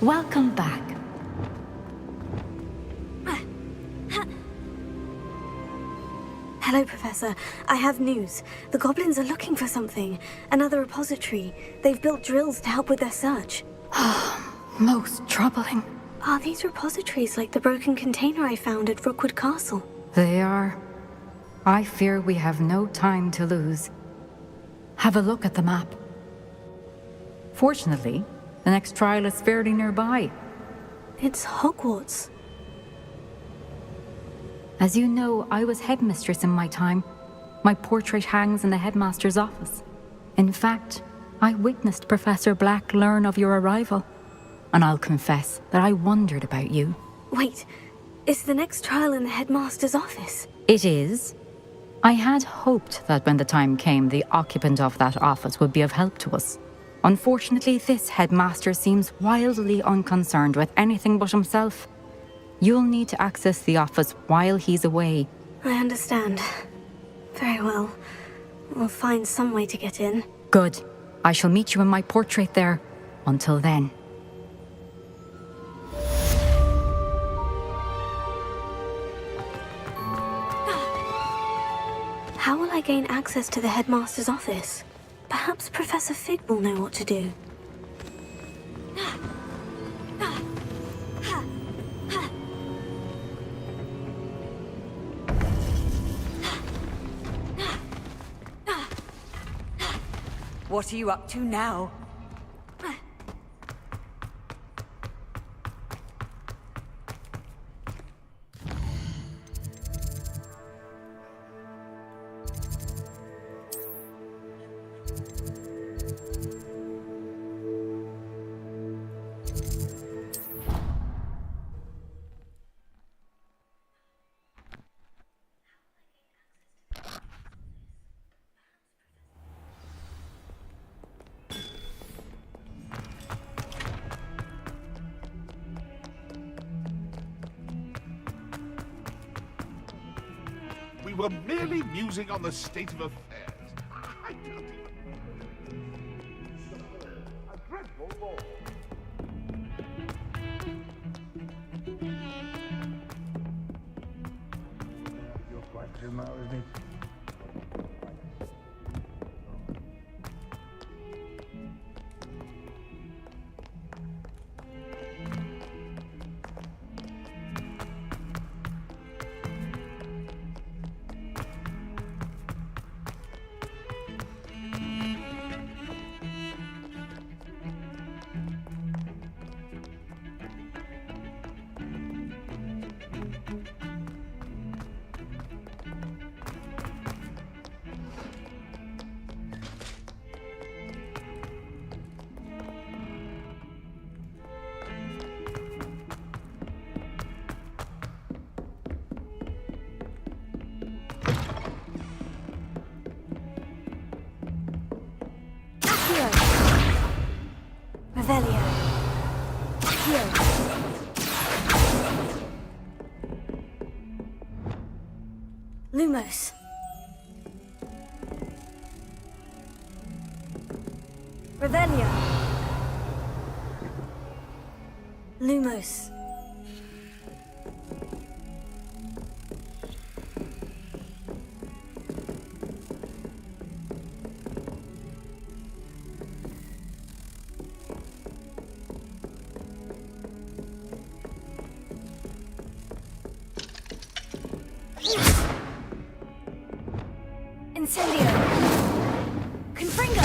Welcome back. Hello, Professor. I have news. The goblins are looking for something. Another repository. They've built drills to help with their search. Most troubling. Are these repositories like the broken container I found at Rookwood Castle? They are. I fear we have no time to lose. Have a look at the map. Fortunately, the next trial is fairly nearby. It's Hogwarts. As you know, I was headmistress in my time. My portrait hangs in the headmaster's office. In fact, I witnessed Professor Black learn of your arrival. And I'll confess that I wondered about you. Wait, is the next trial in the headmaster's office? It is. I had hoped that when the time came, the occupant of that office would be of help to us. Unfortunately, this headmaster seems wildly unconcerned with anything but himself. You'll need to access the office while he's away. I understand. Very well. We'll find some way to get in. Good. I shall meet you in my portrait there. Until then. How will I gain access to the headmaster's office? Perhaps Professor Fig will know what to do. What are you up to now? We were merely musing on the state of affairs. I don't even... A dreadful law. Your question now, isn't it? Revelio. Here. Lumos. Revelio. Lumos. Incendio! Confringo!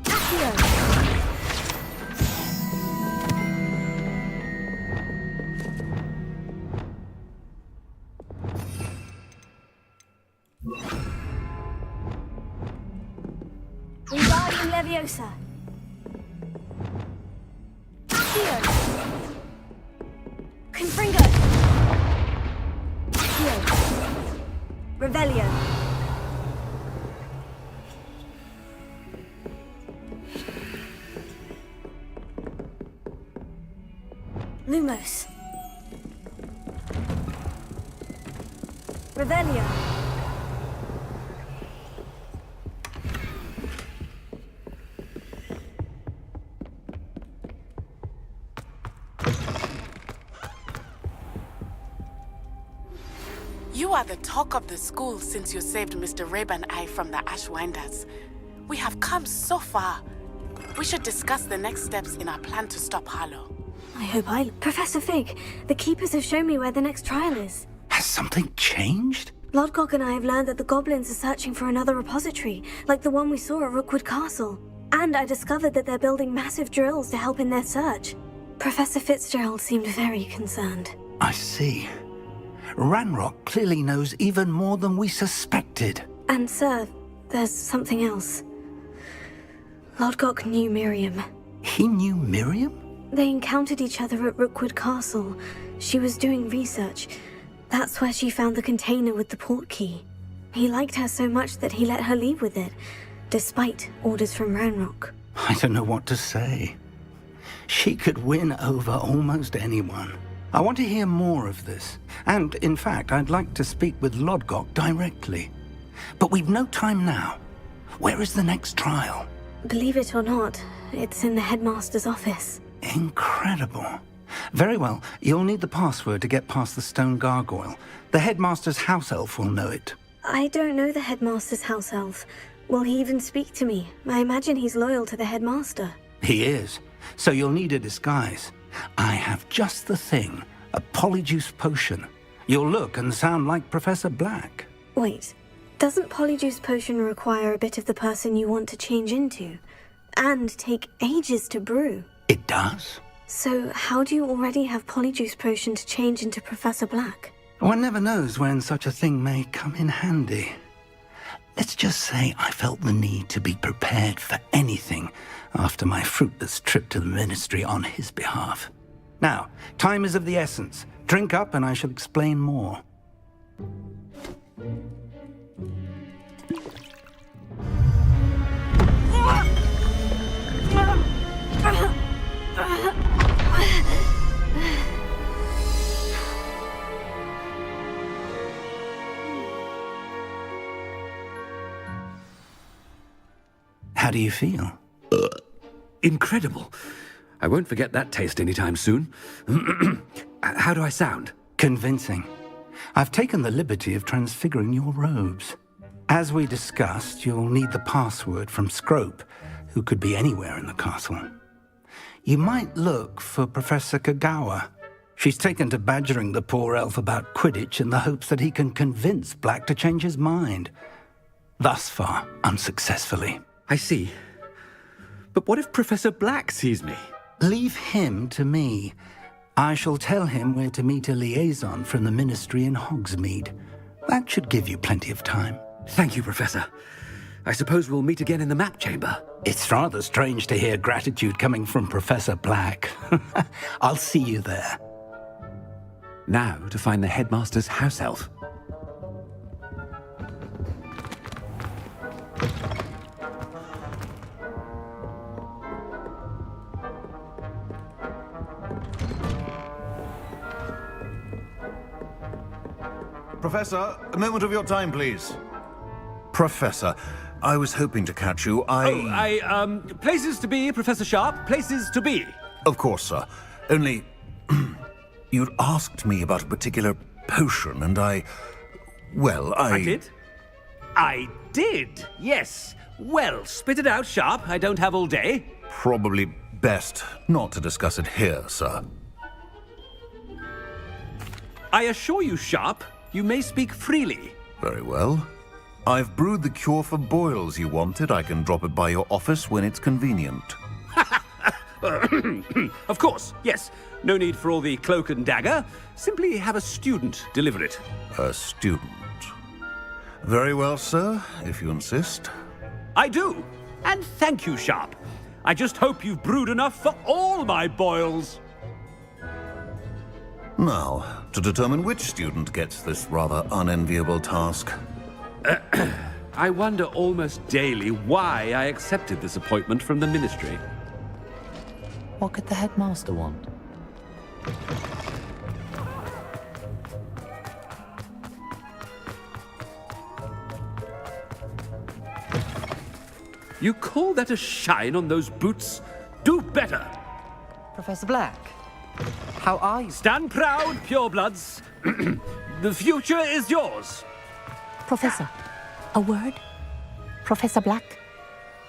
Accio! Wingardium Leviosa! Accio! Confringo! Revelio. Lumos. Revelio. You are the talk of the school since you saved Mr. Rabe and I from the Ashwinders. We have come so far. We should discuss the next steps in our plan to stop Harlow. I hope Professor Fig, the Keepers have shown me where the next trial is. Has something changed? Lodgok and I have learned that the goblins are searching for another repository, like the one we saw at Rookwood Castle. And I discovered that they're building massive drills to help in their search. Professor Fitzgerald seemed very concerned. I see. Ranrock clearly knows even more than we suspected. And sir, there's something else. Lodgok knew Miriam. He knew Miriam? They encountered each other at Rookwood Castle. She was doing research. That's where she found the container with the port key. He liked her so much that he let her leave with it, despite orders from Ranrock. I don't know what to say. She could win over almost anyone. I want to hear more of this. And, in fact, I'd like to speak with Lodgok directly. But we've no time now. Where is the next trial? Believe it or not, it's in the headmaster's office. Incredible. Very well. You'll need the password to get past the stone gargoyle. The headmaster's house elf will know it. I don't know the headmaster's house elf. Will he even speak to me? I imagine he's loyal to the headmaster. He is. So you'll need a disguise. I have just the thing. A polyjuice potion. You'll look and sound like Professor Black. Wait, doesn't polyjuice potion require a bit of the person you want to change into? And take ages to brew? It does. So how do you already have polyjuice potion to change into Professor Black? One never knows when such a thing may come in handy. Let's just say I felt the need to be prepared for anything after my fruitless trip to the ministry on his behalf. Now, time is of the essence. Drink up and I shall explain more. How do you feel? Incredible. I won't forget that taste anytime soon. How do I sound? Convincing. I've taken the liberty of transfiguring your robes. As we discussed, you'll need the password from Scrope, who could be anywhere in the castle. You might look for Professor Kagawa. She's taken to badgering the poor elf about Quidditch in the hopes that he can convince Black to change his mind. Thus far, unsuccessfully. I see. But what if Professor Black sees me? Leave him to me. I shall tell him where to meet a liaison from the ministry in Hogsmeade. That should give you plenty of time. Thank you, Professor. I suppose we'll meet again in the map chamber. It's rather strange to hear gratitude coming from Professor Black. I'll see you there. Now to find the headmaster's house elf. Professor, a moment of your time, please. Professor, I was hoping to catch you. Places to be, Professor Sharp. Places to be. Of course, sir. Only, you'd asked me about a particular potion, and I did? I did, yes. Well, spit it out, Sharp. I don't have all day. Probably best not to discuss it here, sir. I assure you, Sharp, you may speak freely. Very well. I've brewed the cure for boils you wanted. I can drop it by your office when it's convenient. Of course, yes. No need for all the cloak and dagger. Simply have a student deliver it. A student. Very well, sir, if you insist. I do. And thank you, Sharp. I just hope you've brewed enough for all my boils. Now, to determine which student gets this rather unenviable task. I wonder almost daily why I accepted this appointment from the ministry. What could the headmaster want? You call that a shine on those boots? Do better! Professor Black, how are you? Stand proud, purebloods. The future is yours. Professor, a word? Professor Black?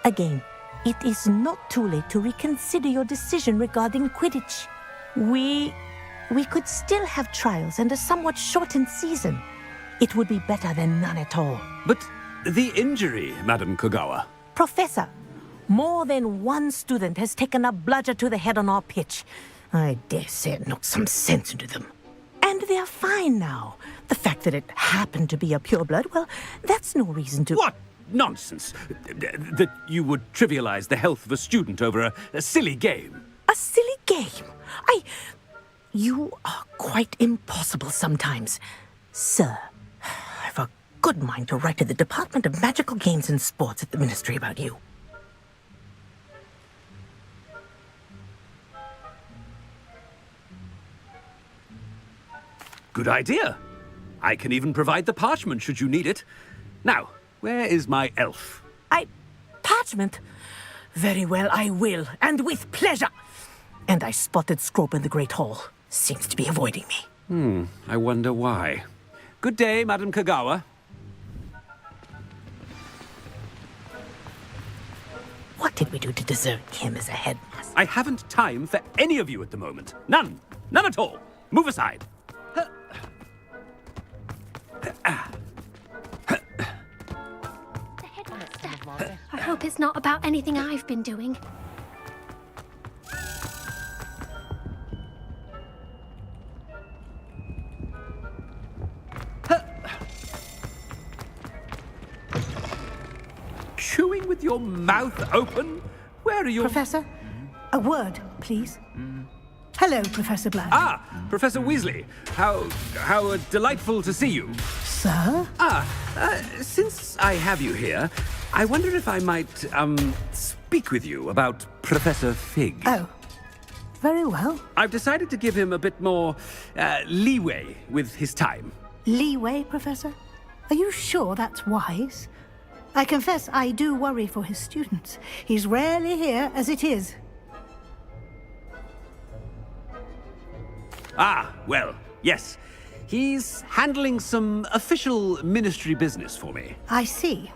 Again, it is not too late to reconsider your decision regarding Quidditch. We could still have trials and a somewhat shortened season. It would be better than none at all. But the injury, Madam Kogawa. Professor, more than one student has taken a bludger to the head on our pitch. I dare say it knocked some sense into them. And they're fine now. The fact that it happened to be a pureblood, well, that's no reason to... What nonsense! That you would trivialize the health of a student over a silly game. A silly game? You are quite impossible sometimes. Sir, I've a good mind to write to the Department of Magical Games and Sports at the Ministry about you. Good idea. I can even provide the parchment should you need it. Now, where is my elf? Parchment? Very well, I will, and with pleasure. And I spotted Scrope in the Great Hall. Seems to be avoiding me. I wonder why. Good day, Madam Kogawa. What did we do to deserve him as a headmaster? I haven't time for any of you at the moment. None. None at all. Move aside. The headmaster. I hope it's not about anything I've been doing. Chewing with your mouth open? Where are you? Professor, a word, please. Hello, Professor Black. Ah, Professor Weasley. How delightful to see you. Sir? Since I have you here, I wonder if I might, speak with you about Professor Fig. Oh, very well. I've decided to give him a bit more, leeway with his time. Leeway, Professor? Are you sure that's wise? I confess I do worry for his students. He's rarely here as it is. Ah, well, yes. He's handling some official ministry business for me. I see.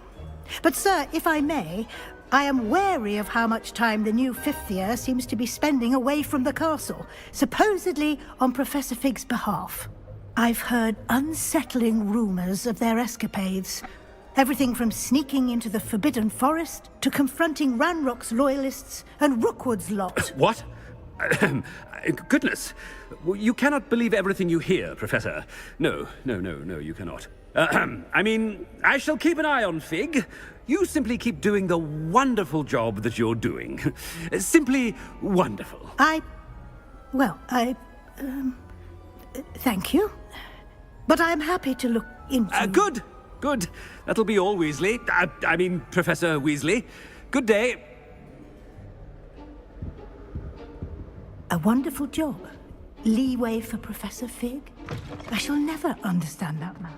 But, sir, if I may, I am wary of how much time the new fifth year seems to be spending away from the castle, supposedly on Professor Fig's behalf. I've heard unsettling rumors of their escapades. Everything from sneaking into the Forbidden Forest to confronting Ranrock's loyalists and Rookwood's lot. What? Goodness. You cannot believe everything you hear, Professor. No, you cannot. I mean, I shall keep an eye on Fig. You simply keep doing the wonderful job that you're doing. Simply wonderful. Thank you. But I'm happy to look into... Good. That'll be all, Weasley. I mean, Professor Weasley. Good day. A wonderful job. Leeway for Professor Fig? I shall never understand that man.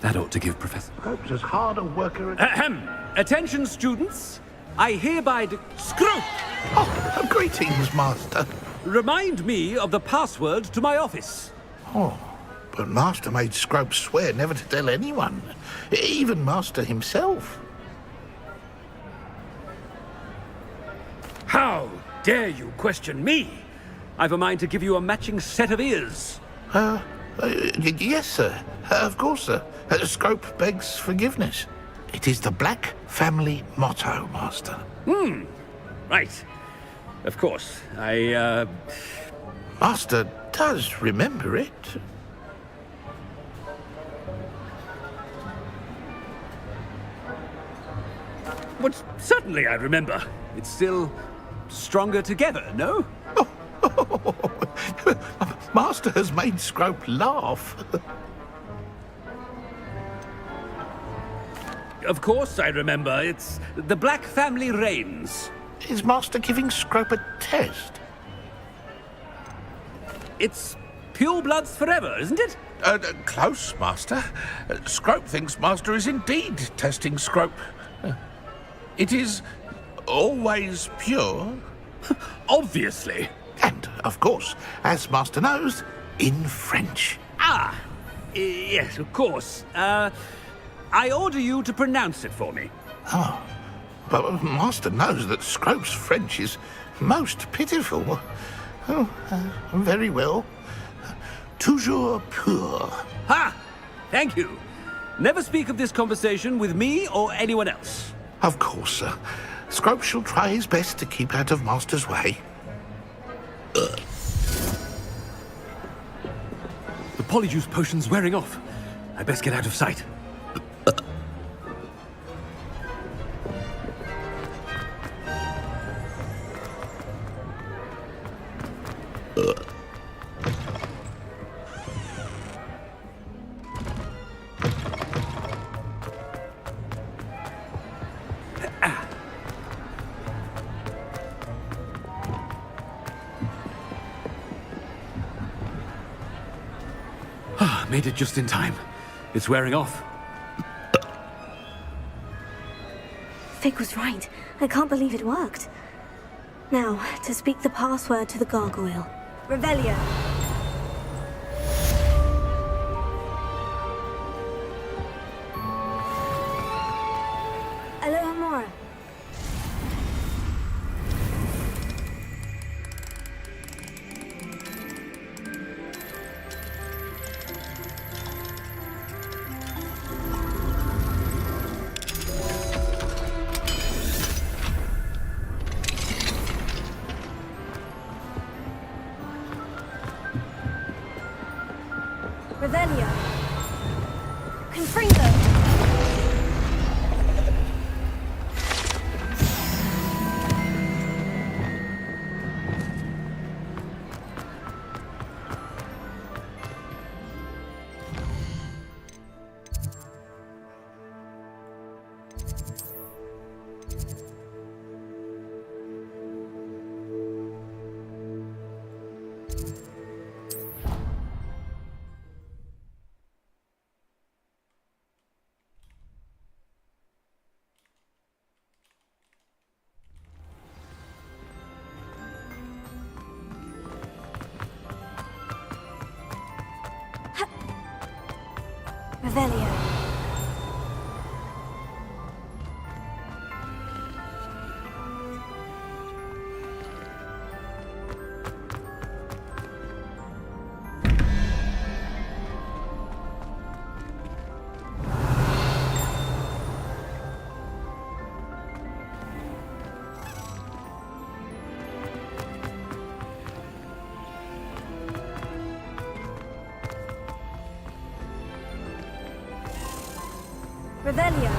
That ought to give Professor... Scrope's as hard a worker as... Attention, students. I hereby... Scrope! Oh, greetings, Master. Remind me of the password to my office. Oh, but Master made Scrope swear never to tell anyone. Even Master himself. How dare you question me? I've a mind to give you a matching set of ears. Yes, sir. Of course, sir. Scrope begs forgiveness. It is the Black family motto, Master. Right. Of course. Master does remember it. But certainly I remember. It's still stronger together, no? Master has made Scrope laugh. Of course I remember. It's the Black family reigns. Is Master giving Scrope a test? It's purebloods forever, isn't it? Close, Master. Scrope thinks Master is indeed testing Scrope. It is always pure. Obviously. And, of course, as Master knows, in French. Ah, yes, of course. I order you to pronounce it for me. Oh, but Master knows that Scrope's French is most pitiful. Oh, very well. Toujours pur. Ha! Thank you. Never speak of this conversation with me or anyone else. Of course, sir. Scrope shall try his best to keep out of Master's way. The polyjuice potion's wearing off. I best get out of sight. Made it just in time. It's wearing off. Fig was right. I can't believe it worked. Now, to speak the password to the gargoyle. Revelio. Aloha Mora. Revelio. Confringo. Revelio. Revelio.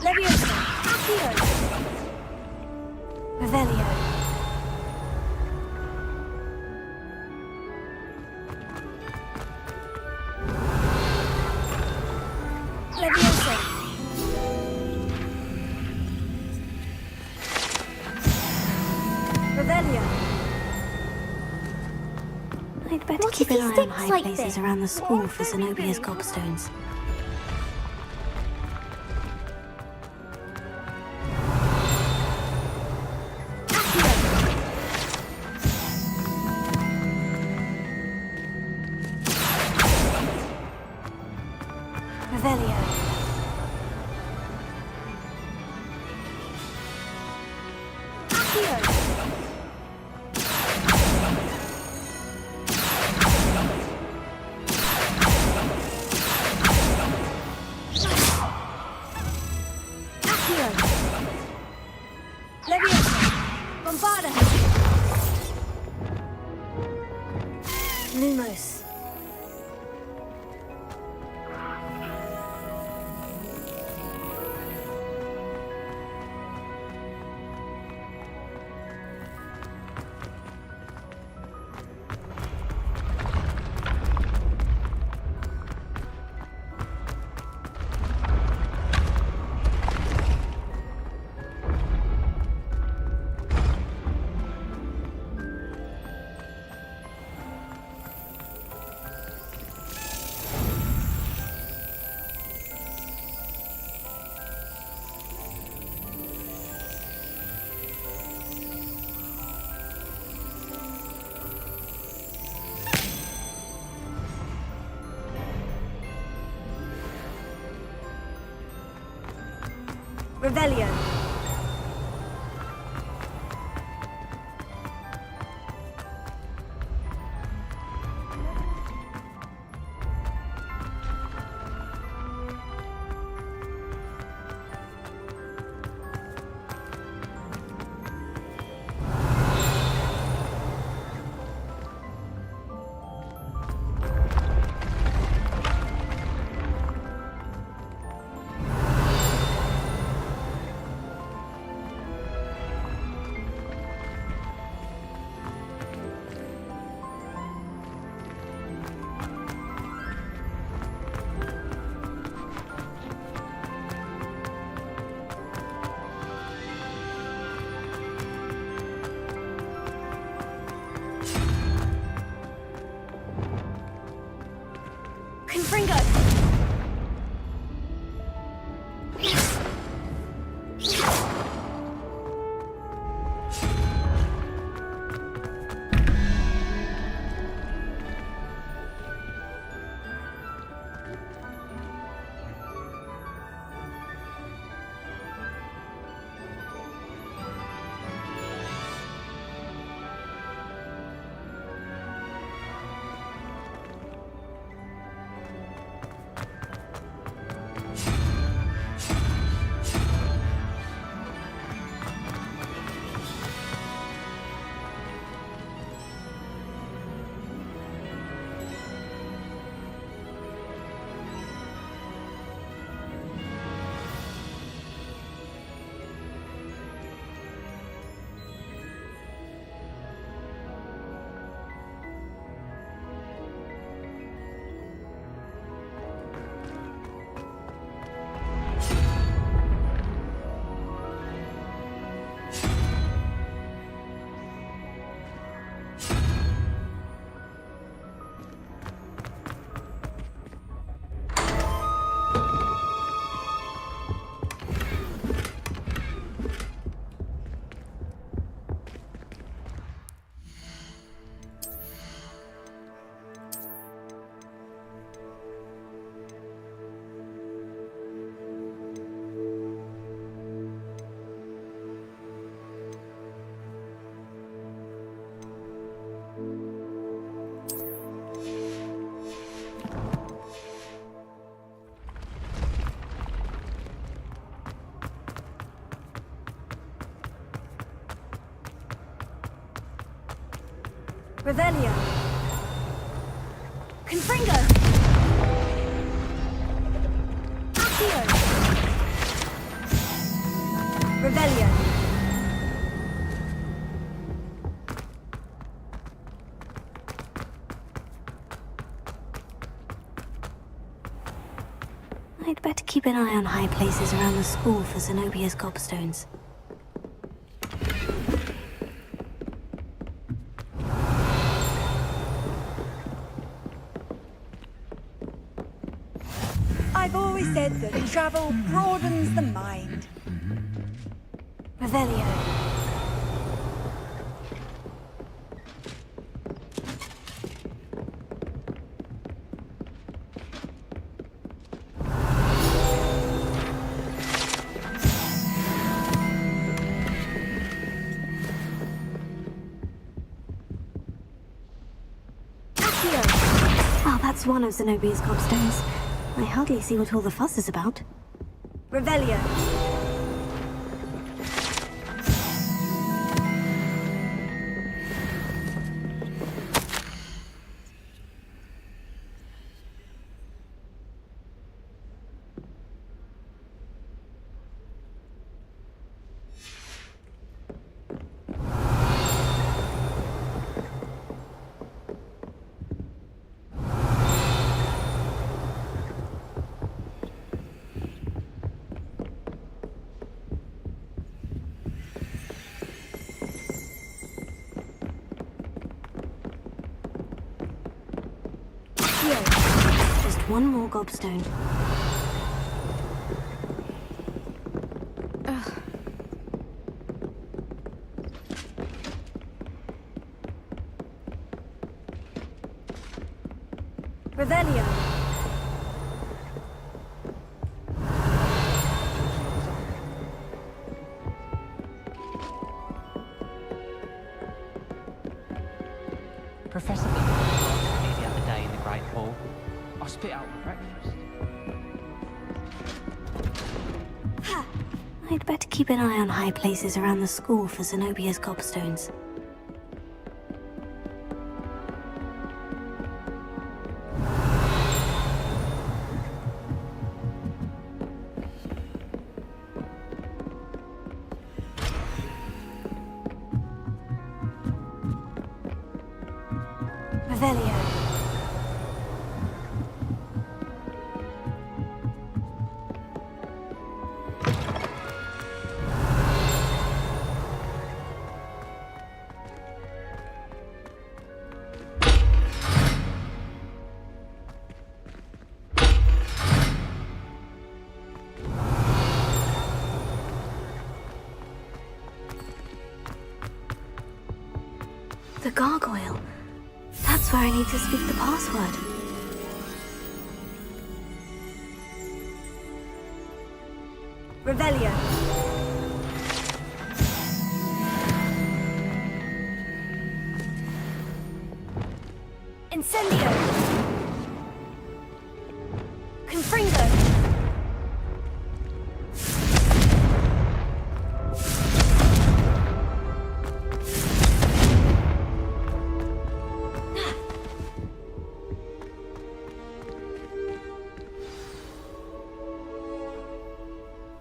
Leviosa. Accio. Revelio. Leviosa. Revelio. I'd better keep an eye on high places around the school for Zenobia's gobstones. Revelio. Accio. Accio. Leviosa. Bombarda. Lumos. Revelio. Confringo! Revelio. Confringo. Accio. Revelio. I'd better keep an eye on high places around the school for Zenobia's gobstones. I've always said that travel broadens the mind. Revelio. Well, that's one of Zenobia's gobstones. I hardly see what all the fuss is about. Revelio. Just one more gobstone. Revelio. Professor Black the other day in the Great Hall. I spit out the breakfast. I'd better keep an eye on high places around the school for Zenobia's gobstones. Revelio. The gargoyle. That's where I need to speak the password. Revelio. Incendio. Confringo.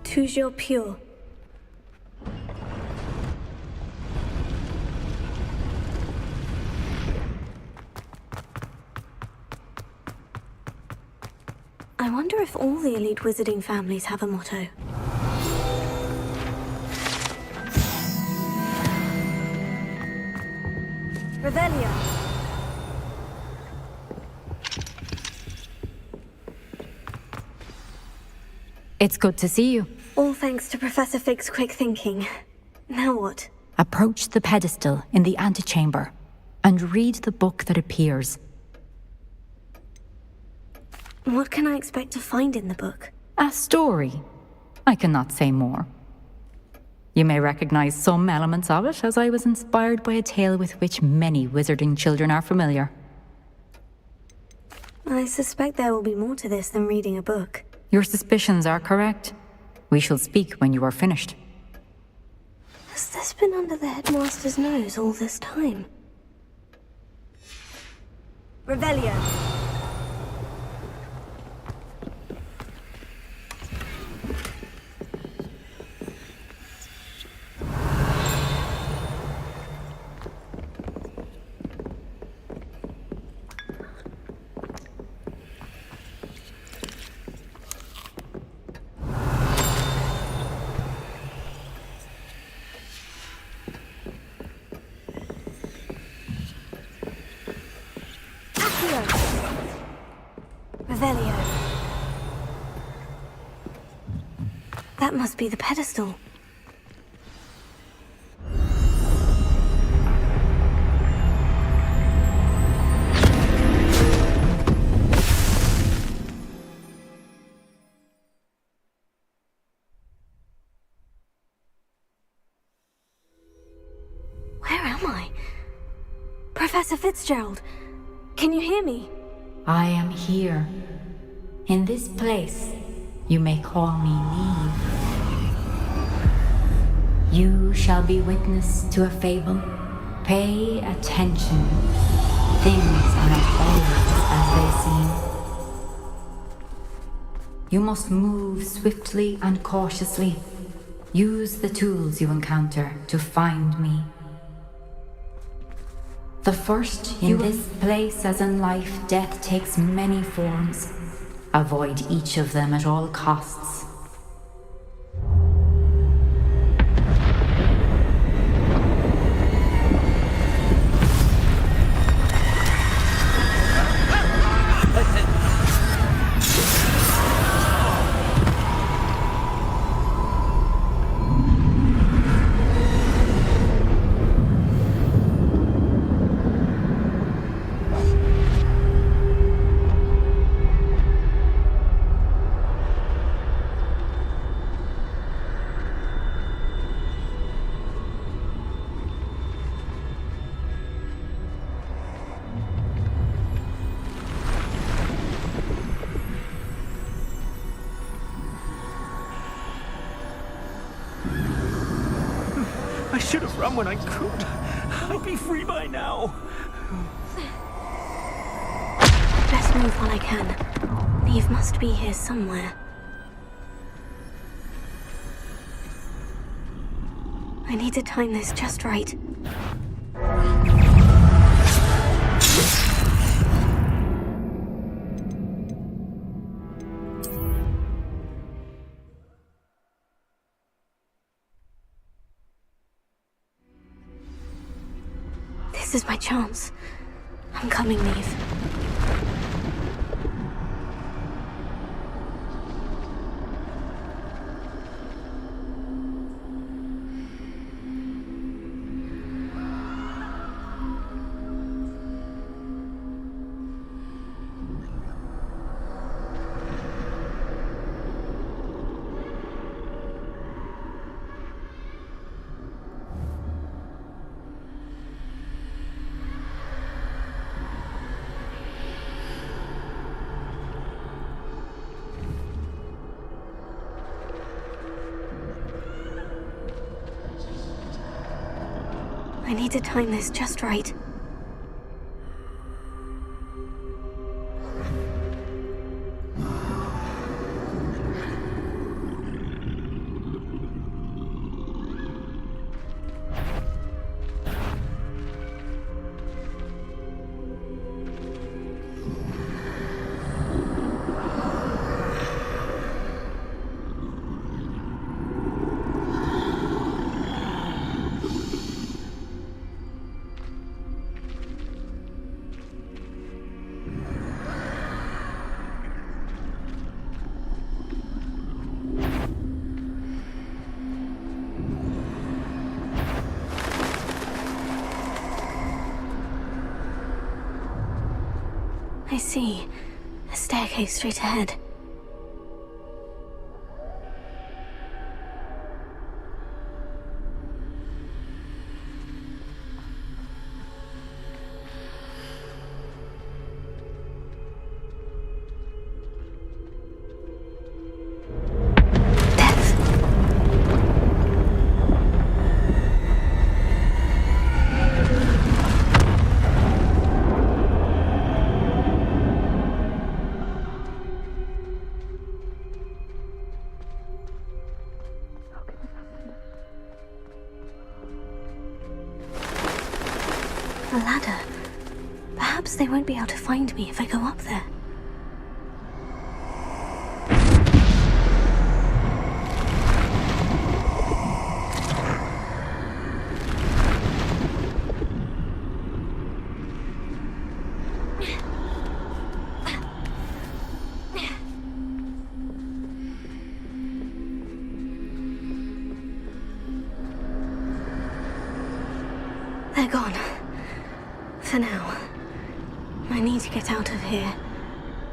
Toujours pure. I wonder if all the elite wizarding families have a motto. Revelio. It's good to see you. All thanks to Professor Fig's quick thinking. Now what? Approach the pedestal in the antechamber and read the book that appears. What can I expect to find in the book? A story. I cannot say more. You may recognize some elements of it, as I was inspired by a tale with which many wizarding children are familiar. I suspect there will be more to this than reading a book. Your suspicions are correct. We shall speak when you are finished. Has this been under the headmaster's nose all this time? Revelio. Revelio. That must be the pedestal. Where am I? Professor Fitzgerald, can you hear me? I am here. In this place, you may call me Neve. You shall be witness to a fable. Pay attention. Things are not always as they seem. You must move swiftly and cautiously. Use the tools you encounter to find me. The first, in this place as in life, death takes many forms. Avoid each of them at all costs. should have run when I could. I'd be free by now. Best move while I can. Neve must be here somewhere. I need to time this just right. This is my chance. I'm coming, Neve. I need to time this just right. I see. A staircase straight ahead. A ladder. Perhaps they won't be able to find me if I go up there. They're gone. For now. I need to get out of here.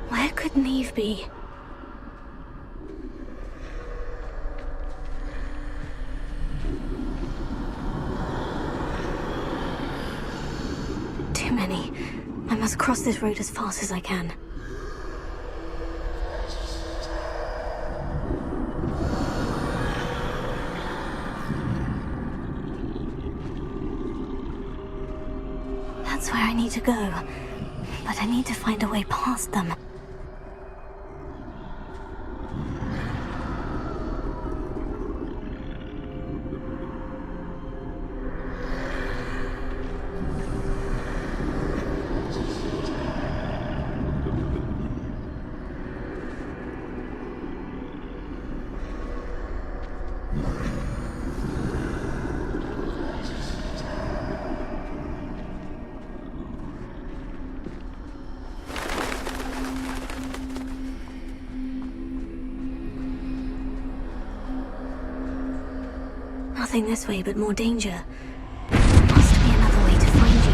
Where could Neve be? Too many. I must cross this road as fast as I can. That's where I need to go, but I need to find a way past them. Nothing this way, but more danger. There must be another way to find you.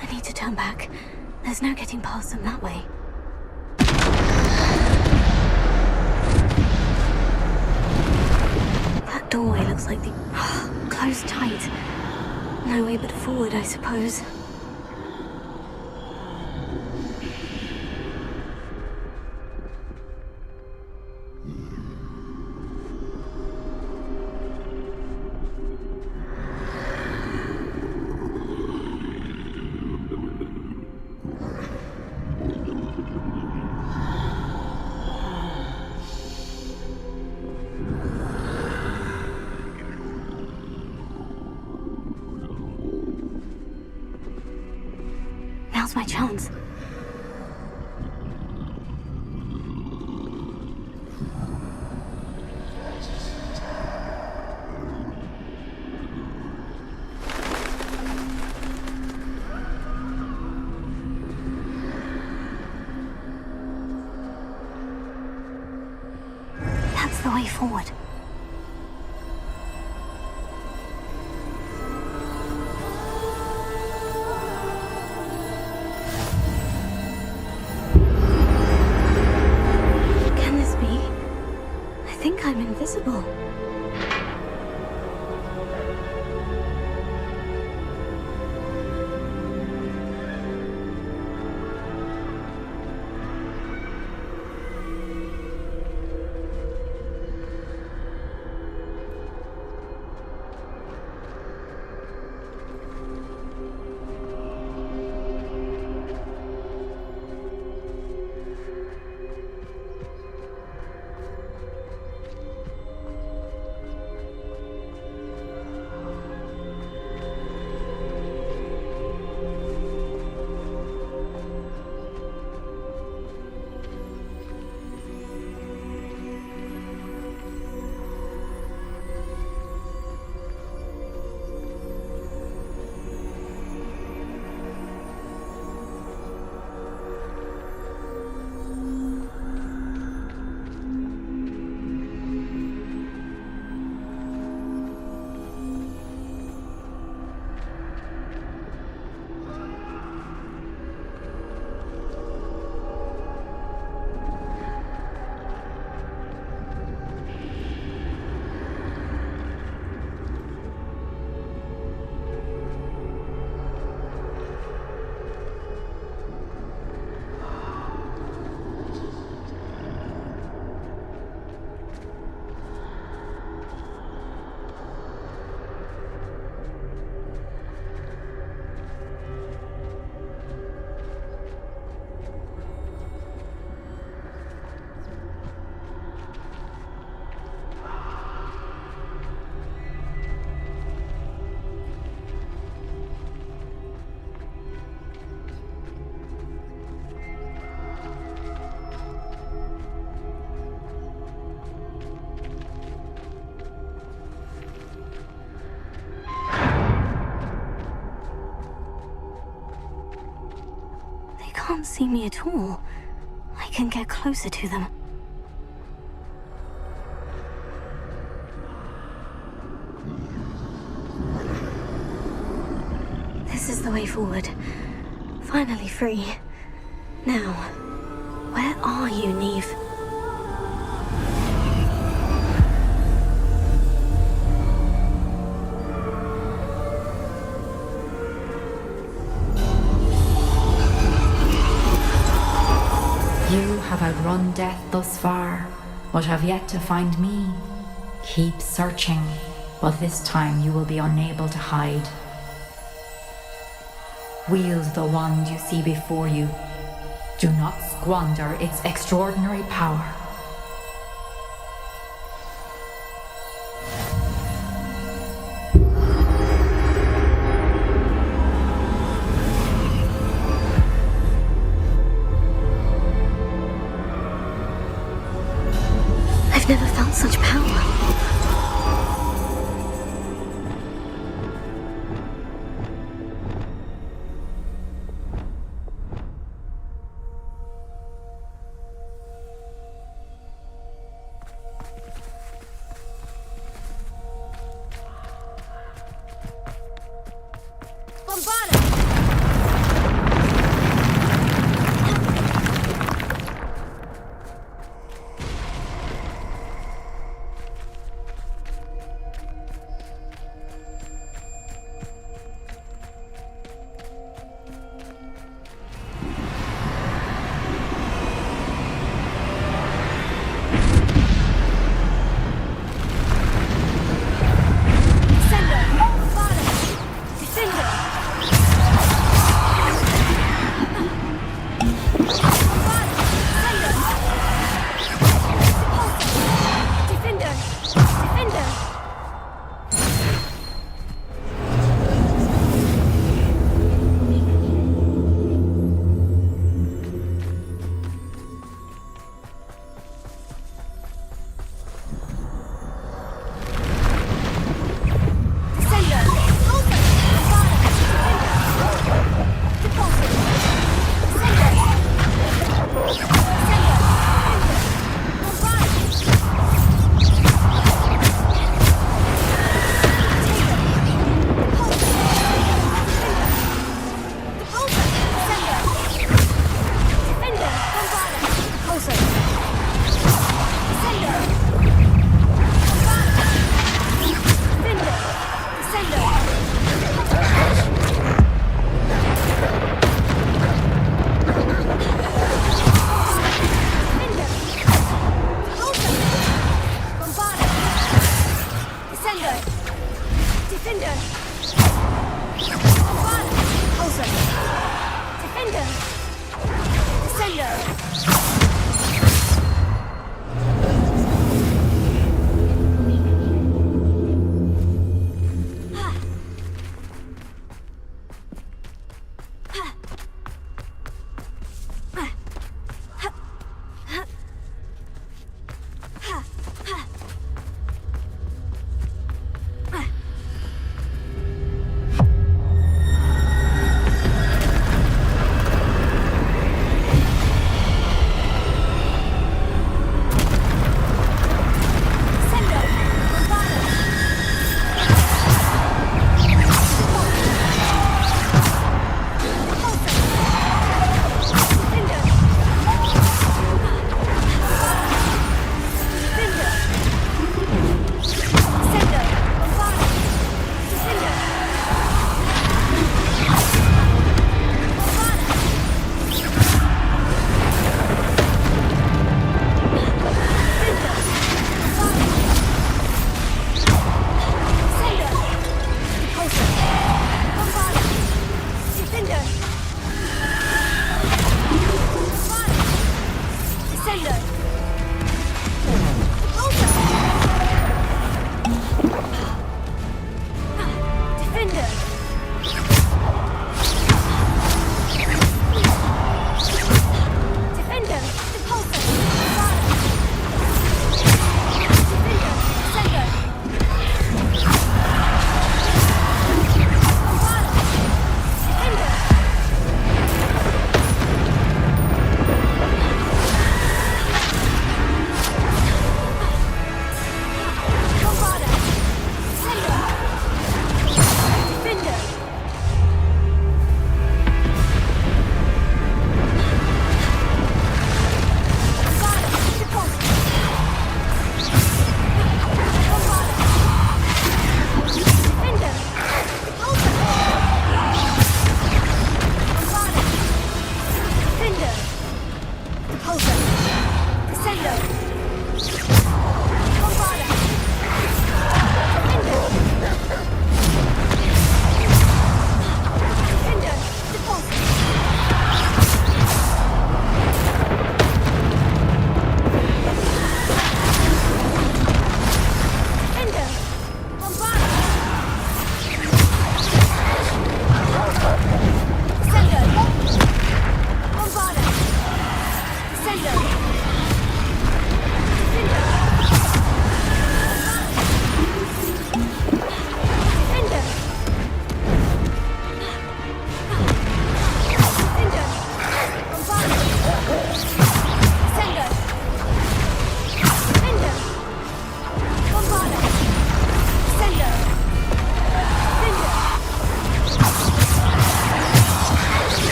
I need to turn back. There's no getting past them that way. That doorway looks like the... closed tight. No way but forward, I suppose. Now's my chance. That's the way forward. Can this be? I think I'm invisible. Can't see me at all. I can get closer to them. This is the way forward. Finally free. Now, where are you, Neve? You have outrun death thus far, but have yet to find me. Keep searching, but this time you will be unable to hide. Wield the wand you see before you. Do not squander its extraordinary power. I've never felt such power. Defender! Pulsar! Defender! Descender!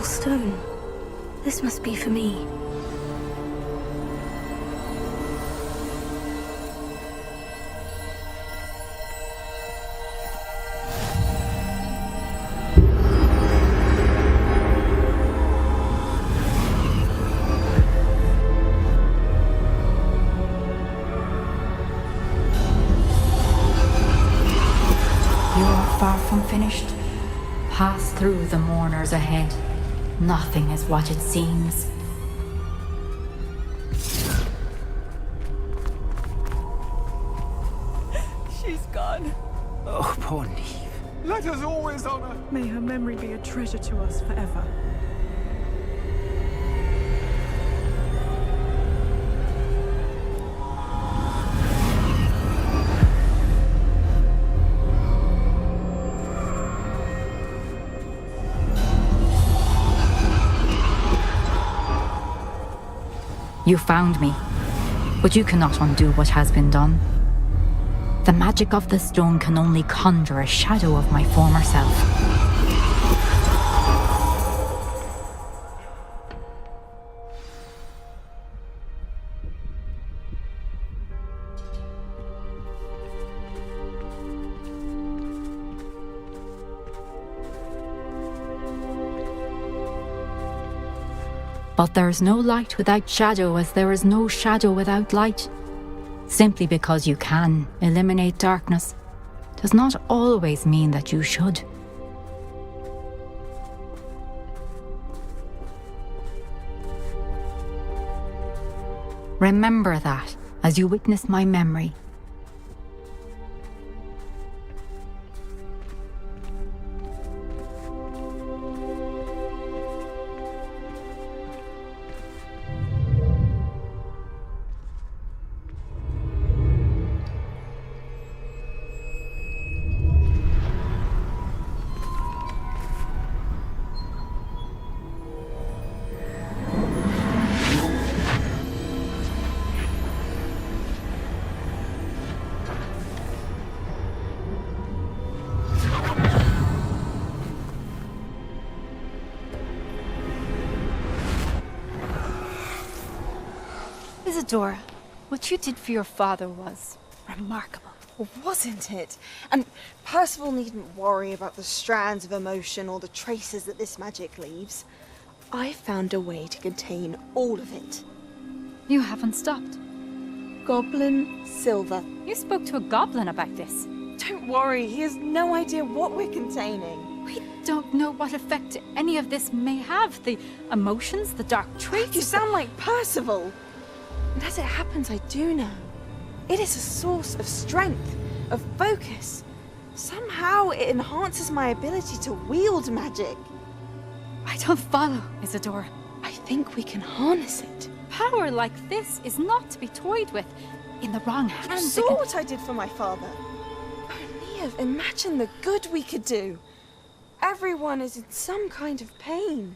Stone. This must be for me. You are far from finished. Pass through the mourners ahead. Nothing is what it seems. She's gone. Oh, poor Neve. Let us always honor. May her memory be a treasure to us forever. You found me, but you cannot undo what has been done. The magic of the stone can only conjure a shadow of my former self. But there's no light without shadow, as there is no shadow without light. Simply because you can eliminate darkness does not always mean that you should. Remember that as you witness my memory. Isadora, what you did for your father was remarkable. Well, wasn't it? And Percival needn't worry about the strands of emotion or the traces that this magic leaves. I found a way to contain all of it. You haven't stopped. Goblin Silver. You spoke to a goblin about this. Don't worry, he has no idea what we're containing. We don't know what effect any of this may have. The emotions, the dark traits. You sound like Percival. And as it happens, I do know. It is a source of strength, of focus. Somehow it enhances my ability to wield magic. I don't follow, Isadora. I think we can harness it. Power like this is not to be toyed with. In the wrong hands. You saw what I did for my father. Oh, Neve, imagine the good we could do. Everyone is in some kind of pain.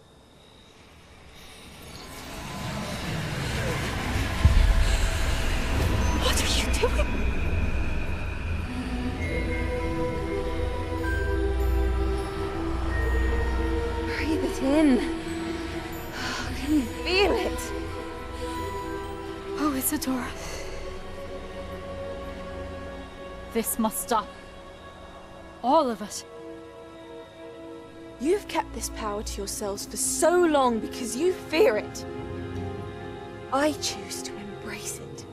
What are you doing? Breathe it in. Can you feel it? Oh, Isadora. This must stop. All of it. You've kept this power to yourselves for so long because you fear it. I choose to embrace it.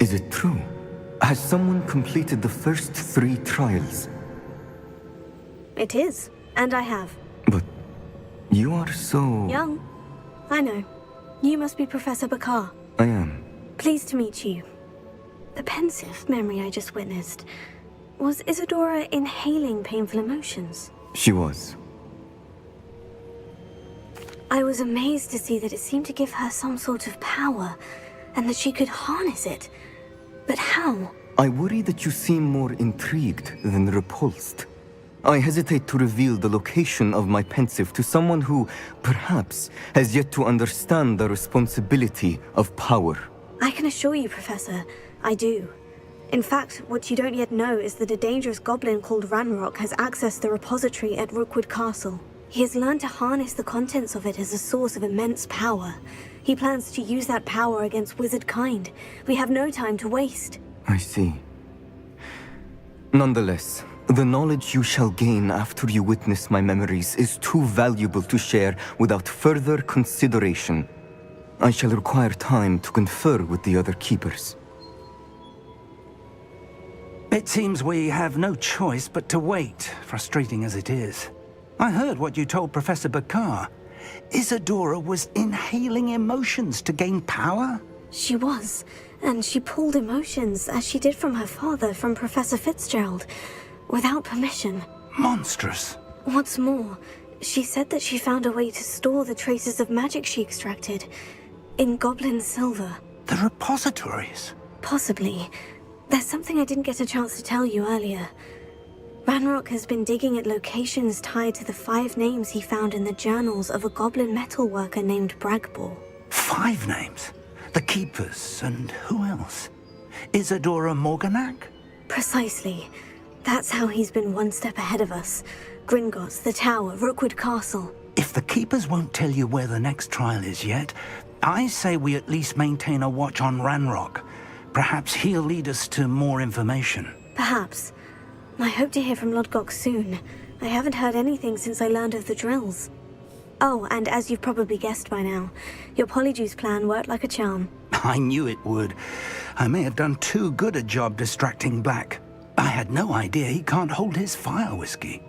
Is it true? Has someone completed the first 3 trials? It is, and I have. But you are so... Young. I know. You must be Professor Bakar. I am. Pleased to meet you. The pensive memory I just witnessed. Was Isadora inhaling painful emotions? She was. I was amazed to see that it seemed to give her some sort of power, and that she could harness it. But how? I worry that you seem more intrigued than repulsed. I hesitate to reveal the location of my pensive to someone who, perhaps, has yet to understand the responsibility of power. I can assure you, Professor, I do. In fact, what you don't yet know is that a dangerous goblin called Ranrock has accessed the repository at Rookwood Castle. He has learned to harness the contents of it as a source of immense power. He plans to use that power against wizard kind. We have no time to waste. I see. Nonetheless, the knowledge you shall gain after you witness my memories is too valuable to share without further consideration. I shall require time to confer with the other keepers. It seems we have no choice but to wait, frustrating as it is. I heard what you told Professor Bakar. Isadora was inhaling emotions to gain power? She was, and she pulled emotions, as she did from her father, from Professor Fitzgerald, without permission. Monstrous. What's more, she said that she found a way to store the traces of magic she extracted in goblin silver. The repositories? Possibly. There's something I didn't get a chance to tell you earlier. Ranrock has been digging at locations tied to the 5 names he found in the journals of a goblin metalworker named Bragbor. 5 names? The Keepers, and who else? Isadora Morganac? Precisely. That's how he's been one step ahead of us. Gringotts, the Tower, Rookwood Castle. If the Keepers won't tell you where the next trial is yet, I say we at least maintain a watch on Ranrock. Perhaps he'll lead us to more information. Perhaps. I hope to hear from Lodgok soon. I haven't heard anything since I learned of the drills. Oh, and as you've probably guessed by now, your Polyjuice plan worked like a charm. I knew it would. I may have done too good a job distracting Black. I had no idea he can't hold his fire whiskey.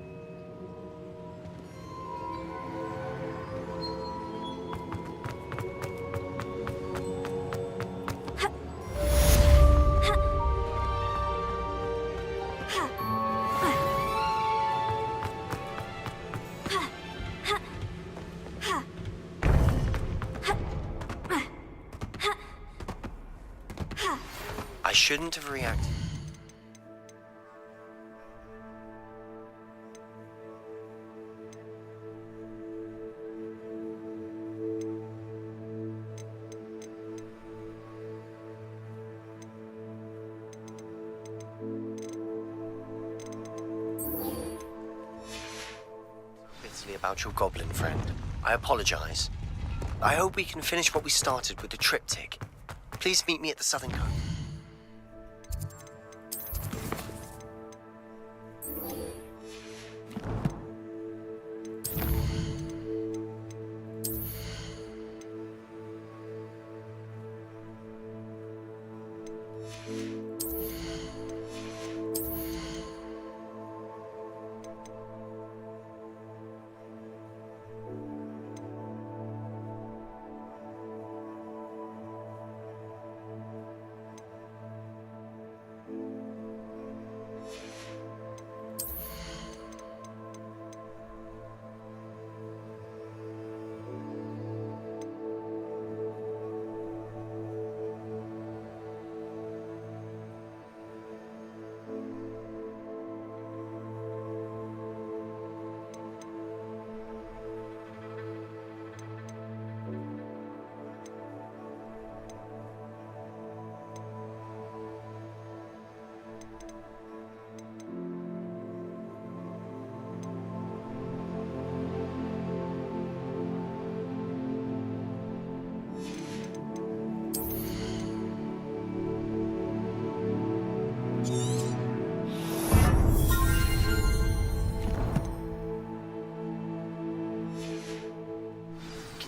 I shouldn't have reacted. Bitterly about your goblin friend. I apologize. I hope we can finish what we started with the triptych. Please meet me at the southern coast.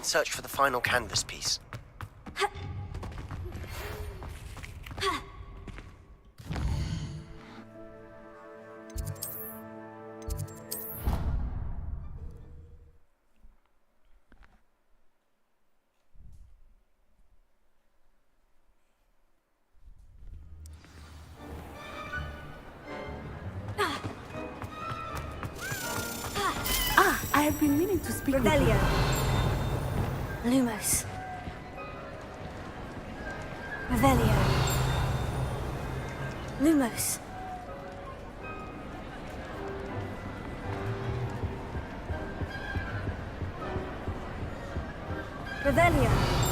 Search for the final canvas piece. I have been meaning to speak with Revelio. you. Lumos. Revelio. Lumos. Revelio.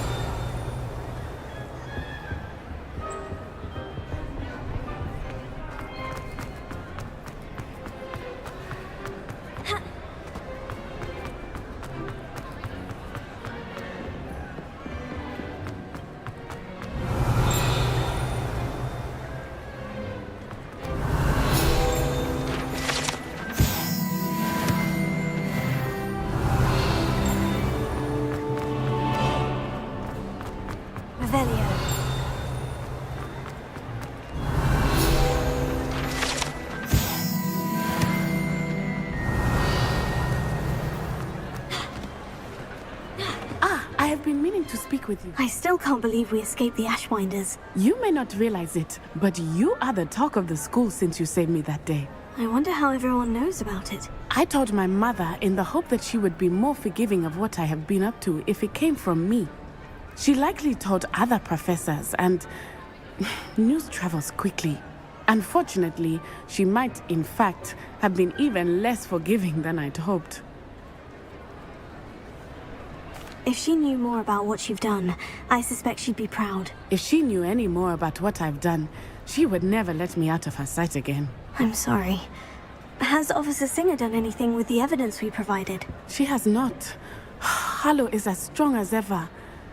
have been meaning to speak with you. I still can't believe we escaped the Ashwinders. You may not realize it, but you are the talk of the school since you saved me that day. I wonder how everyone knows about it. I told my mother in the hope that she would be more forgiving of what I have been up to if it came from me. She likely told other professors, and news travels quickly. Unfortunately, she might, in fact, have been even less forgiving than I'd hoped. If she knew more about what you've done, I suspect she'd be proud. If she knew any more about what I've done, she would never let me out of her sight again. I'm sorry. Has Officer Singer done anything with the evidence we provided? She has not. Harlow is as strong as ever.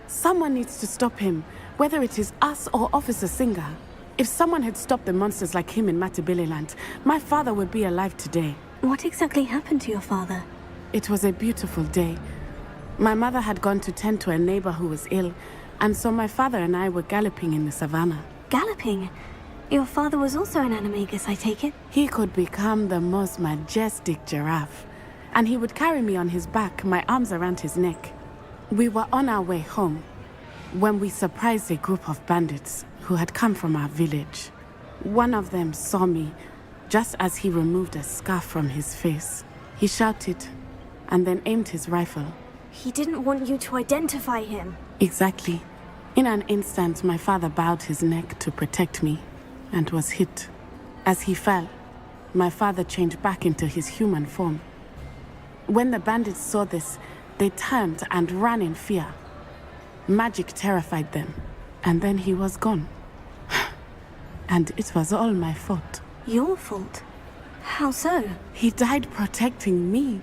Someone needs to stop him, whether it is us or Officer Singer. If someone had stopped the monsters like him in Matabeleland, my father would be alive today. What exactly happened to your father? It was a beautiful day. My mother had gone to tend to a neighbor who was ill, and so my father and I were galloping in the savannah. Galloping? Your father was also an animagus, I take it? He could become the most majestic giraffe, and he would carry me on his back, my arms around his neck. We were on our way home when we surprised a group of bandits who had come from our village. One of them saw me just as he removed a scarf from his face. He shouted and then aimed his rifle. He didn't want you to identify him. Exactly. In an instant, my father bowed his neck to protect me and was hit. As he fell, my father changed back into his human form. When the bandits saw this, they turned and ran in fear. Magic terrified them, and then he was gone. And it was all my fault. Your fault? How so? He died protecting me.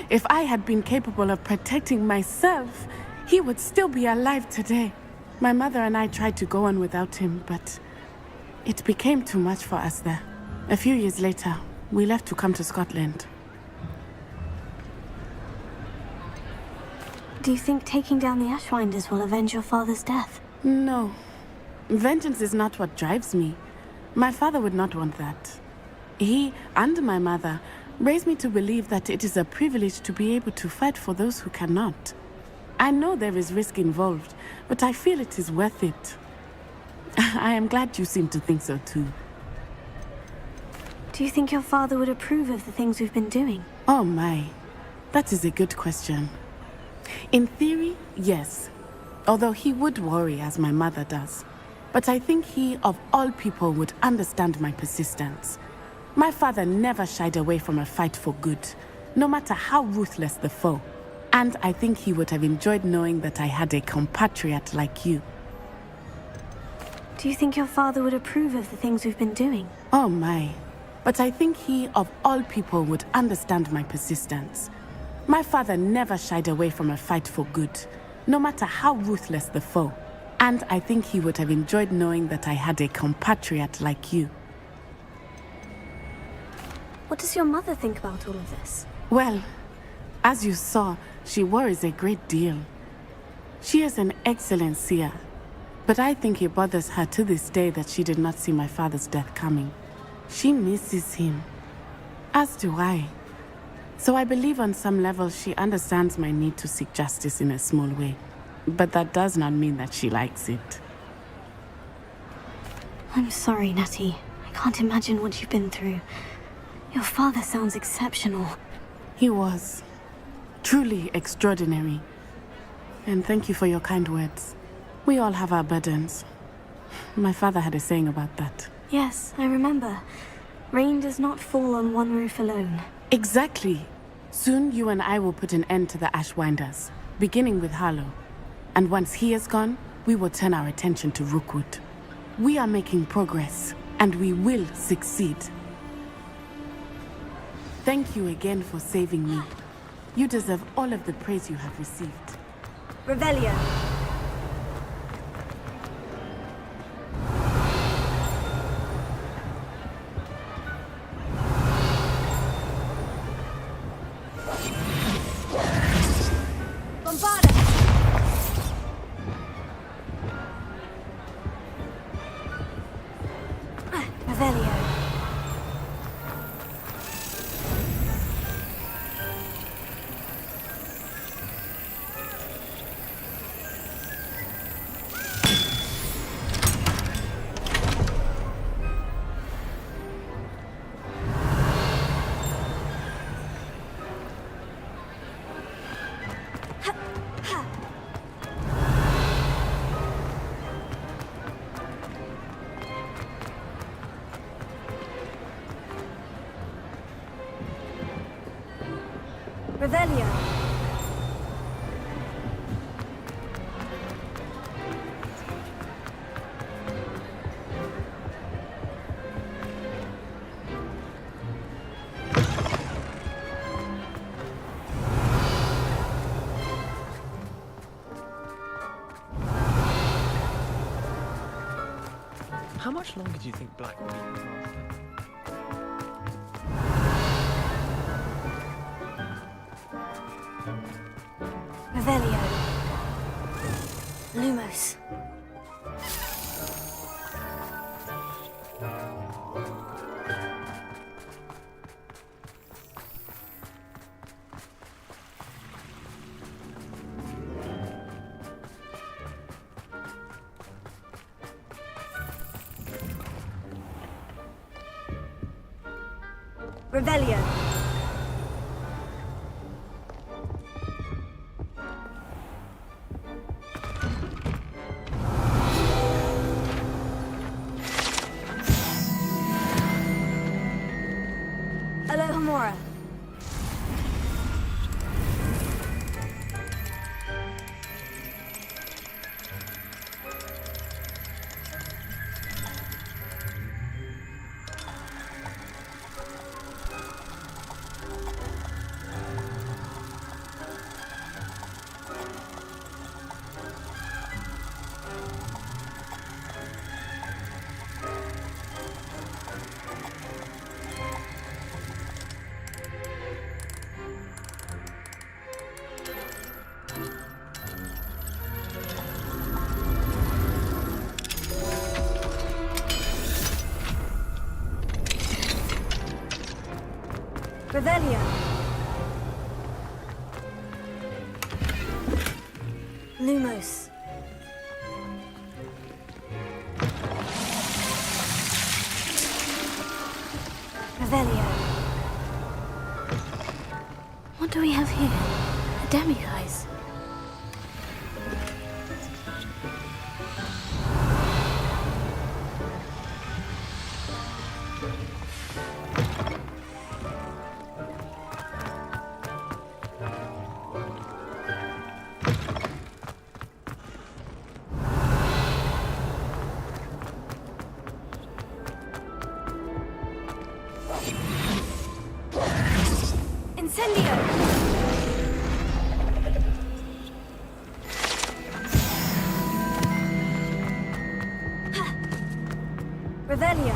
If I had been capable of protecting myself, he would still be alive today. My mother and I tried to go on without him, but it became too much for us there. A few years later, we left to come to Scotland. Do you think taking down the Ashwinders will avenge your father's death? No. Vengeance is not what drives me. My father would not want that. He and my mother raised me to believe that it is a privilege to be able to fight for those who cannot. I know there is risk involved, but I feel it is worth it. I am glad you seem to think so too. Do you think your father would approve of the things we've been doing? Oh my, that is a good question. In theory, yes. Although he would worry as my mother does. But I think he, of all people, would understand my persistence. My father never shied away from a fight for good, no matter how ruthless the foe. And I think he would have enjoyed knowing that I had a compatriot like you. Do you think your father would approve of the things we've been doing? Oh my. But I think he, of all people, would understand my persistence. My father never shied away from a fight for good, no matter how ruthless the foe. And I think he would have enjoyed knowing that I had a compatriot like you. What does your mother think about all of this? Well, as you saw, she worries a great deal. She is an excellent seer, but I think it bothers her to this day that she did not see my father's death coming. She misses him, as do I. So I believe on some level she understands my need to seek justice in a small way. But that does not mean that she likes it. I'm sorry, Natty. I can't imagine what you've been through. Your father sounds exceptional. He was. Truly extraordinary. And thank you for your kind words. We all have our burdens. My father had a saying about that. Yes, I remember. Rain does not fall on one roof alone. Exactly. Soon you and I will put an end to the Ashwinders, beginning with Harlow. And once he is gone, we will turn our attention to Rookwood. We are making progress, and we will succeed. Thank you again for saving me. You deserve all of the praise you have received. Revelio. Revelio. How much longer do you think Black will be Master? Revelio. Lumos. Revelio. Alohomora. Revelio. Lumos. Revelio. What do we have here? A demiguise. Incendio! Revelio.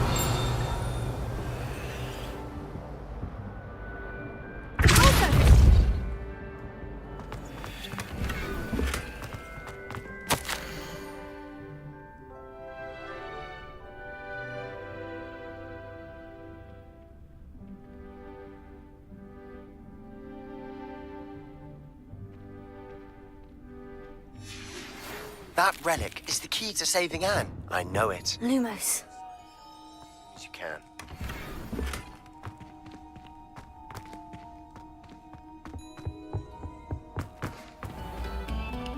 That relic is the key to saving Anne. I know it. Lumos. As you can.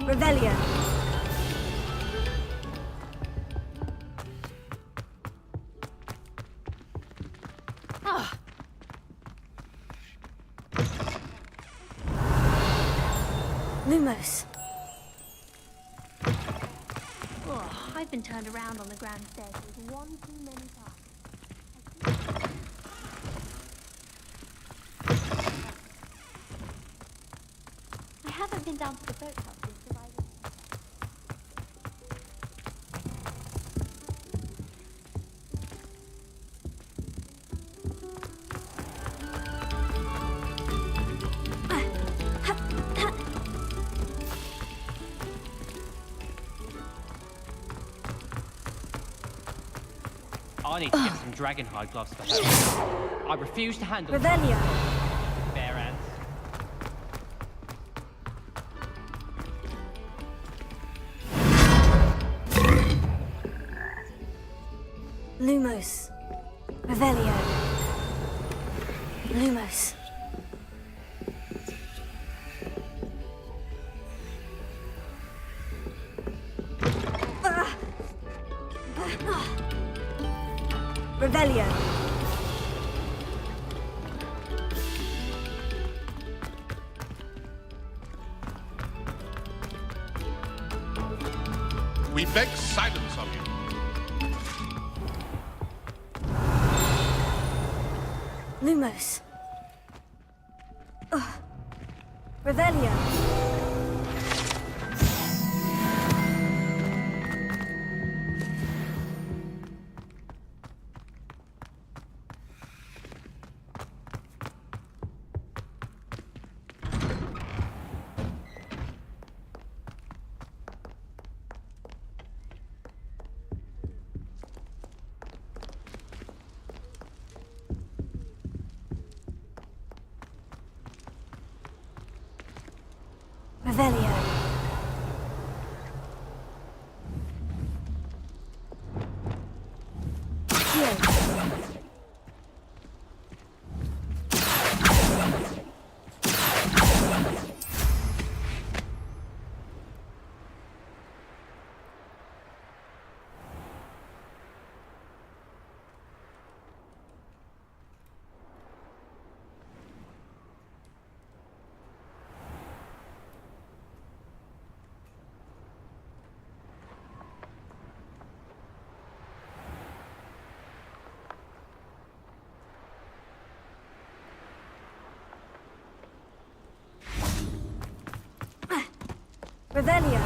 Revelio. Ah. Lumos. Oh, I've been turned around on the grand staircase one too many times. I haven't been down to the boathouse since arriving. I need to get some dragonhide gloves for her. I refuse to handle Revelio. bare ants. Lumos. Revelio. Lumos. Revelio. We beg silence of you. Lumos. Ugh. Revelio. Revelio. Revelio.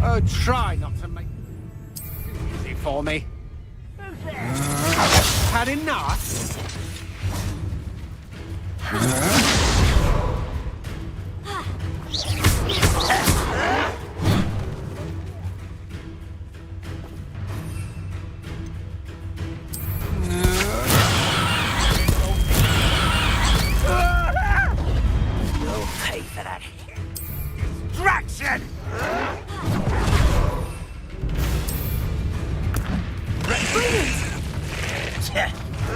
Oh, try not to make it easy for me. Had enough? You'll pay for that distraction!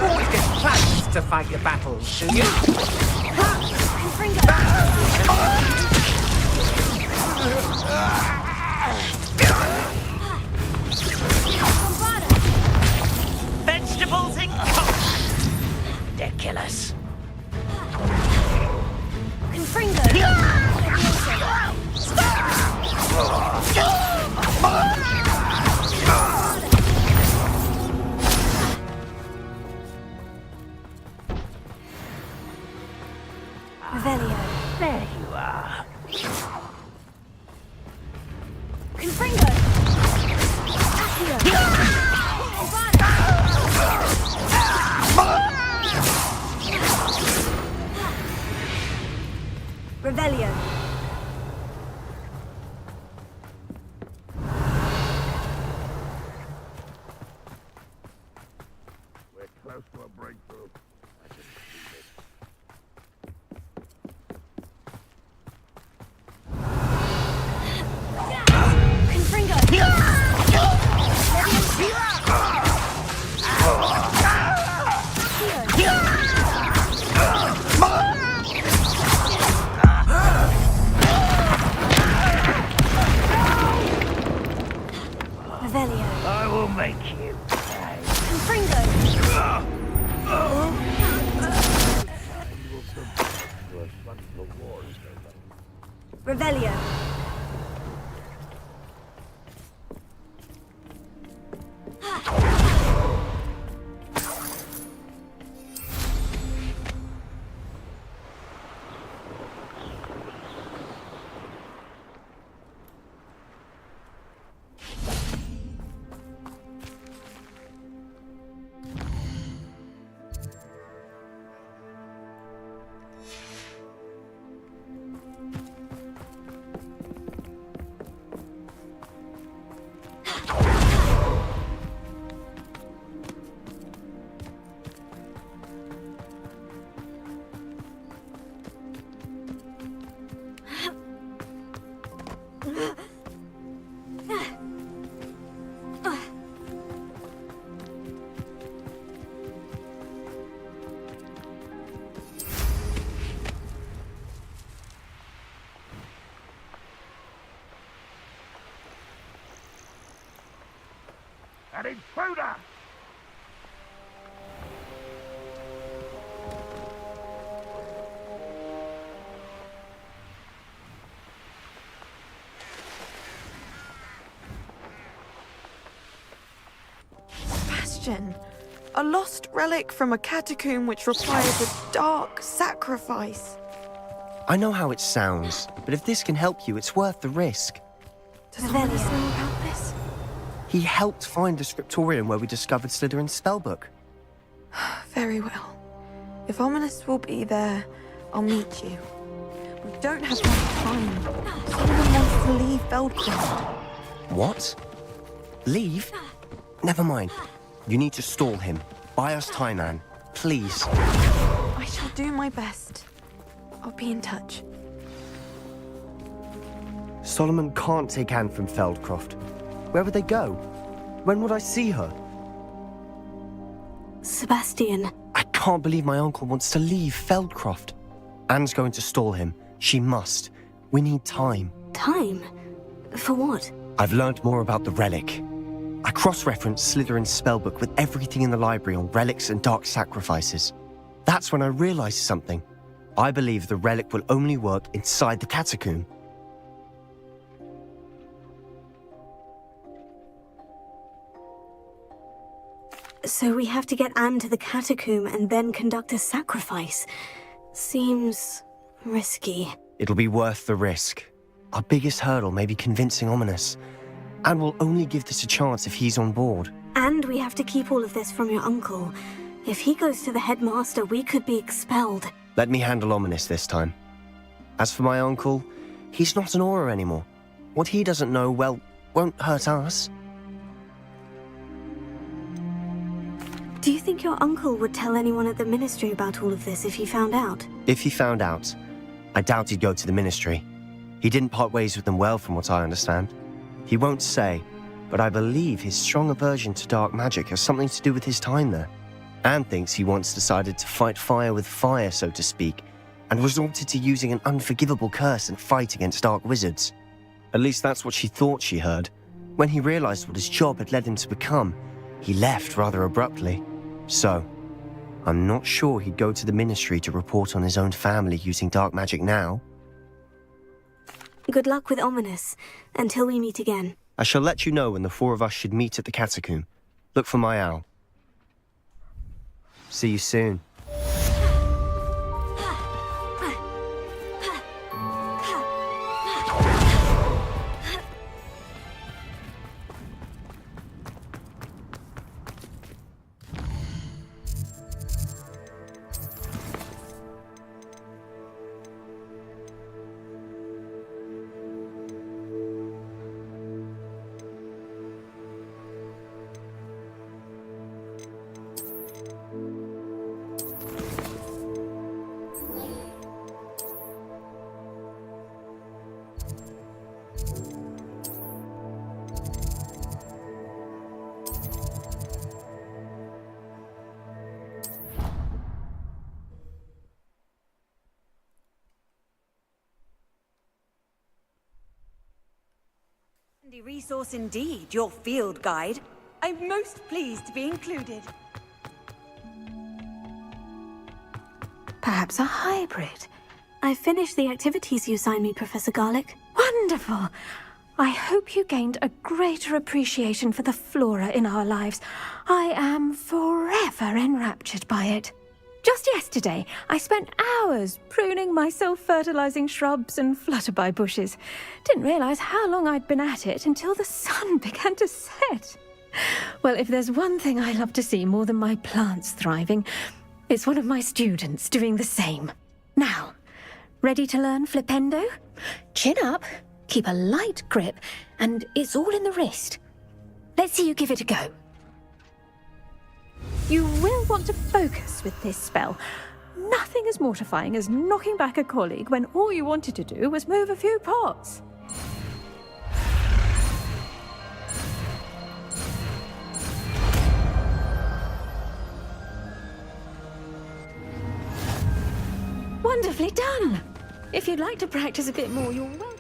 Always get plans to fight your battles, do you? Vegetables in ridiculous. Revelio. There you are. Confringo. Revelio. We're close to a breakthrough. I just believe it. I will make you pay. Fringo! Revelio. An intruder! Sebastian, a lost relic from a catacomb which requires a dark sacrifice. I know how it sounds, but if this can help you, it's worth the risk. Does Amelis know about this? He helped find the scriptorium where we discovered Slytherin's spellbook. Very well. If Ominous will be there, I'll meet you. We don't have much time. Someone wants to leave Feldcroft. What? Leave? Never mind. You need to stall him. Buy us time, Anne. Please. I shall do my best. I'll be in touch. Solomon can't take Anne from Feldcroft. Where would they go? When would I see her? Sebastian. I can't believe my uncle wants to leave Feldcroft. Anne's going to stall him. She must. We need time. Time? For what? I've learned more about the relic. I cross-referenced Slytherin's spellbook with everything in the library on relics and dark sacrifices. That's when I realized something. I believe the relic will only work inside the catacomb. So we have to get Anne to the catacomb and then conduct a sacrifice. Seems risky. It'll be worth the risk. Our biggest hurdle may be convincing Ominous. And we'll only give this a chance if he's on board. And we have to keep all of this from your uncle. If he goes to the headmaster, we could be expelled. Let me handle Ominous this time. As for my uncle, he's not an Auror anymore. What he doesn't know, well, won't hurt us. Do you think your uncle would tell anyone at the ministry about all of this if he found out? If he found out, I doubt he'd go to the ministry. He didn't part ways with them well, from what I understand. He won't say, but I believe his strong aversion to dark magic has something to do with his time there. Anne thinks he once decided to fight fire with fire, so to speak, and resorted to using an unforgivable curse and fight against dark wizards. At least that's what she thought she heard. When he realized what his job had led him to become, he left rather abruptly. So, I'm not sure he'd go to the ministry to report on his own family using dark magic now. Good luck with Ominous, until we meet again. I shall let you know when the four of us should meet at the catacomb. Look for my owl. See you soon. Handy resource indeed, your field guide. I'm most pleased to be included. Perhaps a hybrid. I finished the activities you signed me, Professor Garlick. Wonderful! I hope you gained a greater appreciation for the flora in our lives. I am forever enraptured by it. Just yesterday, I spent hours pruning my self-fertilizing shrubs and flutterby bushes. Didn't realize how long I'd been at it until the sun began to set. Well, if there's one thing I love to see more than my plants thriving, it's one of my students doing the same. Now, ready to learn flipendo? Chin up, keep a light grip, and it's all in the wrist. Let's see you give it a go. You will want to focus with this spell. Nothing as mortifying as knocking back a colleague when all you wanted to do was move a few pots. Wonderfully done! If you'd like to practice a bit more, you're welcome.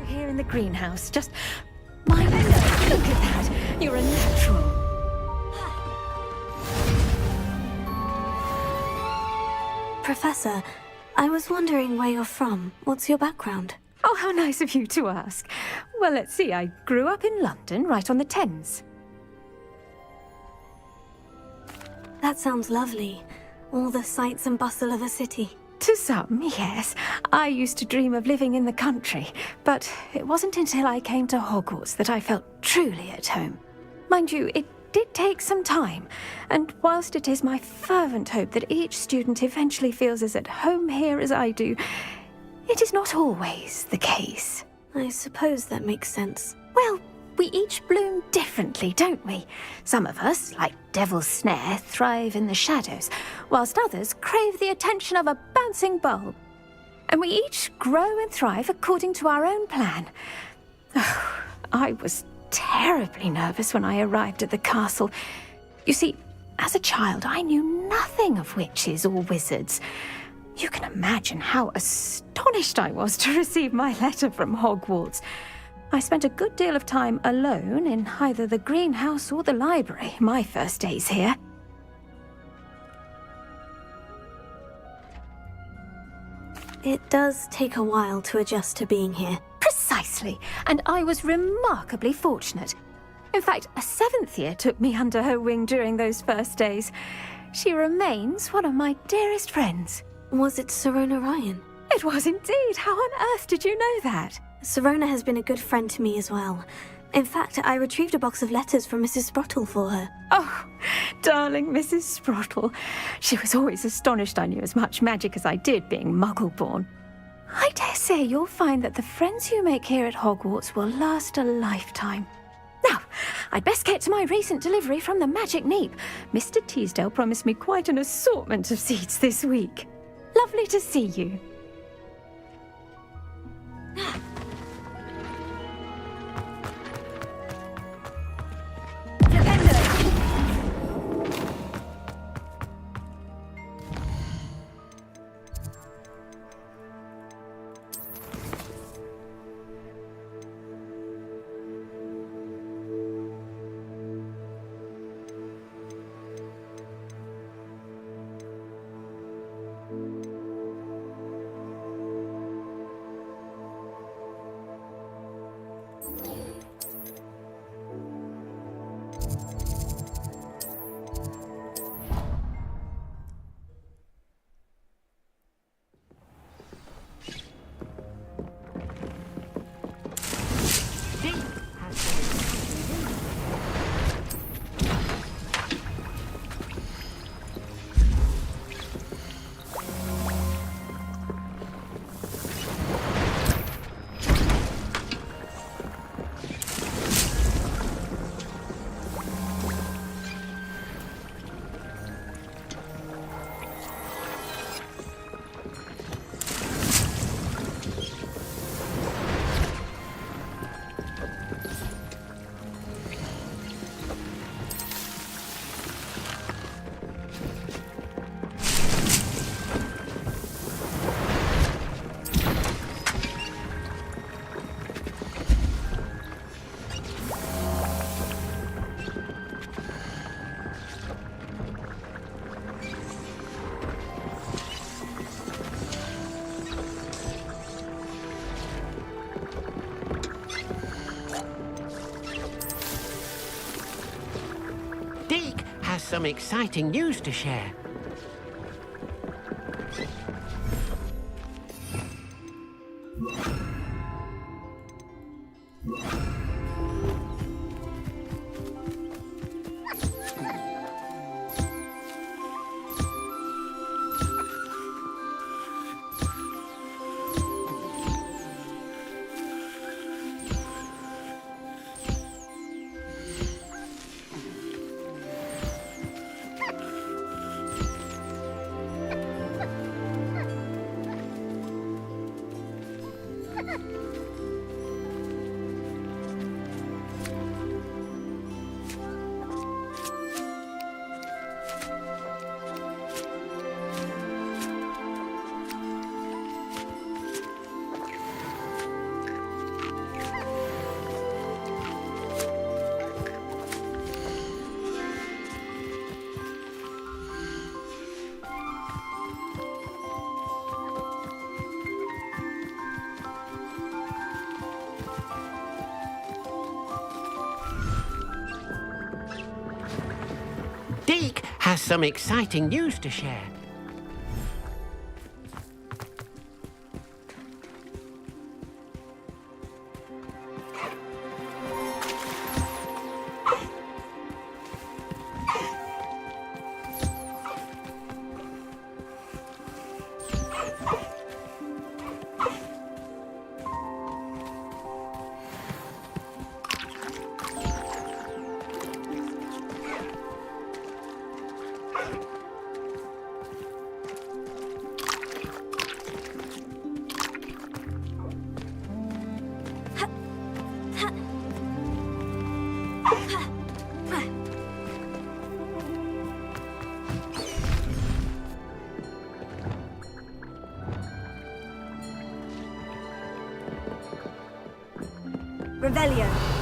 Here in the greenhouse, just mind the nose. Look at that! You're a natural. Professor, I was wondering where you're from. What's your background? Oh, how nice of you to ask. Well, let's see. I grew up in London, right on the Thames. That sounds lovely. All the sights and bustle of a city. To some, yes. I used to dream of living in the country, but it wasn't until I came to Hogwarts that I felt truly at home. Mind you, it did take some time, and whilst it is my fervent hope that each student eventually feels as at home here as I do, it is not always the case. I suppose that makes sense. Well, we each bloom differently, don't we? Some of us, like Devil's Snare, thrive in the shadows, whilst others crave the attention of a bouncing bulb. And we each grow and thrive according to our own plan. Oh, I was terribly nervous when I arrived at the castle. You see, as a child, I knew nothing of witches or wizards. You can imagine how astonished I was to receive my letter from Hogwarts. I spent a good deal of time alone in either the greenhouse or the library my first days here. It does take a while to adjust to being here. Precisely, and I was remarkably fortunate. In fact, a 7th year took me under her wing during those first days. She remains one of my dearest friends. Was it Sirona Ryan? It was indeed. How on earth did you know that? Sirona has been a good friend to me as well. In fact, I retrieved a box of letters from Mrs. Sprottle for her. Oh, darling Mrs. Sprottle. She was always astonished I knew as much magic as I did, being Muggle-born. I dare say you'll find that the friends you make here at Hogwarts will last a lifetime. Now, I'd best get to my recent delivery from the Magic Neep. Mr. Teasdale promised me quite an assortment of seeds this week. Lovely to see you. some exciting news to share. Deke has some exciting news to share. Revelio.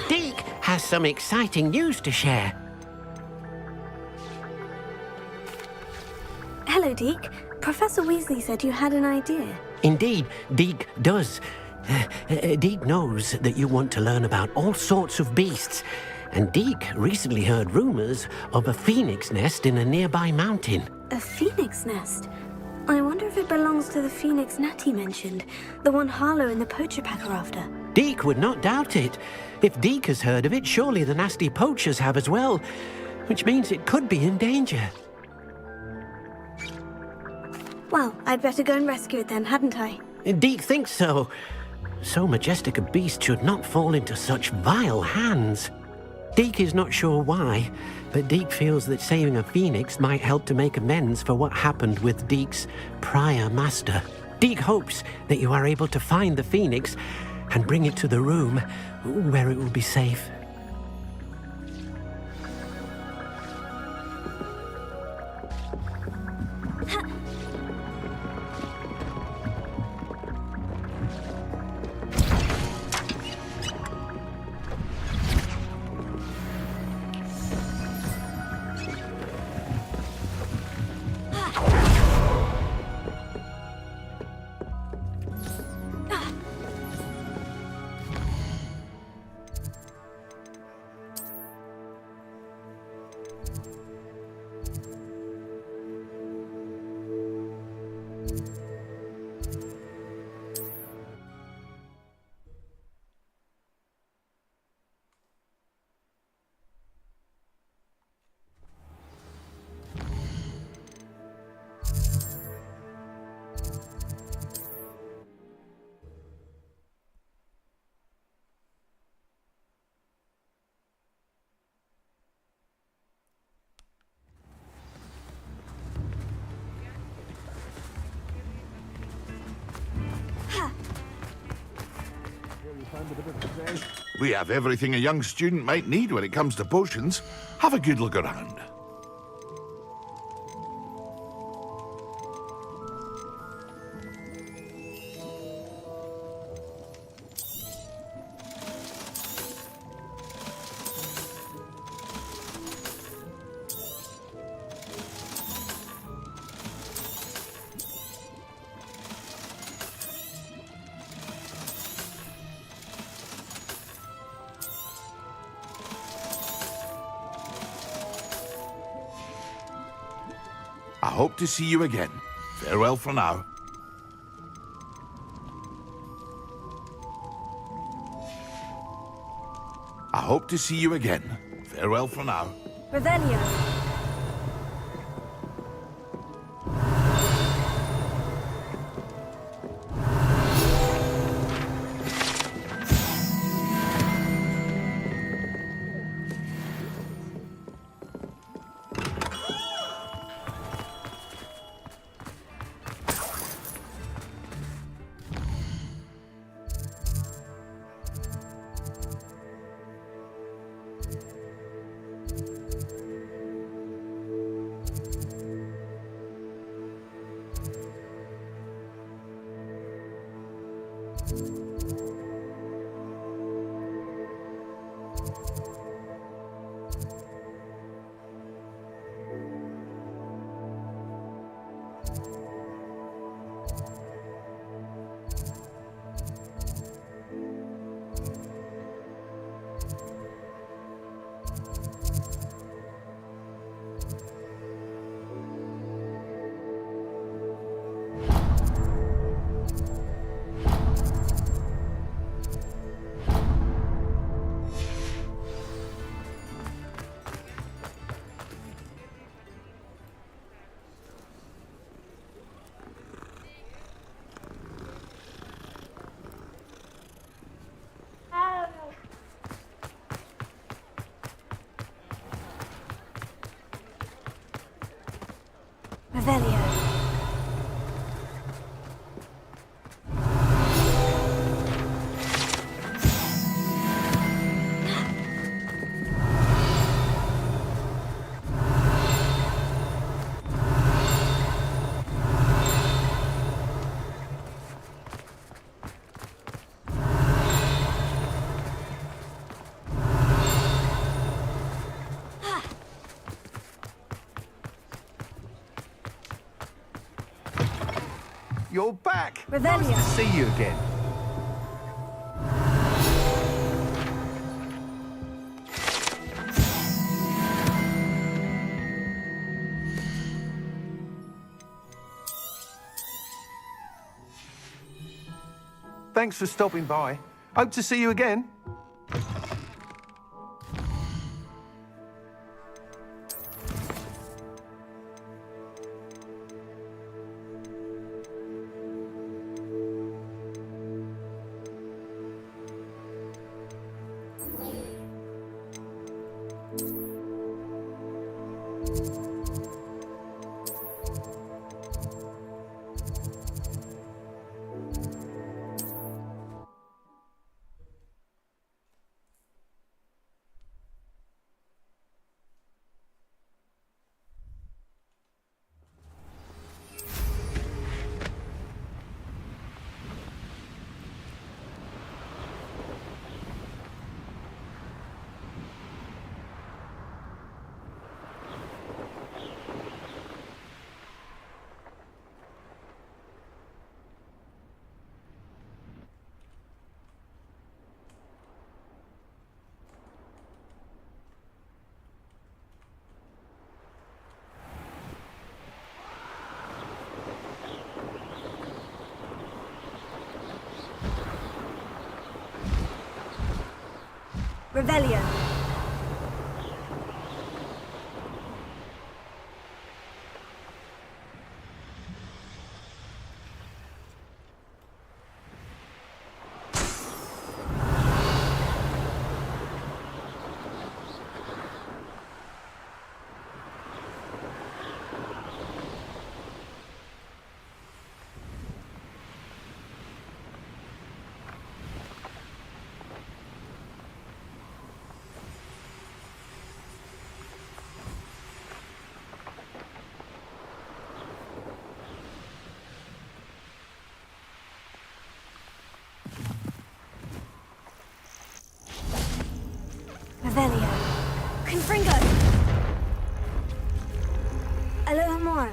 Deke has some exciting news to share. Hello, Deke. Professor Weasley said you had an idea. Indeed, Deke does. Deke knows that you want to learn about all sorts of beasts, and Deke recently heard rumors of a phoenix nest in a nearby mountain. A phoenix nest? I wonder if it belongs to the phoenix Natty mentioned, the one Harlow and the poacher pack are after. Deke would not doubt it. If Deke has heard of it, surely the nasty poachers have as well, which means it could be in danger. Well, I'd better go and rescue it then, hadn't I? Deke thinks so. So majestic a beast should not fall into such vile hands. Deke is not sure why, but Deke feels that saving a phoenix might help to make amends for what happened with Deke's prior master. Deke hopes that you are able to find the phoenix and bring it to the room where it will be safe. We have everything a young student might need when it comes to potions. Have a good look around. I hope to see you again. Farewell for now. I hope to see you again. Farewell for now. Revelio. Revelio. you're back. Revelio. Nice to see you again. Thanks for stopping by. Hope to see you again. Revelio. Revelio. Confringo. A little more.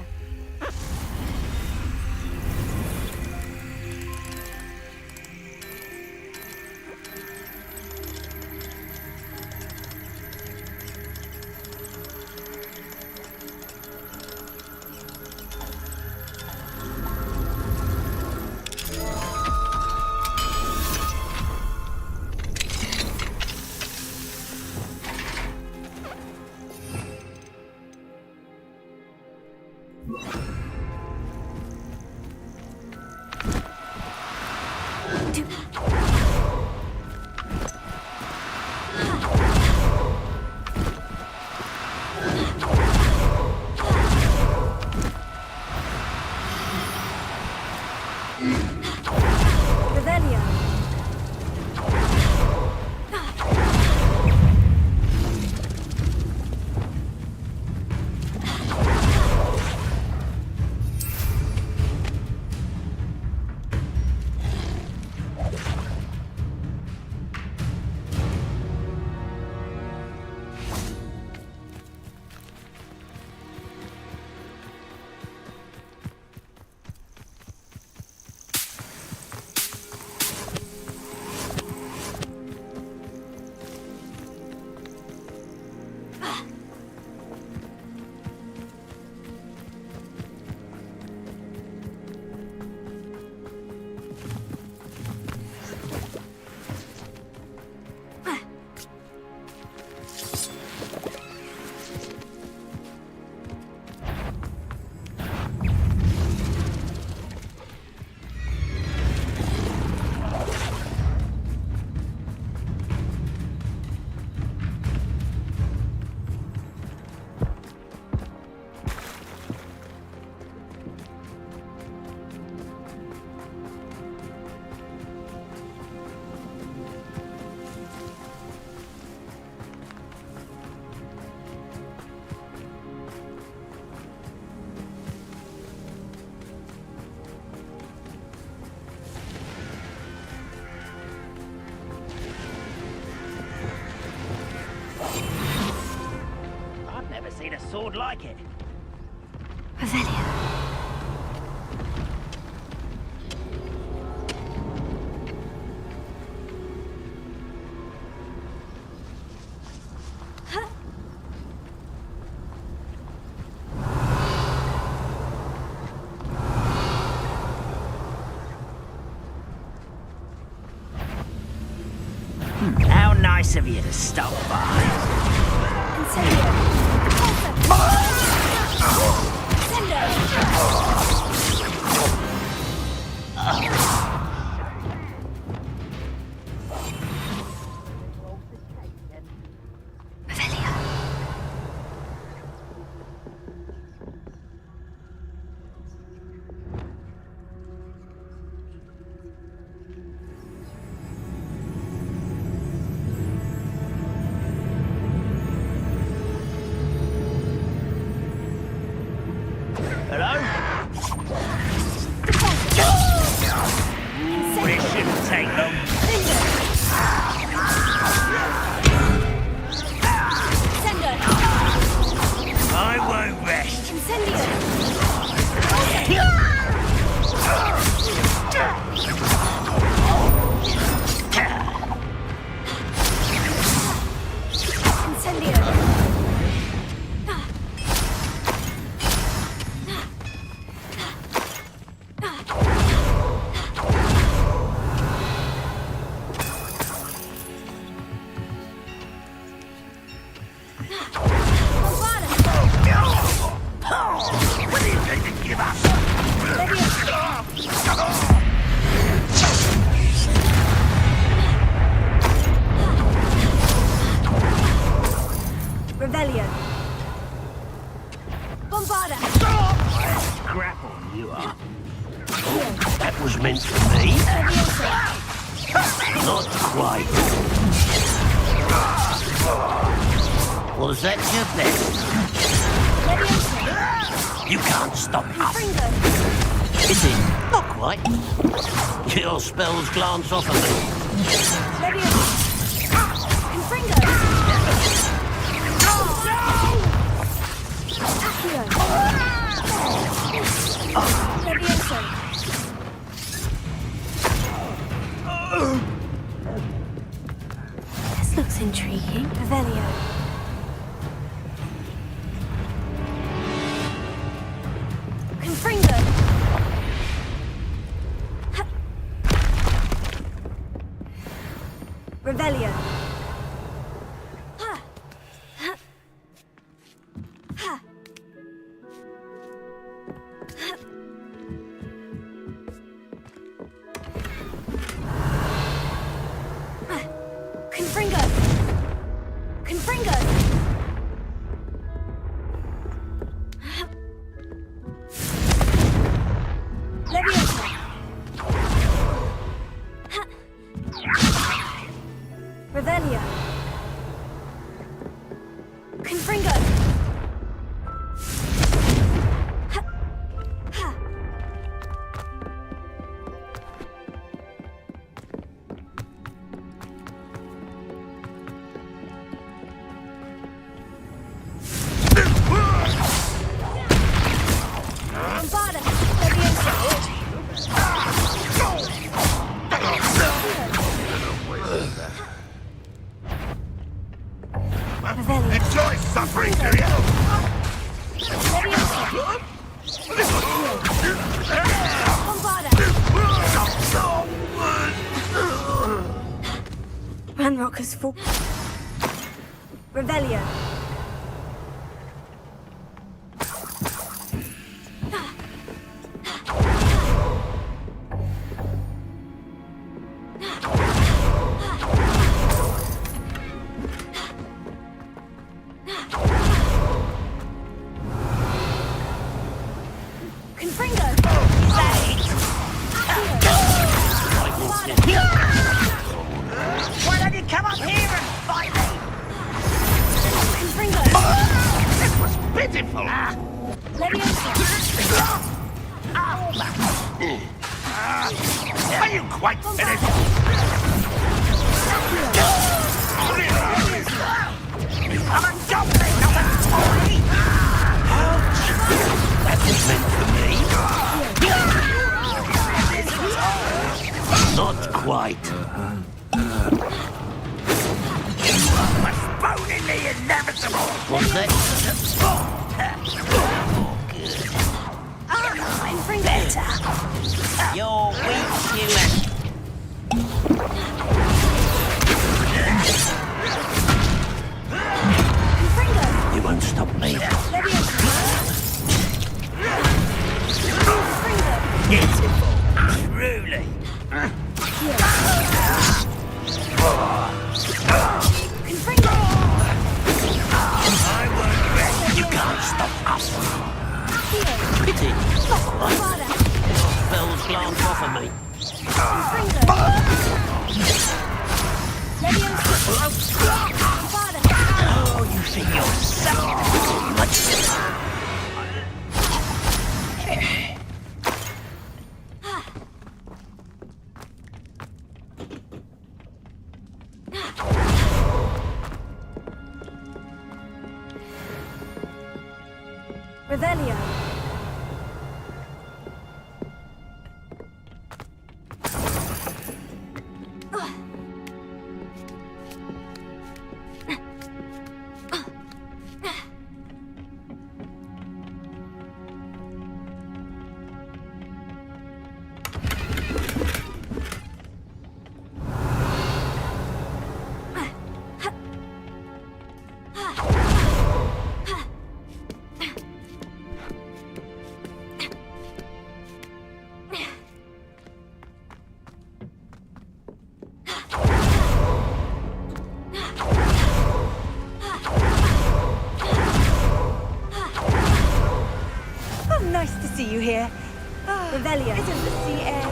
Seen a sword like it. Revelio. Nice of you to stop by. Hello? Ooh, it shouldn't take long. I won't rest. What are you going to give us? Revelio. Bombarda. Grapple, you are. Oh, that was meant for me. Not quite. Was that your best? You can't stop us. Is it? Not quite. Your spells glance off of me. This looks intriguing. Revelio. Confringo. Revelio. Confringo. Confringo. Leviosa. Revelio. Confringo. Bombarda. Enjoy suffering, do you? Ranrock has full. Revelio. Confringo. Why don't you come up here and fight me? Confringo. This was pitiful. Are you quite finished? I'm a goblin, not a toy. That was meant for me. Not quite. You are postponing the inevitable. Was that? Good. Better. You're weak, human. Revelio. Nice to see you here. Revelio. Isn't the sea air?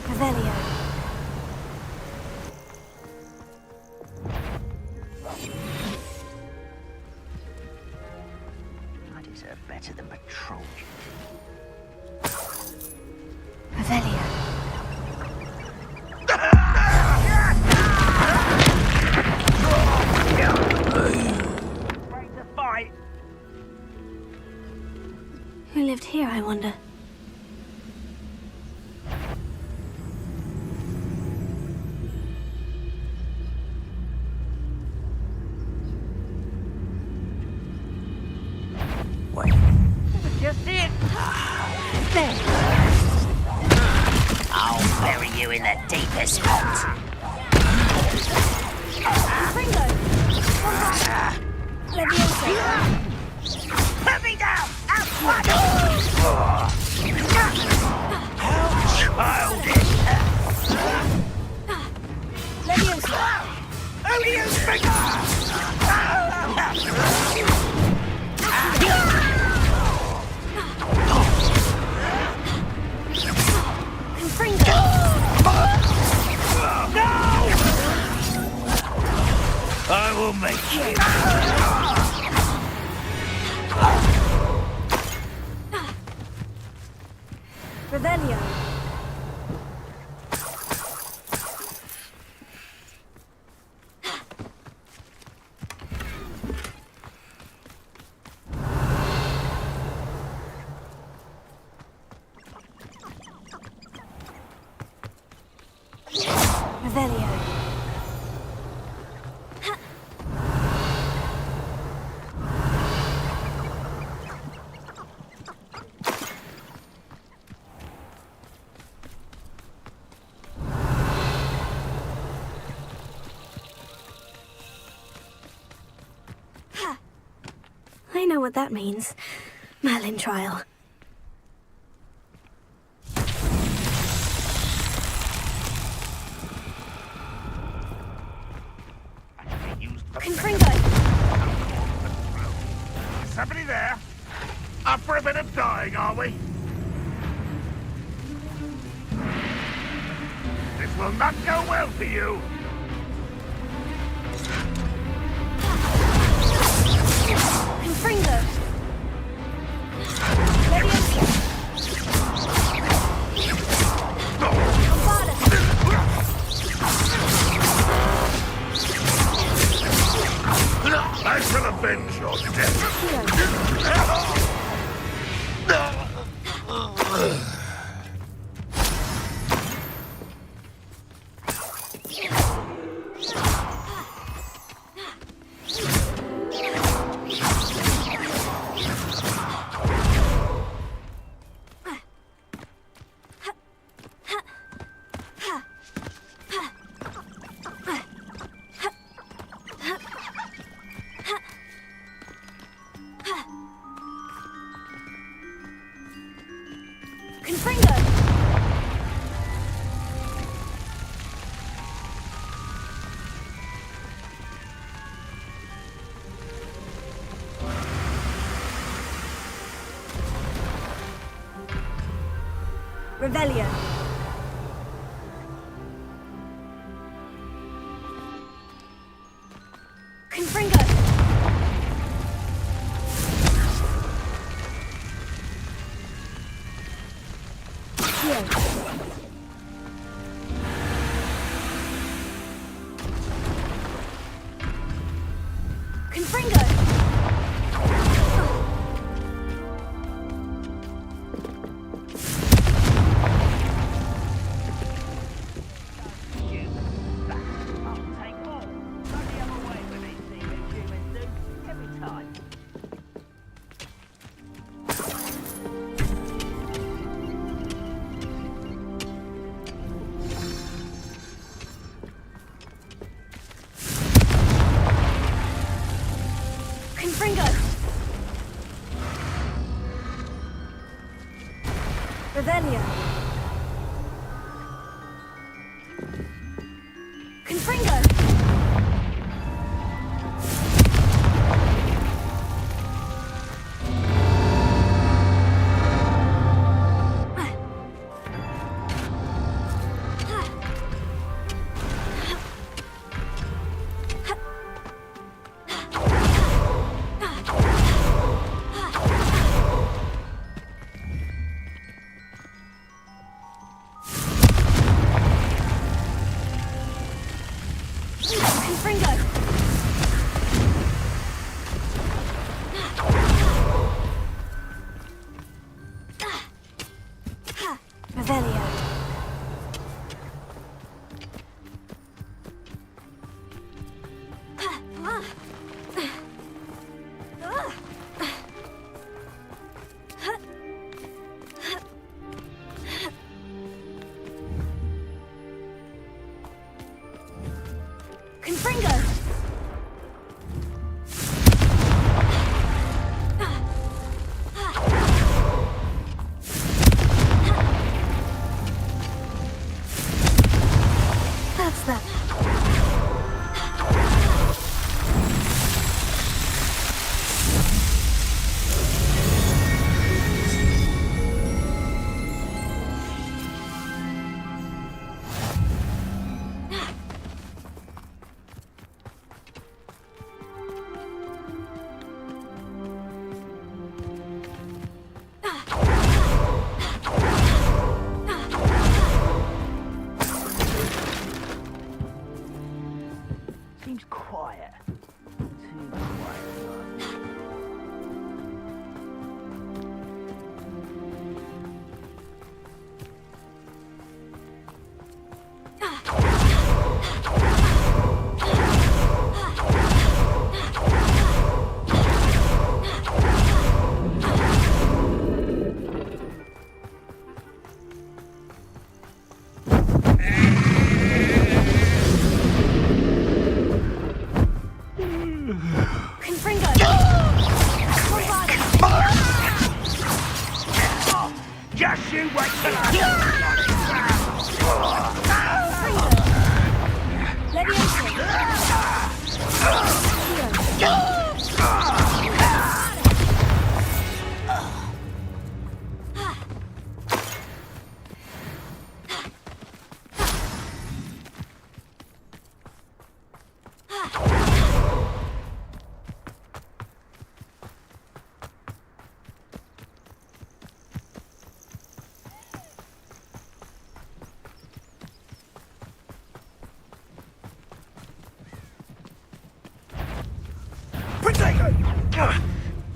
Revelio. I deserve better than patrol. Revelio. Break the fight. Who lived here, I wonder? Just it. There. I'll bury you in the deepest hole. Pringo! Leviosa! Put me down! How childish! Leviosa! Odious finger! I will make you. Revelio. Revelio. I know what that means. Merlin trial. Confringo! Is somebody there? Up for a bit of dying, are we? This will not go well for you. Confringo! Leviosa! I shall avenge your death. Confringo! Revelio. Confringo. Here. Confringo. Confringo. Revelio. Confringo. Confringo. Revelio. Confringo. That's that. Seems quiet. Too quiet. Confringo. Just you wait till I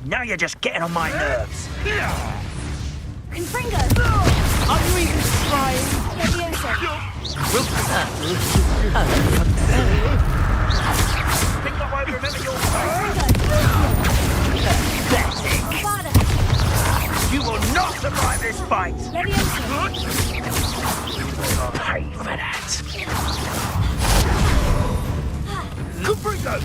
Now you're just getting on my nerves. Confringo. Are you even trying? Leviosa. Think I won't remember your face? Pathetic. You will not survive this fight. I'll pay for that. Confringo.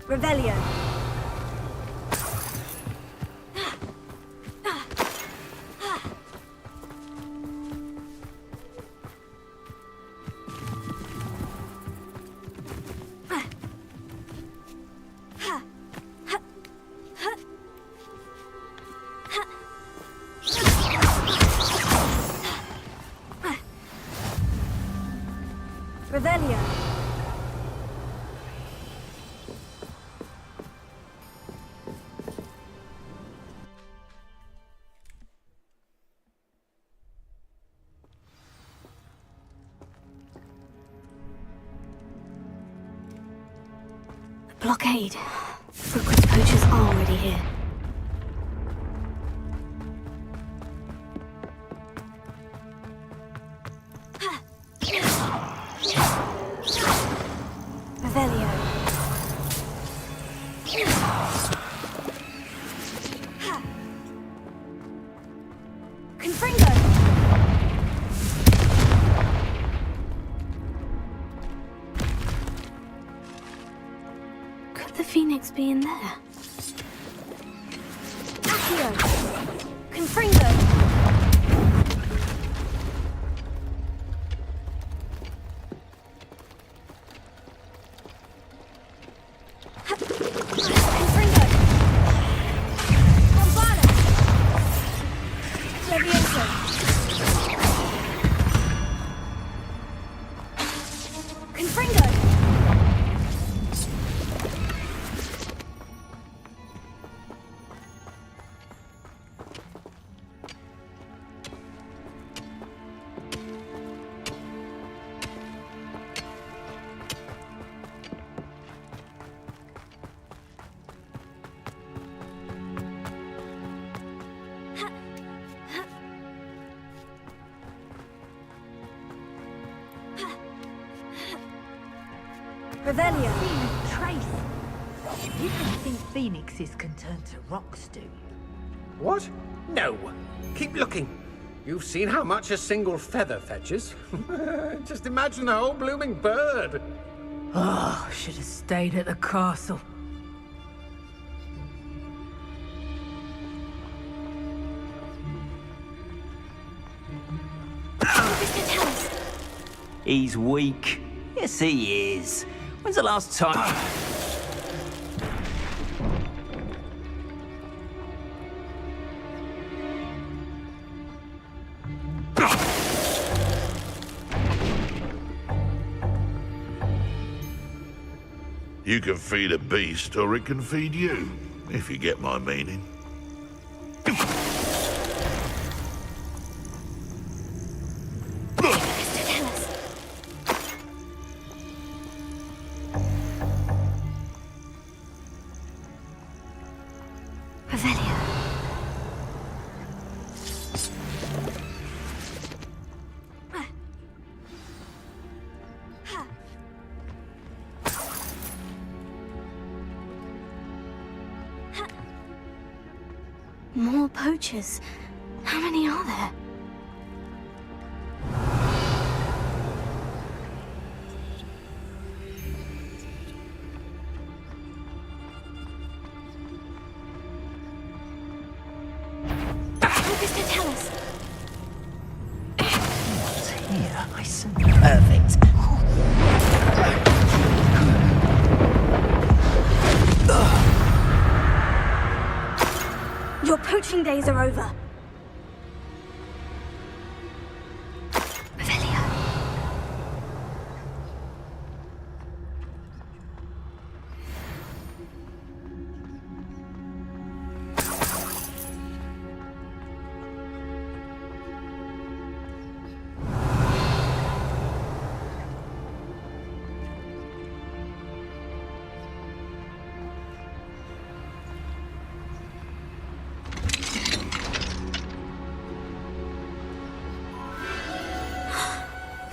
Revelio. blockade. Rookwood's poachers are already here. Revelio. Confringo! Could the Phoenix be in there? Accio! Confringo! Revelio. Trace. You don't think phoenixes can turn to rocks, do you? What? No. Keep looking. You've seen how much a single feather fetches. Just imagine the whole blooming bird. Oh, should have stayed at the castle. He's weak. Yes, he is. When's the last time... You can feed a beast, or it can feed you, if you get my meaning. More poachers. How many are there? Focus to tell us. What's here? I smell perfect. Your poaching days are over.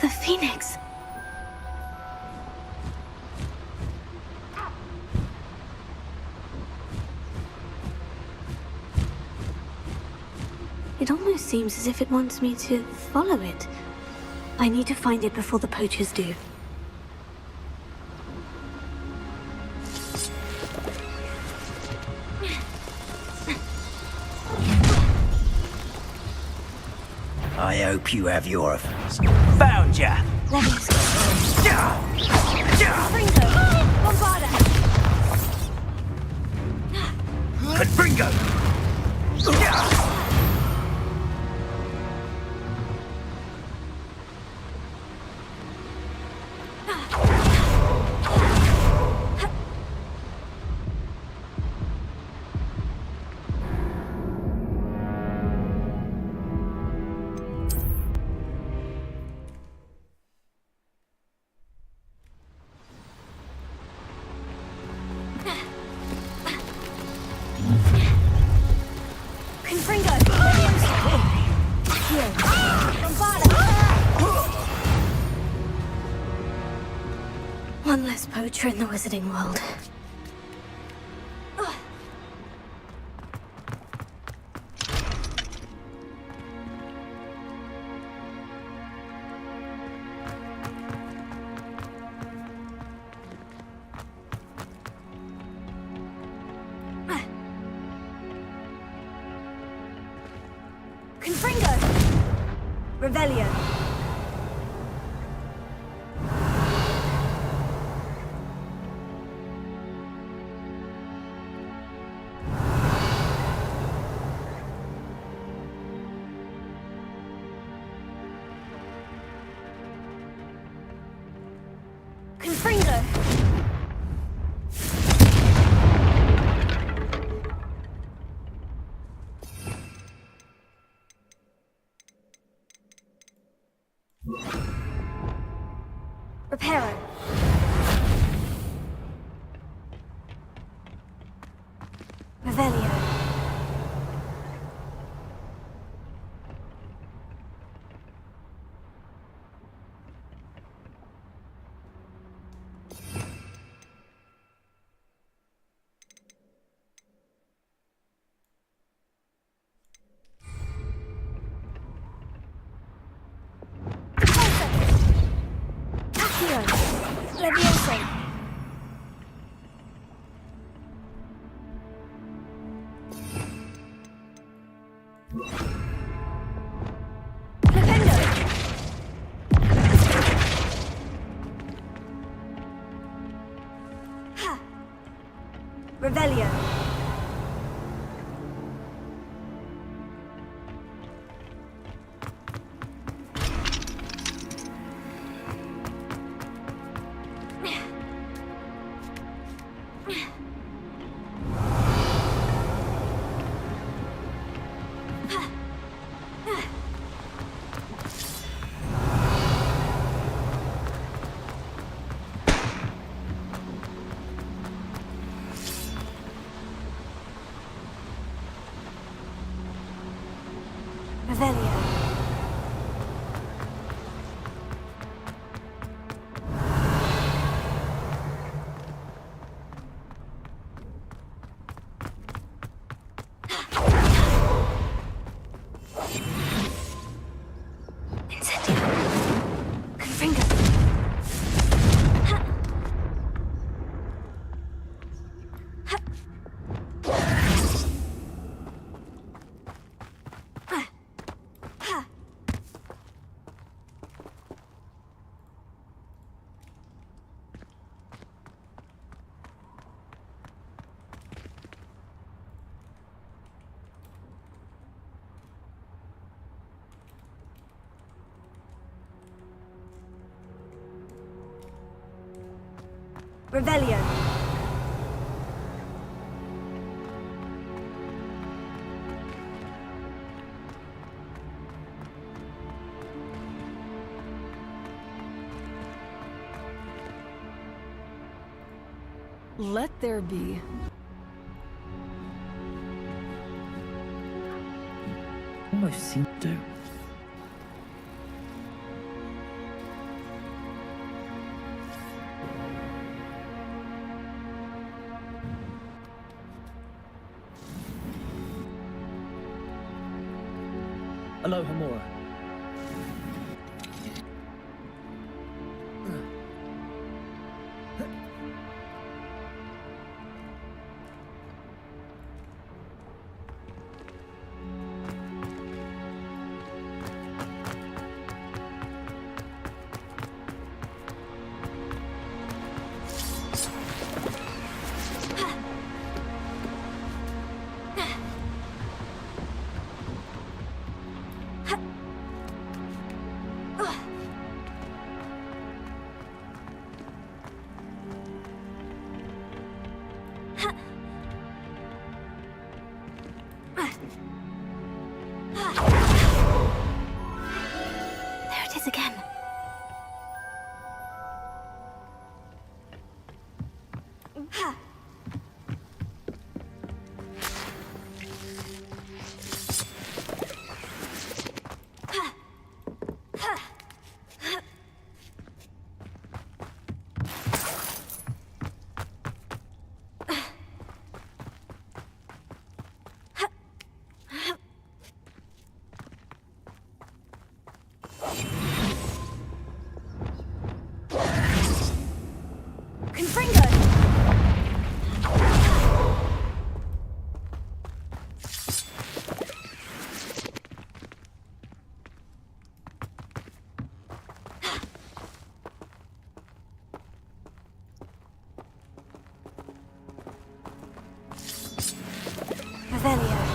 The Phoenix. It almost seems as if it wants me to follow it. I need to find it before the poachers do. I hope you have your affairs. Found ya! Confringo! Bombarda! Confringo! poacher in the wizarding world. Confringo! Revelio. Confringo! Reparo. Revelio. Accio. Levioso. Flipendo. Ha. Revelio. Revelio. Incendio. Confringo. Revelio. Let there be. Almost seem to do. Aloha Mora. Revelio.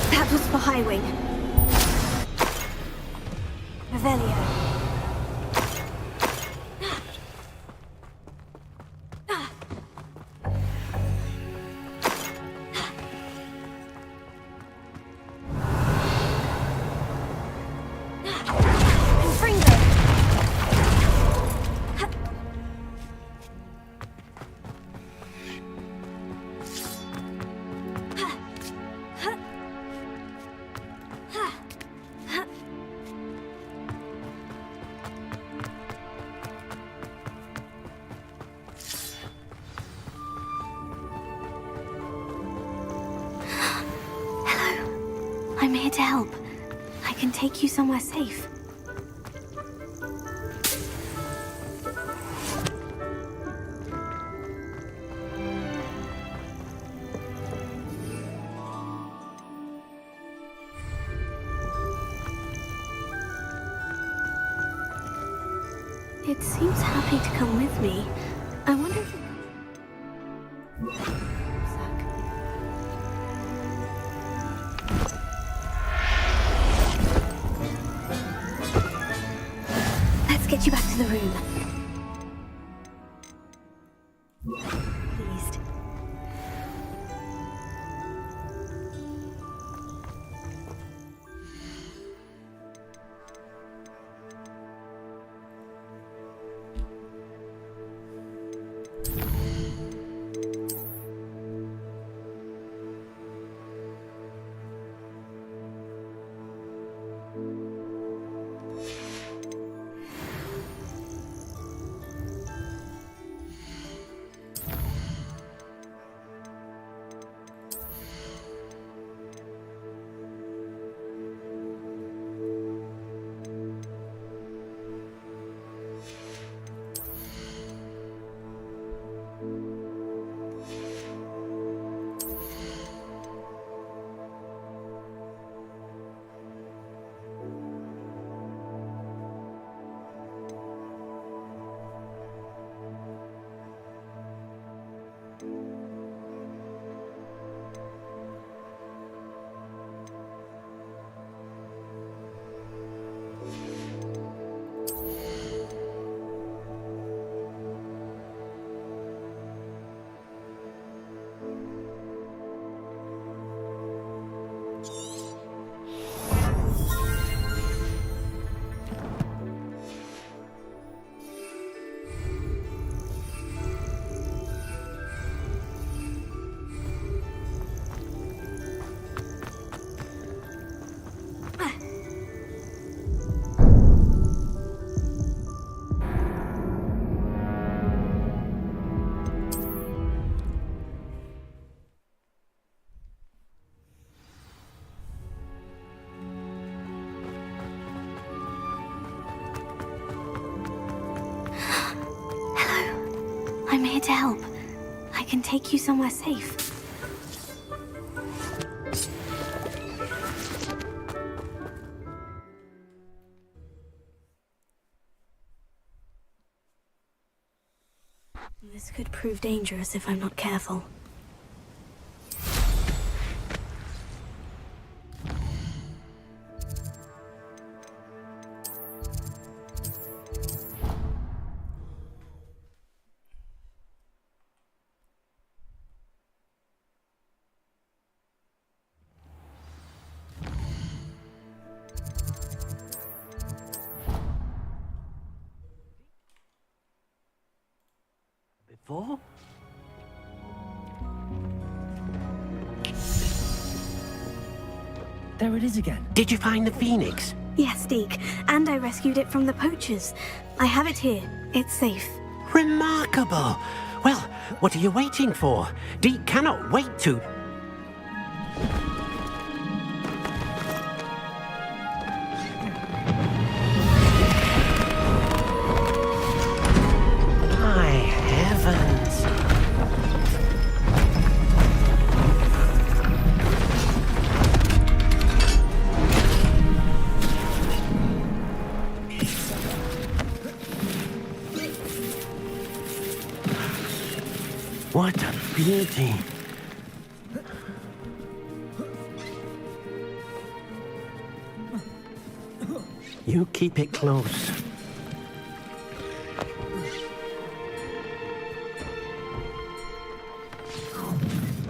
That was for Highwing. Revelio. I'm here to help. I can take you somewhere safe. It seems happy to come with me. I wonder if... Let's get you back to the room. Pleased. here to help. I can take you somewhere safe. This could prove dangerous if I'm not careful. Before? There it is again. Did you find the phoenix? Yes, Deke, and I rescued it from the poachers. I have it here. It's safe. Remarkable! Well, what are you waiting for? Deke cannot wait to... My heavens! What a beauty! You keep it close.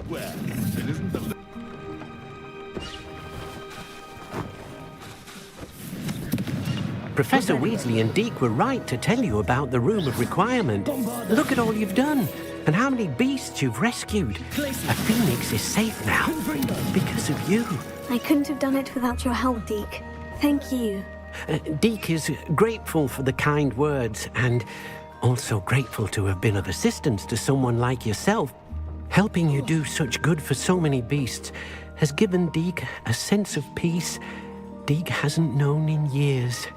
Well, it isn't the... Professor Weasley and Deke were right to tell you about the Room of Requirement. Look at all you've done, and how many beasts you've rescued. A phoenix is safe now, because of you. I couldn't have done it without your help, Deke. Thank you. Deke is grateful for the kind words, and also grateful to have been of assistance to someone like yourself. Helping you do such good for so many beasts has given Deke a sense of peace Deke hasn't known in years.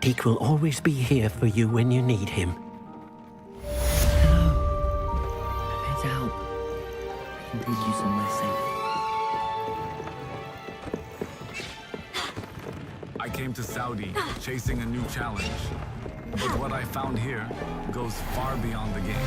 Deke will always be here for you when you need him. Head out. I can take you somewhere safe. I came to Saudi chasing a new challenge, but what I found here goes far beyond the game.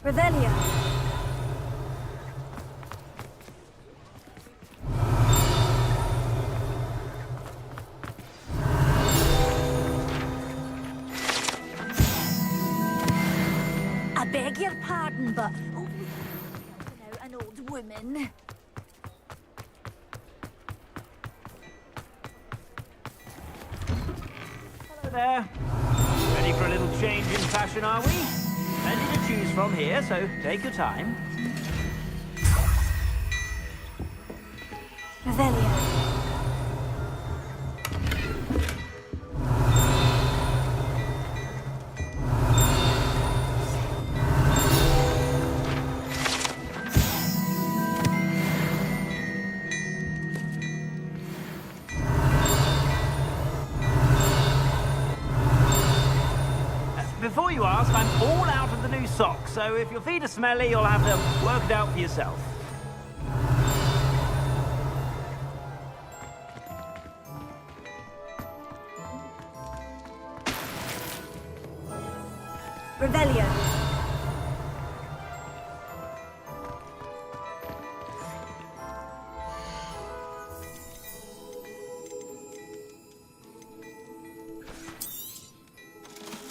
Revelio. I beg your pardon, but an old woman. Hello there. Ready for a little change in fashion, are we? Plenty to choose from here, so take your time. Revelio. Before you ask, I'm all out of the new socks, so if your feet are smelly, you'll have to work it out for yourself. Revelio.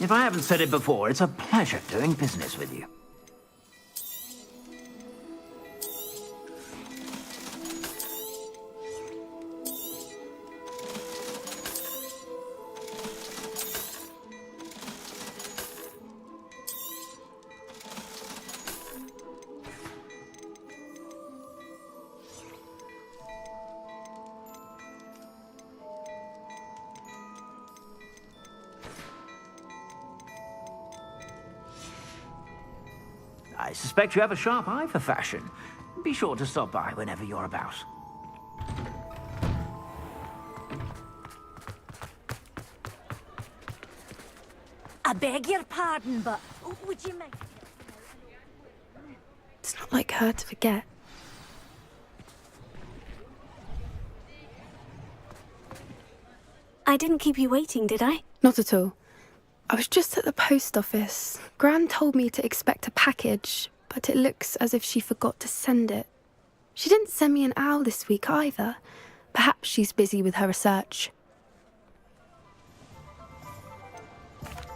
If I haven't said it before, it's a pleasure doing business with you. I suspect you have a sharp eye for fashion. Be sure to stop by whenever you're about. I beg your pardon, but would you make... It's not like her to forget. I didn't keep you waiting, did I? Not at all. I was just at the post office. Gran told me to expect a package, but it looks as if she forgot to send it. She didn't send me an owl this week either. Perhaps she's busy with her research.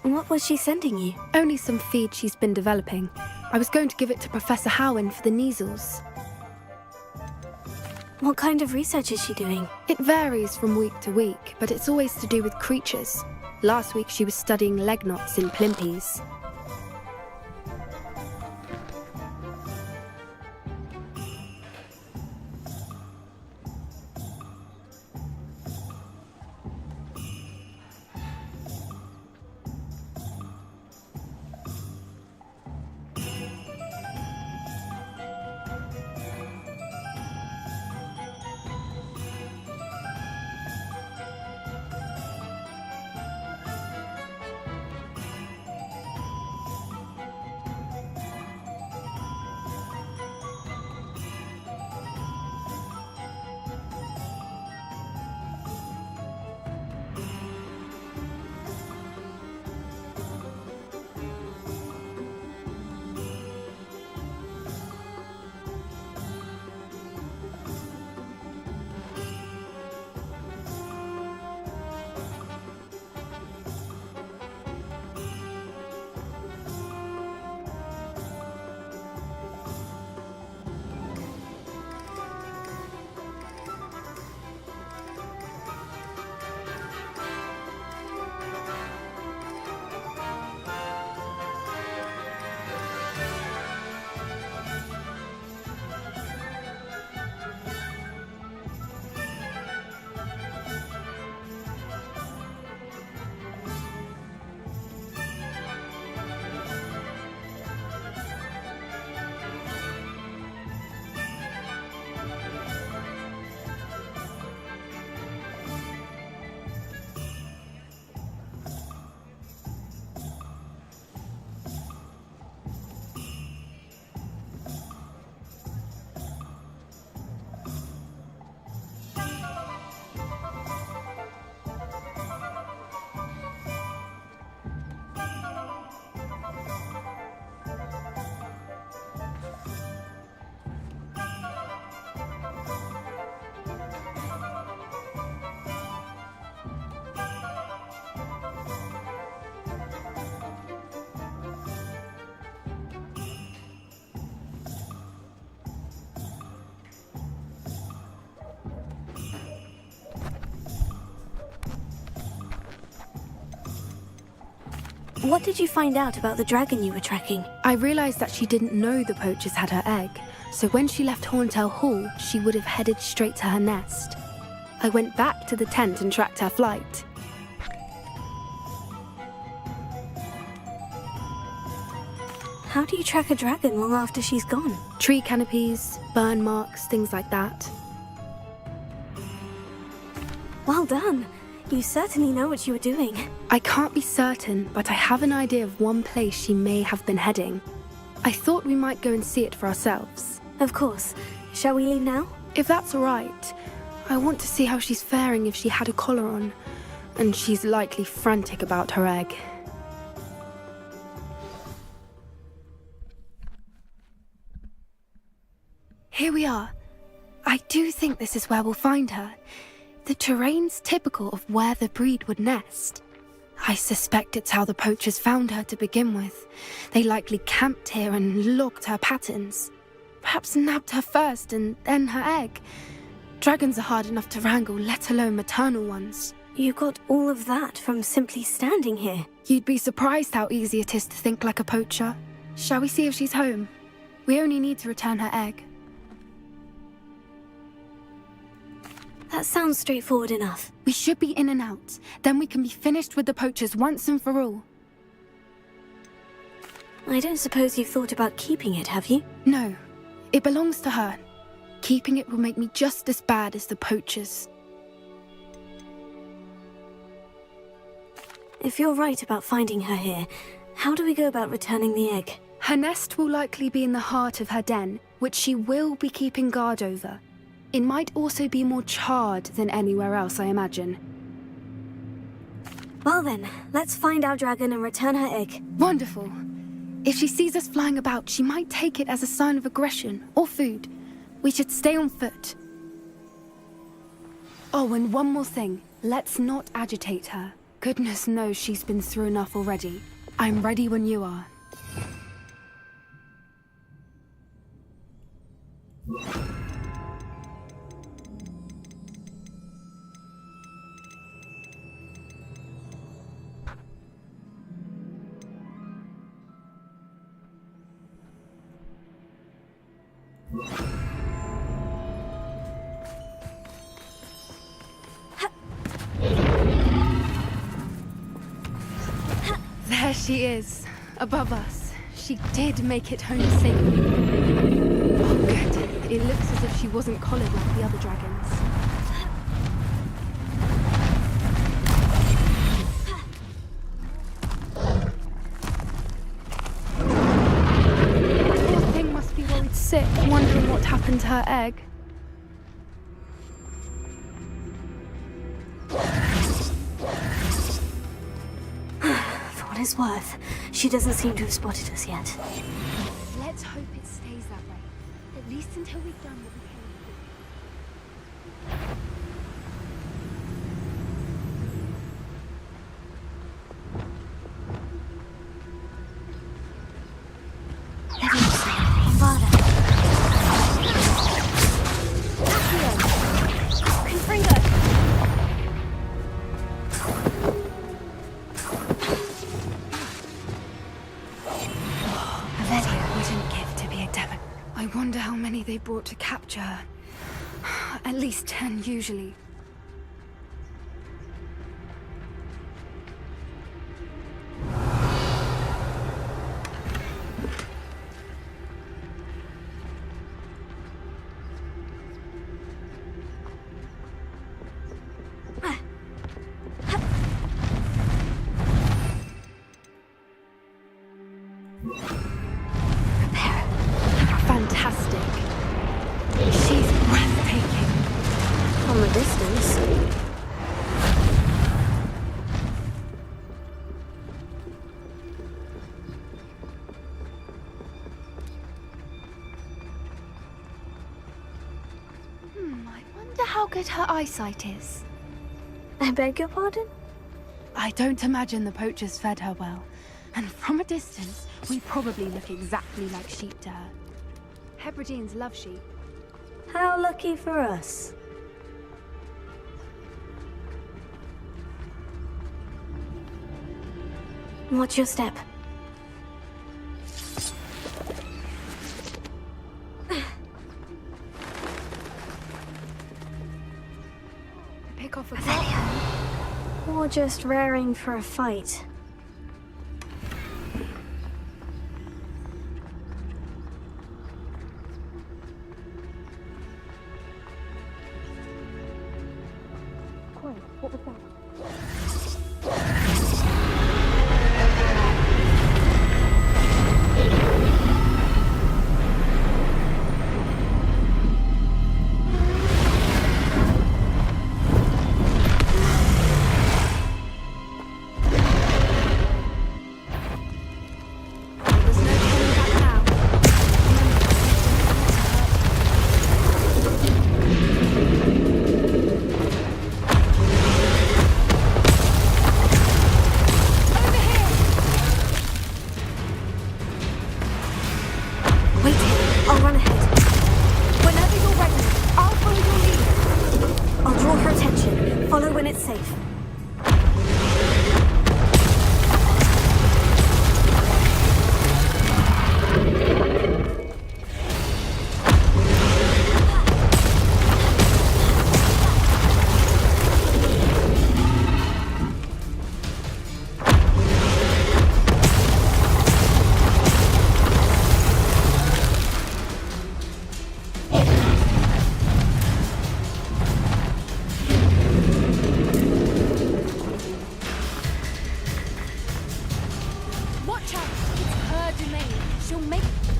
What was she sending you? Only some feed she's been developing. I was going to give it to Professor Howen for the measles. What kind of research is she doing? It varies from week to week, but it's always to do with creatures. Last week she was studying leg knots in plimpies. What did you find out about the dragon you were tracking? I realized that she didn't know the poachers had her egg, so when she left Horntail Hall, she would have headed straight to her nest. I went back to the tent and tracked her flight. How do you track a dragon long after she's gone? Tree canopies, burn marks, things like that. Well done. You certainly know what you were doing. I can't be certain, but I have an idea of one place she may have been heading. I thought we might go and see it for ourselves. Of course. Shall we leave now? If that's all right. I want to see how she's faring if she had a collar on. And she's likely frantic about her egg. Here we are. I do think this is where we'll find her. The terrain's typical of where the breed would nest. I suspect it's how the poachers found her to begin with. They likely camped here and logged her patterns. Perhaps nabbed her first and then her egg. Dragons are hard enough to wrangle, let alone maternal ones. You got all of that from simply standing here. You'd be surprised how easy it is to think like a poacher. Shall we see if she's home? We only need to return her egg. That sounds straightforward enough. We should be in and out. Then we can be finished with the poachers once and for all. I don't suppose you've thought about keeping it, have you? No. It belongs to her. Keeping it will make me just as bad as the poachers. If you're right about finding her here, how do we go about returning the egg? Her nest will likely be in the heart of her den, which she will be keeping guard over. It might also be more charred than anywhere else, I imagine. Well then, let's find our dragon and return her egg. Wonderful. If she sees us flying about, she might take it as a sign of aggression or food. We should stay on foot. Oh, and one more thing. Let's not agitate her. Goodness knows she's been through enough already. I'm ready when you are. There she is, above us. She did make it home safely. Oh, good. It looks as if she wasn't collared like the other dragons. The poor thing must be worried sick, wondering what happened to her egg. For what it's worth, she doesn't seem to have spotted us yet. Let's hope it stays that way. At least until we've done what we came I wonder how many they brought to capture her. At least 10 usually. Fantastic. She's breathtaking. From a distance. I wonder how good her eyesight is. I beg your pardon? I don't imagine the poachers fed her well. And from a distance, we probably look exactly like sheep to her. Hebrideans love sheep. How lucky for us. Watch your step. Pick off a Revelio. Or just raring for a fight. What was that?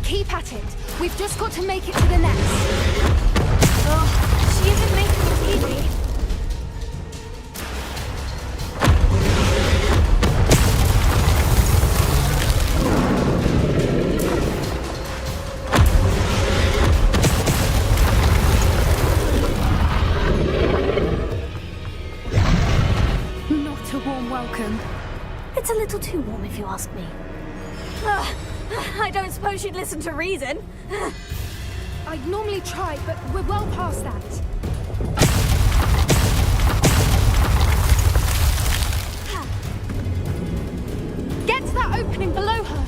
Keep at it. We've just got to make it to the nest. Oh, she isn't making it easy. Not a warm welcome. It's a little too warm, if you ask me. I don't suppose you'd listen to reason. I'd normally try, but we're well past that. Get to that opening below her.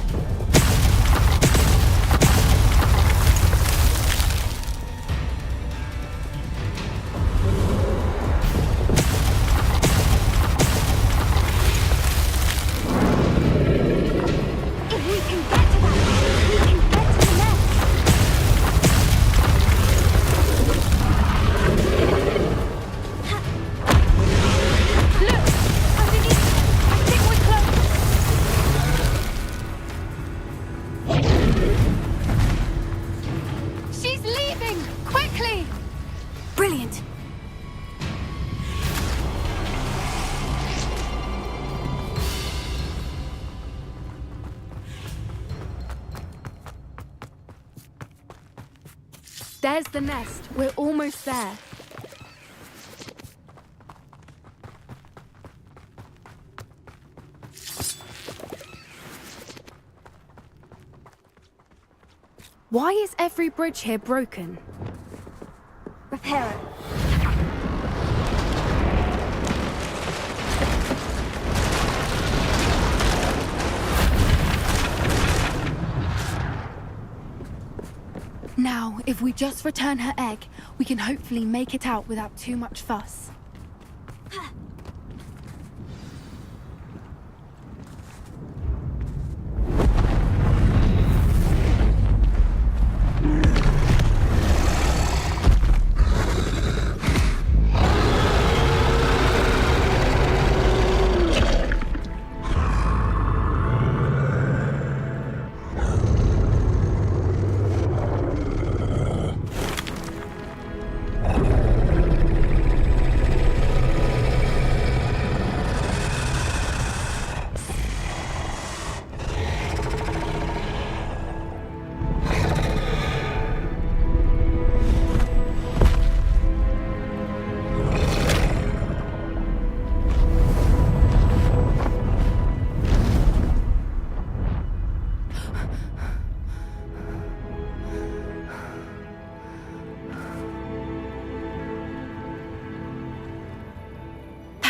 Brilliant! There's the nest. We're almost there. Why is every bridge here broken? Repair it. Now, if we just return her egg, we can hopefully make it out without too much fuss.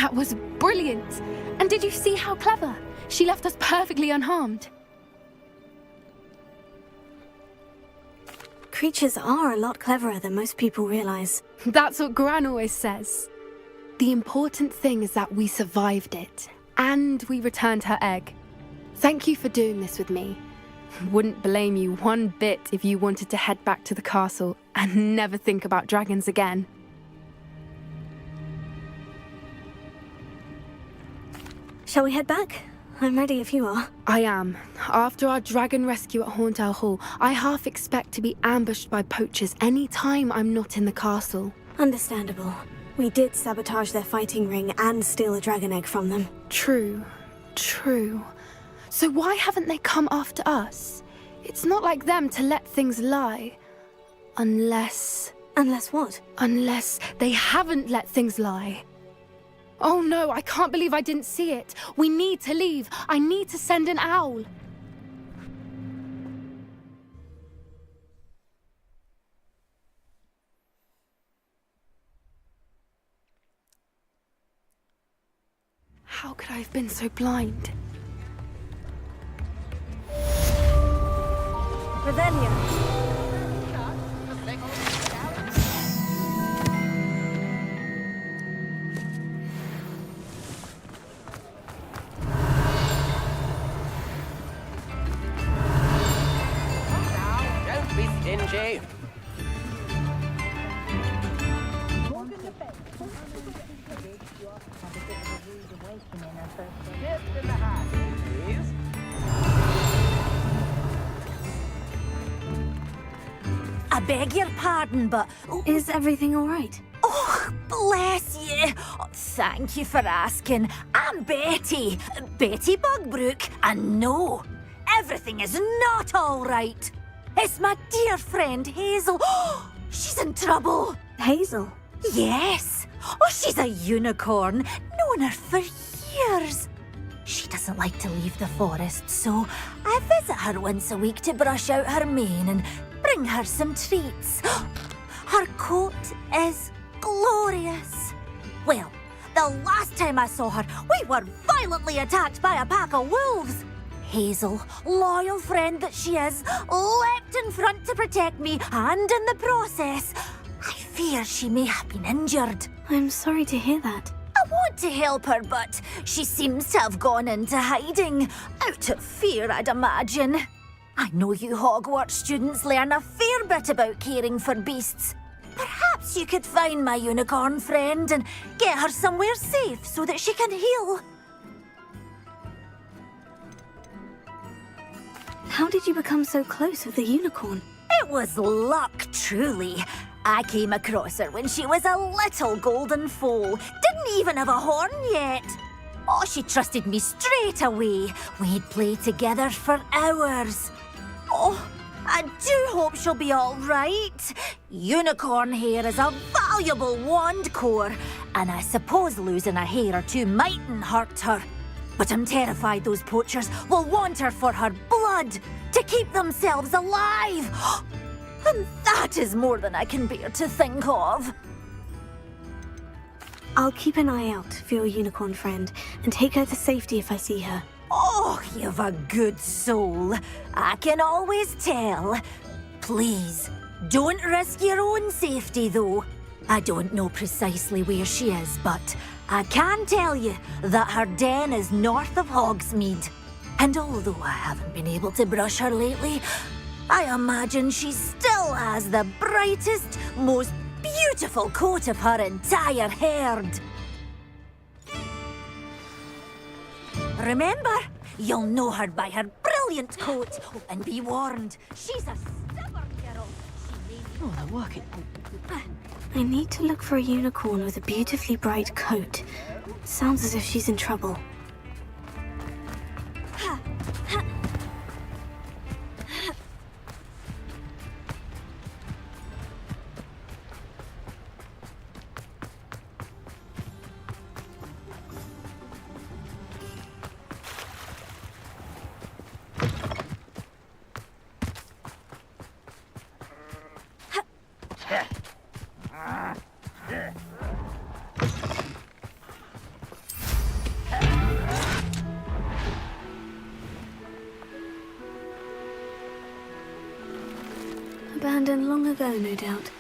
That was brilliant. And did you see how clever? She left us perfectly unharmed. Creatures are a lot cleverer than most people realize. That's what Gran always says. The important thing is that we survived it, and we returned her egg. Thank you for doing this with me. Wouldn't blame you one bit if you wanted to head back to the castle and never think about dragons again. Shall we head back? I'm ready if you are. I am. After our dragon rescue at Horndale Hall, I half expect to be ambushed by poachers any time I'm not in the castle. Understandable. We did sabotage their fighting ring and steal a dragon egg from them. True. So why haven't they come after us? It's not like them to let things lie. Unless... Unless what? Unless they haven't let things lie. Oh no, I can't believe I didn't see it. We need to leave. I need to send an owl. How could I have been so blind? Revelio. Don't be stingy. I beg your pardon, but... Is everything all right? Oh, bless you. Oh, thank you for asking. I'm Betty. Betty Bugbrook. And no, everything is not all right. It's my dear friend Hazel. Oh, she's in trouble. Hazel? Yes. Oh, she's a unicorn. Known her for years. She doesn't like to leave the forest, so I visit her once a week to brush out her mane and bring her some treats. Her coat is glorious. Well, the last time I saw her, we were violently attacked by a pack of wolves. Hazel, loyal friend that she is, leapt in front to protect me, and in the process, I fear she may have been injured. I'm sorry to hear that. I want to help her, but she seems to have gone into hiding. Out of fear, I'd imagine. I know you Hogwarts students learn a fair bit about caring for beasts. Perhaps you could find my unicorn friend and get her somewhere safe so that she can heal. How did you become so close with the unicorn? It was luck, truly. I came across her when she was a little golden foal. Didn't even have a horn yet. Oh, she trusted me straight away. We'd play together for hours. Oh, I do hope she'll be all right. Unicorn hair is a valuable wand core, and I suppose losing a hair or two mightn't hurt her. But I'm terrified those poachers will want her for her blood, to keep themselves alive. And that is more than I can bear to think of. I'll keep an eye out for your unicorn friend and take her to safety if I see her. Oh, you've a good soul. I can always tell. Please, don't risk your own safety, though. I don't know precisely where she is, but I can tell you that her den is north of Hogsmeade. And although I haven't been able to brush her lately, I imagine she still has the brightest, most beautiful coat of her entire herd. Remember, you'll know her by her brilliant coat. Oh, and be warned, she's a stubborn girl. She may be... Oh, they're working. I need to look for a unicorn with a beautifully bright coat. Sounds as if she's in trouble. abandoned long ago, no doubt.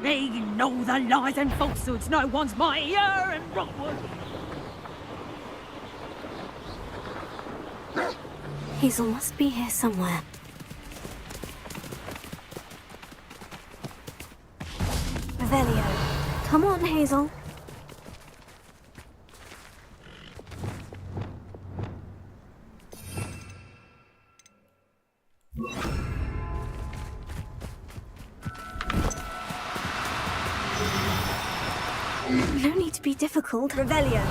They know the lies and falsehoods no one's mightier in Rockwood. Hazel must be here somewhere. Revelio. Come on, Hazel. No need to be difficult. Revelio.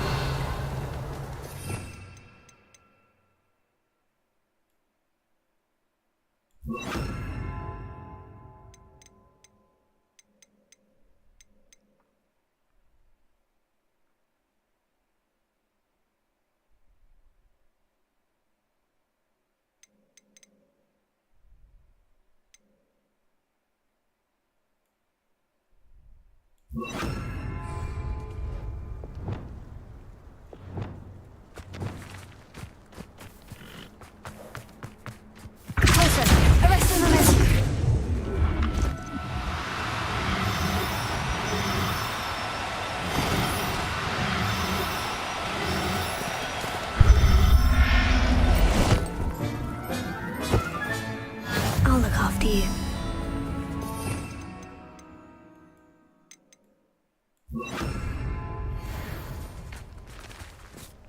I'll look after you.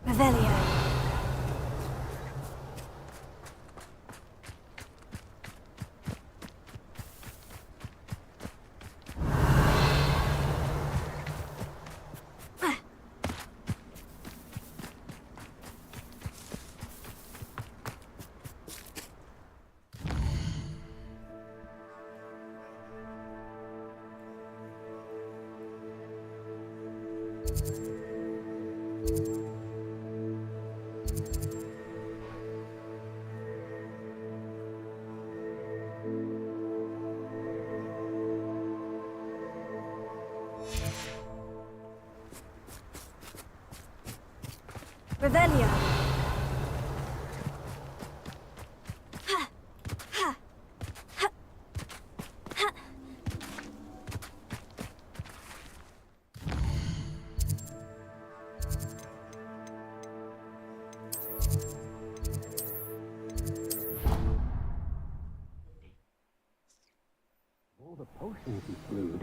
Revelio. Revelio. All the potions he brewed.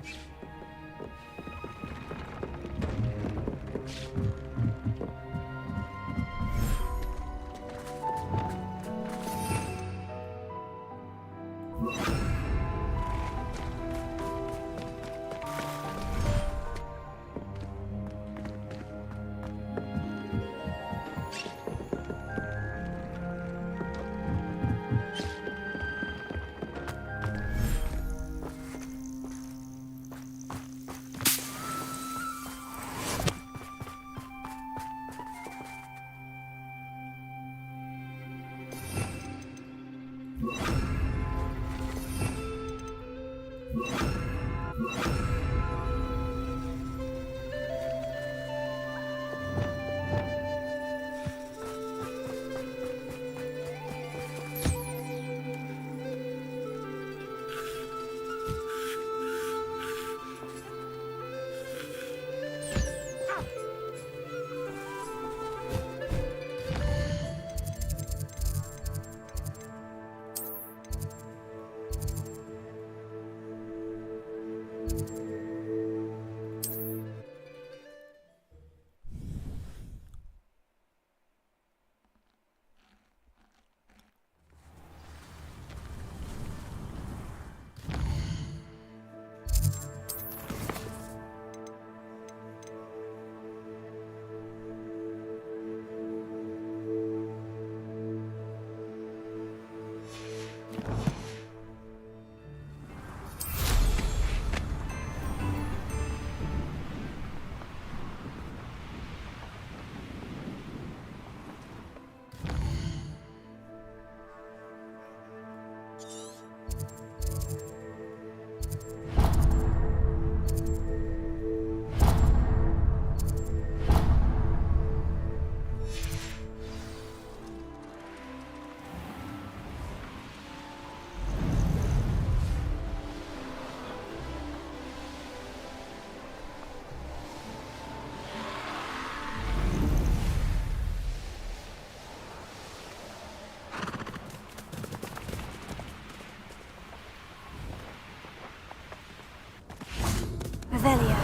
Revelio.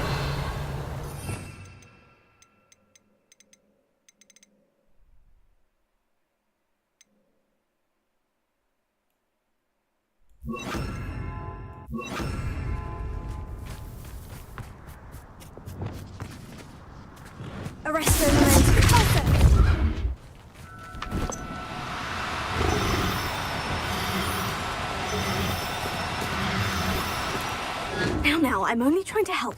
Arresto Memento. Now, I'm only trying to help.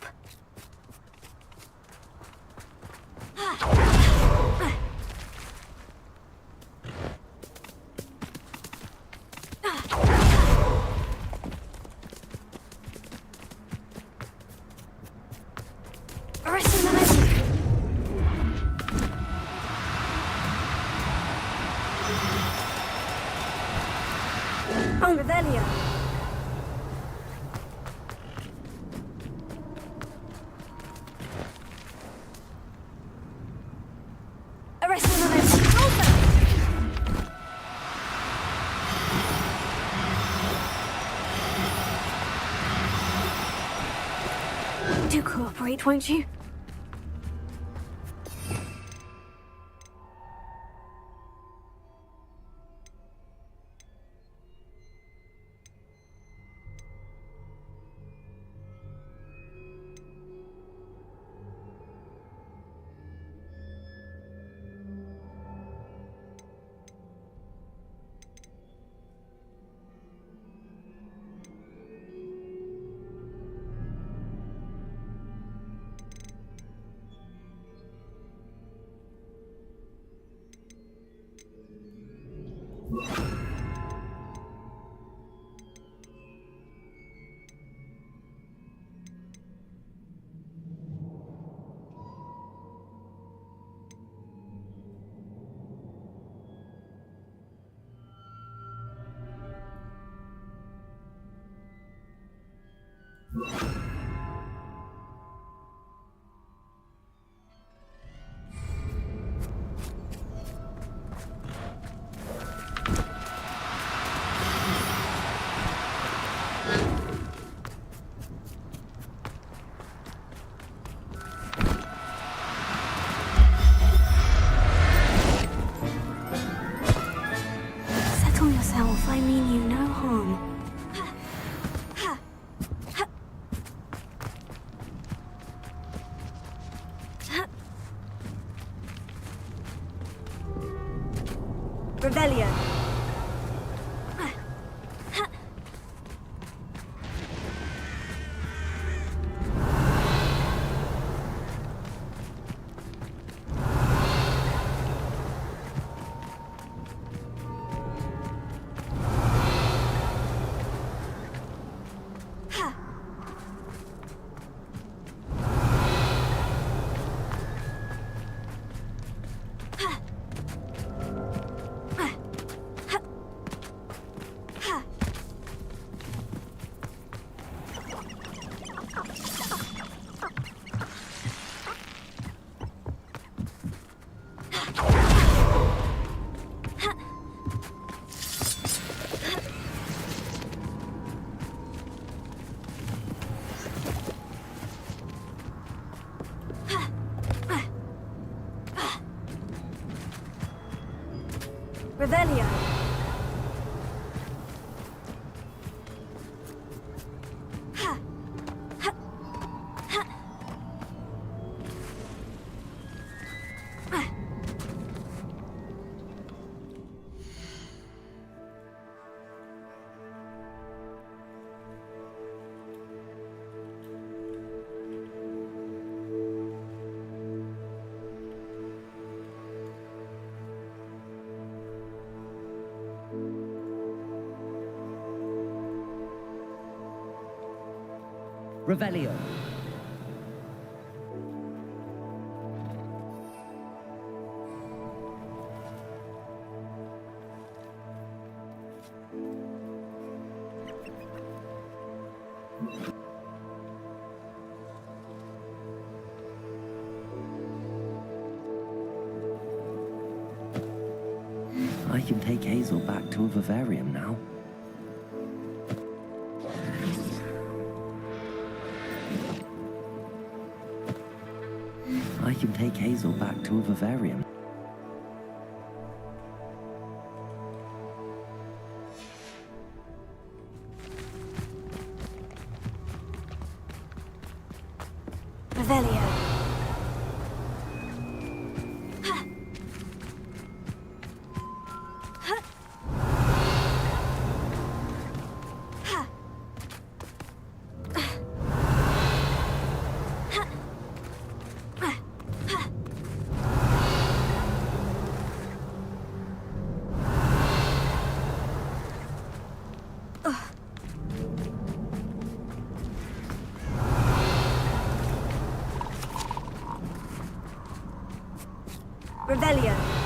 Arresto Memento. On Revelio. Do cooperate, won't you? Settle yourself, I mean you no harm. Revelio. Revelio. Revelio. I can take Hazel back to a vivarium now. I can take Hazel back to a vivarium. Revelio. Revelio.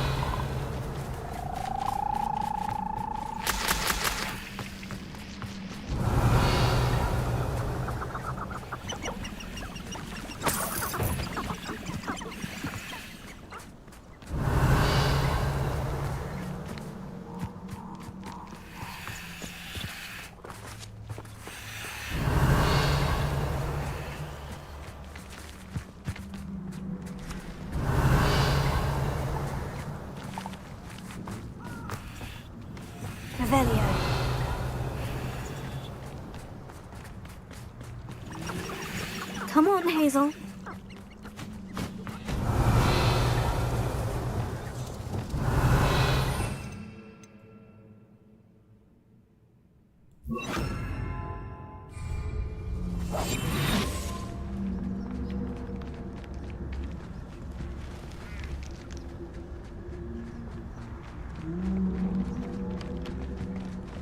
Revelio. Come on, Hazel.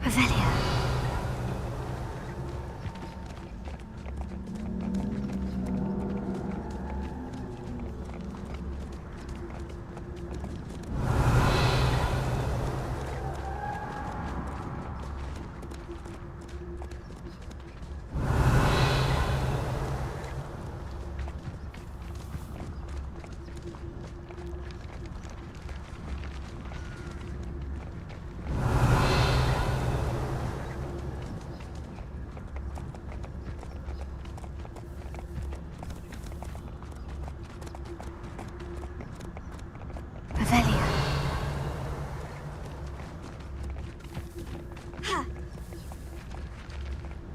Revelio. Revelio. Ha.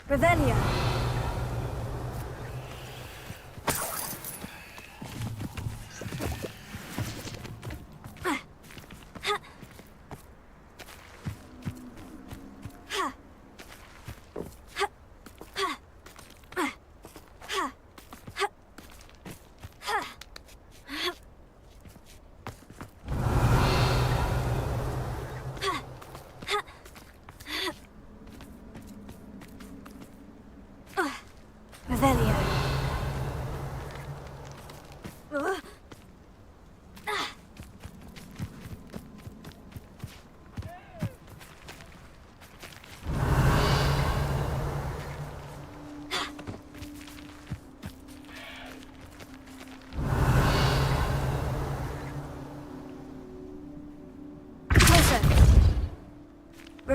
Revelio. Revelio.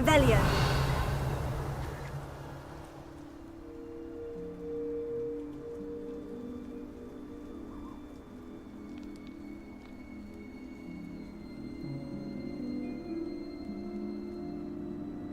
Revelio.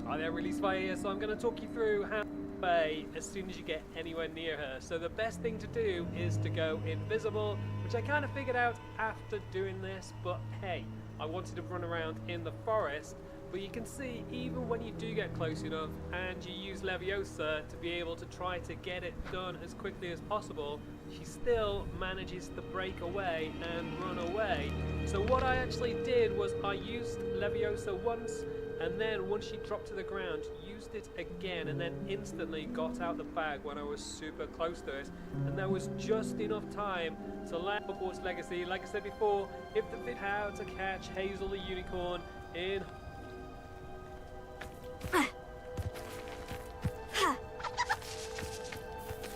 Hi there, Release Fire here, so I'm going to talk you through how to play as soon as you get anywhere near her. So the best thing to do is to go invisible, which I kind of figured out after doing this, but hey, I wanted to run around in the forest, but you can see even when you do get close enough and you use Leviosa to be able to try to get it done as quickly as possible, she still manages to break away and run away. So what I actually did was I used Leviosa once, and then once she dropped to the ground, used it again, and then instantly got out the bag when I was super close to it. And there was just enough time to land Hogwarts Legacy. Like I said before, if the video how to catch Hazel the Unicorn in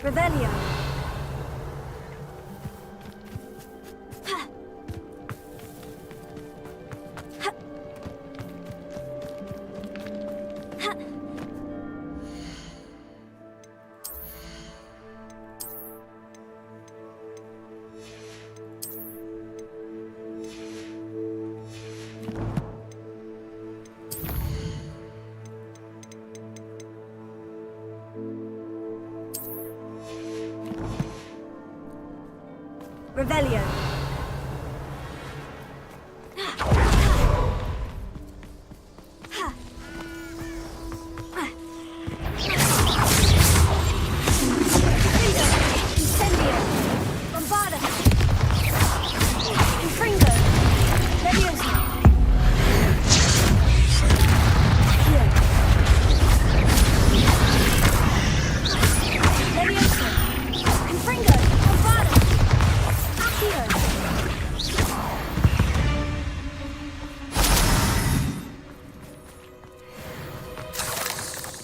Revelio. Revelio.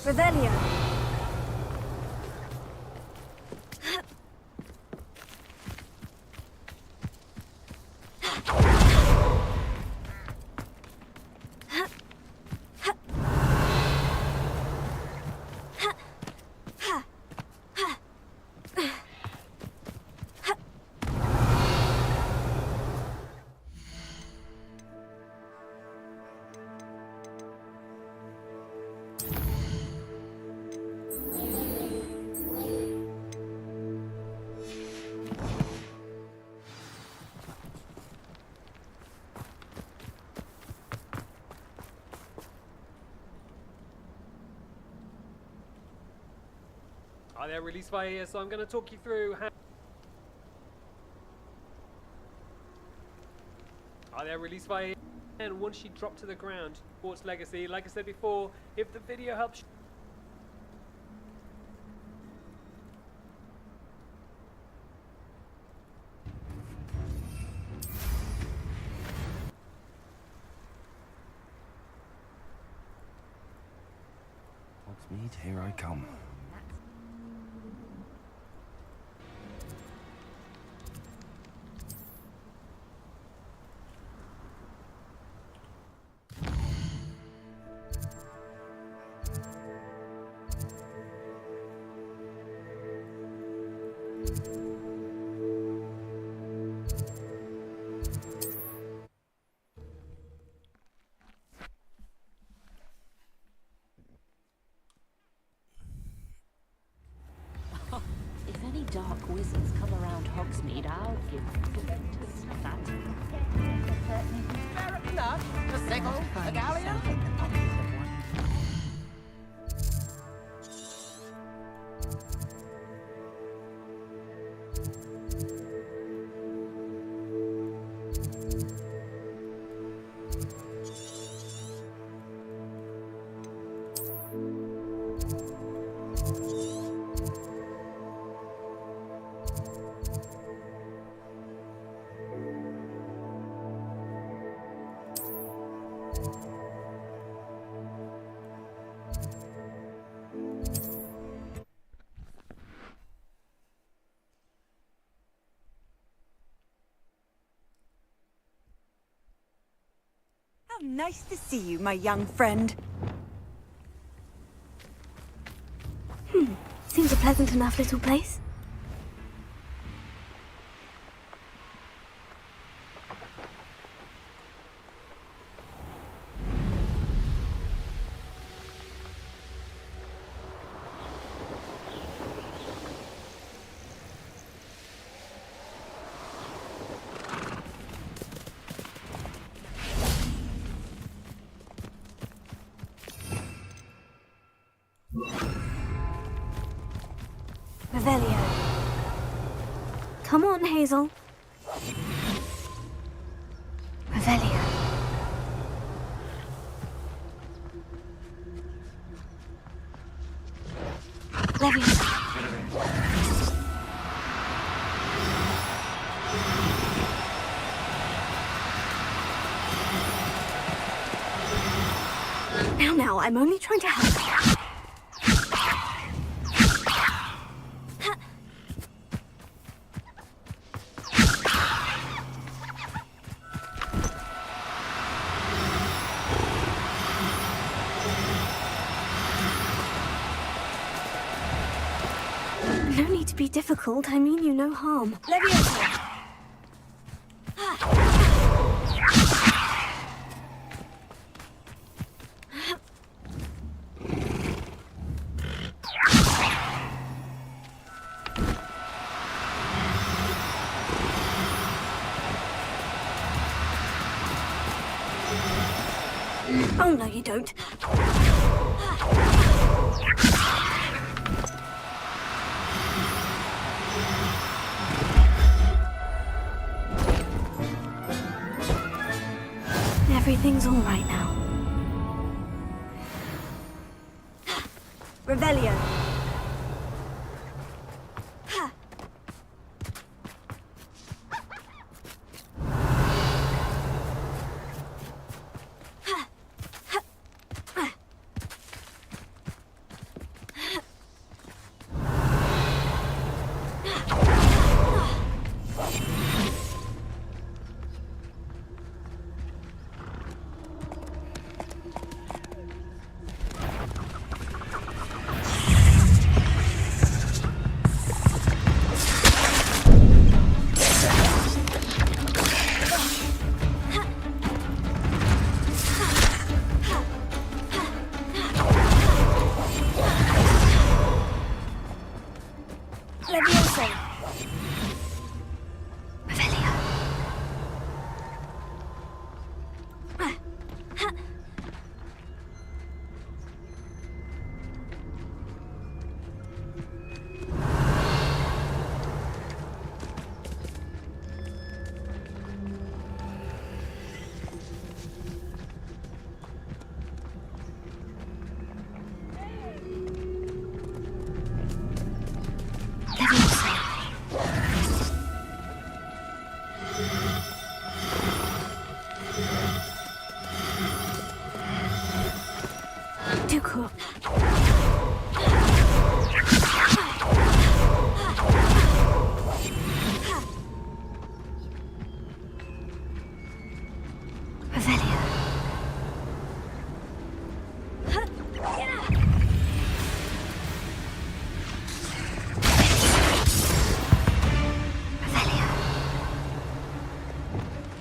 Revelio. Hi there, Release Fire here, so I'm going to talk you through how... Hi there, Release Fire here. And once she dropped to the ground, Hogwarts Legacy, like I said before, if the video helps... Hogsmeade, here I come. If any dark wizards come around Hogsmeade, I'll give them that. The sickle, the galleon. Nice to see you, my young friend. pleasant enough little place? Revelio. Come on, Hazel. Revelio. Leviosa. Now, I'm only trying to help. No need to be difficult. I mean you no harm. Leviosa. Oh, no, you don't. Everything's all right now. Revelio. Leviosa. Revelio. Too cool. Revelio. Revelio.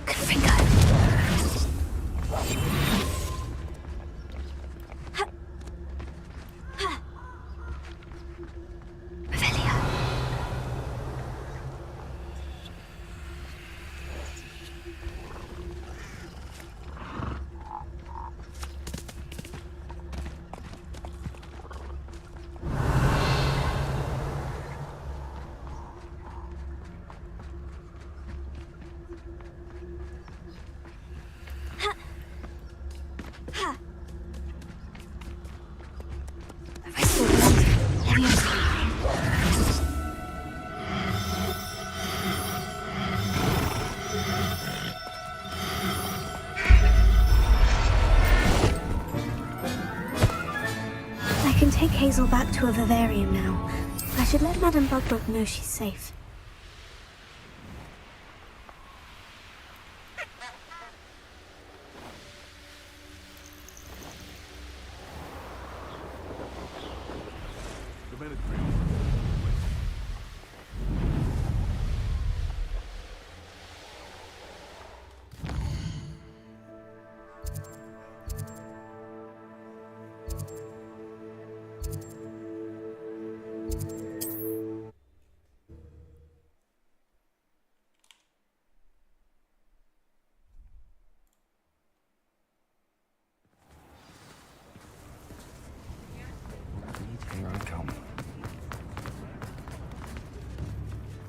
Confringo. I can take Hazel back to a vivarium now. I should let Madame Bugbug know she's safe. The minute,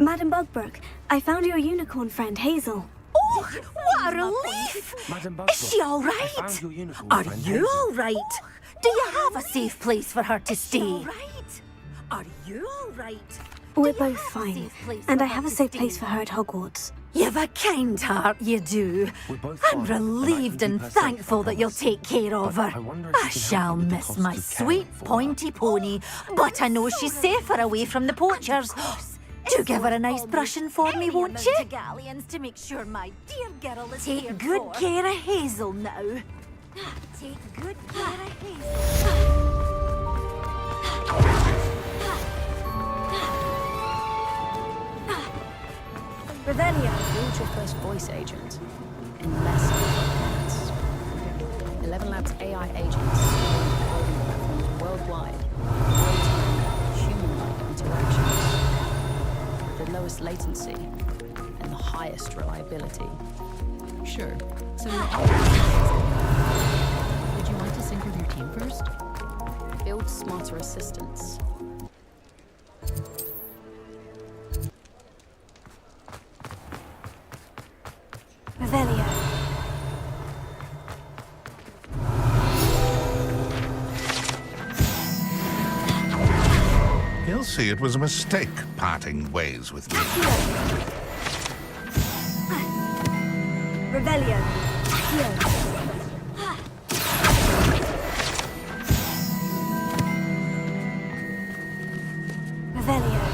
Madam Bugbrook, I found your unicorn friend, Hazel. Oh, what a relief! Is she all right? Are you all right? Do you have a safe place for her to stay? Are you all right? We're both fine, and I have a safe place for her at Hogwarts. You've a kind heart, you do. I'm relieved and thankful that you'll take care of her. I shall miss my sweet pointy pony, but I know she's safer away from the poachers. Do give her a nice brushing for me, won't you? To make sure my dear girl is Take good care of Hazel now. Take good care of Hazel. Revelio. Build your first voice agent in less than 5 minutes. 11 Labs AI agents coding platforms worldwide. Real-time, human-like interactions. With the lowest latency and the highest reliability. Sure. So would you like to sync with your team first? Build smarter assistants. Revelio. He'll see it was a mistake parting ways with me. Revelio. Revelio.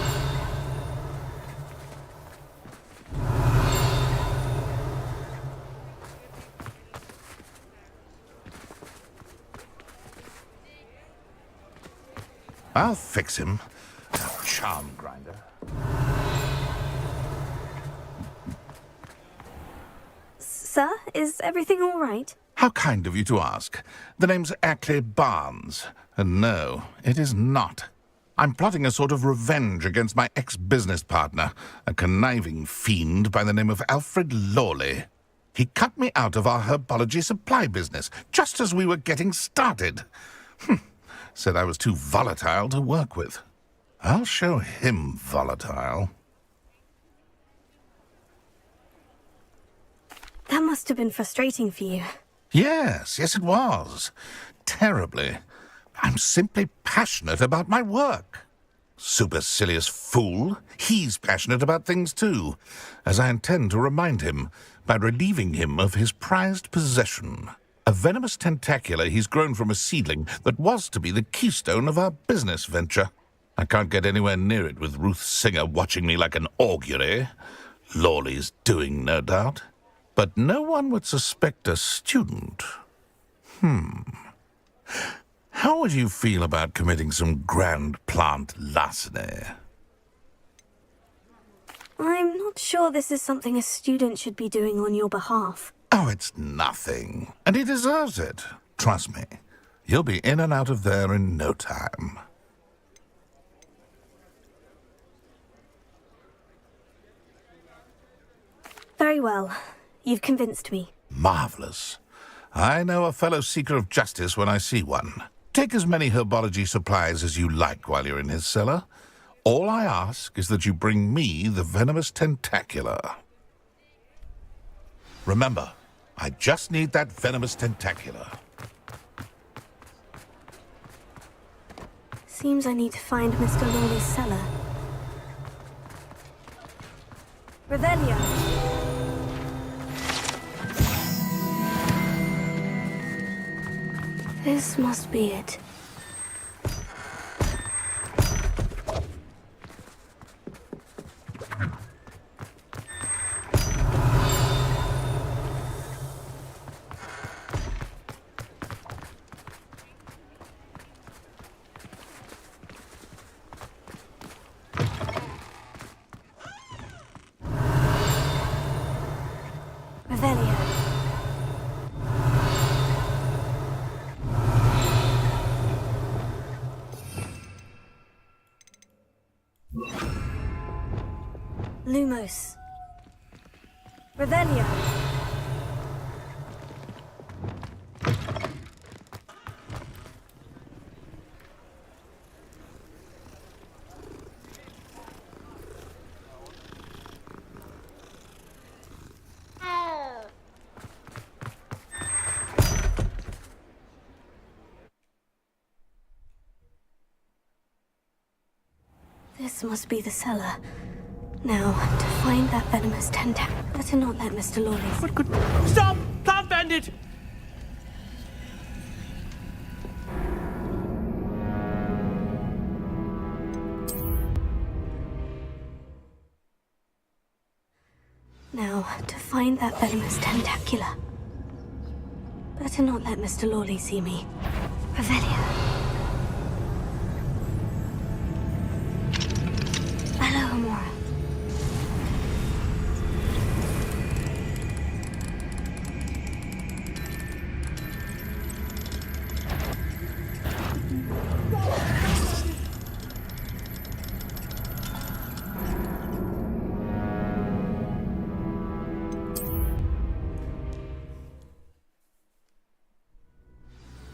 I'll fix him. Charm grinder. Sir, is everything all right? How kind of you to ask. The name's Ackley Barnes. And no, it is not. I'm plotting a sort of revenge against my ex-business partner, a conniving fiend by the name of Alfred Lawley. He cut me out of our herbology supply business, just as we were getting started. Said I was too volatile to work with. I'll show him volatile. That must have been frustrating for you. Yes, it was. Terribly. I'm simply passionate about my work. Supercilious fool. He's passionate about things too, as I intend to remind him by relieving him of his prized possession. A venomous tentacula he's grown from a seedling that was to be the keystone of our business venture. I can't get anywhere near it with Ruth Singer watching me like an augury. Lawley's doing, no doubt. But no one would suspect a student. How would you feel about committing some grand plant larceny? I'm not sure this is something a student should be doing on your behalf. Oh, it's nothing. And he deserves it. Trust me. You'll be in and out of there in no time. Very well. You've convinced me. Marvelous. I know a fellow seeker of justice when I see one. Take as many herbology supplies as you like while you're in his cellar. All I ask is that you bring me the venomous tentacula. Remember, I just need that venomous tentacula. Seems I need to find Mr. Lawley's cellar. Revelio. This must be it. Revelio. Lumos. Revelio. must be the cellar. Now, to find that venomous tentacle, better not let Mr. Lawley... What could... Stop! Can't bend it! Now, to find that venomous tentacula. Better not let Mr. Lawley see me. Revelio. Hello, Amora.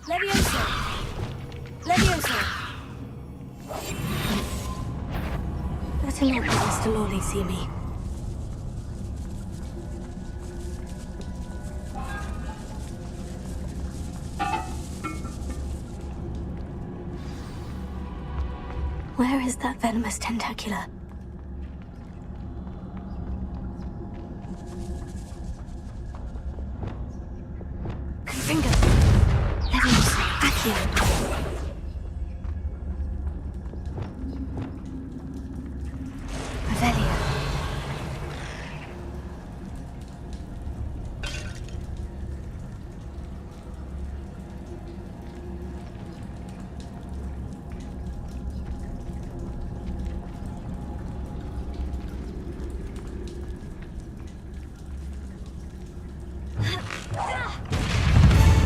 Levioso! Levioso! Better not let Mr. Lawley see me. Where is that venomous tentacula? Confringo! Levioso! Accio! Revelio.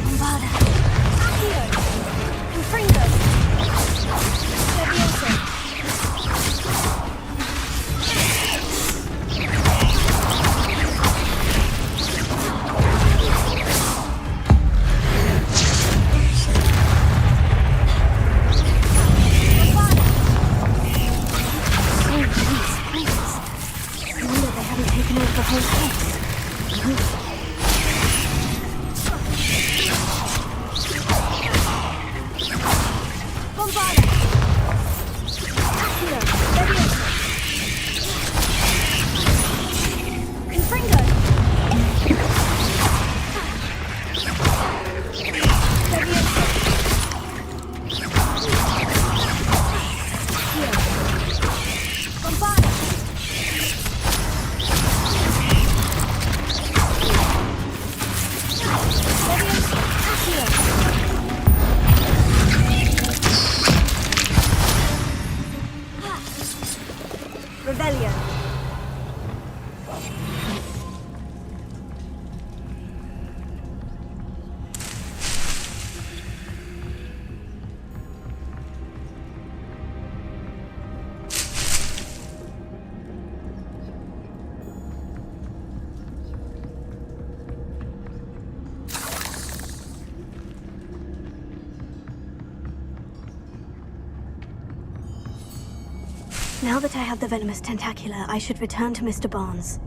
Bombada. Accio. Confringo. Levioso. Taken over the whole house. Bombada! Accio! Levioso! Confringo! Levioso! Accio! Bombada! Rebellion. Now that I have the venomous tentacula, I should return to Mr. Barnes.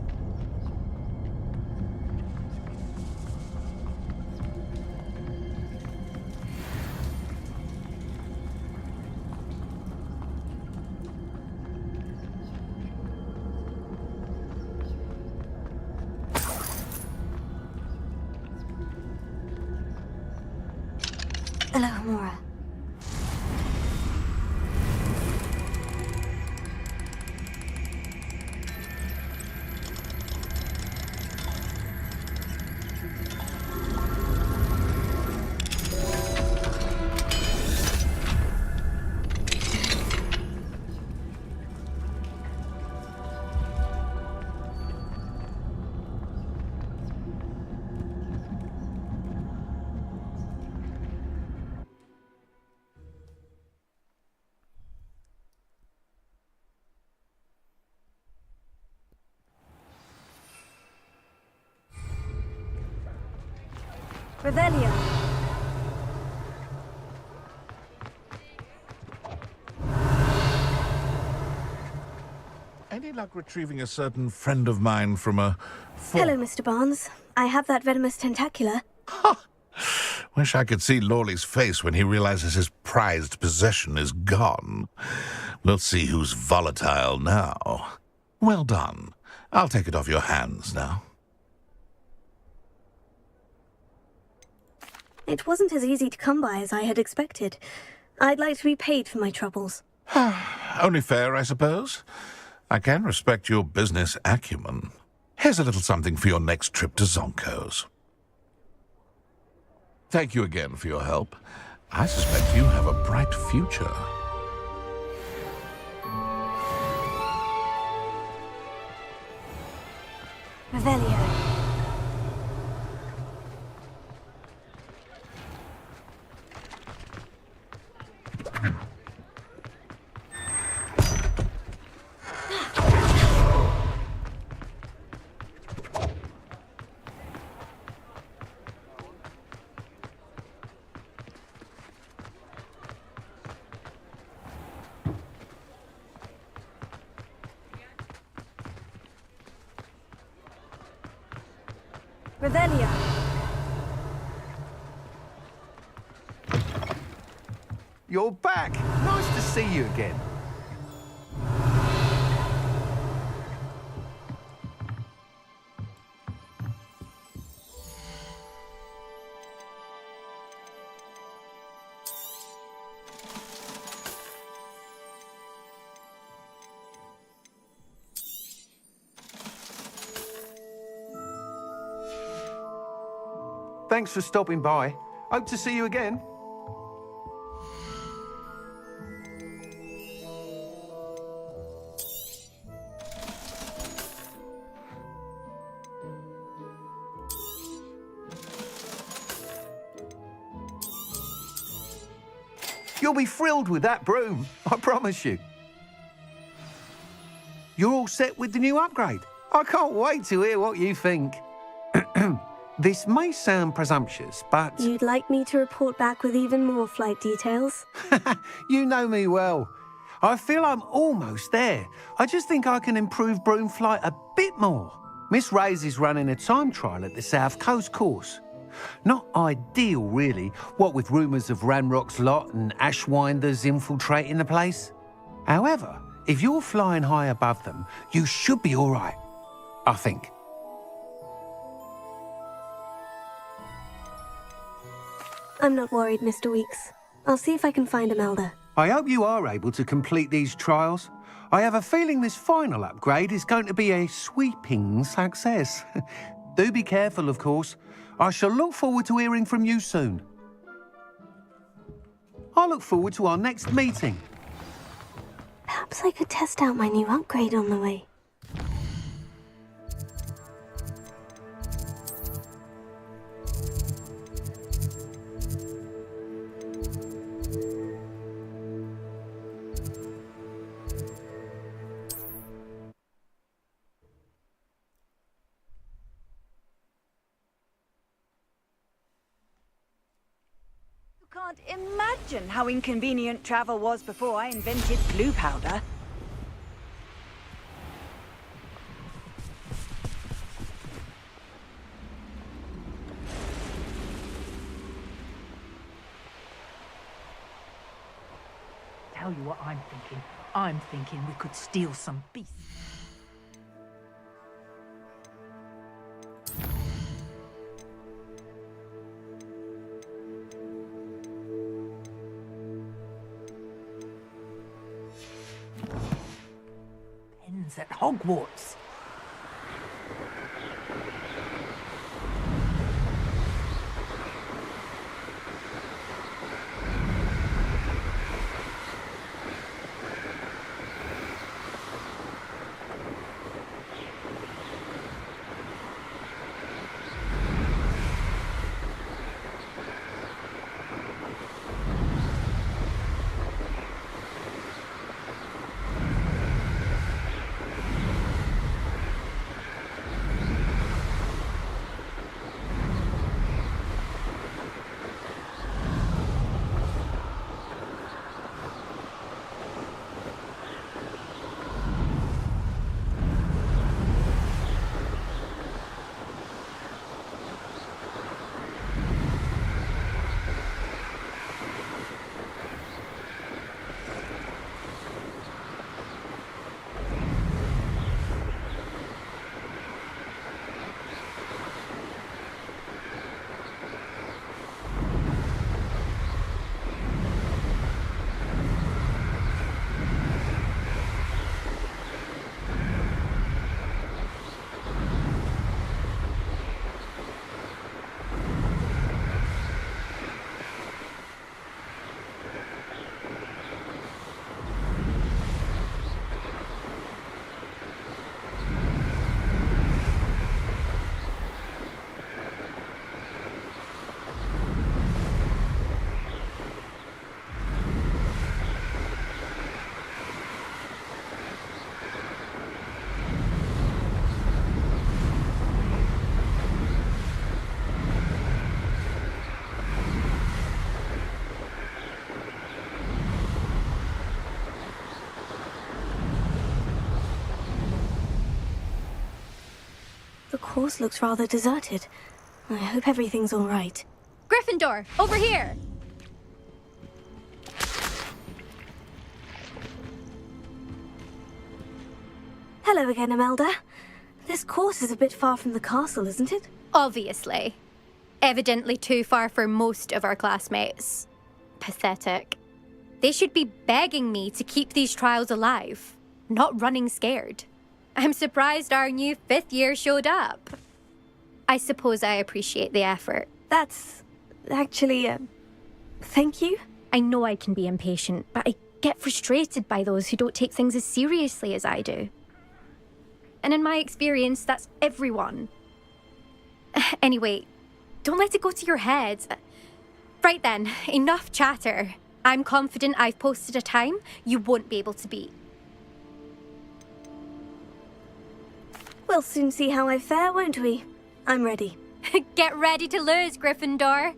Hello, Amora. Revelio. Any luck retrieving a certain friend of mine from a... Hello, Mr. Barnes. I have that venomous tentacula. Wish I could see Lawley's face when he realizes his prized possession is gone. We'll see who's volatile now. Well done. I'll take it off your hands now. It wasn't as easy to come by as I had expected. I'd like to be paid for my troubles. Only fair, I suppose. I can respect your business acumen. Here's a little something for your next trip to Zonko's. Thank you again for your help. I suspect you have a bright future. Revelio. Revelio. You're back. Nice to see you again. Thanks for stopping by. Hope to see you again. You'll be thrilled with that broom, I promise you. You're all set with the new upgrade. I can't wait to hear what you think. This may sound presumptuous, but... You'd like me to report back with even more flight details? You know me well. I feel I'm almost there. I just think I can improve broom flight a bit more. Miss Ray's is running a time trial at the South Coast course. Not ideal, really, what with rumours of Ranrock's lot and Ashwinders infiltrating the place. However, if you're flying high above them, you should be all right, I think. I'm not worried, Mr. Weeks. I'll see if I can find Imelda. I hope you are able to complete these trials. I have a feeling this final upgrade is going to be a sweeping success. Do be careful, of course. I shall look forward to hearing from you soon. I look forward to our next meeting. Perhaps I could test out my new upgrade on the way. Can't imagine how inconvenient travel was before I invented blue powder. Tell you what I'm thinking. I'm thinking we could steal some beasts. At Hogwarts. The course looks rather deserted. I hope everything's all right. Gryffindor, over here! Hello again, Imelda. This course is a bit far from the castle, isn't it? Obviously. Evidently too far for most of our classmates. Pathetic. They should be begging me to keep these trials alive, not running scared. I'm surprised our new 5th year showed up. I suppose I appreciate the effort. That's actually, thank you. I know I can be impatient, but I get frustrated by those who don't take things as seriously as I do. And in my experience, that's everyone. Anyway, don't let it go to your head. Right then, enough chatter. I'm confident I've posted a time you won't be able to beat. We'll soon see how I fare, won't we? I'm ready. Get ready to lose, Gryffindor.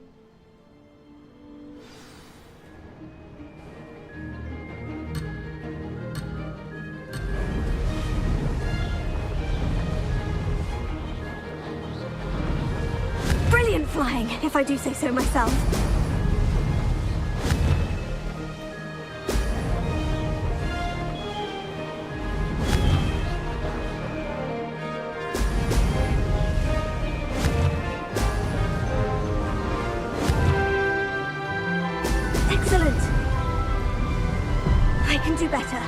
Brilliant flying, if I do say so myself. Excellent. I can do better.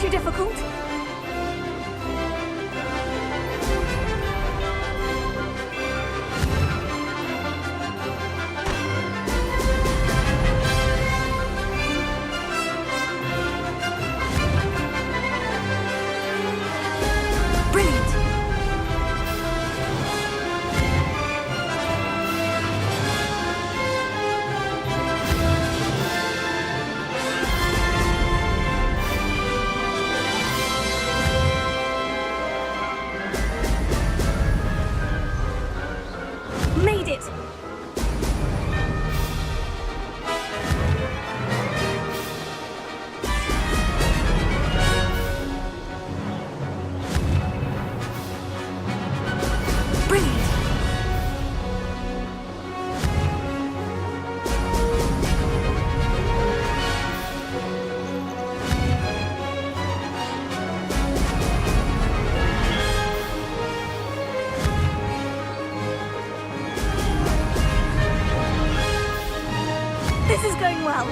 Too difficult? Brilliant! Made it! Brilliant! This is going well.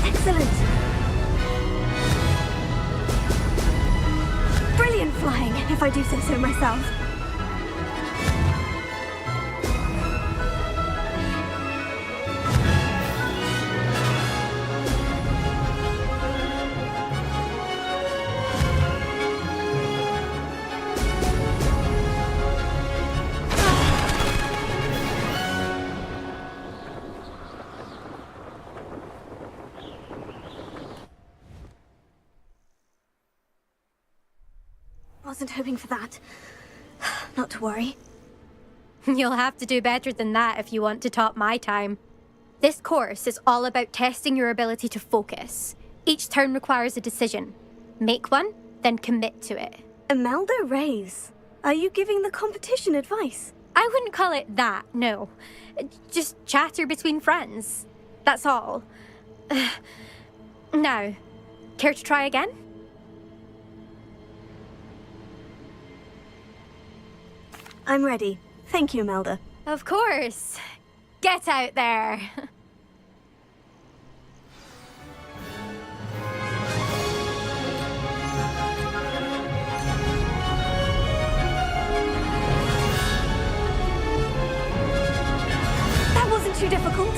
Excellent. Brilliant flying, if I do say so myself. Wasn't hoping for that. Not to worry. You'll have to do better than that if you want to top my time. This course is all about testing your ability to focus. Each turn requires a decision. Make one, then commit to it. Imelda Reyes, are you giving the competition advice? I wouldn't call it that, no. Just chatter between friends. That's all. Now, care to try again? I'm ready. Thank you, Imelda. Of course. Get out there. That wasn't too difficult.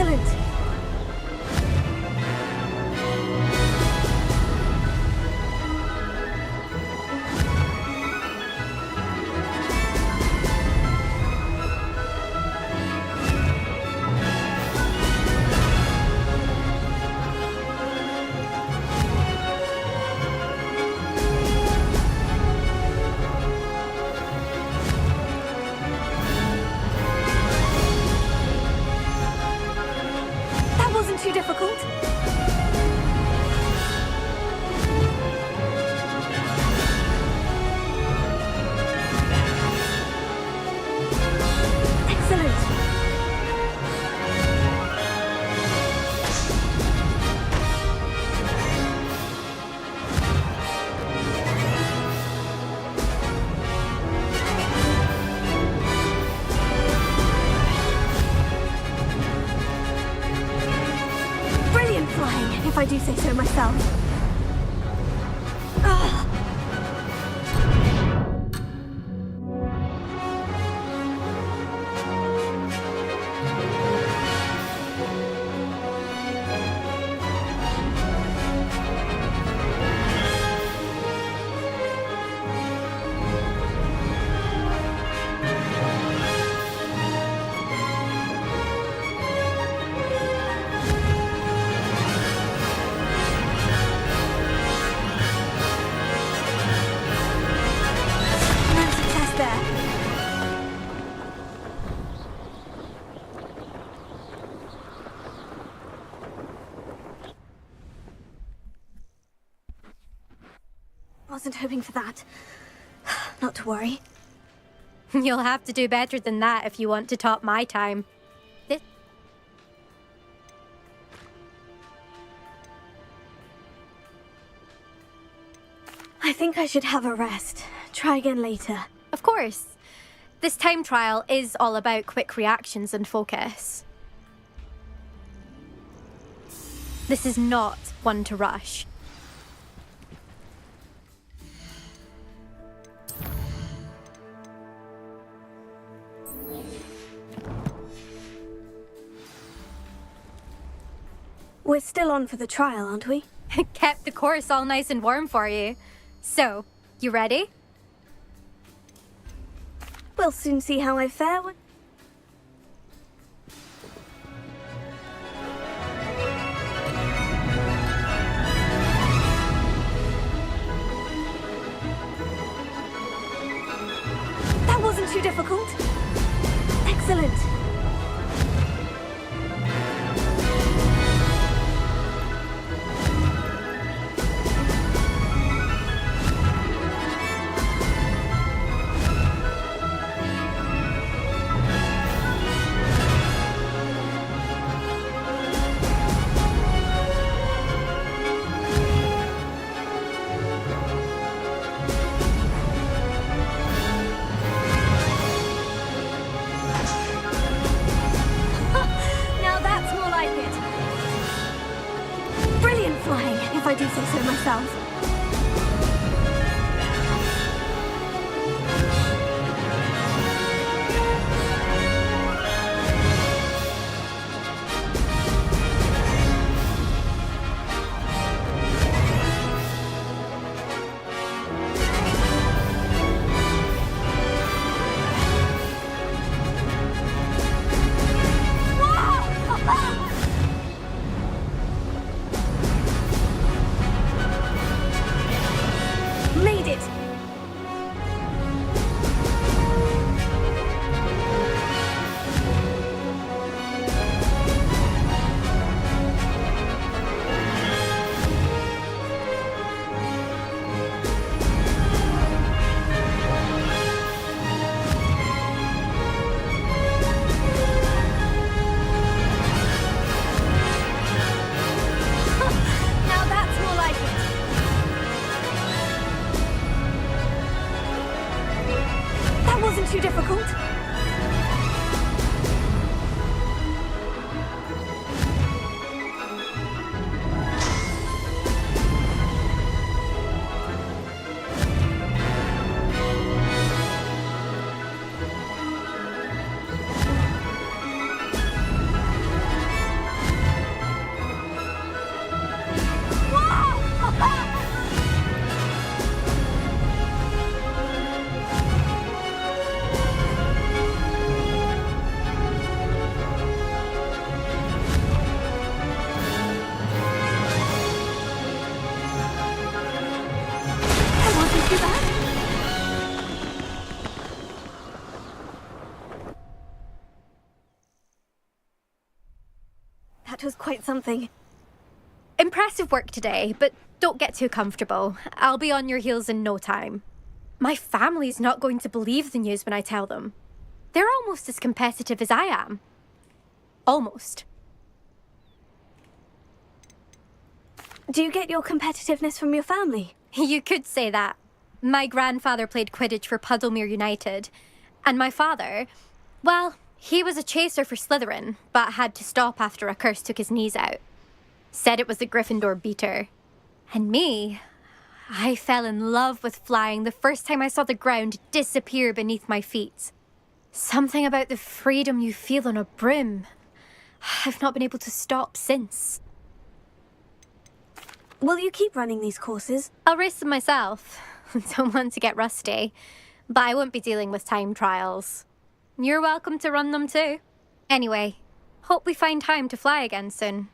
Excellent! That wasn't too difficult. Excellent! Brilliant flying, if I do say so myself. Ah. No success there. Wasn't hoping for that. Not to worry. You'll have to do better than that if you want to top my time. This I think I should have a rest. Try again later. Of course. This time trial is all about quick reactions and focus. This is not one to rush. We're still on for the trial, aren't we? Kept the course all nice and warm for you. So, you ready? We'll soon see how I fare. That wasn't too difficult. Excellent. Now that's more like it. Brilliant flying, if I do say so myself. That was quite something. Impressive work today, but don't get too comfortable. I'll be on your heels in no time. My family's not going to believe the news when I tell them. They're almost as competitive as I am. Almost. Do you get your competitiveness from your family? You could say that. My grandfather played Quidditch for Puddlemere United. And my father, well, he was a chaser for Slytherin, but had to stop after a curse took his knees out. Said it was the Gryffindor beater. And me, I fell in love with flying the first time I saw the ground disappear beneath my feet. Something about the freedom you feel on a broom. I've not been able to stop since. Will you keep running these courses? I'll race them myself. Don't want to get rusty. But I won't be dealing with time trials. You're welcome to run them too. Anyway, hope we find time to fly again soon.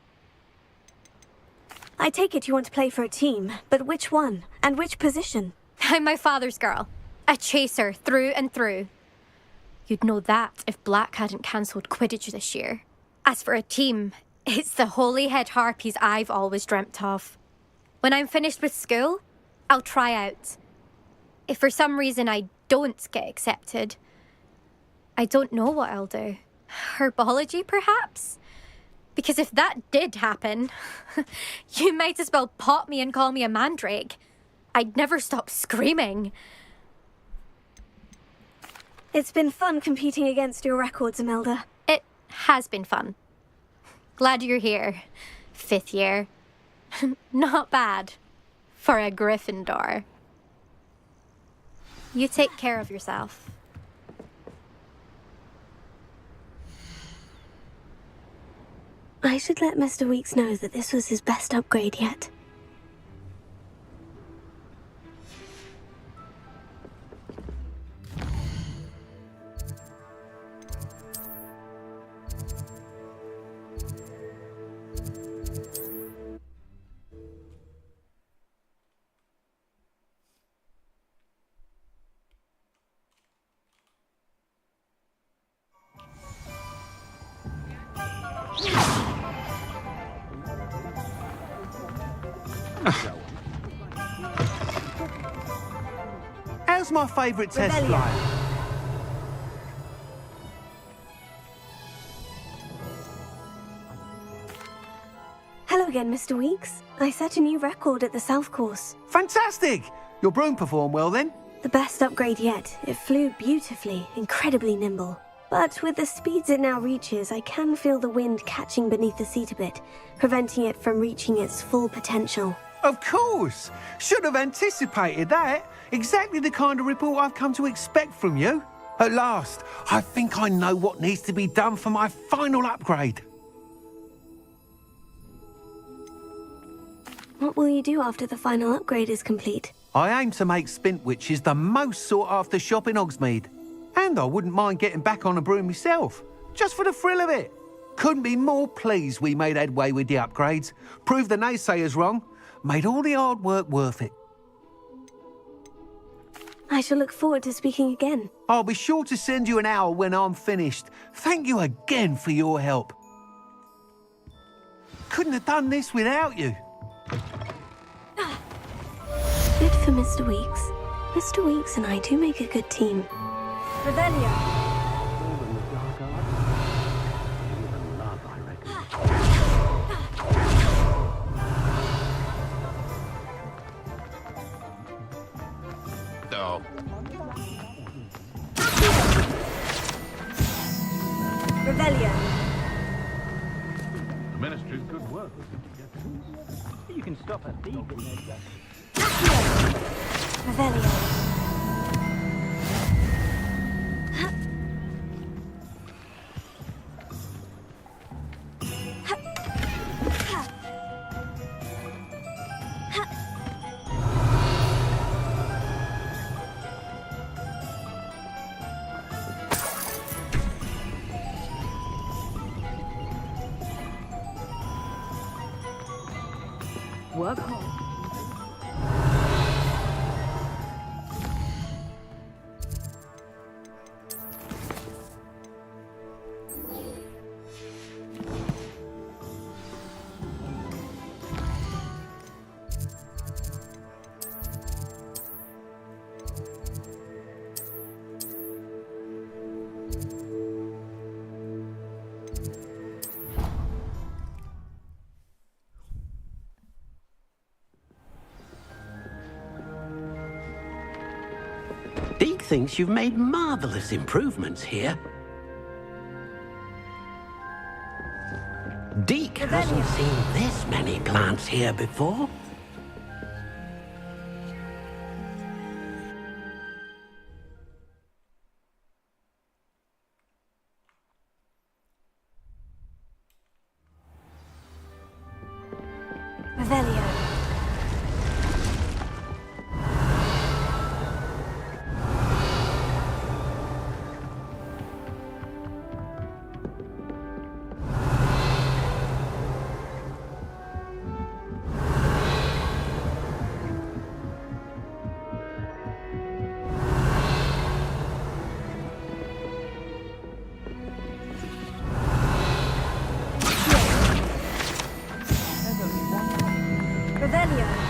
I take it you want to play for a team, but which one? And which position? I'm my father's girl. A chaser through and through. You'd know that if Black hadn't cancelled Quidditch this year. As for a team, it's the Holyhead Harpies I've always dreamt of. When I'm finished with school, I'll try out. If for some reason I don't get accepted, I don't know what I'll do. Herbology, perhaps? Because if that did happen, you might as well pop me and call me a mandrake. I'd never stop screaming. It's been fun competing against your records, Imelda. It has been fun. Glad you're here. 5th year. Not bad. For a Gryffindor. You take care of yourself. I should let Mr. Weeks know that this was his best upgrade yet. How's my favourite test flight? Hello again, Mr. Weeks. I set a new record at the South Course. Fantastic! Your broom performed well then? The best upgrade yet. It flew beautifully, incredibly nimble. But with the speeds it now reaches, I can feel the wind catching beneath the seat a bit, preventing it from reaching its full potential. Of course! Should have anticipated that. Exactly the kind of report I've come to expect from you. At last, I think I know what needs to be done for my final upgrade. What will you do after the final upgrade is complete? I aim to make Spintwitches the most sought-after shop in Hogsmeade. And I wouldn't mind getting back on a broom myself, just for the thrill of it. Couldn't be more pleased we made headway with the upgrades, proved the naysayers wrong, made all the hard work worth it. I shall look forward to speaking again. I'll be sure to send you an owl when I'm finished. Thank you again for your help. Couldn't have done this without you. Good for Mr. Weeks. Mr. Weeks and I do make a good team. Revelio. Oh. Revelio. The Ministry's good work. You can stop a thief in there. Revelio. Work hard. Deke thinks you've made marvelous improvements here. Deke hasn't seen this many plants here before. Revelio. Revelio.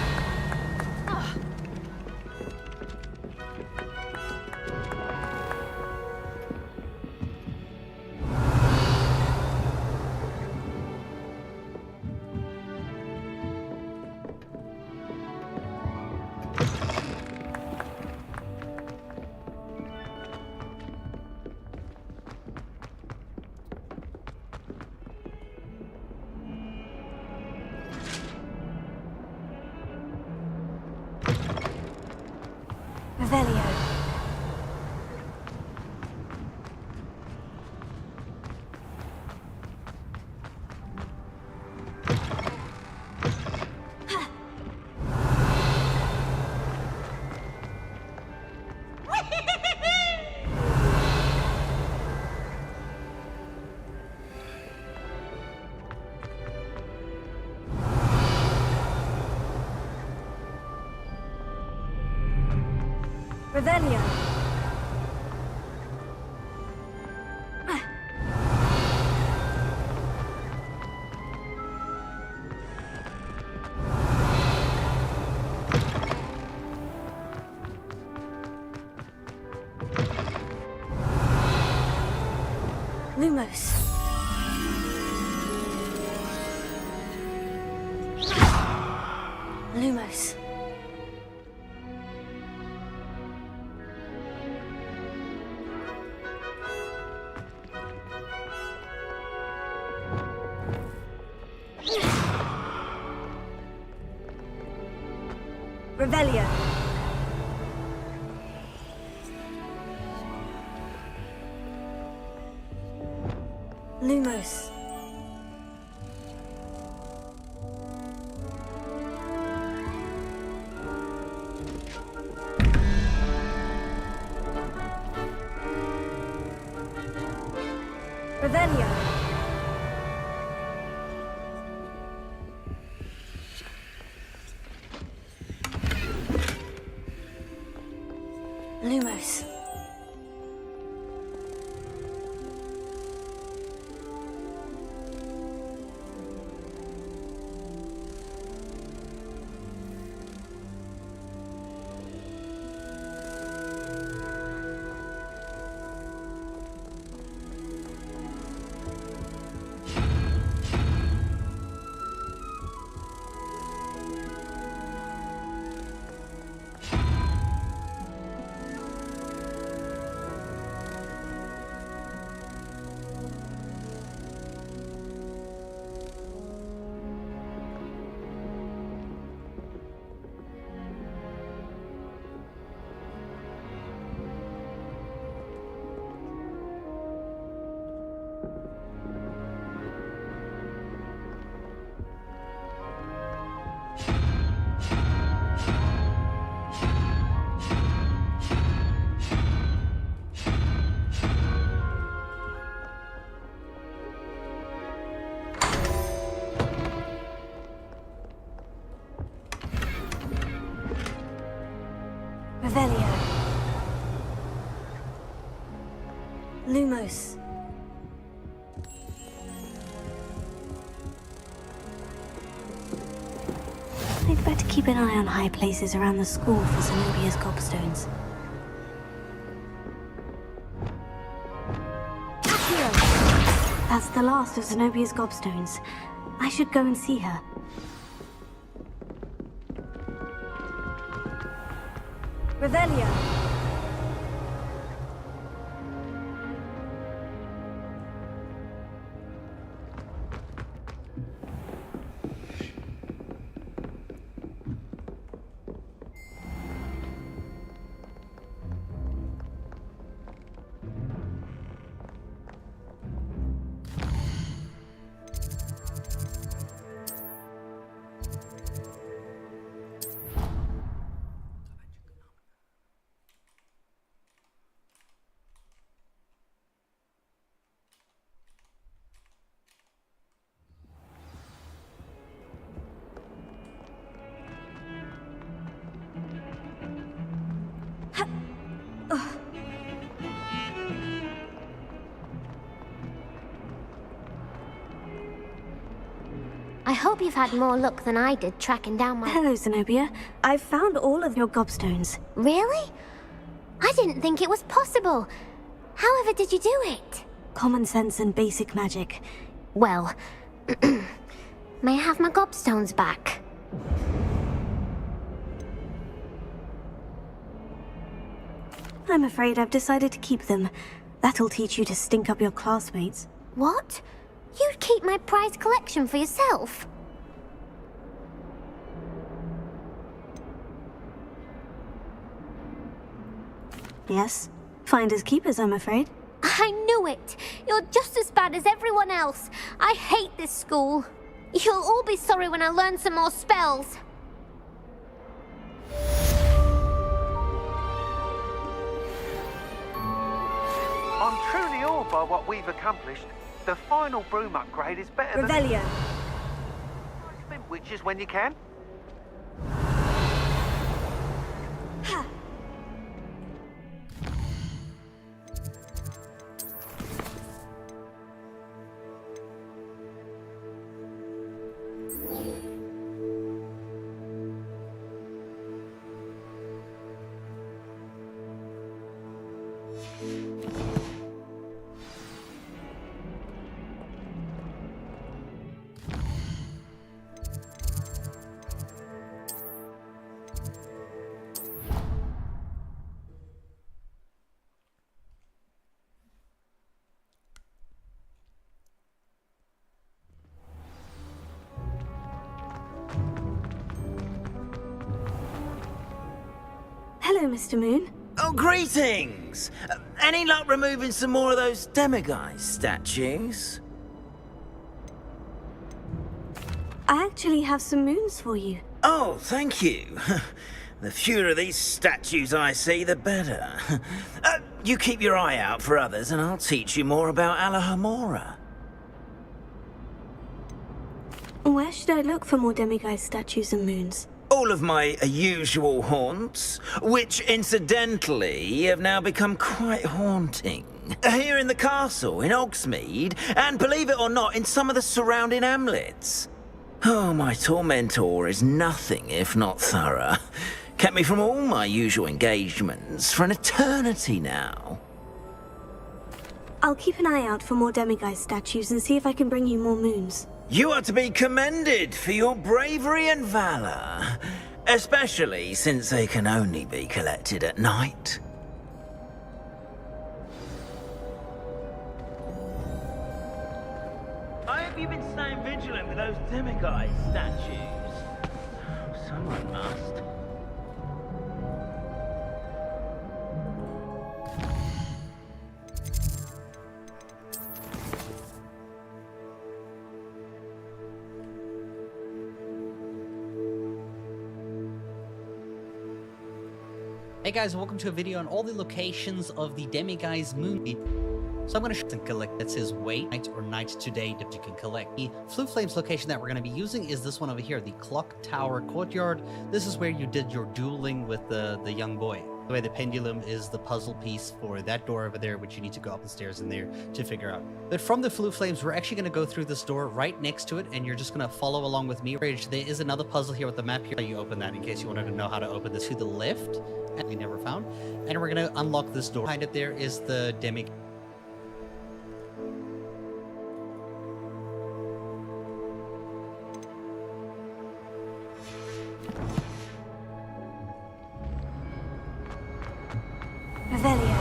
Revelio. Revelio. Lumos. Lumos. Revelio. Lumos. Revelio. Lumos. Revelio. Lumos. I'd better keep an eye on high places around the school for Zenobia's gobstones. That's the last of Zenobia's gobstones. I should go and see her. Revelio. I hope you've had more luck than I did tracking down my... Hello, Zenobia. I've found all of your gobstones. Really? I didn't think it was possible. However did you do it? Common sense and basic magic. Well, may I have my gobstones back? I'm afraid I've decided to keep them. That'll teach you to stink up your classmates. What? You'd keep my prized collection for yourself? Yes. Finders keepers, I'm afraid. I knew it! You're just as bad as everyone else. I hate this school. You'll all be sorry when I learn some more spells. I'm truly awed by what we've accomplished. The final broom upgrade is better Revelio. than... Spin witches when you can. Hello, Mr. Moon. Oh, greetings! Any luck removing some more of those demiguise statues? I actually have some moons for you. Oh, thank you. The fewer of these statues I see, the better. You keep your eye out for others, and I'll teach you more about Alohomora. Where should I look for more demiguise statues and moons? All of my usual haunts, which incidentally have now become quite haunting. Here in the castle, in Hogsmeade, and believe it or not, in some of the surrounding hamlets. Oh, my tormentor is nothing if not thorough. Kept me from all my usual engagements for an eternity now. I'll keep an eye out for more demiguise statues and see if I can bring you more moons. You are to be commended for your bravery and valor, especially since they can only be collected at night. I hope you've been staying vigilant with those demiguise statues. Someone must. Hey guys, welcome to a video on all the locations of the demiguise moon. So I'm going to collect, that says wait, night or night today that you can collect. The Flue Flames location that we're going to be using is this one over here, the Clock Tower Courtyard. This is where you did your dueling with the young boy. The way the pendulum is the puzzle piece for that door over there, which you need to go up the stairs in there to figure out. But from the Flue Flames, we're actually going to go through this door right next to it, and you're just going to follow along with me. There is another puzzle here with the map here. You open that in case you wanted to know how to open this to the left, and we never found. And we're going to unlock this door. Behind it there is the demiguise. Revelio.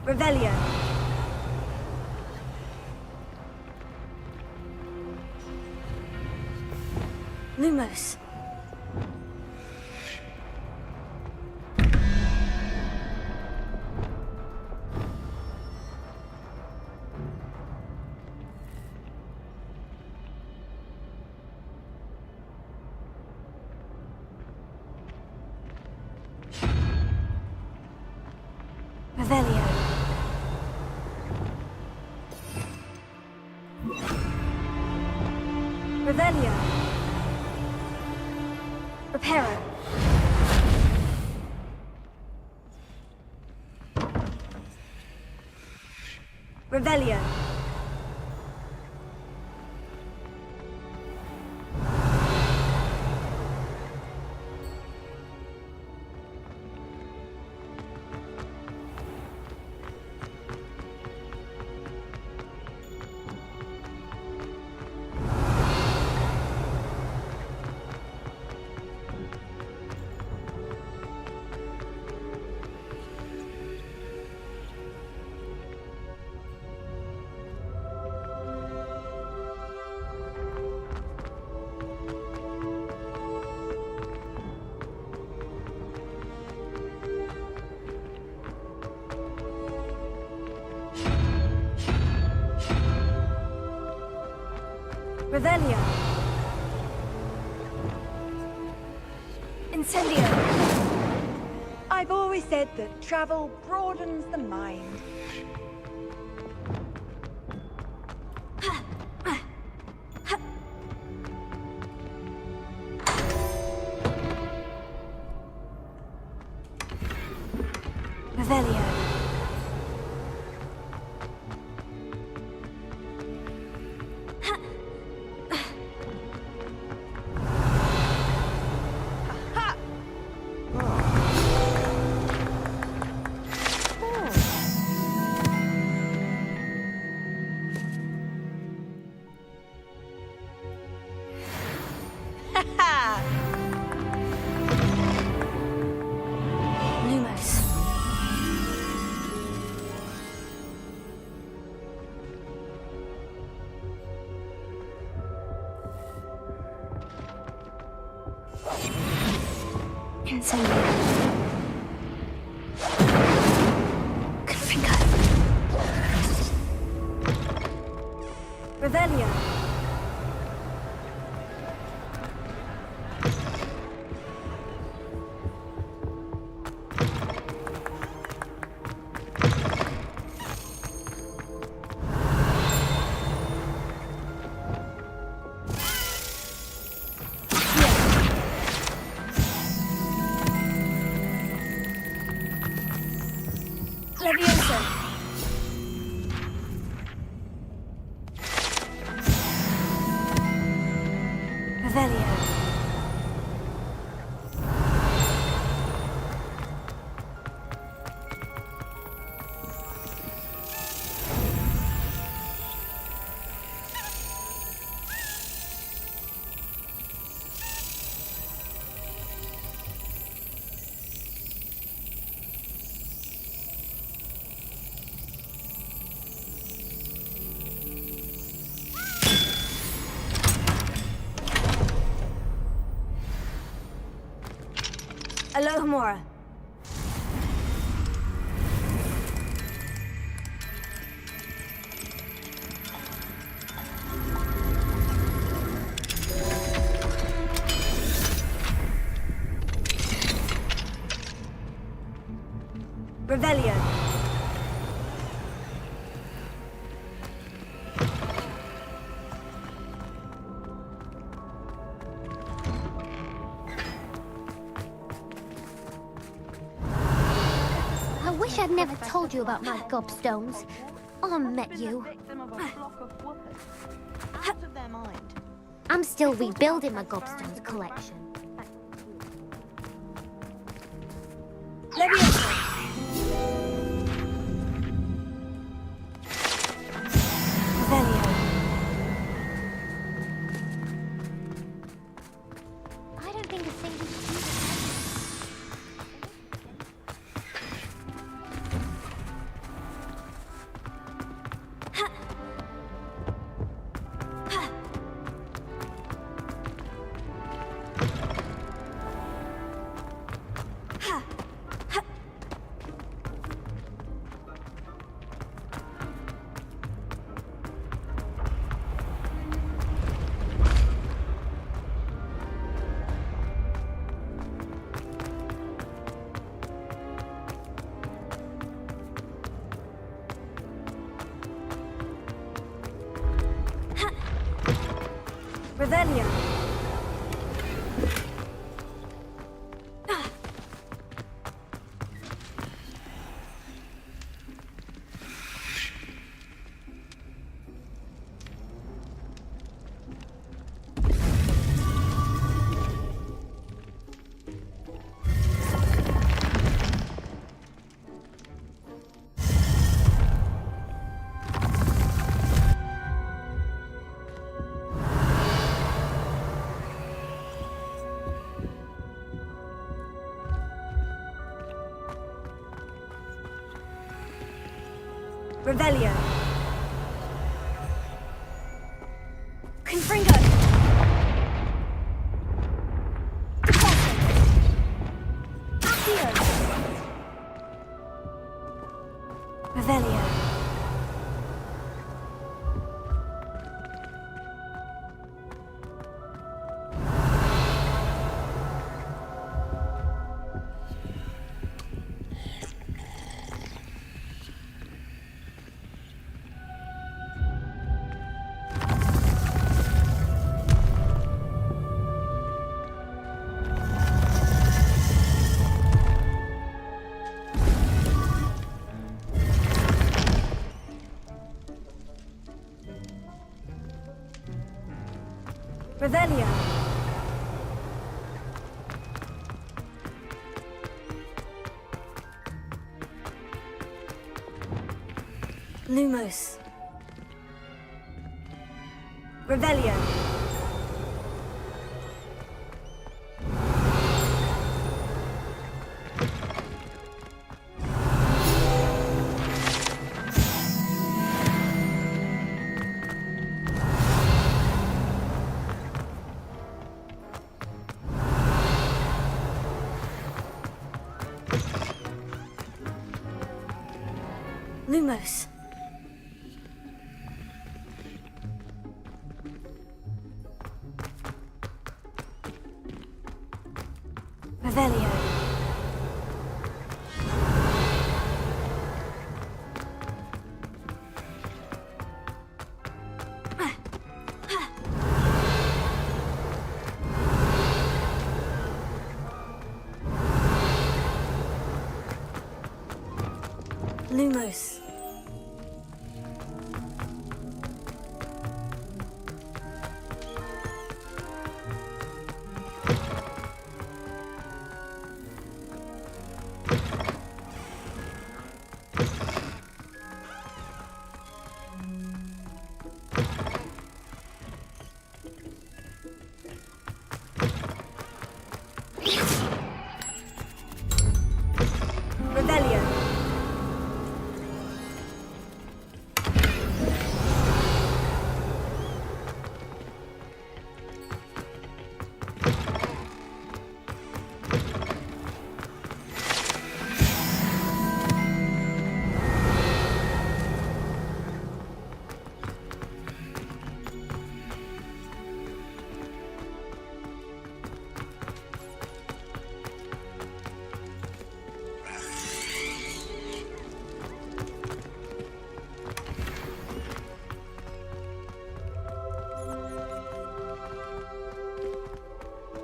Revelio. Lumos. Revelio. Reparo. Revelio. Revelio. Incendio. I've always said that travel broadens the mind. Revelio. Lumos. Incendio. Confringo. Revelio. Levioso. Revelio. Alohomora. Revelio. I wish I'd never told you about my gobstones. Or met you. I'm still rebuilding my gobstones collection. Levioso. Revelio. I don't think a single Revelio. Revelio. Confringo. Accio. Revelio. Revelio. Lumos. Revelio. Lumos. Revelio. Lumos. Revelio.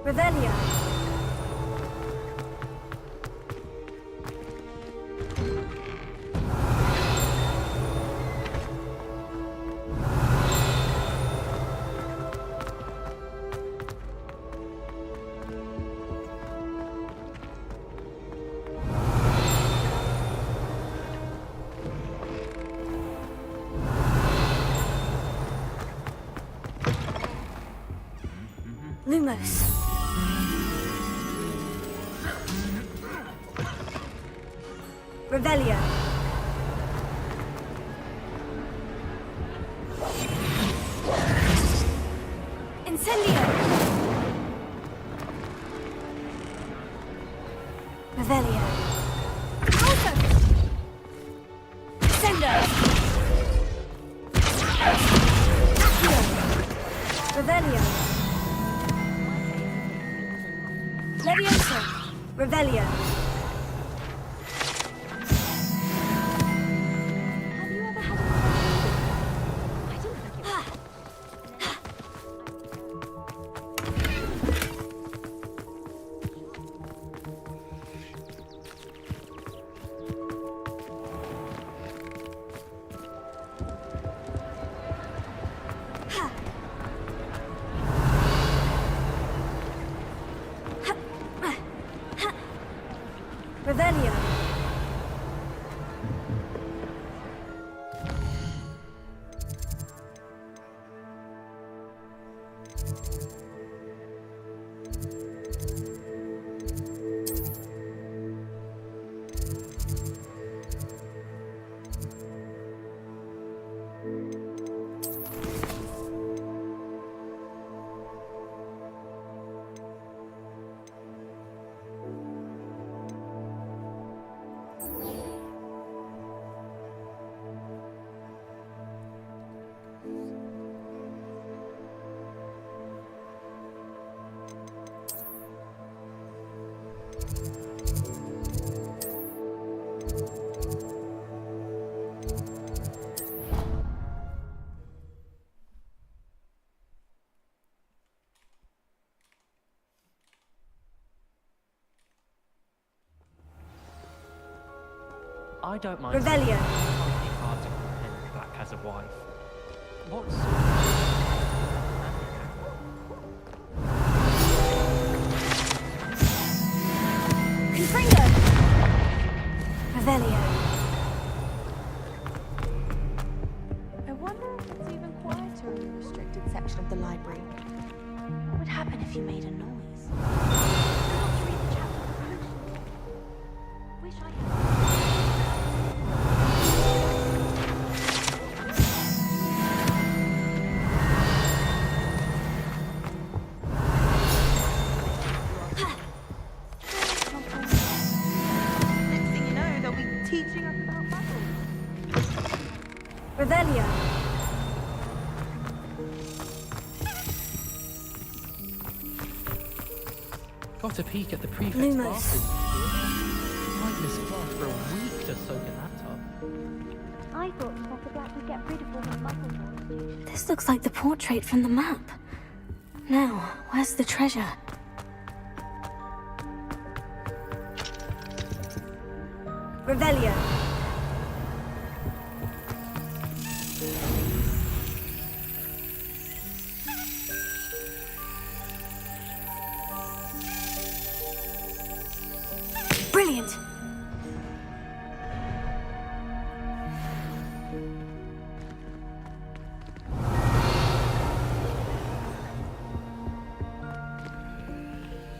Revelio. Lumos. Revelio. Incendio. Revelio. Alto. Sendo. Accio. Revelio. Levioso. Revelio. Revelio. I don't mind. Revelio. It's hard to comprehend Black has a wife. What's... Confringo. Revelio. I wonder if it's even quieter in the restricted section of the library. What would happen if you made a noise? I want to read the chapter of the potion. Wish I had. Revelio. Got a peek at the prefect's Lumos. bathroom. Might miss class for a week to soak in that tub. I thought Professor Black would get rid of all the muzzle. This looks like the portrait from the map. Now, where's the treasure? Revelio. Brilliant.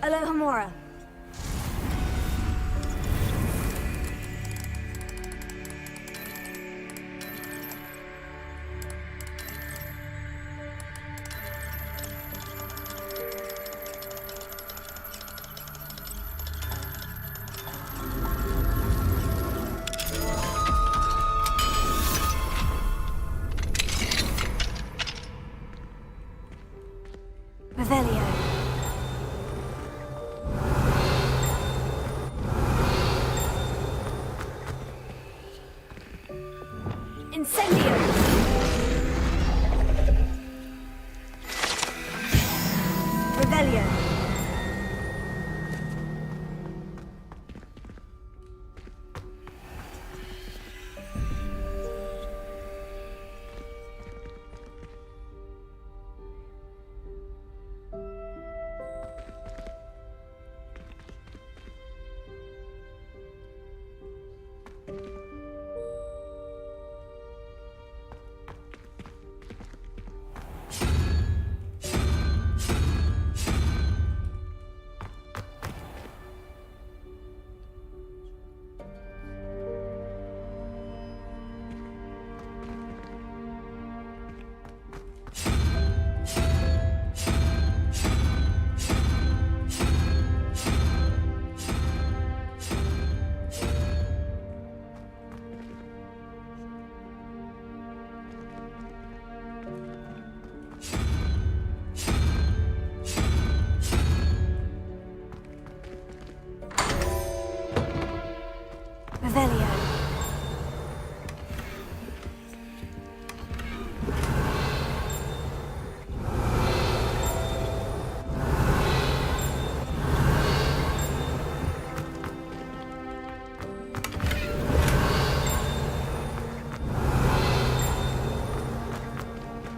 Alohomora. Revelio. Incendio. Revelio. Revelio.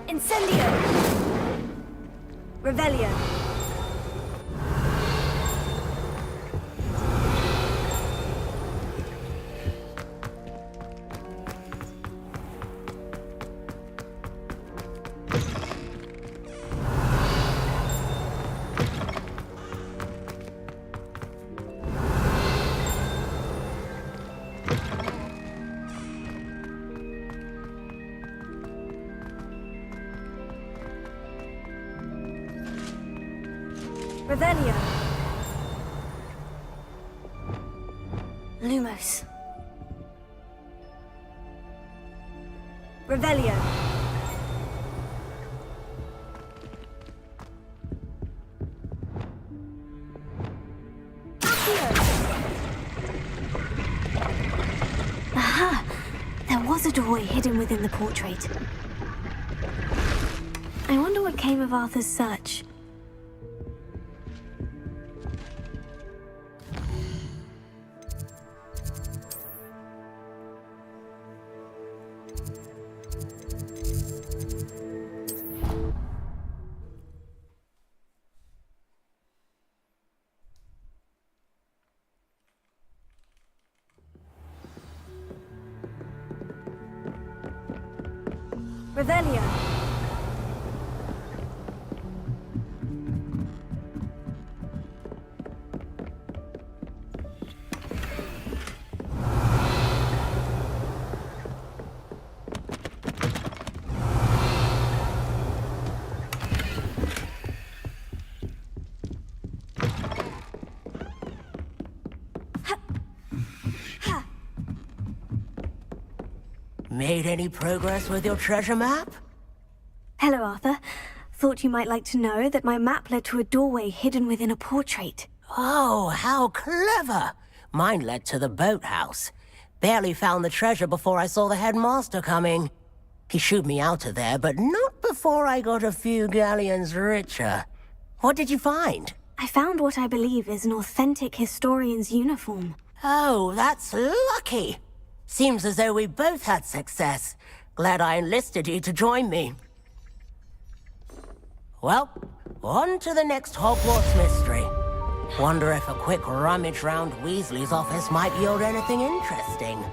Incendio. Revelio. Revelio. Lumos. Revelio. Aha! There was a doorway hidden within the portrait. I wonder what came of Arthur's search. Revelio. Made any progress with your treasure map? Hello, Arthur. Thought you might like to know that my map led to a doorway hidden within a portrait. Oh, how clever! Mine led to the boathouse. Barely found the treasure before I saw the headmaster coming. He shooed me out of there, but not before I got a few galleons richer. What did you find? I found what I believe is an authentic historian's uniform. Oh, that's lucky. Seems as though we both had success. Glad I enlisted you to join me. Well, on to the next Hogwarts mystery. Wonder if a quick rummage round Weasley's office might yield anything interesting.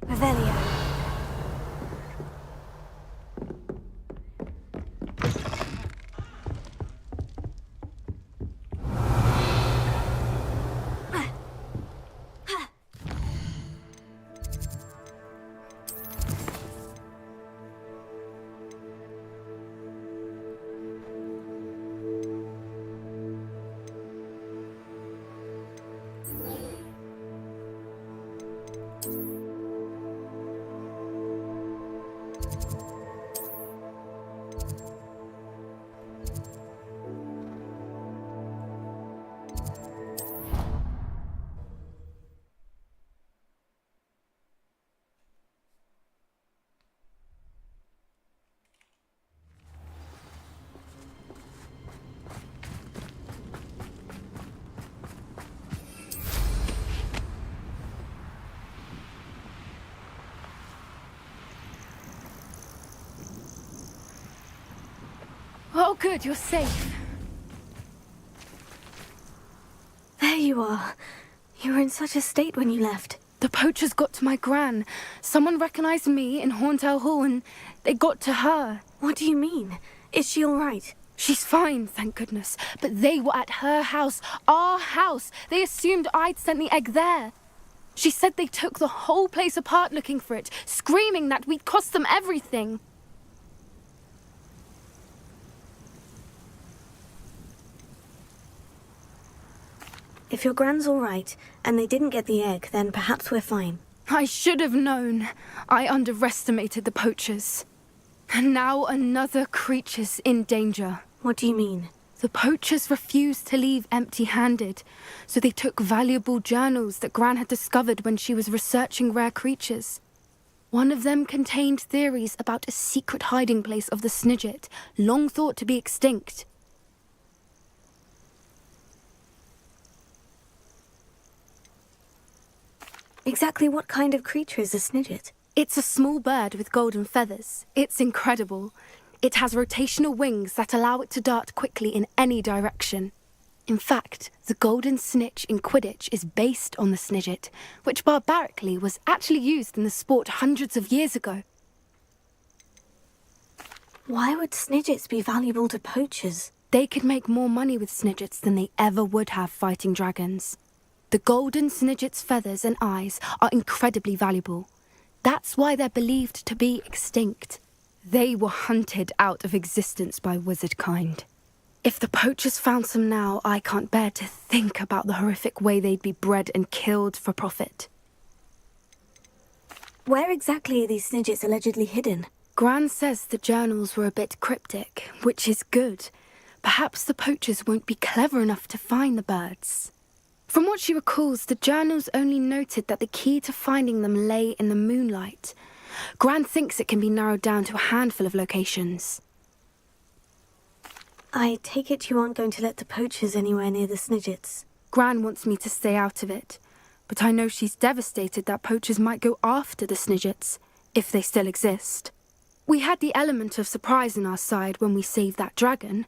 Revelio. Oh, good, you're safe. There you are. You were in such a state when you left. The poachers got to my gran. Someone recognized me in Horntail Hall and they got to her. What do you mean? Is she all right? She's fine, thank goodness. But they were at her house, our house. They assumed I'd sent the egg there. She said they took the whole place apart looking for it, screaming that we'd cost them everything. If your gran's all right, and they didn't get the egg, then perhaps we're fine. I should have known. I underestimated the poachers. And now another creature's in danger. What do you mean? The poachers refused to leave empty-handed, so they took valuable journals that Gran had discovered when she was researching rare creatures. One of them contained theories about a secret hiding place of the Snidget, long thought to be extinct. Exactly what kind of creature is a Snidget? It's a small bird with golden feathers. It's incredible. It has rotational wings that allow it to dart quickly in any direction. In fact, the golden snitch in Quidditch is based on the Snidget, which barbarically was actually used in the sport hundreds of years ago. Why would Snidgets be valuable to poachers? They could make more money with Snidgets than they ever would have fighting dragons. The golden Snidget's feathers and eyes are incredibly valuable. That's why they're believed to be extinct. They were hunted out of existence by wizard kind. If the poachers found some now, I can't bear to think about the horrific way they'd be bred and killed for profit. Where exactly are these Snidgets allegedly hidden? Gran says the journals were a bit cryptic, which is good. Perhaps the poachers won't be clever enough to find the birds. From what she recalls, the journals only noted that the key to finding them lay in the moonlight. Gran thinks it can be narrowed down to a handful of locations. I take it you aren't going to let the poachers anywhere near the Snidgets. Gran wants me to stay out of it, but I know she's devastated that poachers might go after the Snidgets, if they still exist. We had the element of surprise on our side when we saved that dragon,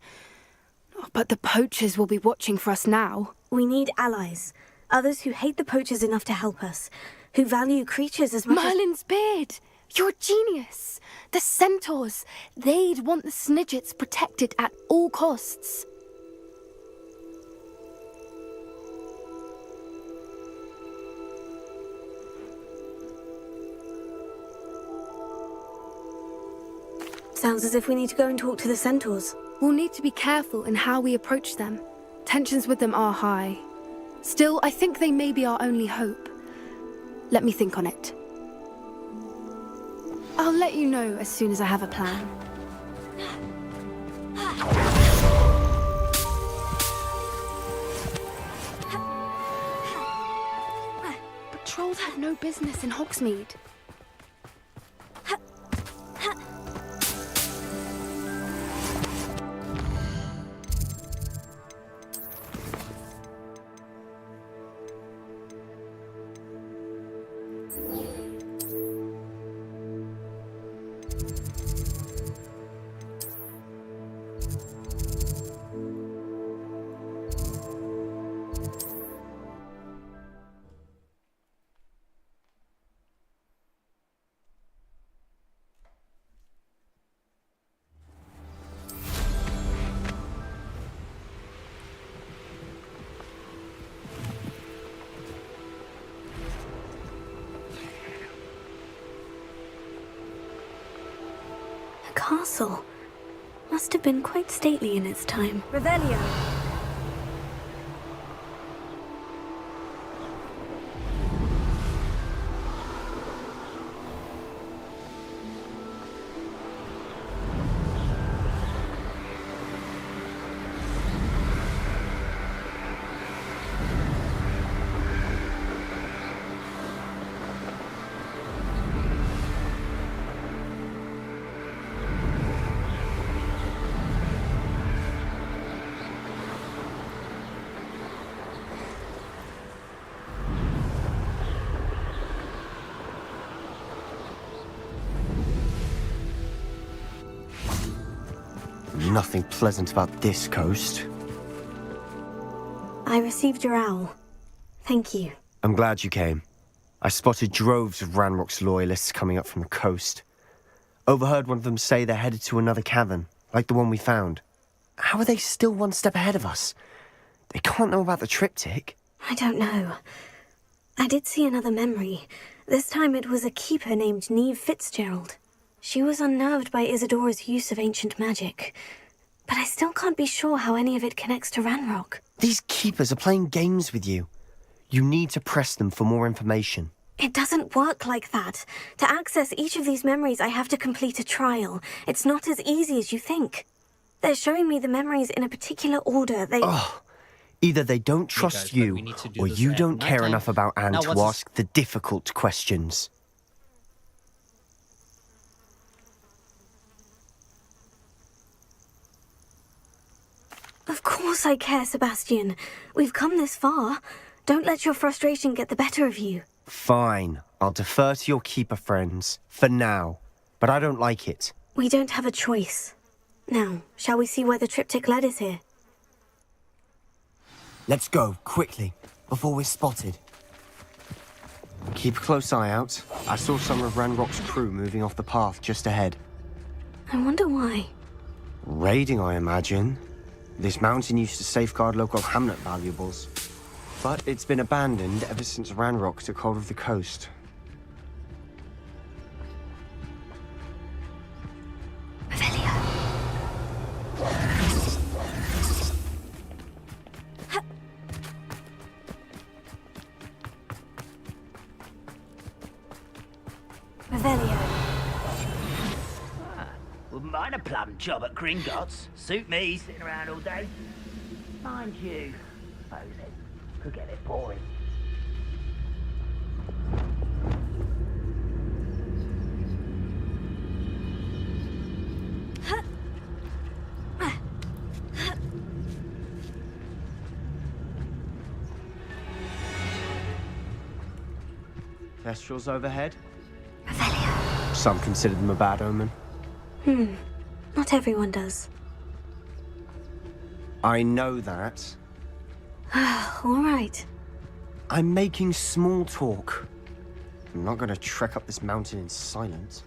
but the poachers will be watching for us now. We need allies. Others who hate the poachers enough to help us. Who value creatures as much Merlin's beard! You're a genius! The centaurs! They'd want the Snidgets protected at all costs. Sounds as if we need to go and talk to the centaurs. We'll need to be careful in how we approach them. Tensions with them are high. Still, I think they may be our only hope. Let me think on it. I'll let you know as soon as I have a plan. But trolls have no business in Hogsmeade. Castle. Must have been quite stately in its time. Revelio. Nothing pleasant about this coast. I received your owl. Thank you. I'm glad you came. I spotted droves of Ranrock's loyalists coming up from the coast. Overheard one of them say they're headed to another cavern, like the one we found. How are they still one step ahead of us? They can't know about the triptych. I don't know. I did see another memory. This time it was a keeper named Neve Fitzgerald. She was unnerved by Isadora's use of ancient magic. But I still can't be sure how any of it connects to Ranrock. These keepers are playing games with you. You need to press them for more information. It doesn't work like that. To access each of these memories, I have to complete a trial. It's not as easy as you think. They're showing me the memories in a particular order. Either they don't trust you, or you don't care enough about Anne to ask the difficult questions. Of course I care, Sebastian. We've come this far. Don't let your frustration get the better of you. Fine. I'll defer to your keeper friends, for now. But I don't like it. We don't have a choice. Now, shall we see where the triptych led us here? Let's go, quickly, before we're spotted. Keep a close eye out. I saw some of Ranrock's crew moving off the path just ahead. I wonder why. Raiding, I imagine. This mountain used to safeguard local hamlet valuables. But it's been abandoned ever since Ranrock took hold of the coast. Revelio. Wouldn't mind a plum job at Gringotts. Suit me, sitting around all day. Mind you, suppose it could get a bit boring. Kestrels overhead? Some consider them a bad omen. Not everyone does. I know that. All right. I'm making small talk. I'm not gonna trek up this mountain in silence.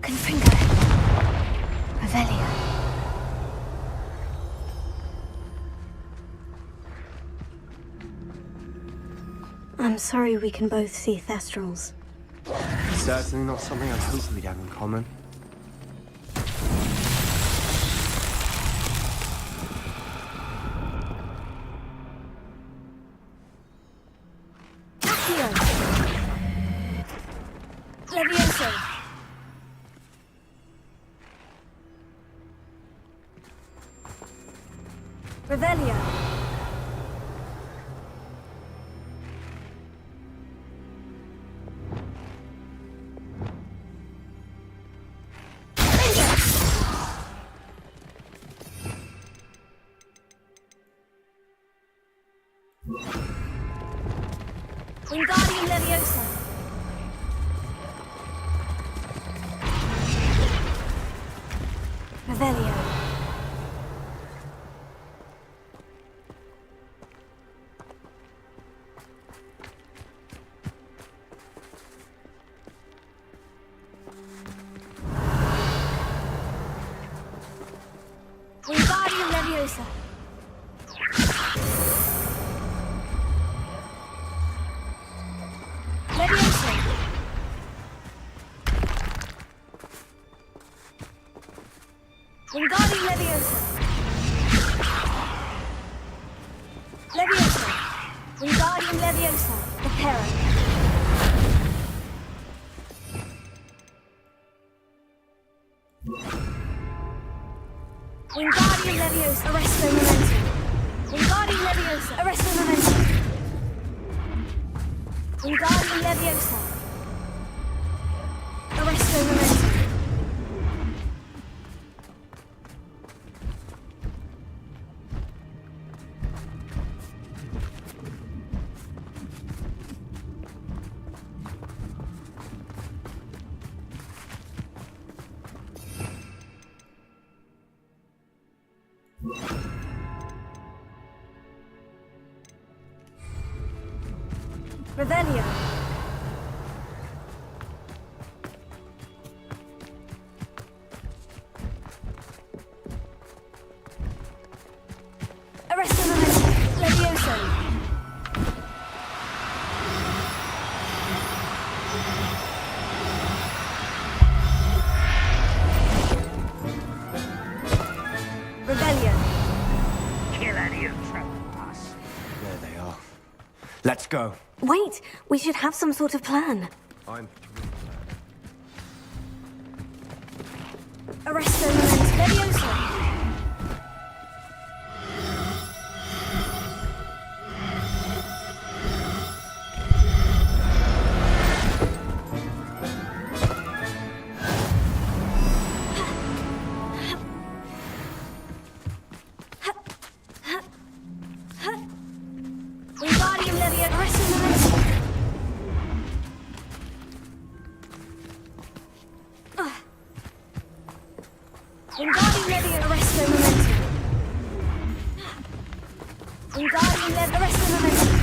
Confringo. Revelio. I'm sorry we can both see Thestrals. Certainly not something I hoped we'd have in common. Levioso. Revelio. Wingardium Leviosa. Revelio. Wingardium Leviosa. Leviosa. Wingardium Leviosa. Leviosa. Wingardium Leviosa. Prepare. Wingardium Leviosa. Arresto Momentum. Wingardium Leviosa. Arresto Momentum. Wingardium Leviosa. Arresto Momentum. Revelio. Arresto Momentum. Levioso. Revelio. Kill any of trespass. There they are. Let's go. Wait, we should have some sort of plan. I'm Arresto Momentum. Levioso. Leviosa! Arresting momentum! Wingardium Leviosa! Arresto momentum! Wingardium Leviosa! Arresto momentum!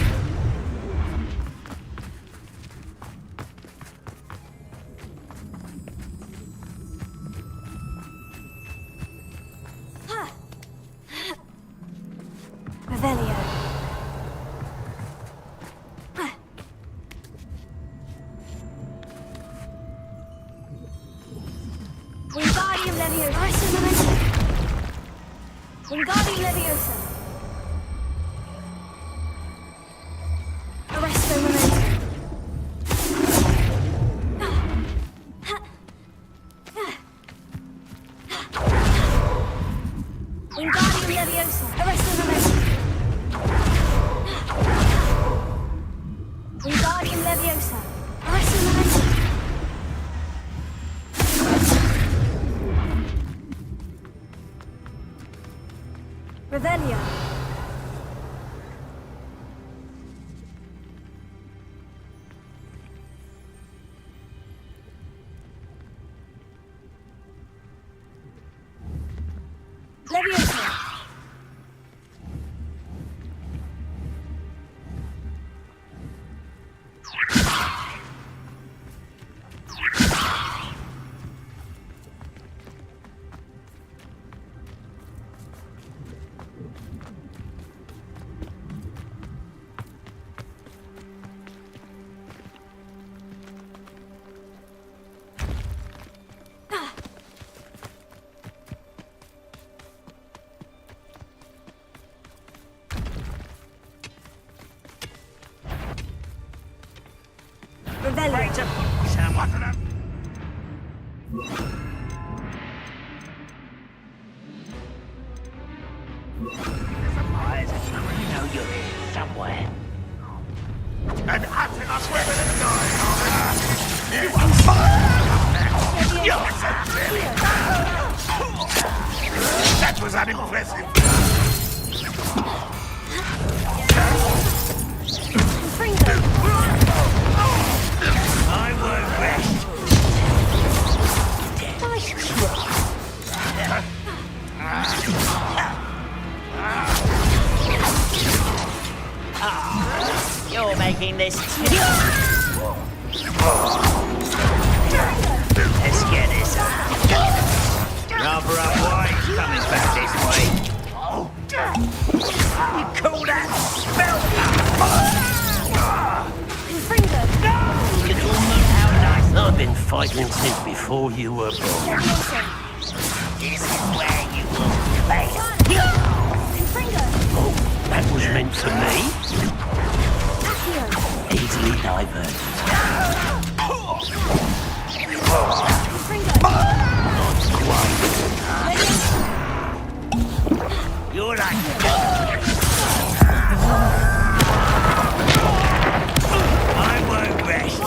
Revelio. Wingardium Leviosa. Arresto momentum. Wingardium Leviosa. Arresto momentum. Wingardium Leviosa. Arresto momentum. Wingardium Leviosa. Arresto momentum. Revelio. Leviosa. That was unimpressive. I won't rest. You're making this Let's get this Rather unwise coming back this way. You call that spell? Little moon, how nice. I've been fighting since before you were born. This is where you will fail. Oh, that was meant for me. Easily diverted. You're like I won't rest.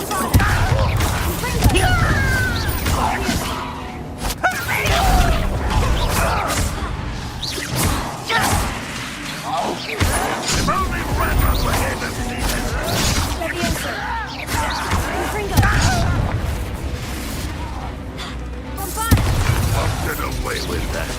If only Ranrock were here to see this. I'll get away with that.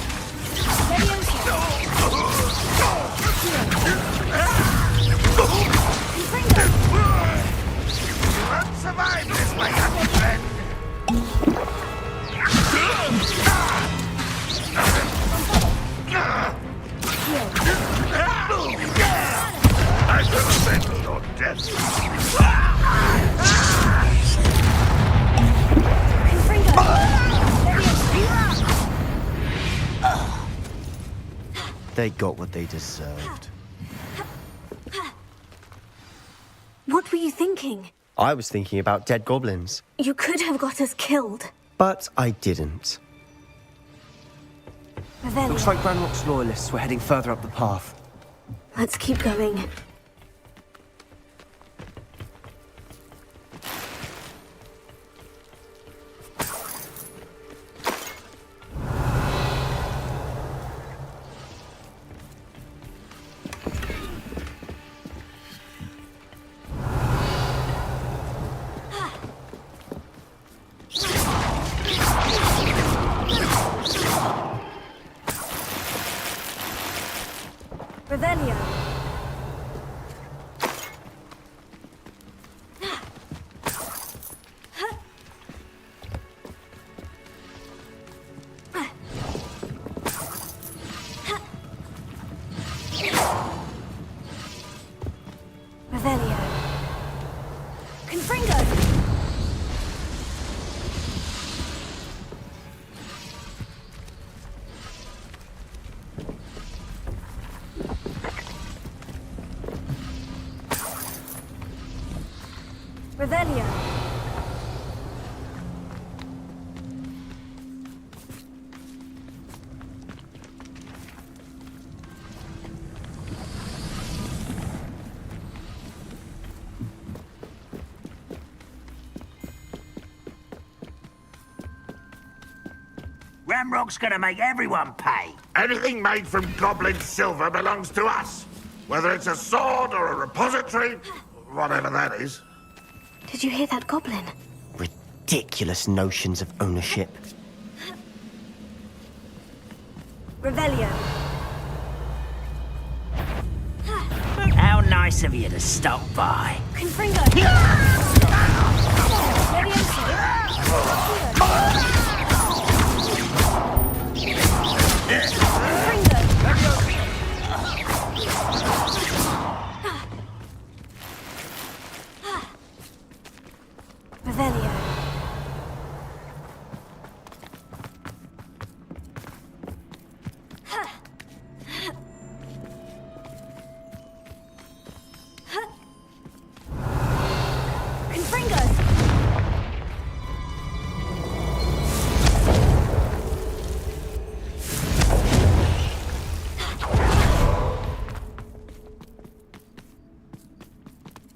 You won't survive this, my young friend. I shall avenge your death. They got what they deserved. What were you thinking? I was thinking about dead goblins. You could have got us killed. But I didn't. Revelio. Looks like Ranrock's loyalists were heading further up the path. Let's keep going. Revelio. Ramrock's gonna make everyone pay. Anything made from goblin silver belongs to us. Whether it's a sword or a repository, whatever that is. Did you hear that goblin? Ridiculous notions of ownership. Revelio. How nice of you to stop by. Confringo. Revelio.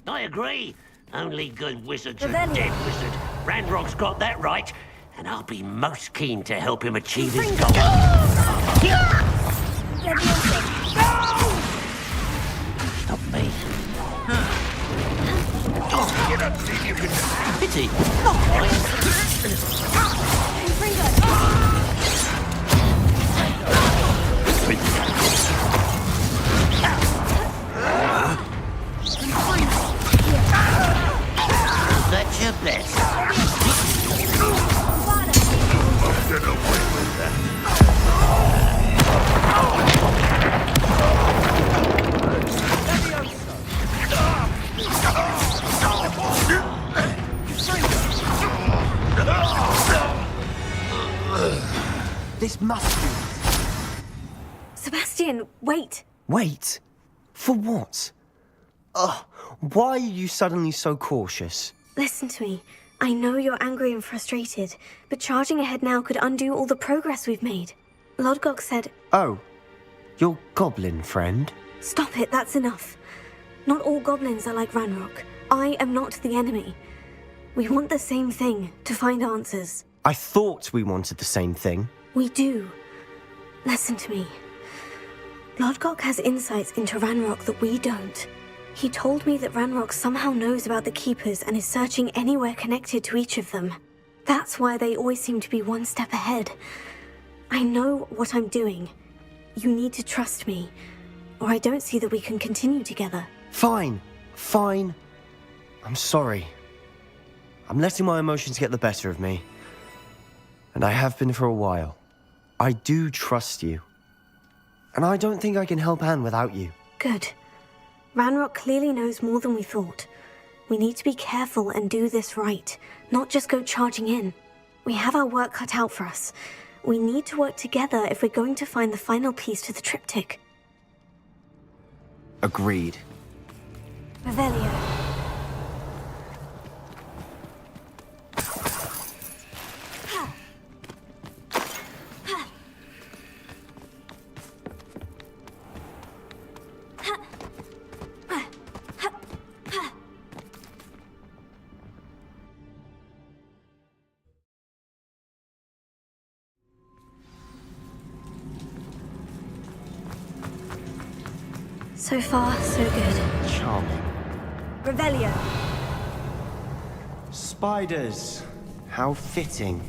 I agree. Only good wizards are Revelio. dead wizard. Ranrock's got that right, and I'll be most keen to help him achieve his goal. Not me. You don't think you can... Pity. That's your best. Get away with that. This must be... Sebastian, wait. Wait? For what? Ugh, why are you suddenly so cautious? Listen to me. I know you're angry and frustrated, but charging ahead now could undo all the progress we've made. Lodgok said... Oh, your goblin friend? Stop it, that's enough. Not all goblins are like Ranrock. I am not the enemy. We want the same thing, to find answers. I thought we wanted the same thing. We do. Listen to me. Lodgok has insights into Ranrock that we don't. He told me that Ranrock somehow knows about the Keepers and is searching anywhere connected to each of them. That's why they always seem to be one step ahead. I know what I'm doing. You need to trust me, or I don't see that we can continue together. Fine. Fine. I'm sorry. I'm letting my emotions get the better of me. And I have been for a while. I do trust you. And I don't think I can help Anne without you. Good. Ranrock clearly knows more than we thought. We need to be careful and do this right, not just go charging in. We have our work cut out for us. We need to work together if we're going to find the final piece to the triptych. Agreed. Revelio. So far, so good. Charming. Revelio. Spiders. How fitting.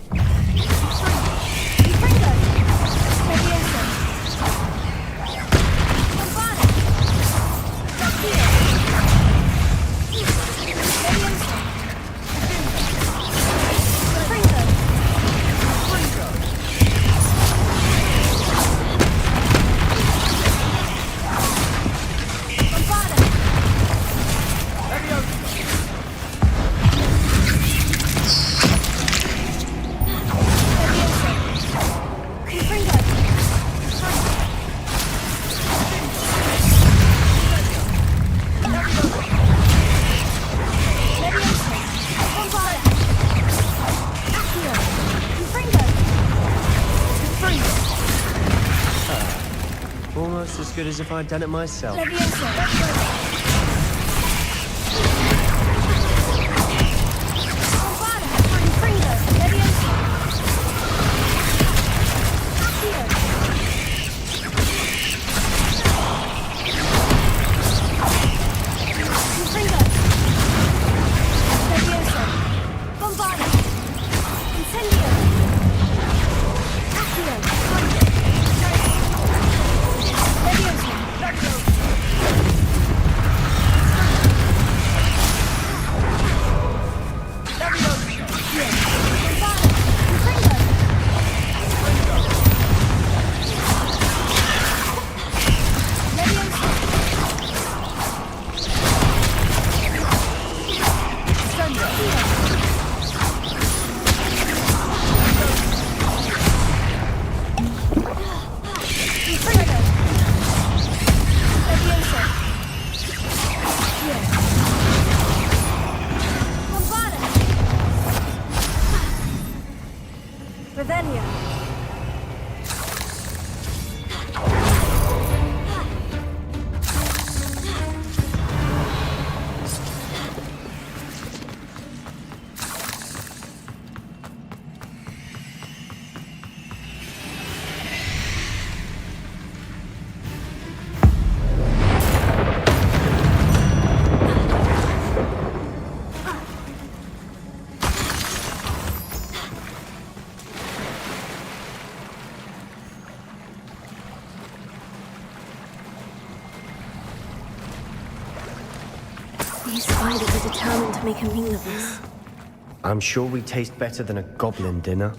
good as if I'd done it myself. These spiders are determined to make a meal of us. I'm sure we taste better than a goblin dinner.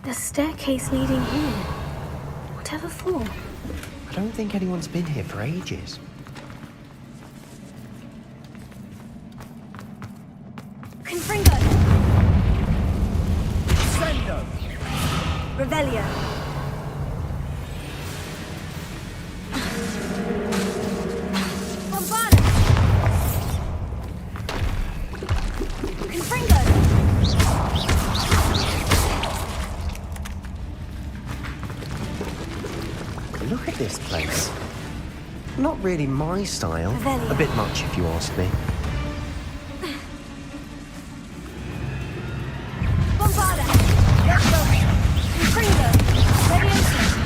The staircase leading here. Whatever for? I don't think anyone's been here for ages. Confringo! Sendo! Revelio! Bombada! Confringo! Look at this place. Not really my style. Revelio. A bit much, if you ask me. Bombada! Confringo! Leviosa!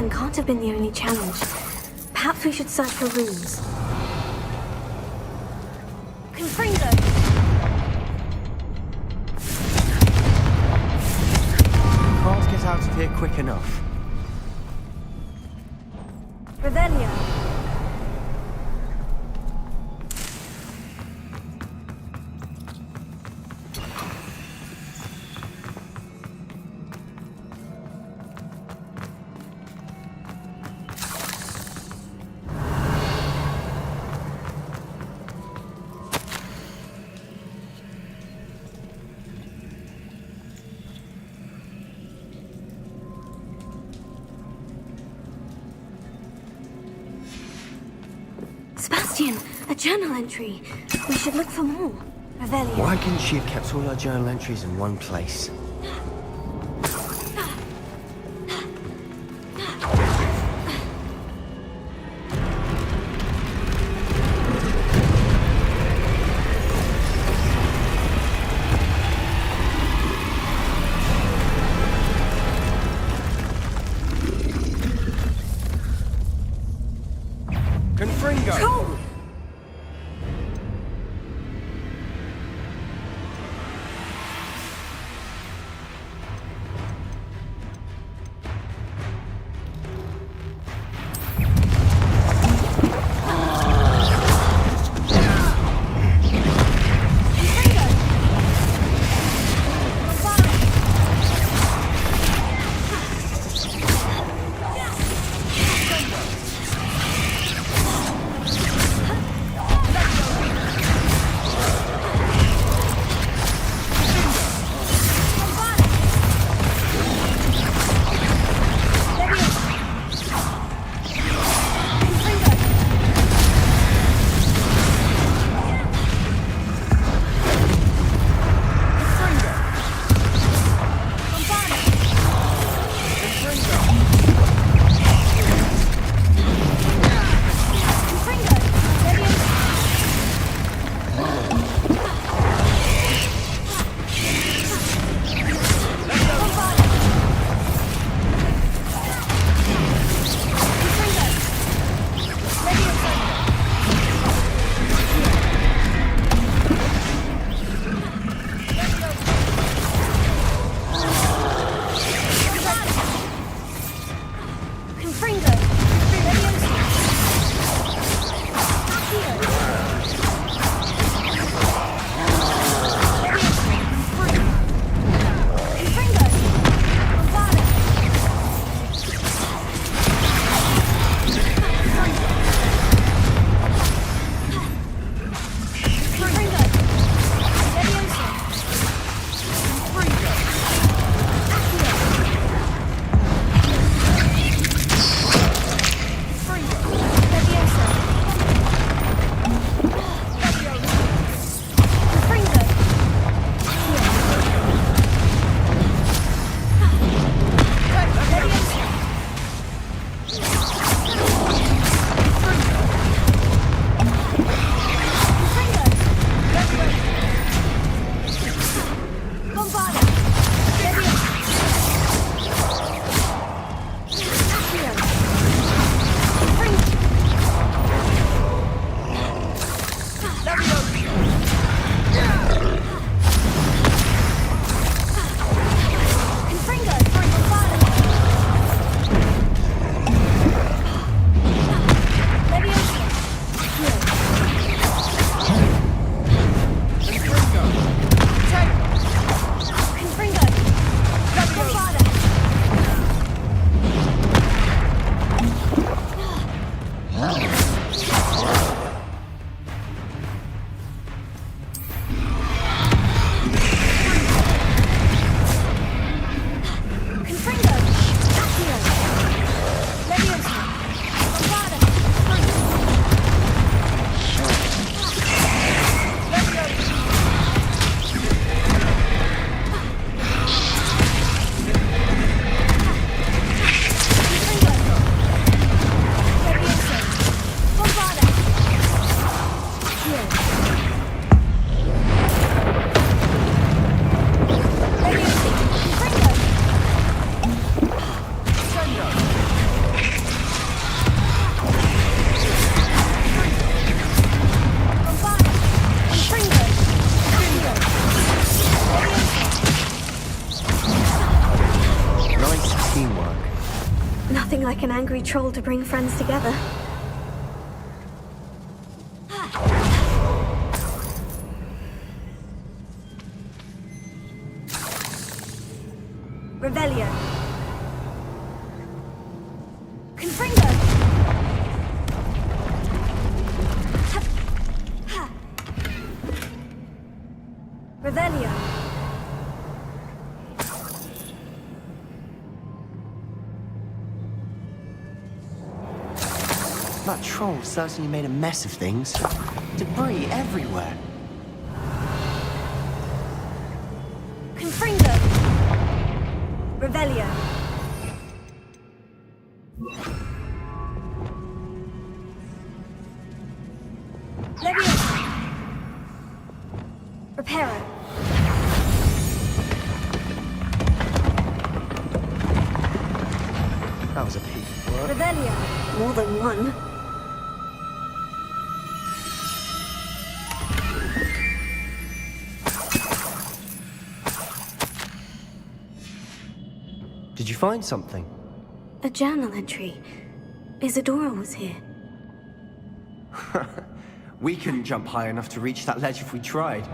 cavern can't have been the only challenge. Perhaps we should search for rooms. Confringo! Can't get out of here quick enough. Revelio. Sebastian, a journal entry. We should look for more. Revelio. Why couldn't she have kept all her journal entries in one place? Confringo! teamwork. Nothing like an angry troll to bring friends together. Revelio. Confringo. Revelio. That troll certainly made a mess of things. Debris everywhere. Confringo. Revelio. Leviosa. Reparo. That was a piece of work. Revelio. More than one. Did you find something? A journal entry. Isadora was here. We couldn't jump high enough to reach that ledge if we tried.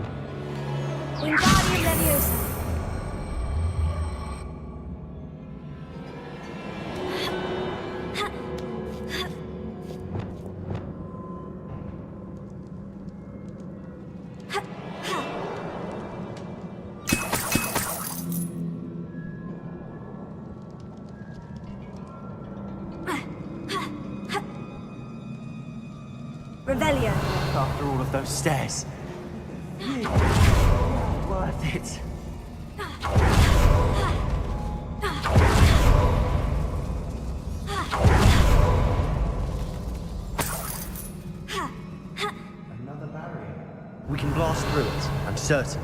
Wingardium Leviosa. Revelio. After all of those stairs. Worth it. Another barrier. We can blast through it, I'm certain.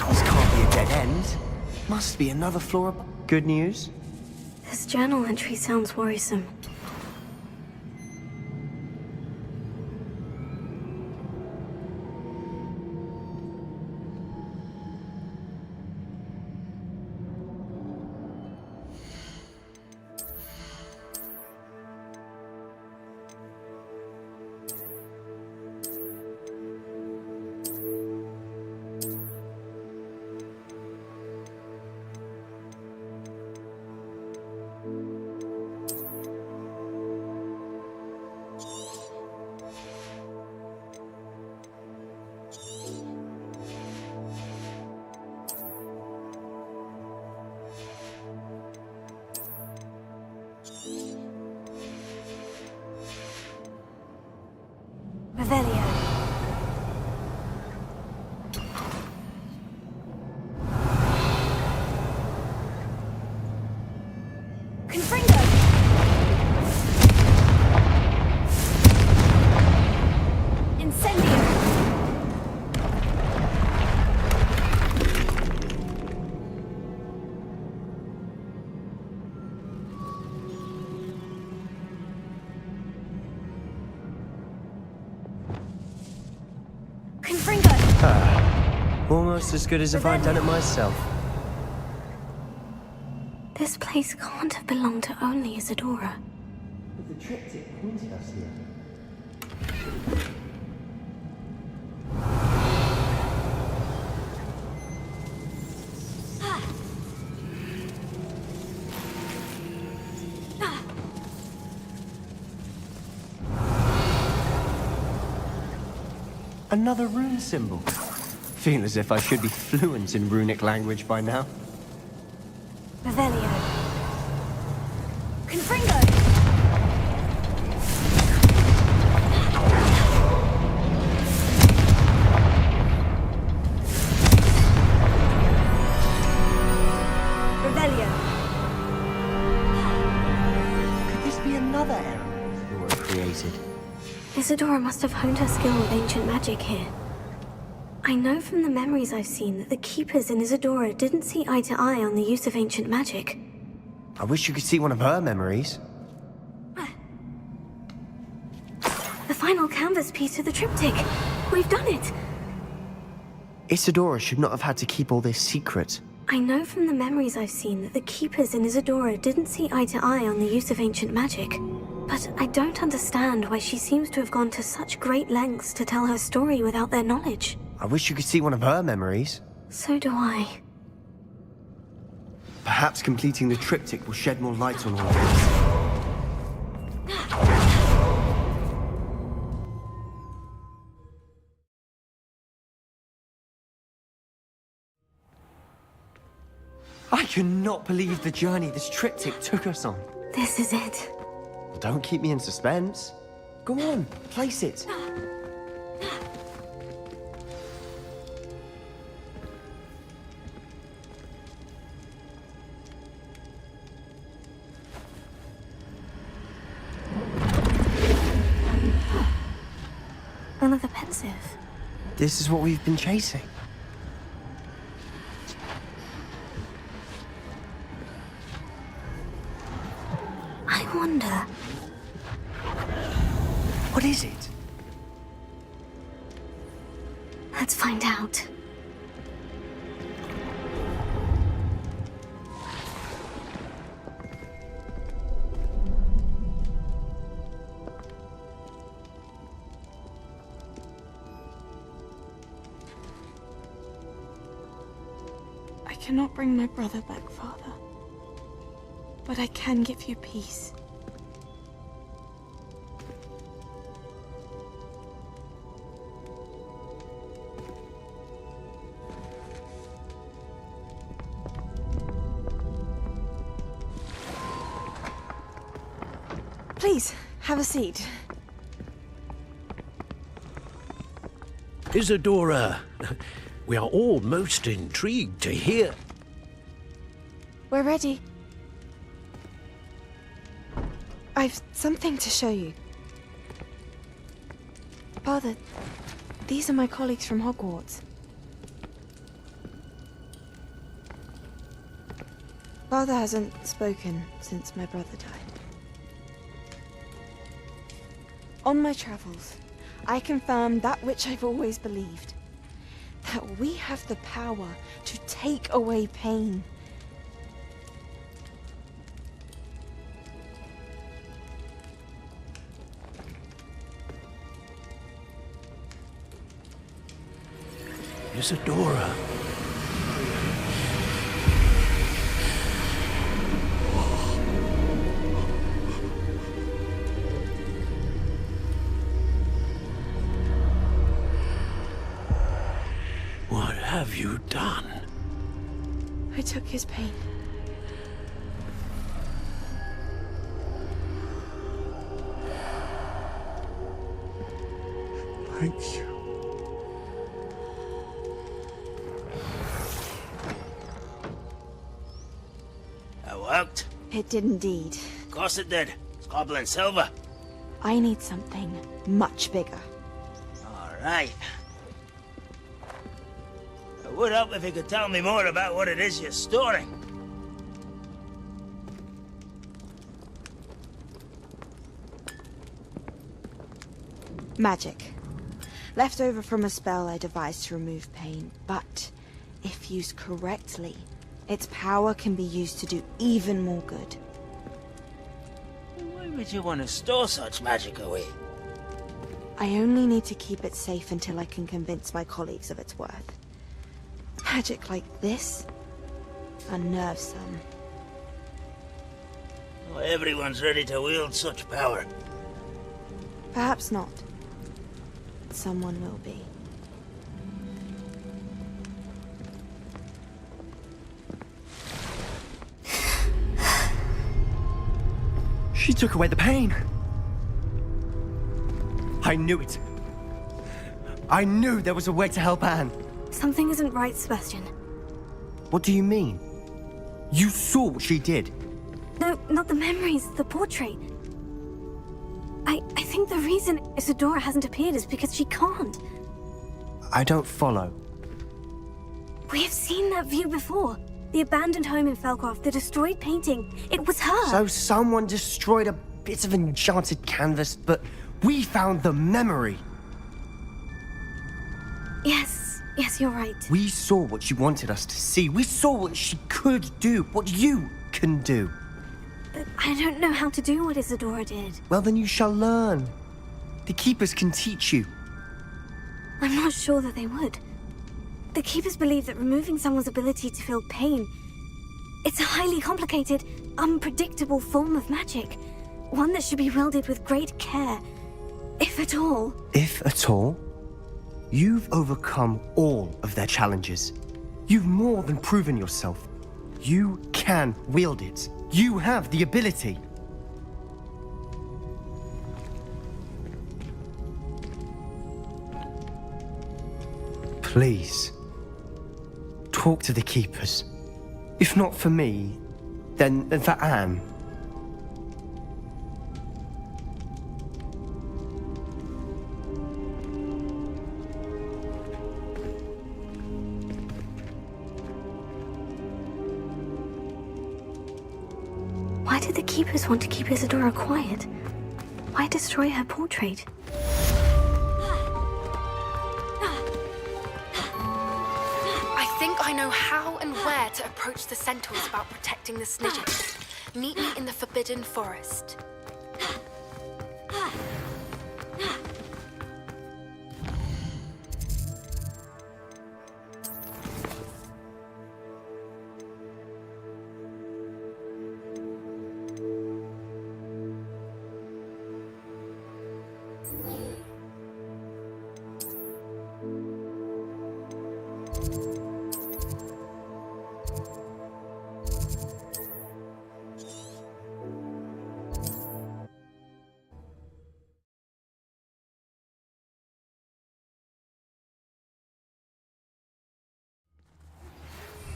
This can't be a dead end. Must be another floor up. Good news? This journal entry sounds worrisome. Revelio. Confringo. Incendio. Confringo. Almost as good as if I'd done it myself. This place can't have belonged to only Isadora. But the triptych pointed us here. Another rune symbol. Feel as if I should be fluent in runic language by now. Revelio. Confringo. Revelio. Could this be another error Isadora created? Isadora must have honed her skill with ancient magic here. I know from the memories I've seen that the Keepers in Isadora didn't see eye to eye on the use of ancient magic. I wish you could see one of her memories. The final canvas piece of the triptych. We've done it. Isadora should not have had to keep all this secret. I know from the memories I've seen that the Keepers in Isadora didn't see eye to eye on the use of ancient magic. But I don't understand why she seems to have gone to such great lengths to tell her story without their knowledge. I wish you could see one of her memories. So do I. Perhaps completing the triptych will shed more light on all of this. I cannot believe the journey this triptych took us on. This is it. Don't keep me in suspense. Go on, place it. Another pensive. This is what we've been chasing. I wonder... What is it? Let's find out. I cannot bring my brother back, Father. But I can give you peace. Please, have a seat. Isadora, we are all most intrigued to hear. We're ready. I've something to show you. Father, these are my colleagues from Hogwarts. Father hasn't spoken since my brother died. On my travels, I confirmed that which I've always believed. That we have the power to take away pain. Isadora. What have you done? I took his pain. Thank you. That worked. It did indeed. Of course it did. It's goblin silver. I need something much bigger. All right. It would help if you could tell me more about what it is you're storing. Magic. Left over from a spell I devised to remove pain, but if used correctly, its power can be used to do even more good. Why would you want to store such magic away? I only need to keep it safe until I can convince my colleagues of its worth. Magic like this unnerves some. Not everyone's ready to wield such power. Perhaps not. Someone will be. She took away the pain. I knew it. I knew there was a way to help Anne. Something isn't right, Sebastian. What do you mean? You saw what she did. No, not the memories, the portrait. I think the reason Isadora hasn't appeared is because she can't. I don't follow. We have seen that view before. The abandoned home in Felcroft, the destroyed painting. It was her. So someone destroyed a bit of enchanted canvas, but We found the memory. Yes, you're right. We saw what she wanted us to see. We saw what she could do, what you can do. I don't know how to do what Isadora did. Well, then you shall learn. The Keepers can teach you. I'm not sure that they would. The Keepers believe that removing someone's ability to feel pain, it's a highly complicated, unpredictable form of magic. One that should be wielded with great care, if at all. If at all? You've overcome all of their challenges. You've more than proven yourself. You can wield it. You have the ability. Please, talk to the Keepers. If not for me, then for Anne. Why did the Keepers want to keep Isadora quiet? Why destroy her portrait? I think I know how and where to approach the centaurs about protecting the Snidgets. Meet me in the Forbidden Forest.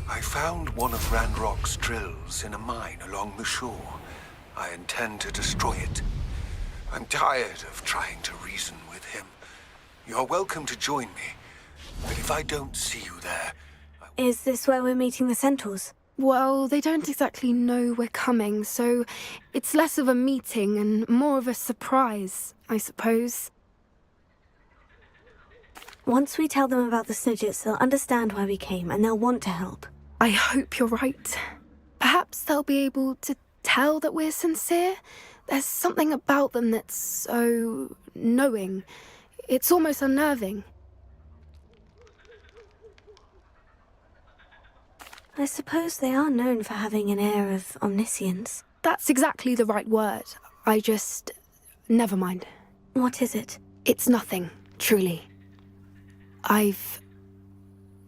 I found one of Ranrock's drills in a mine along the shore. I intend to destroy it. I'm tired of trying to reason with him. You're welcome to join me, but if I don't see you there... Is this where we're meeting the centaurs? Well, they don't exactly know we're coming, so it's less of a meeting and more of a surprise, I suppose. Once we tell them about the Snidgets, they'll understand why we came and they'll want to help. I hope you're right. Perhaps they'll be able to tell that we're sincere. There's something about them that's so knowing. It's almost unnerving. I suppose they are known for having an air of omniscience. That's exactly the right word. Never mind. What is it? It's nothing, truly.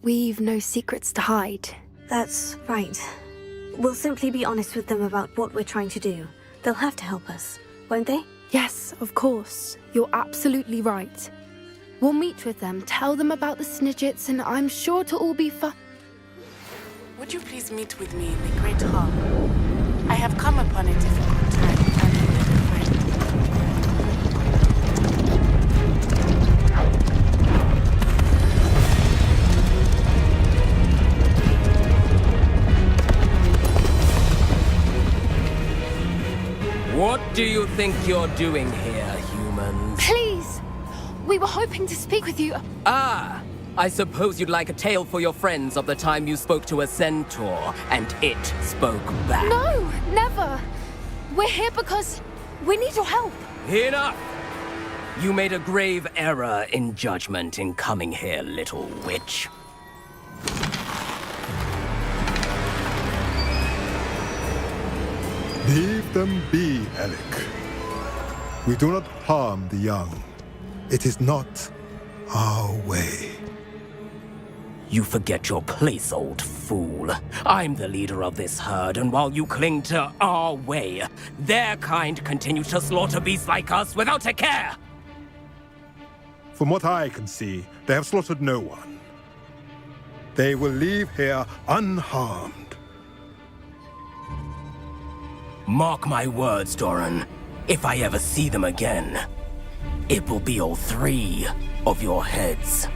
We've no secrets to hide. That's right. We'll simply be honest with them about what we're trying to do. They'll have to help us, won't they? Yes, of course. You're absolutely right. We'll meet with them, tell them about the Snidgets, and I'm sure it'll all be fun. Would you please meet with me in the Great Hall? I have come upon a difficult time finding a friend. What do you think you're doing here, humans? Please! We were hoping to speak with you. Ah! I suppose you'd like a tale for your friends of the time you spoke to a centaur, and it spoke back. No, never. We're here because we need your help. Enough! You made a grave error in judgment in coming here, little witch. Leave them be, Alec. We do not harm the young. It is not our way. You forget your place, old fool. I'm the leader of this herd, and while you cling to our way, their kind continue to slaughter beasts like us without a care! From what I can see, they have slaughtered no one. They will leave here unharmed. Mark my words, Doran. If I ever see them again, it will be all 3 of your heads.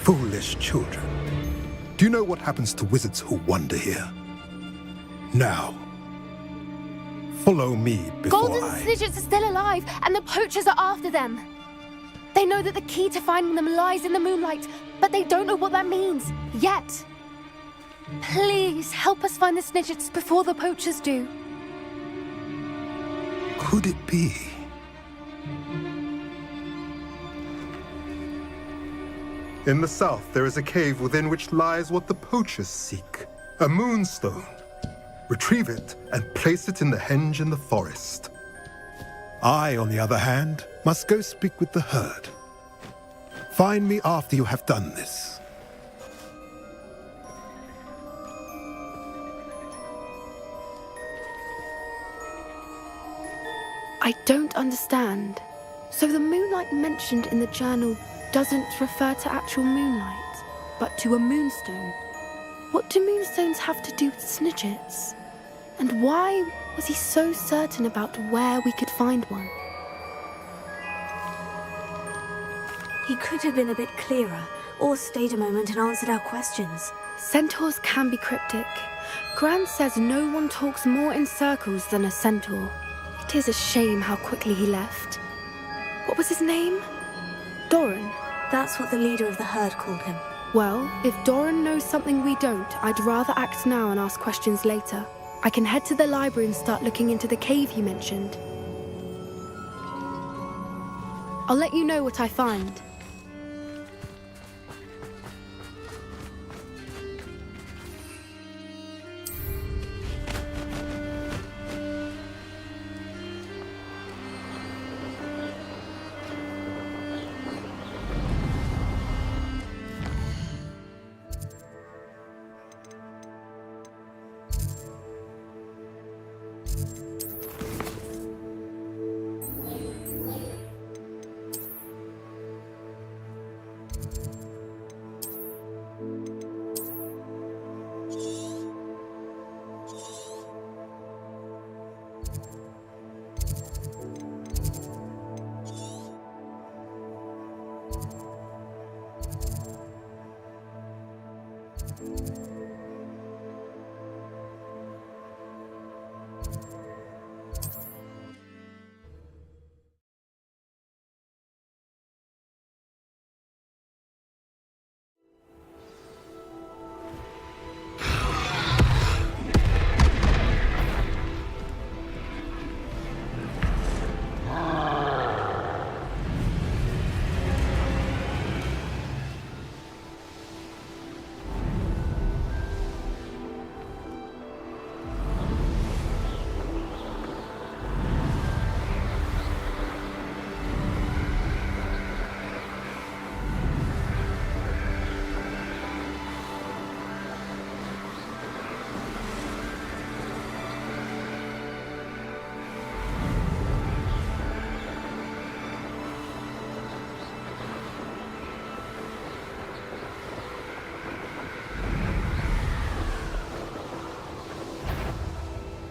Foolish children. Do you know what happens to wizards who wander here? Now, follow me before Golden Snidgets are still alive, and the poachers are after them. They know that the key to finding them lies in the moonlight, but they don't know what that means, yet. Please, help us find the Snidgets before the poachers do. Could it be? In the south, there is a cave within which lies what the poachers seek. A moonstone. Retrieve it and place it in the henge in the forest. I, on the other hand, must go speak with the herd. Find me after you have done this. I don't understand. So the moonlight mentioned in the journal doesn't refer to actual moonlight, but to a moonstone. What do moonstones have to do with Snidgets? And why was he so certain about where we could find one? He could have been a bit clearer, or stayed a moment and answered our questions. Centaurs can be cryptic. Gran says no one talks more in circles than a centaur. It is a shame how quickly he left. What was his name? Doran? That's what the leader of the herd called him. Well, if Doran knows something we don't, I'd rather act now and ask questions later. I can head to the library and start looking into the cave you mentioned. I'll let you know what I find.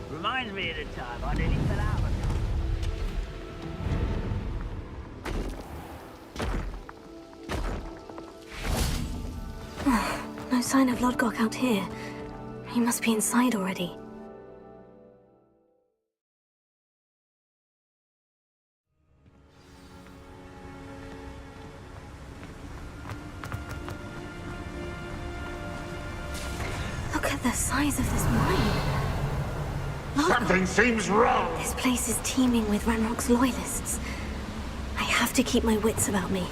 Reminds me of the time I nearly fell out of a car. No sign of Lodgok out here. He must be inside already. Look at the size of this mine. Something seems wrong. This place is teeming with Ranrock's loyalists. I have to keep my wits about me.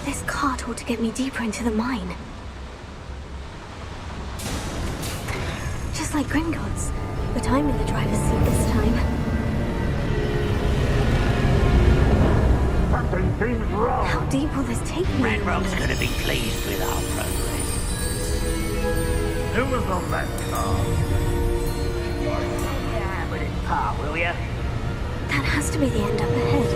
This cart ought to get me deeper into the mine. Just like Gringotts, but I'm in the driver's seat this time. Something seems wrong. How deep will this take me? Ranrock's gonna be pleased with our progress. Who was on that car? Yeah, but it's part, will ya? That has to be the end up ahead.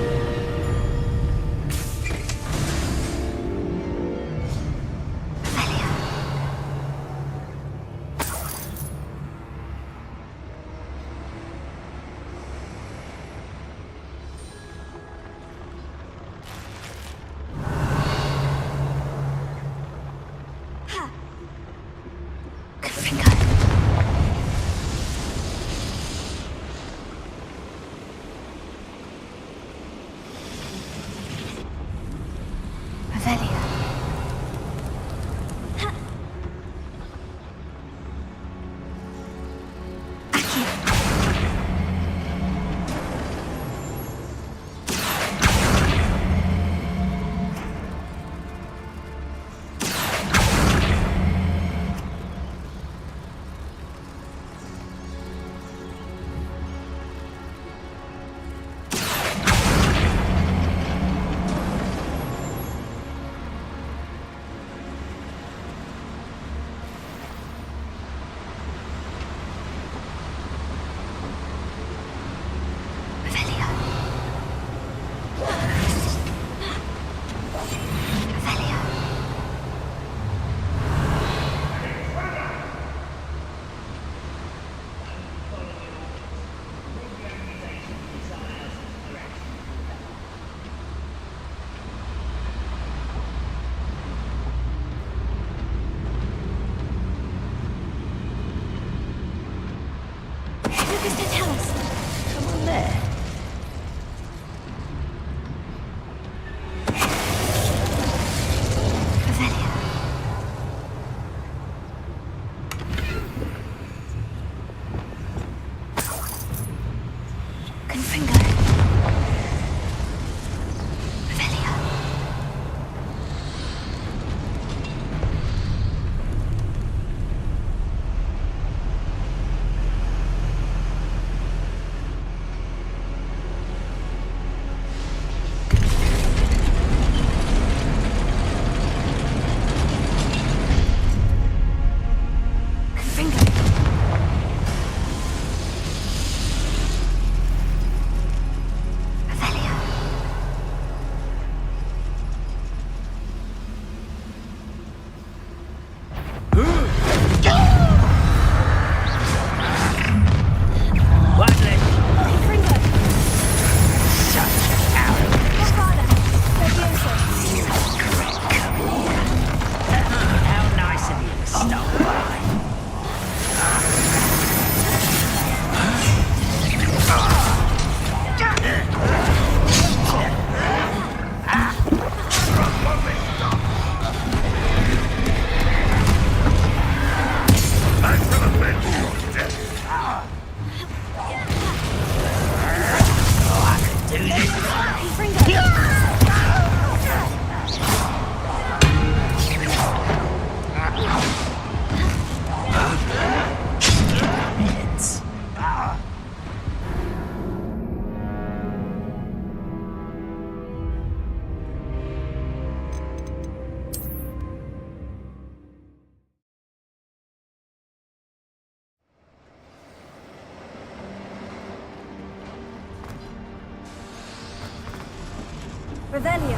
Revelio.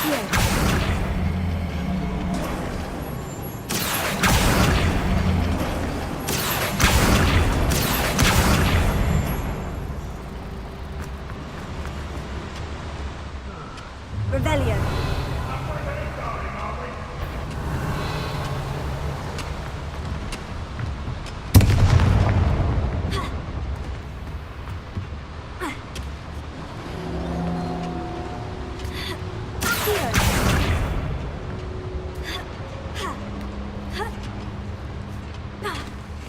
Here. Revelio.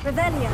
Revelio.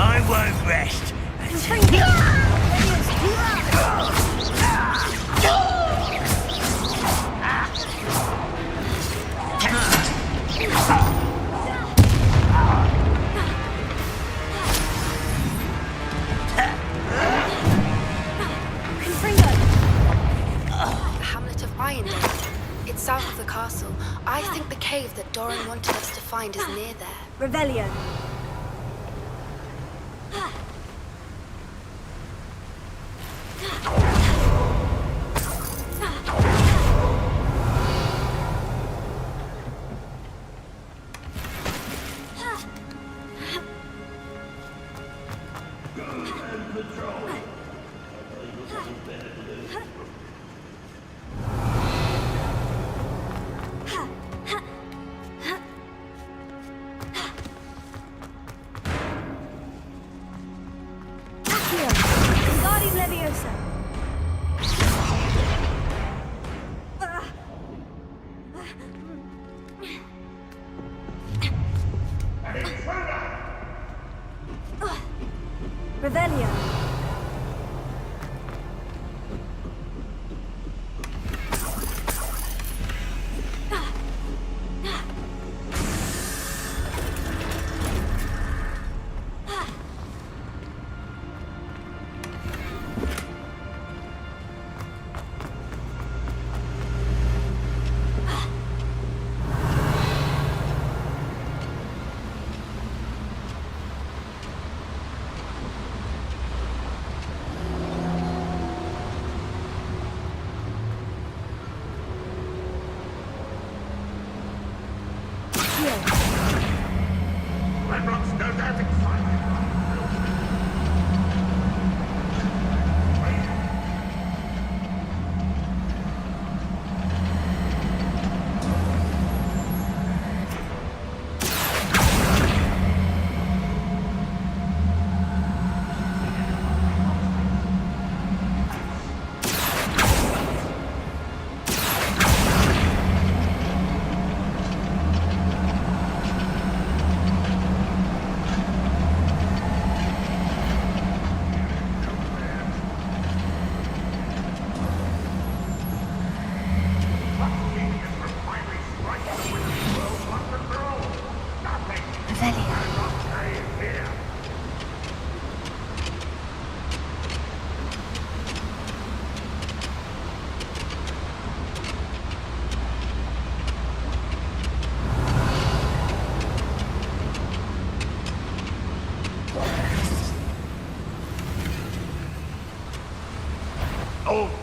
I won't rest. The hamlet of Irondale. It's south of the castle. I think the cave that Doran wanted us to find is near there. Revelio. Guardian Leviosa. Revelio. Ranrock's no doubt excited.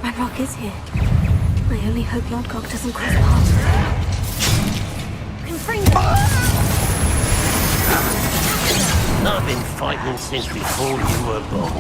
Ranrock is here. I only hope Lodgok doesn't cross paths with him. Confringo! I've been fighting since before you were born.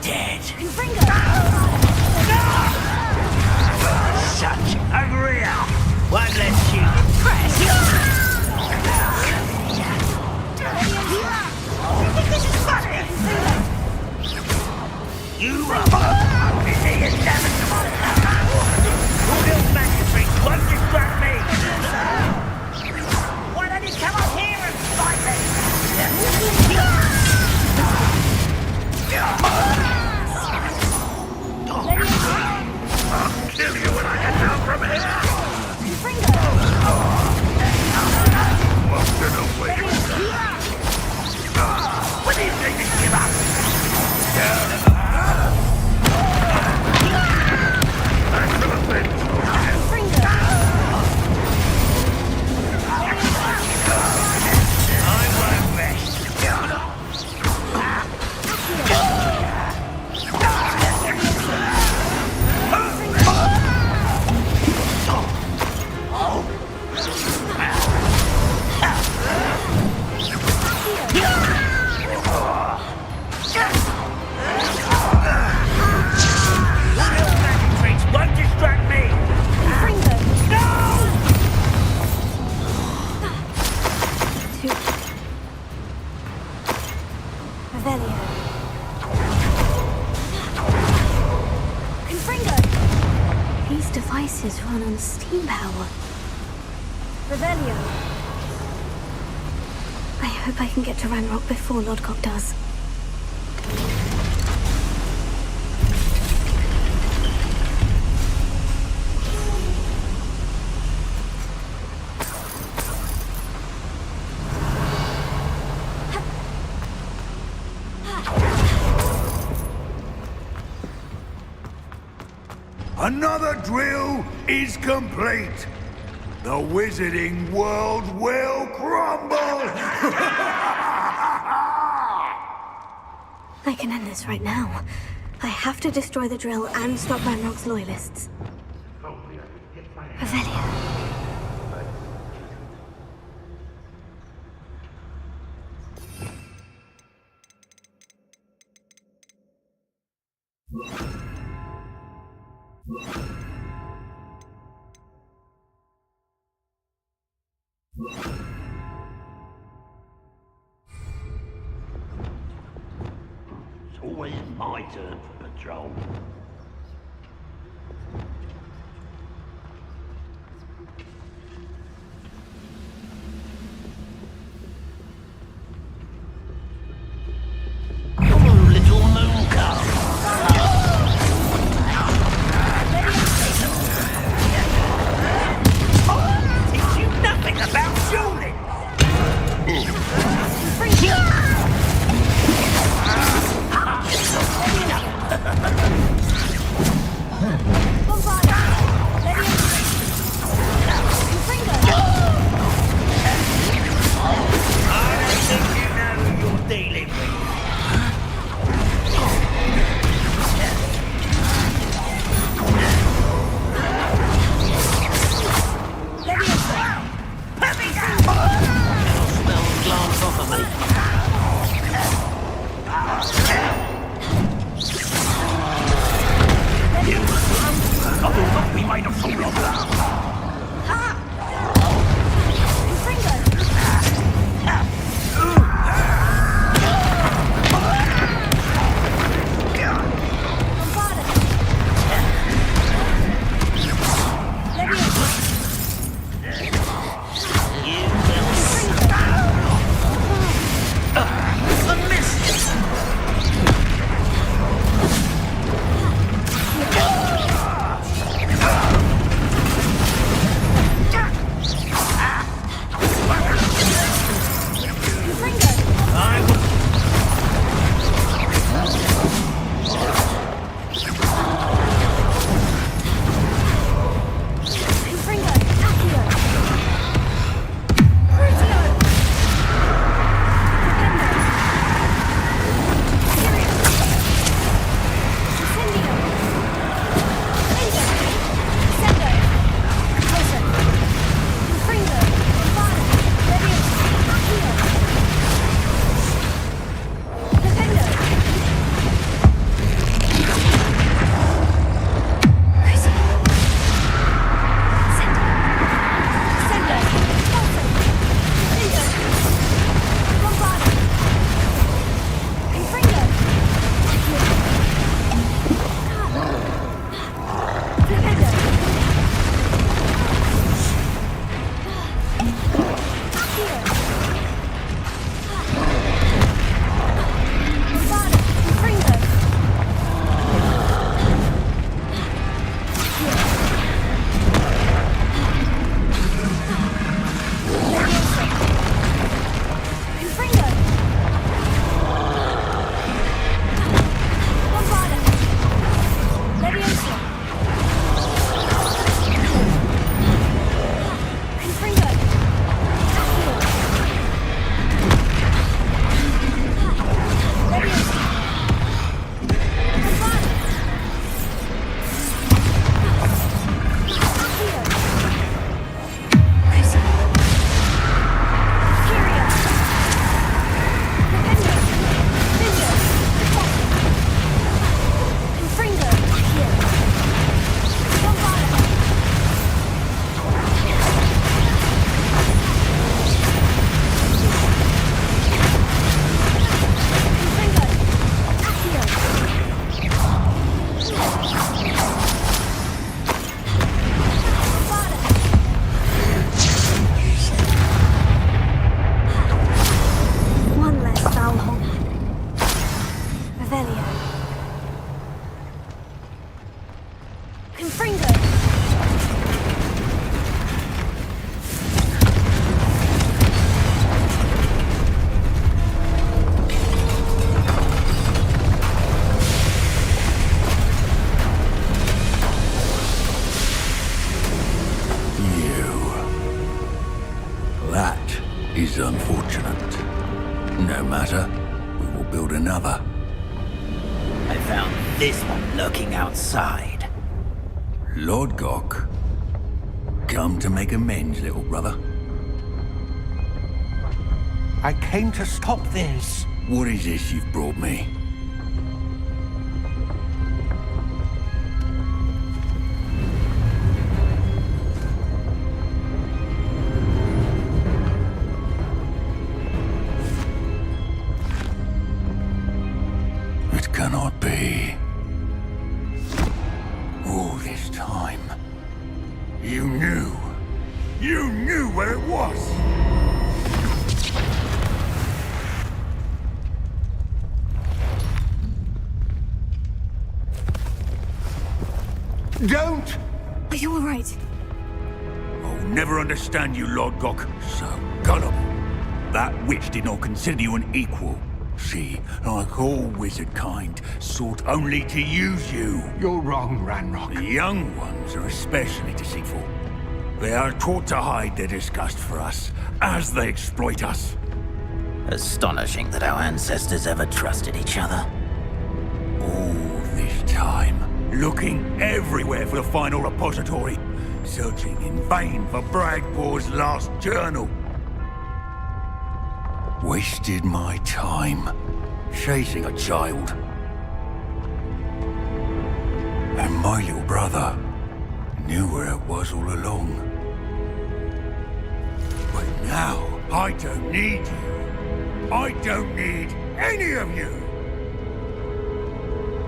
Dead. Confringo! these devices run on steam power. Revelio. I hope I can get to Ranrock before Lodgok does. Another drill is complete. The wizarding world will crumble! I can end this right now. I have to destroy the drill and stop Ranrock's loyalists. Revelio. It's always my turn for patrol. Come on, little moon calf. Teach you nothing about shooting. is unfortunate. No matter, we will build another. I found this one lurking outside. Lord Gok, come to make amends, little brother. I came to stop this. What is this you've brought me? It cannot be. All this time, you knew. You knew where it was! Don't! Are you alright? I'll never understand you, Lord Gok. So gullible. That witch did not consider you an equal. She, like all wizard kind, sought only to use you. You're wrong, Ranrock. The young ones are especially deceitful. They are taught to hide their disgust for us, as they exploit us. Astonishing that our ancestors ever trusted each other. All this time, looking everywhere for the final repository, searching in vain for Bragpor's last journal. Wasted my time, chasing a child. And my little brother knew where it was all along. But now, I don't need you. I don't need any of you.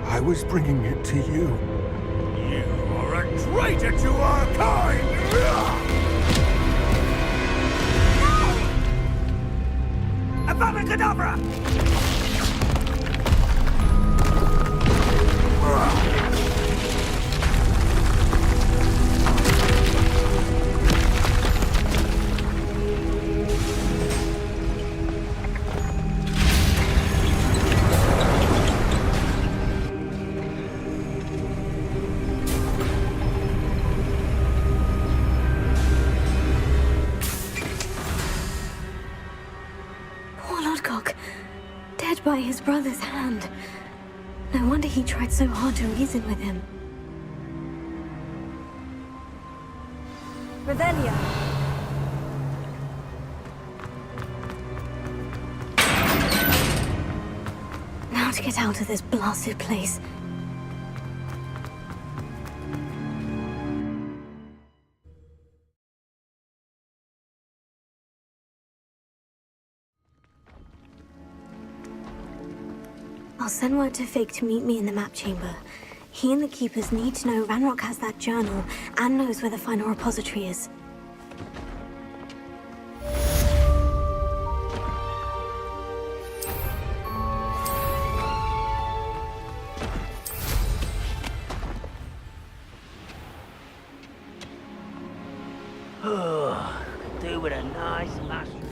I was bringing it to you. You are a traitor to our kind! Abracadabra! Dead by his brother's hand. No wonder he tried so hard to reason with him. Revelia. Now to get out of this blasted place. I'll send word to Fig to meet me in the map chamber. He and the Keepers need to know Ranrock has that journal and knows where the final repository is. Could do with a nice mushroom.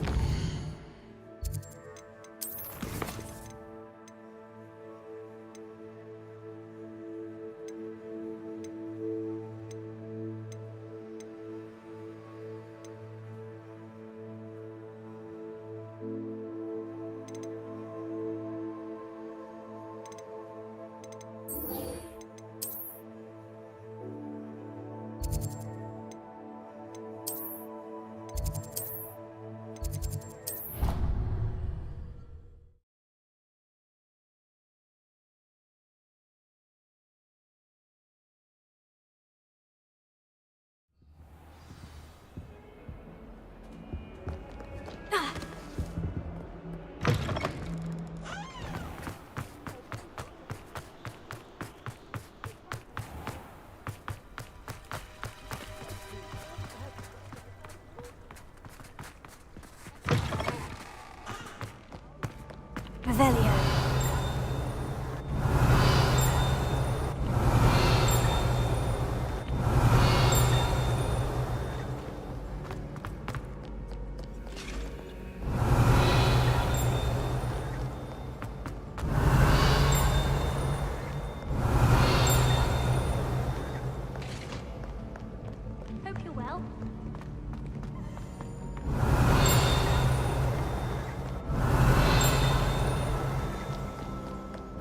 Revelio. Hope you're well.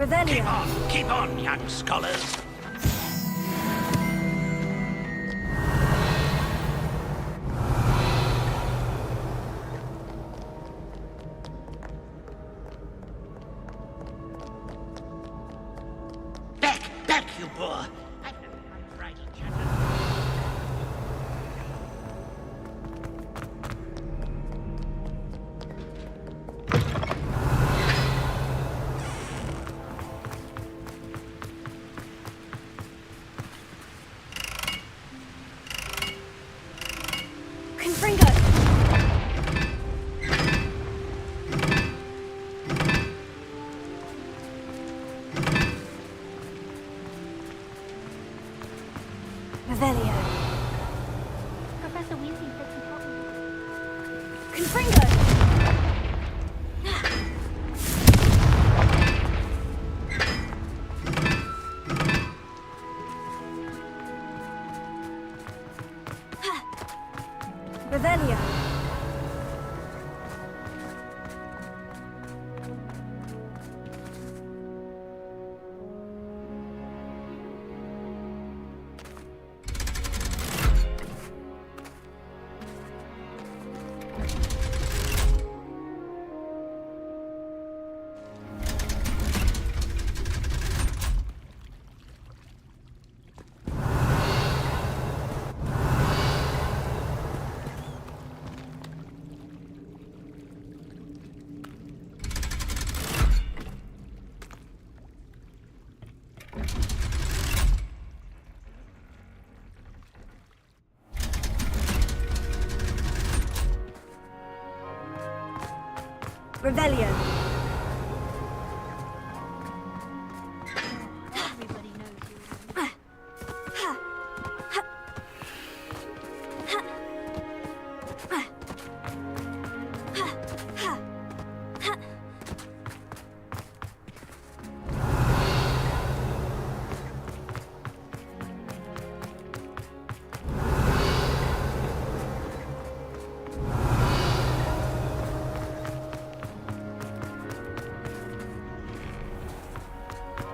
Revelio. Keep on, young scholars. Back, you boor. Revelio. Professor Weasley said some problems. Confringo! Revelio. Revelio.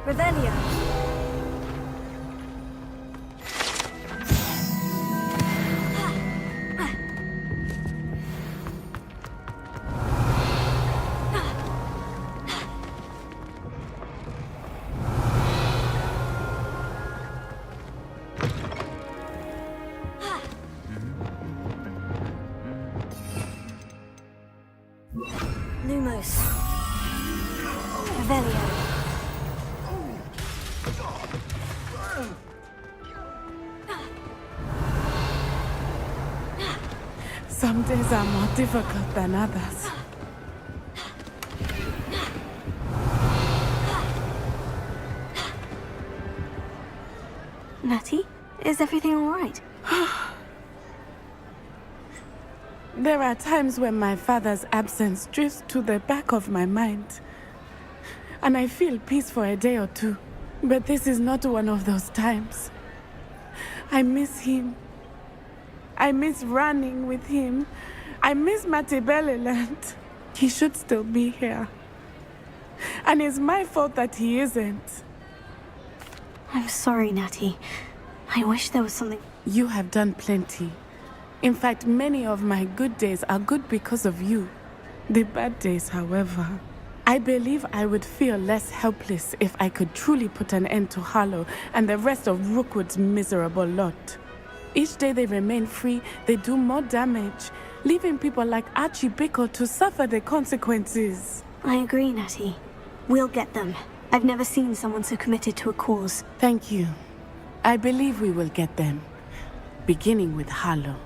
Revelio. Lumos. Revelio. Some days are more difficult than others. Natty, is everything all right? There are times when my father's absence drifts to the back of my mind, and I feel peace for a day or two. But this is not one of those times. I miss him. I miss running with him. I miss Mattibeleland. He should still be here. And it's my fault that he isn't. I'm sorry, Natty. I wish there was something... You have done plenty. In fact, many of my good days are good because of you. The bad days, however... I believe I would feel less helpless if I could truly put an end to Harlow and the rest of Rookwood's miserable lot. Each day they remain free, they do more damage, leaving people like Archie Bickle to suffer the consequences. I agree, Natty. We'll get them. I've never seen someone so committed to a cause. Thank you. I believe we will get them, beginning with Harlow.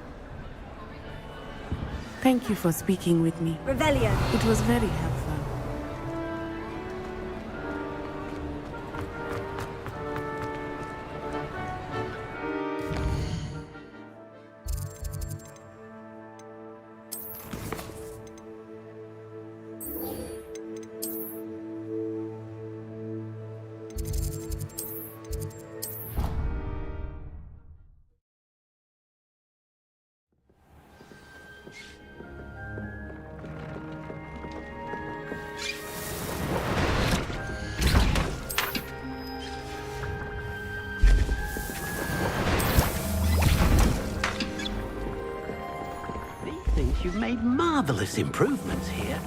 Thank you for speaking with me. Revelio. It was very helpful. You've made marvelous improvements here.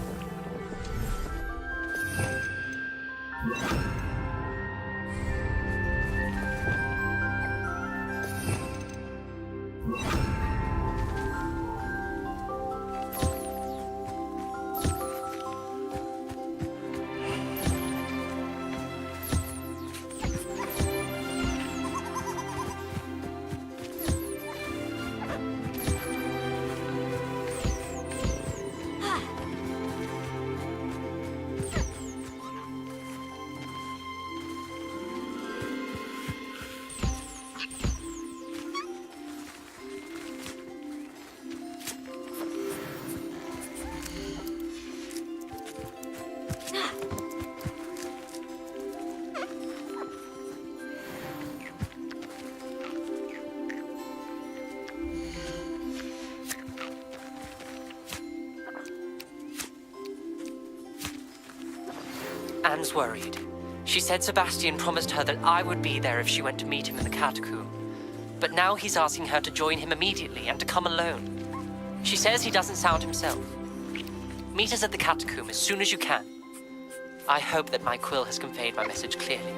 Anne's worried. She said Sebastian promised her that I would be there if she went to meet him in the catacomb. But now he's asking her to join him immediately and to come alone. She says he doesn't sound himself. Meet us at the catacomb as soon as you can. I hope that my quill has conveyed my message clearly.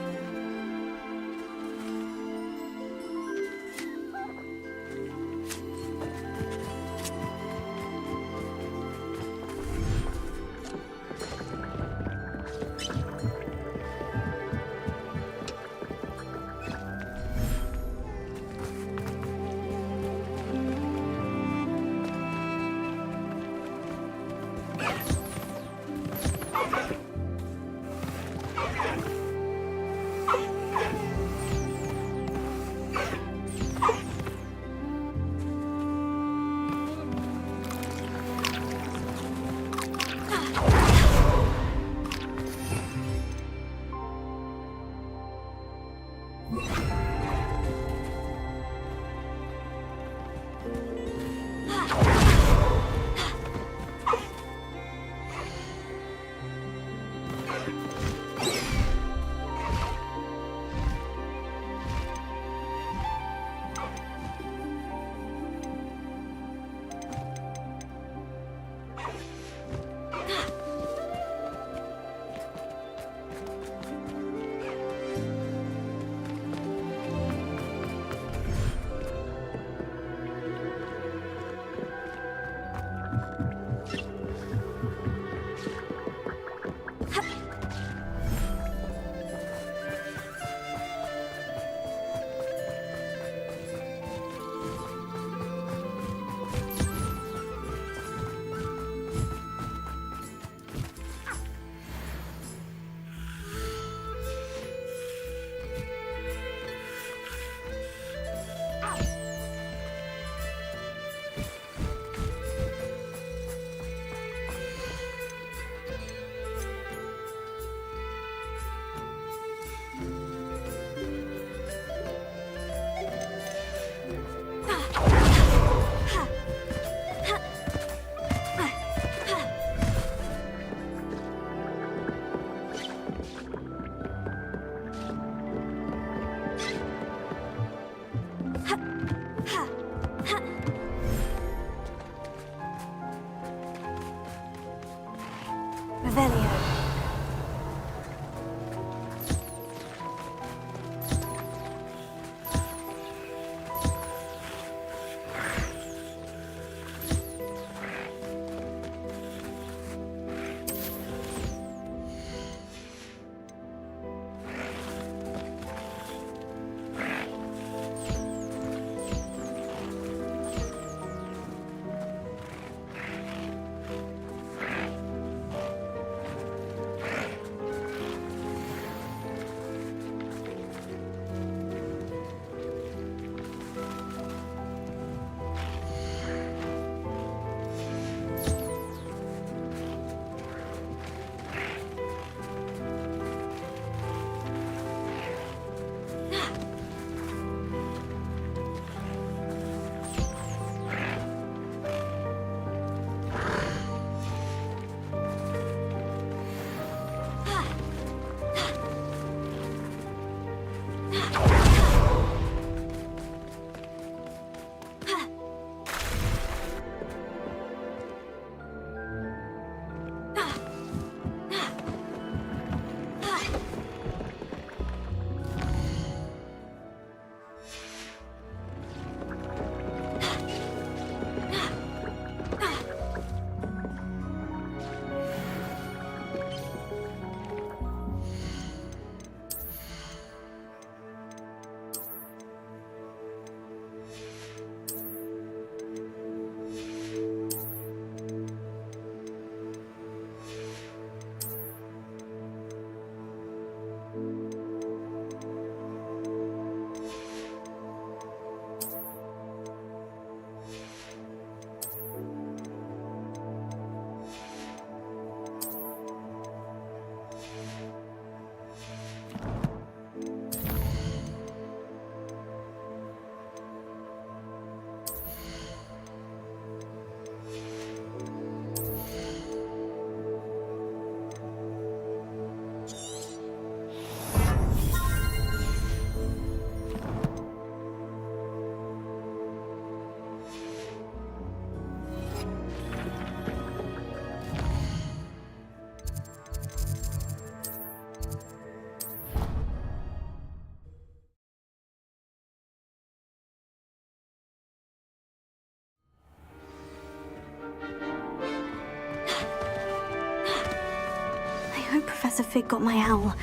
Professor Fig got my owl.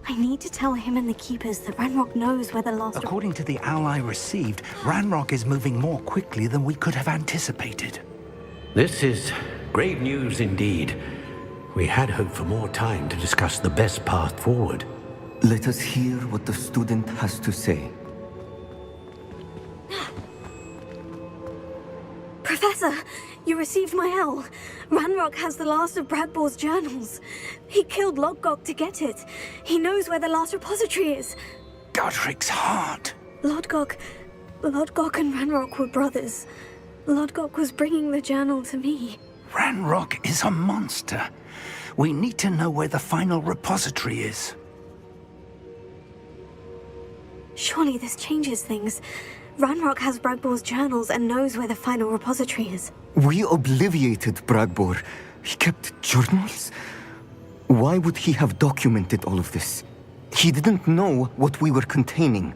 I need to tell him and the Keepers that Ranrock knows where the last... According to the owl I received, Ranrock is moving more quickly than we could have anticipated. This is great news indeed. We had hoped for more time to discuss the best path forward. Let us hear what the student has to say. Professor, you received my owl. Ranrock has the last of Bradbor's journals. He killed Lodgok to get it. He knows where the last repository is. Godric's heart. Lodgok and Ranrock were brothers. Lodgok was bringing the journal to me. Ranrock is a monster. We need to know where the final repository is. Surely this changes things. Ranrock has Bradbor's journals and knows where the final repository is. We obliviated Bradbor. He kept journals? Why would he have documented all of this? He didn't know what we were containing.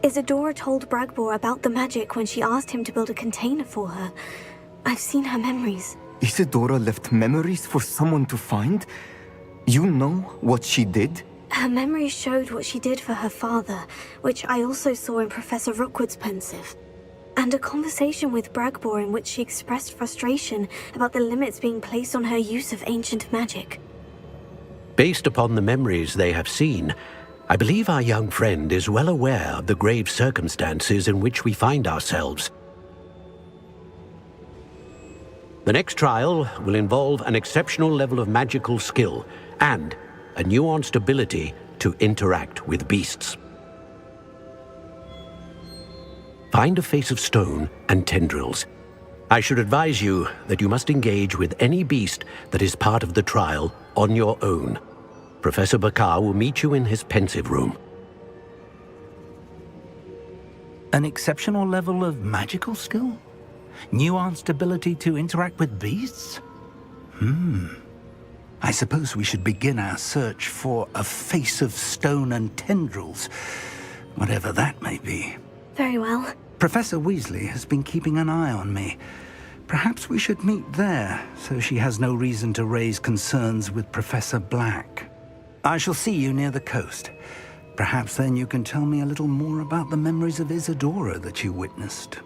Isadora told Bradbor about the magic when she asked him to build a container for her. I've seen her memories. Isadora left memories for someone to find? You know what she did? Her memories showed what she did for her father, which I also saw in Professor Rookwood's pensive. And a conversation with Bradbor in which she expressed frustration about the limits being placed on her use of ancient magic. Based upon the memories they have seen, I believe our young friend is well aware of the grave circumstances in which we find ourselves. The next trial will involve an exceptional level of magical skill and a nuanced ability to interact with beasts. Find a face of stone and tendrils. I should advise you that you must engage with any beast that is part of the trial on your own. Professor Bakar will meet you in his pensive room. An exceptional level of magical skill? Nuanced ability to interact with beasts? I suppose we should begin our search for a face of stone and tendrils, whatever that may be. Very well. Professor Weasley has been keeping an eye on me. Perhaps we should meet there, so she has no reason to raise concerns with Professor Black. I shall see you near the coast. Perhaps then you can tell me a little more about the memories of Isadora that you witnessed.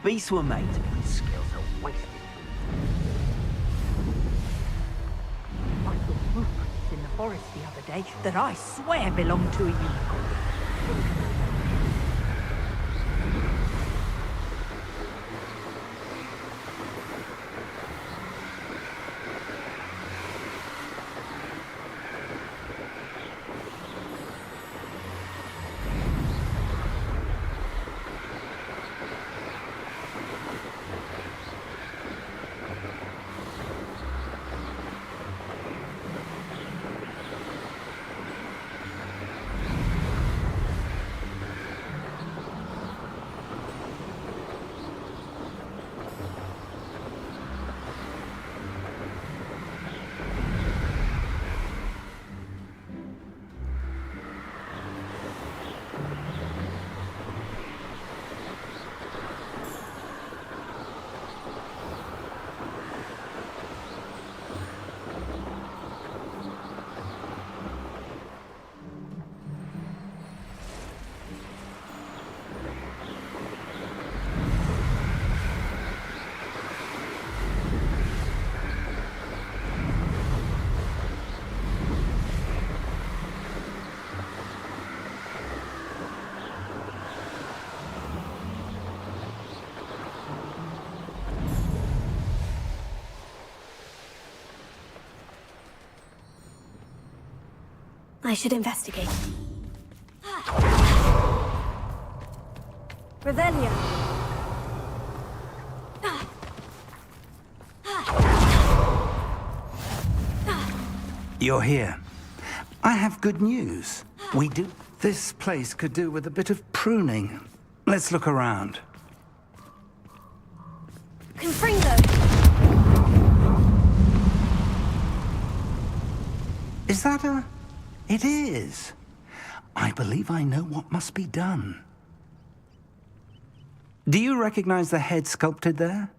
Beasts were made to be skills are wasted. I saw footprints in the forest the other day that I swear belong to a unicorn. I should investigate. Revelio. You're here. I have good news. We do. This place could do with a bit of pruning. Let's look around. Confringo! Is that a... It is. I believe I know what must be done. Do you recognize the head sculpted there?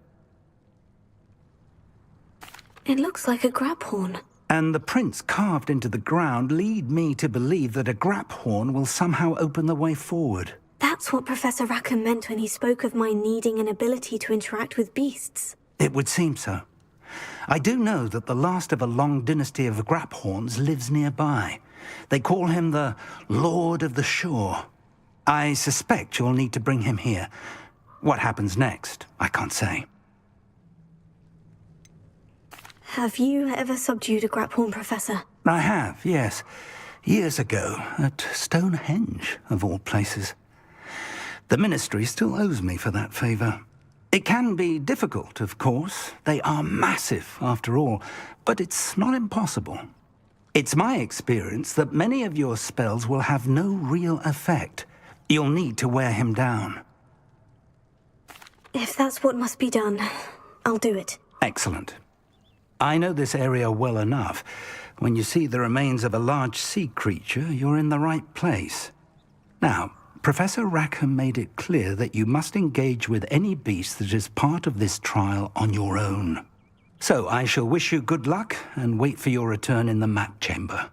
It looks like a grab horn. And the prints carved into the ground lead me to believe that a grap horn will somehow open the way forward. That's what Professor Rackham meant when he spoke of my needing an ability to interact with beasts. It would seem so. I do know that the last of a long dynasty of grap horns lives nearby. They call him the Lord of the Shore. I suspect you'll need to bring him here. What happens next, I can't say. Have you ever subdued a grap horn, Professor? I have, yes. Years ago, at Stonehenge, of all places. The Ministry still owes me for that favor. It can be difficult, of course. They are massive, after all, but it's not impossible. It's my experience that many of your spells will have no real effect. You'll need to wear him down. If that's what must be done, I'll do it. Excellent. I know this area well enough. When you see the remains of a large sea creature, you're in the right place. Now, Professor Rackham made it clear that you must engage with any beast that is part of this trial on your own. So I shall wish you good luck and wait for your return in the map chamber.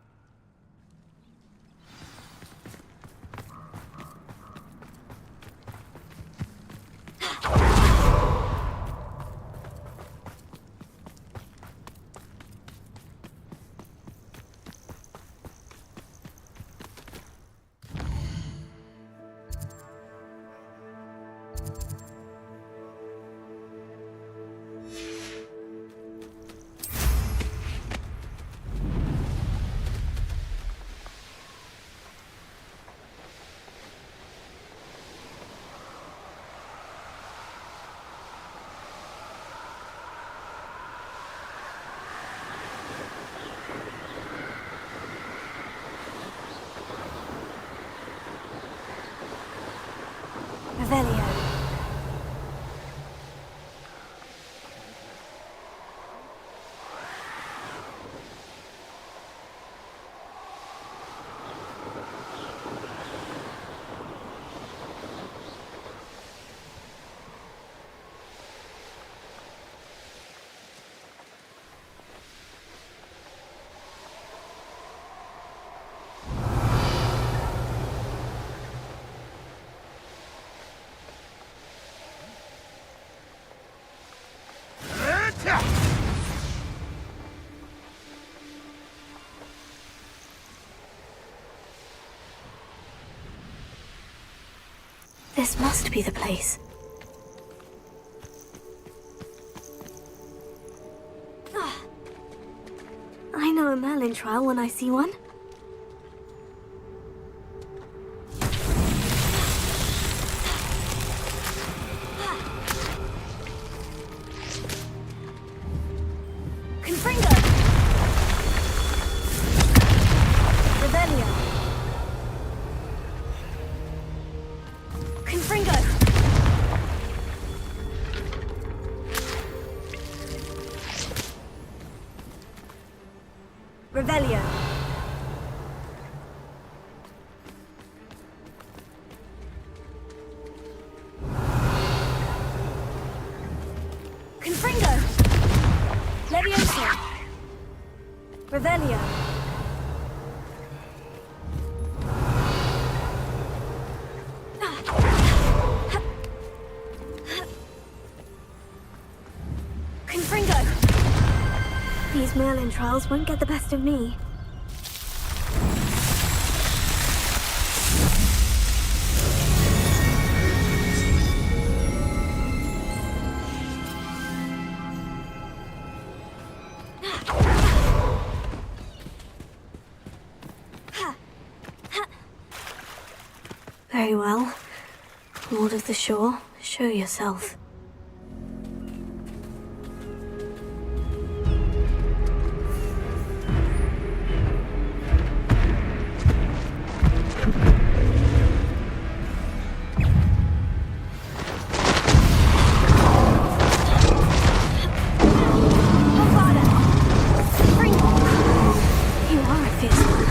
Revelio. This must be the place. I know a Merlin trial when I see one. Confringo! Revelio! Confringo! Revelio! Confringo! Leviosa! Revelio! Confringo! These Merlin trials won't get the best of me. Very well. Lord of the Shore, show yourself. You are a fierce one.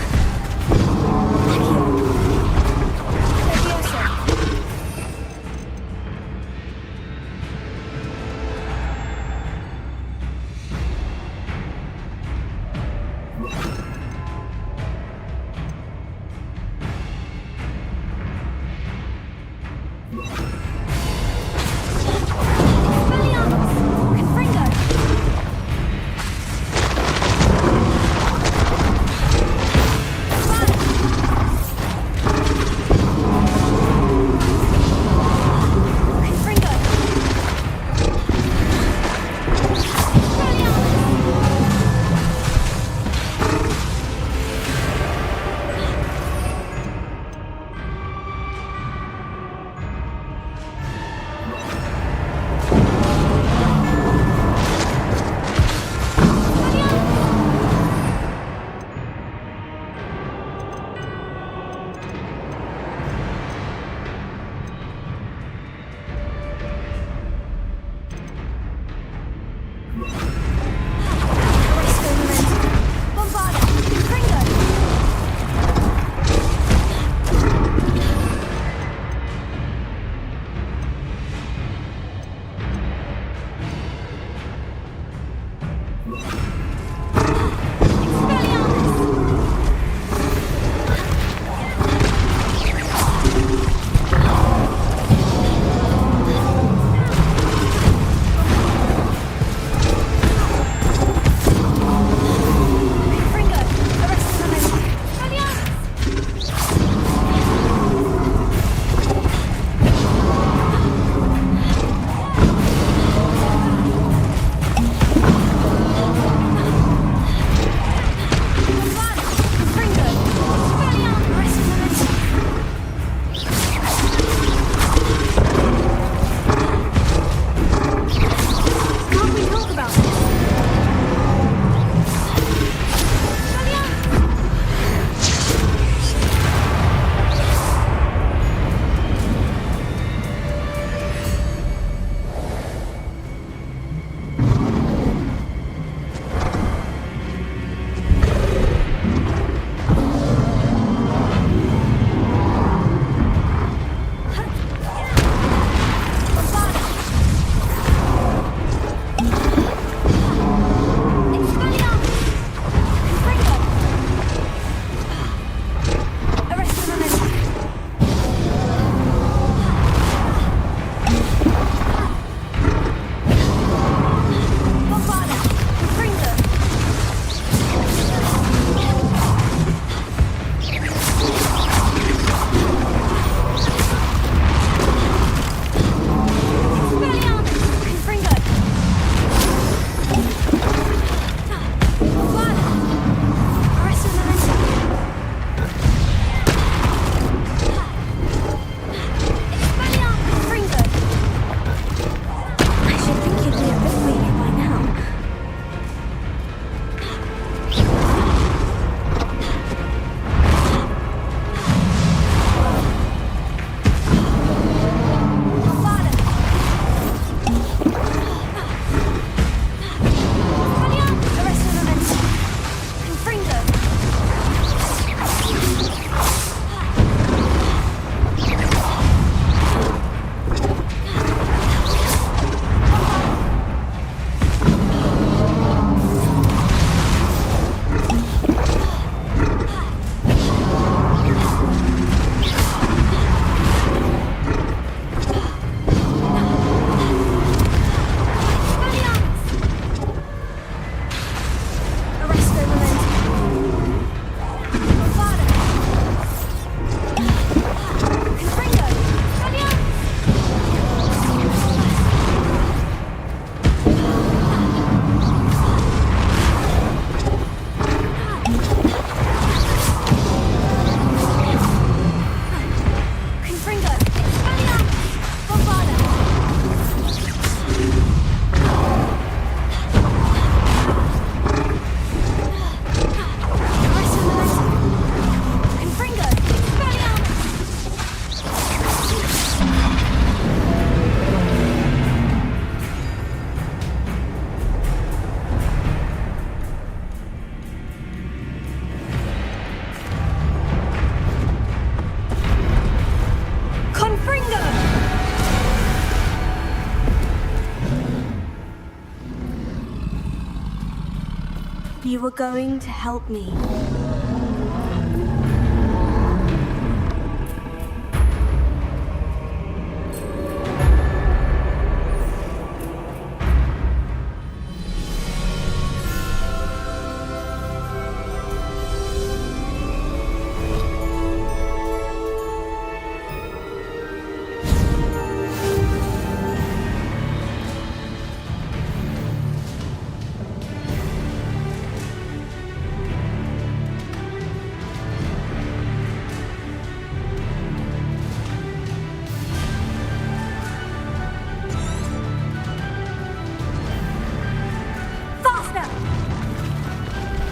You were going to help me.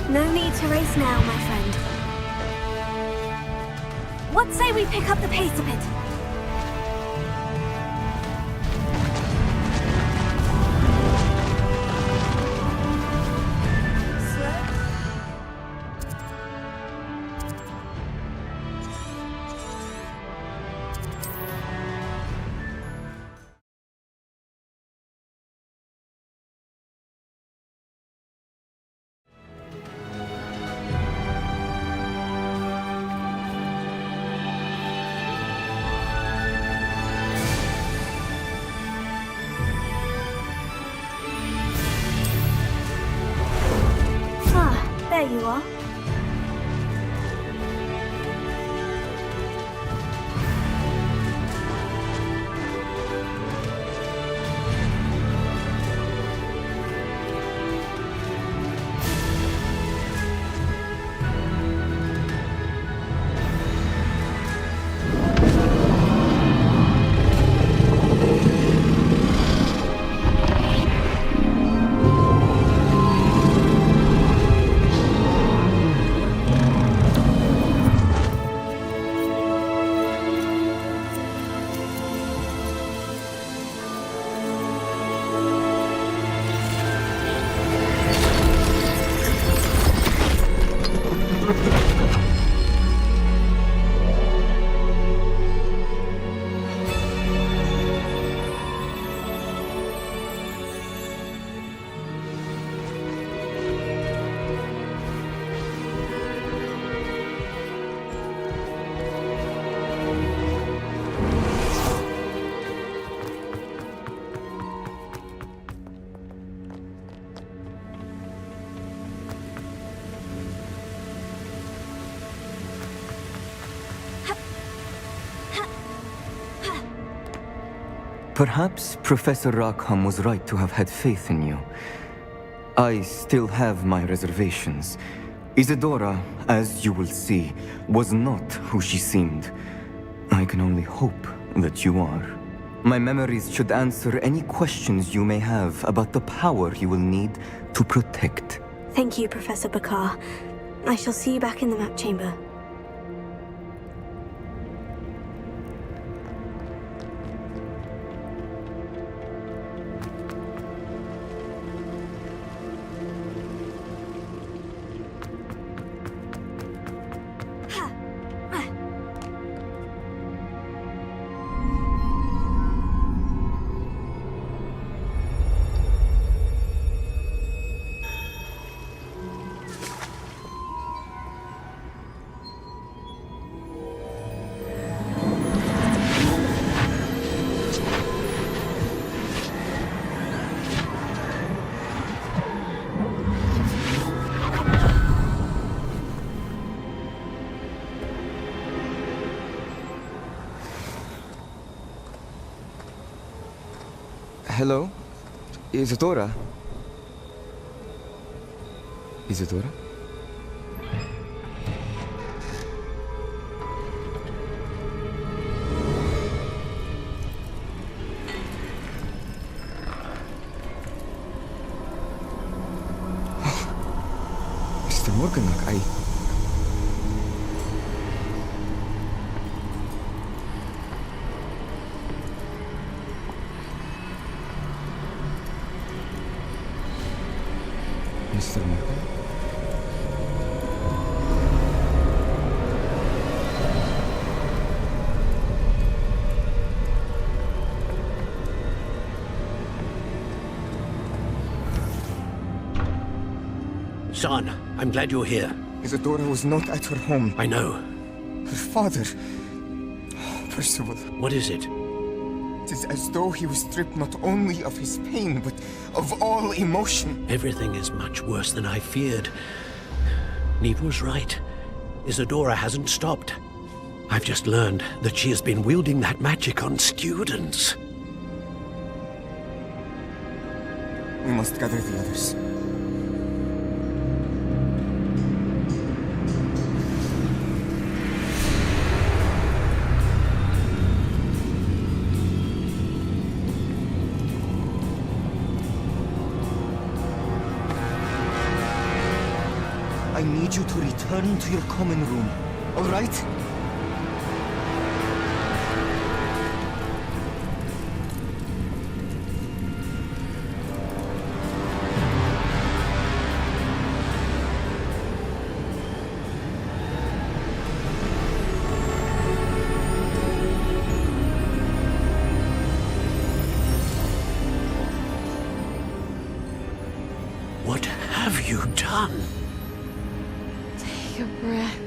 No need to race now, my friend. What say we pick up the pace a bit? There you are. Perhaps Professor Rackham was right to have had faith in you. I still have my reservations. Isadora, as you will see, was not who she seemed. I can only hope that you are. My memories should answer any questions you may have about the power you will need to protect. Thank you, Professor Bakar. I shall see you back in the map chamber. Hello? Isadora? Isadora? Mr. Morganlock, Mr. Morgan? Son, I'm glad you're here. Isadora was not at her home. I know. Her father... Percival. What is it? It is as though he was stripped not only of his pain, but of all emotion. Everything is much worse than I feared. Neve was right. Isadora hasn't stopped. I've just learned that she has been wielding that magic on students. We must gather the others. I need you to return to your common room, all right? What have you done? Take a breath.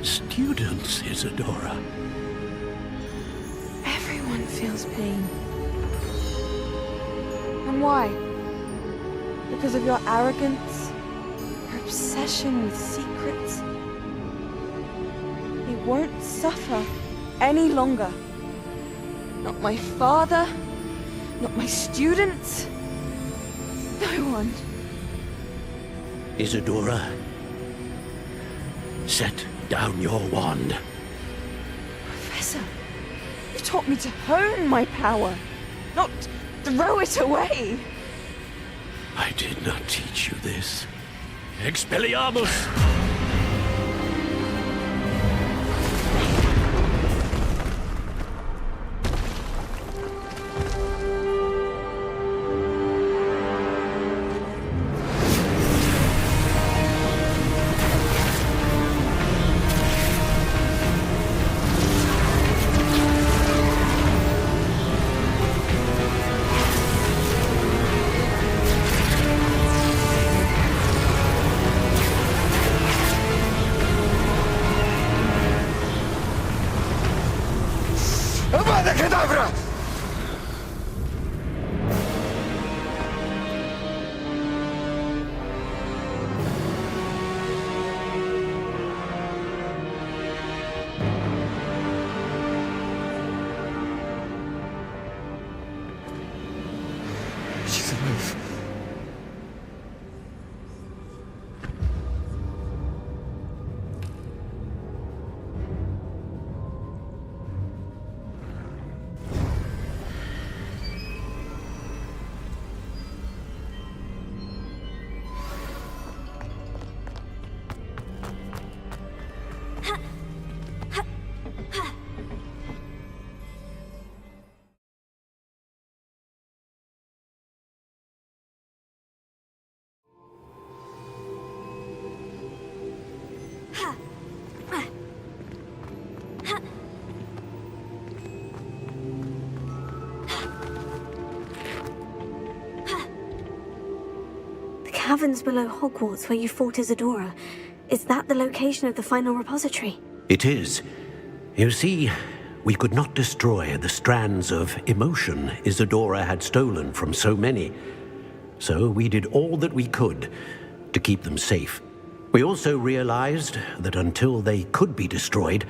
Students, Isadora. Everyone feels pain. And why? Because of your arrogance? Your obsession with secrets? They won't suffer any longer. Not my father, not my students, no one. Isadora, set down your wand. Professor, you taught me to hone my power, not throw it away. I did not teach you this. Expelliarmus! Avada Kedavra! She's alive. The caverns below Hogwarts where you fought Isadora. Is that the location of the final repository? It is. You see, we could not destroy the strands of emotion Isadora had stolen from so many. So we did all that we could to keep them safe. We also realized that until they could be destroyed,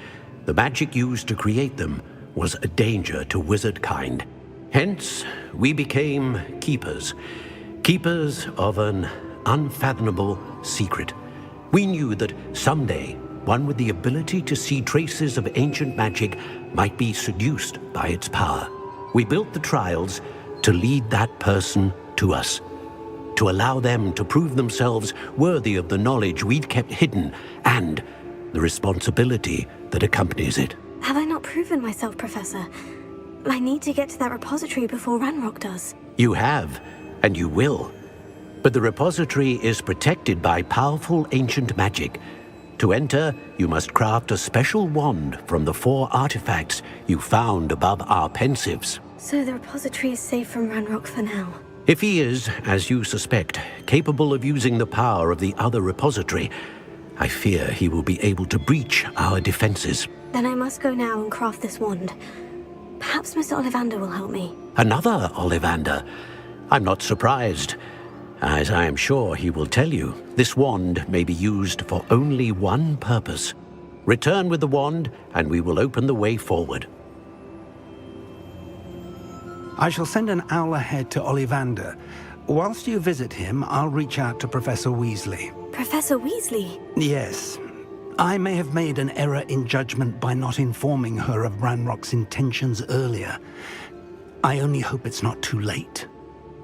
the magic used to create them was a danger to wizard kind. Hence, we became keepers. Keepers of an unfathomable secret. We knew that someday, one with the ability to see traces of ancient magic might be seduced by its power. We built the trials to lead that person to us, to allow them to prove themselves worthy of the knowledge we'd kept hidden and the responsibility that accompanies it. Have I not proven myself, Professor? I need to get to that repository before Ranrock does. You have, and you will. But the repository is protected by powerful ancient magic. To enter, you must craft a special wand from the 4 artifacts you found above our pensives. So the repository is safe from Ranrock for now. If he is, as you suspect, capable of using the power of the other repository, I fear he will be able to breach our defenses. Then I must go now and craft this wand. Perhaps Mr. Ollivander will help me. Another Ollivander? I'm not surprised. As I am sure he will tell you, this wand may be used for only one purpose. Return with the wand, and we will open the way forward. I shall send an owl ahead to Ollivander. Whilst you visit him, I'll reach out to Professor Weasley. Professor Weasley? Yes. I may have made an error in judgment by not informing her of Ranrock's intentions earlier. I only hope it's not too late.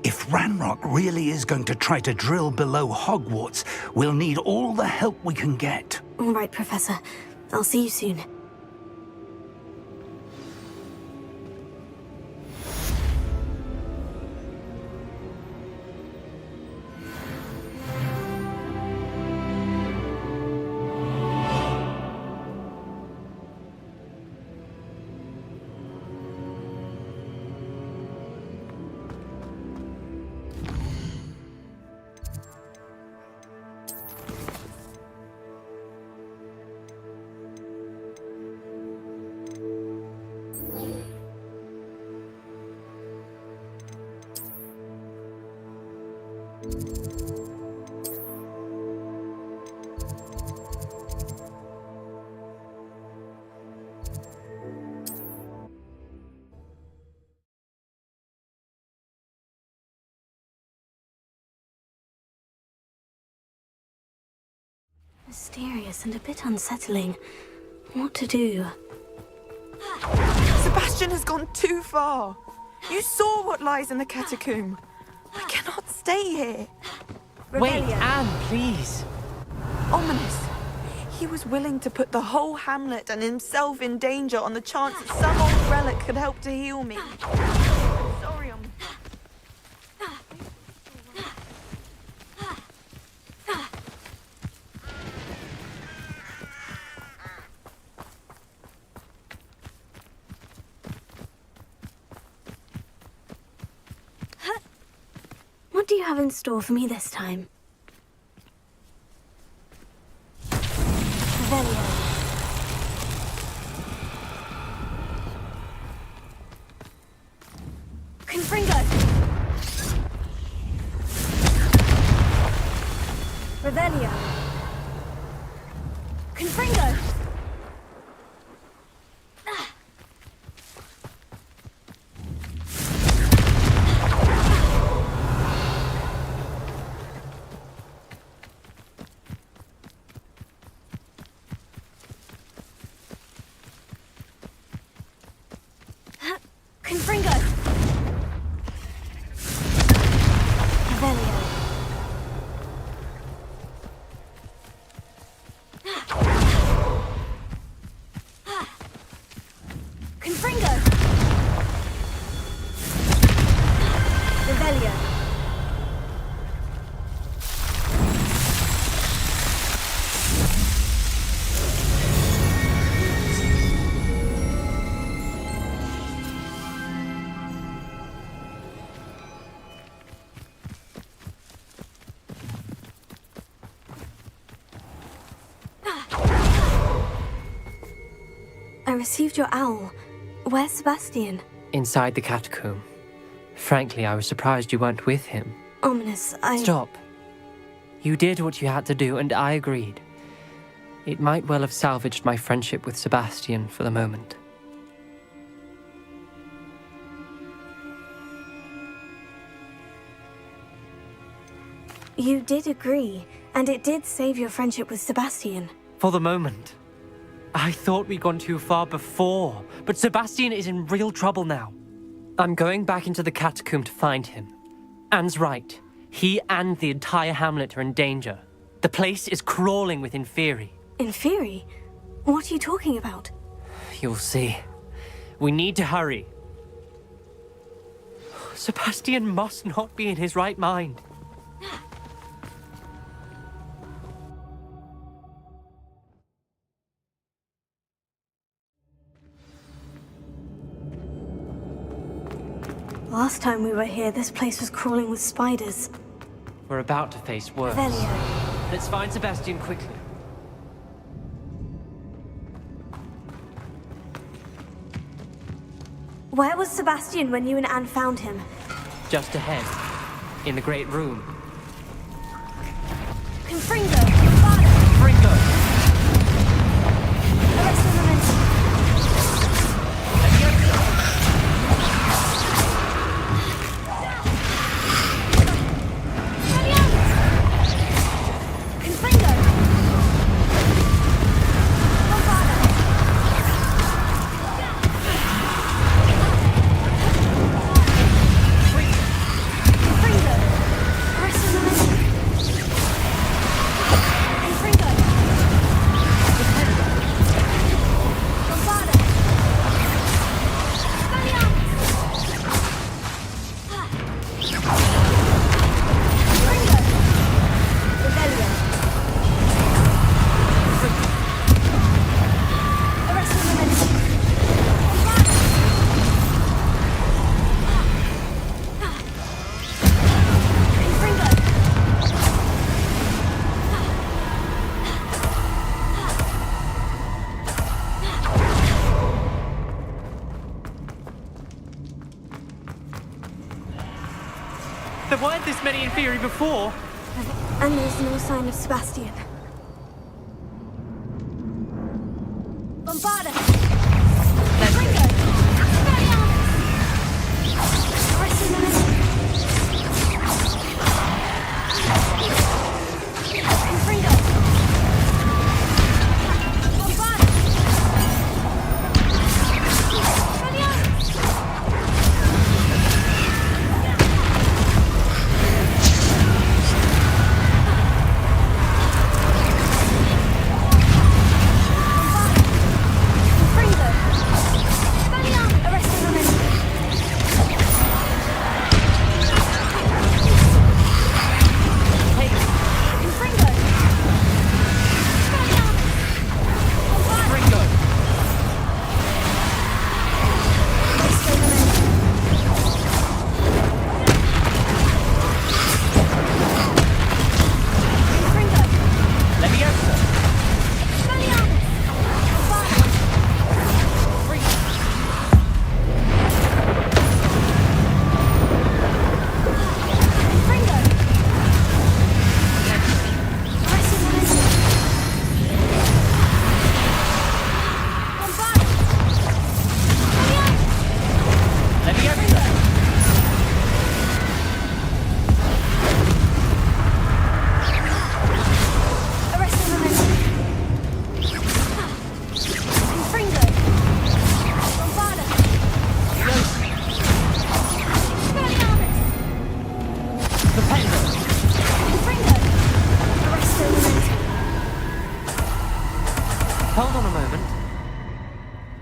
If Ranrock really is going to try to drill below Hogwarts, we'll need all the help we can get. All right, Professor. I'll see you soon. Mysterious and a bit unsettling. What to do? Sebastian has gone too far. You saw what lies in the catacomb. I cannot stay here. Wait, Anne, please. Ominous. He was willing to put the whole hamlet and himself in danger on the chance that some old relic could help to heal me. I'm sorry, What do you have in store for me this time? Revelio. Confringo. Revelio. Confringo. Confringo! Revelio. Confringo! Revelio. I received your owl. Where's Sebastian? Inside the catacomb. Frankly, I was surprised you weren't with him. Ominous, Stop. You did what you had to do, and I agreed. It might well have salvaged my friendship with Sebastian for the moment. You did agree, and it did save your friendship with Sebastian. For the moment. I thought we'd gone too far before, but Sebastian is in real trouble now. I'm going back into the catacomb to find him. Anne's right. He and the entire hamlet are in danger. The place is crawling with Inferi. Inferi? What are you talking about? You'll see. We need to hurry. Sebastian must not be in his right mind. Last time we were here, this place was crawling with spiders. We're about to face worse. Revelio. Let's find Sebastian quickly. Where was Sebastian when you and Anne found him? Just ahead, in the Great Room. Confringo! Father! Confringo! Arrest the momentum. There weren't this many in theory before. And there's no sign of Sebastian. Bombarda!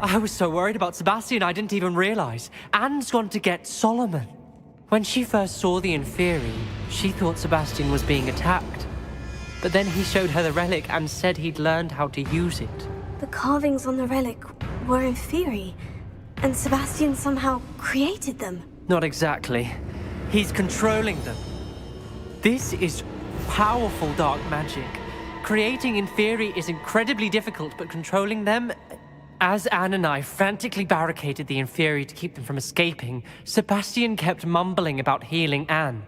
I was so worried about Sebastian I didn't even realize. Anne's gone to get Solomon. When she first saw the Inferi, she thought Sebastian was being attacked. But then he showed her the relic and said he'd learned how to use it. The carvings on the relic were Inferi, and Sebastian somehow created them. Not exactly. He's controlling them. This is powerful dark magic. Creating Inferi is incredibly difficult, but controlling them... As Anne and I frantically barricaded the Inferi to keep them from escaping, Sebastian kept mumbling about healing Anne.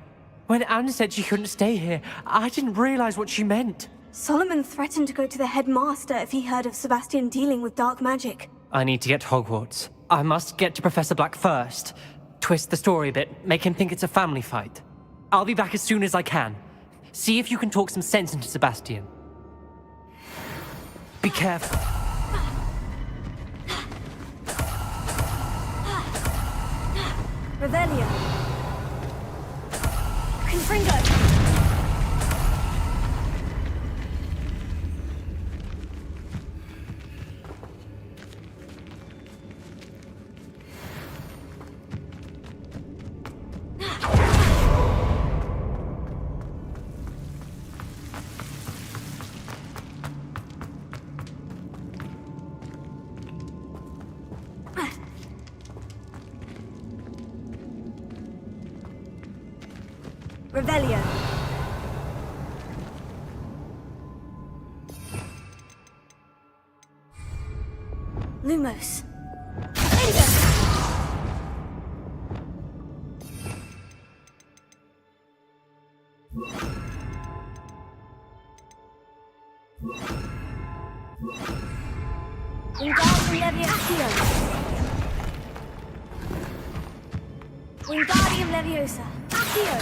When Anne said she couldn't stay here, I didn't realize what she meant. Solomon threatened to go to the headmaster if he heard of Sebastian dealing with dark magic. I need to get to Hogwarts. I must get to Professor Black first. Twist the story a bit, make him think it's a family fight. I'll be back as soon as I can. See if you can talk some sense into Sebastian. Be careful. Revelio. Confringo. Revelio. Lumos. Wingardium Leviosa. Accio.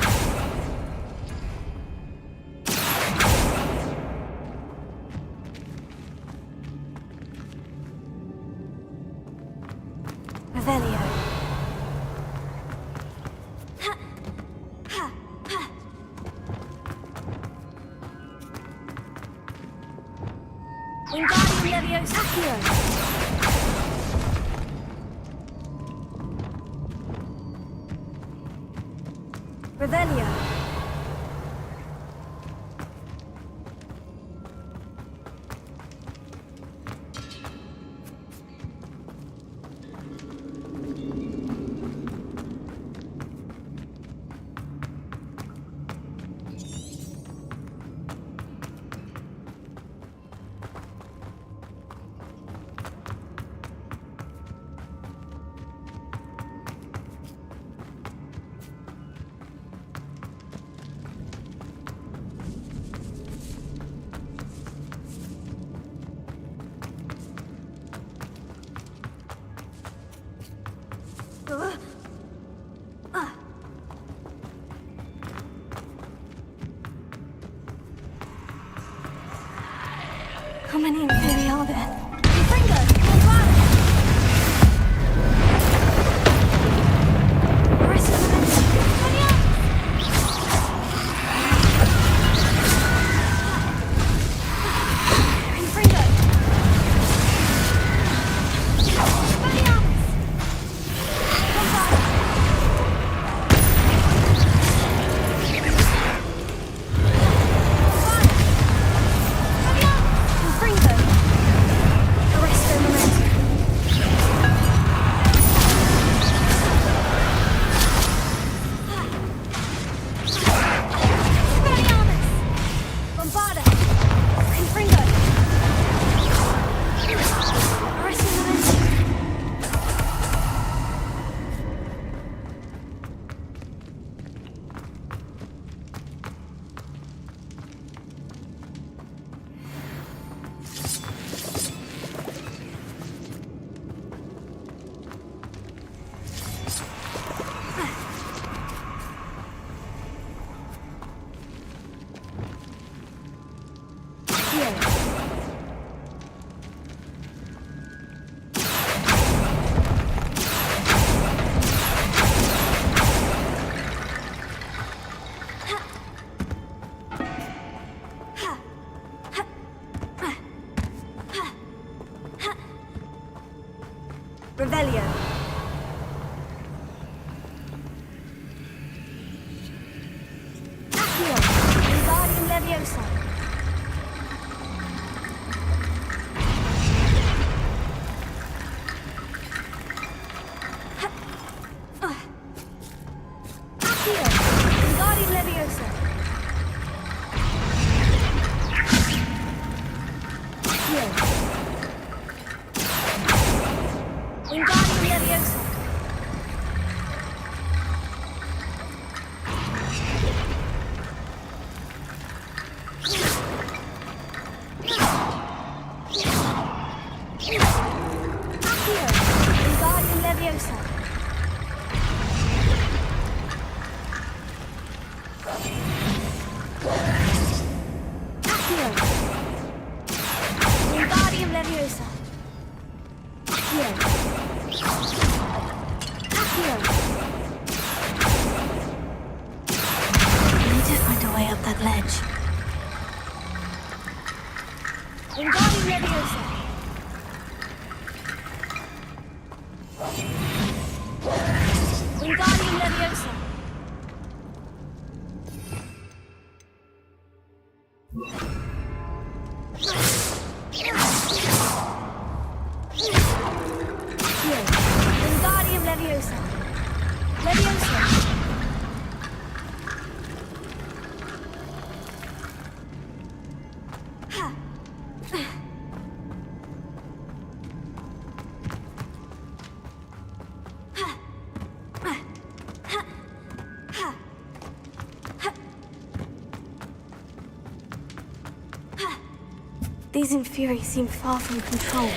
Revelio. Wingardium Leviosa. Accio. Revelio. How many Inferi are there? Revelio. Accio. Wingardium Leviosa. Accio. Wingardium Leviosa. Accio. Wingardium Leviosa. Accio. Wingardium Leviosa. Accio. Wingardium Leviosa. Accio. Accio. We need to find a way up that ledge. Wingardium Leviosa. Wingardium Leviosa. Wingardium Leviosa. Leviosa. These Inferi seem far from control.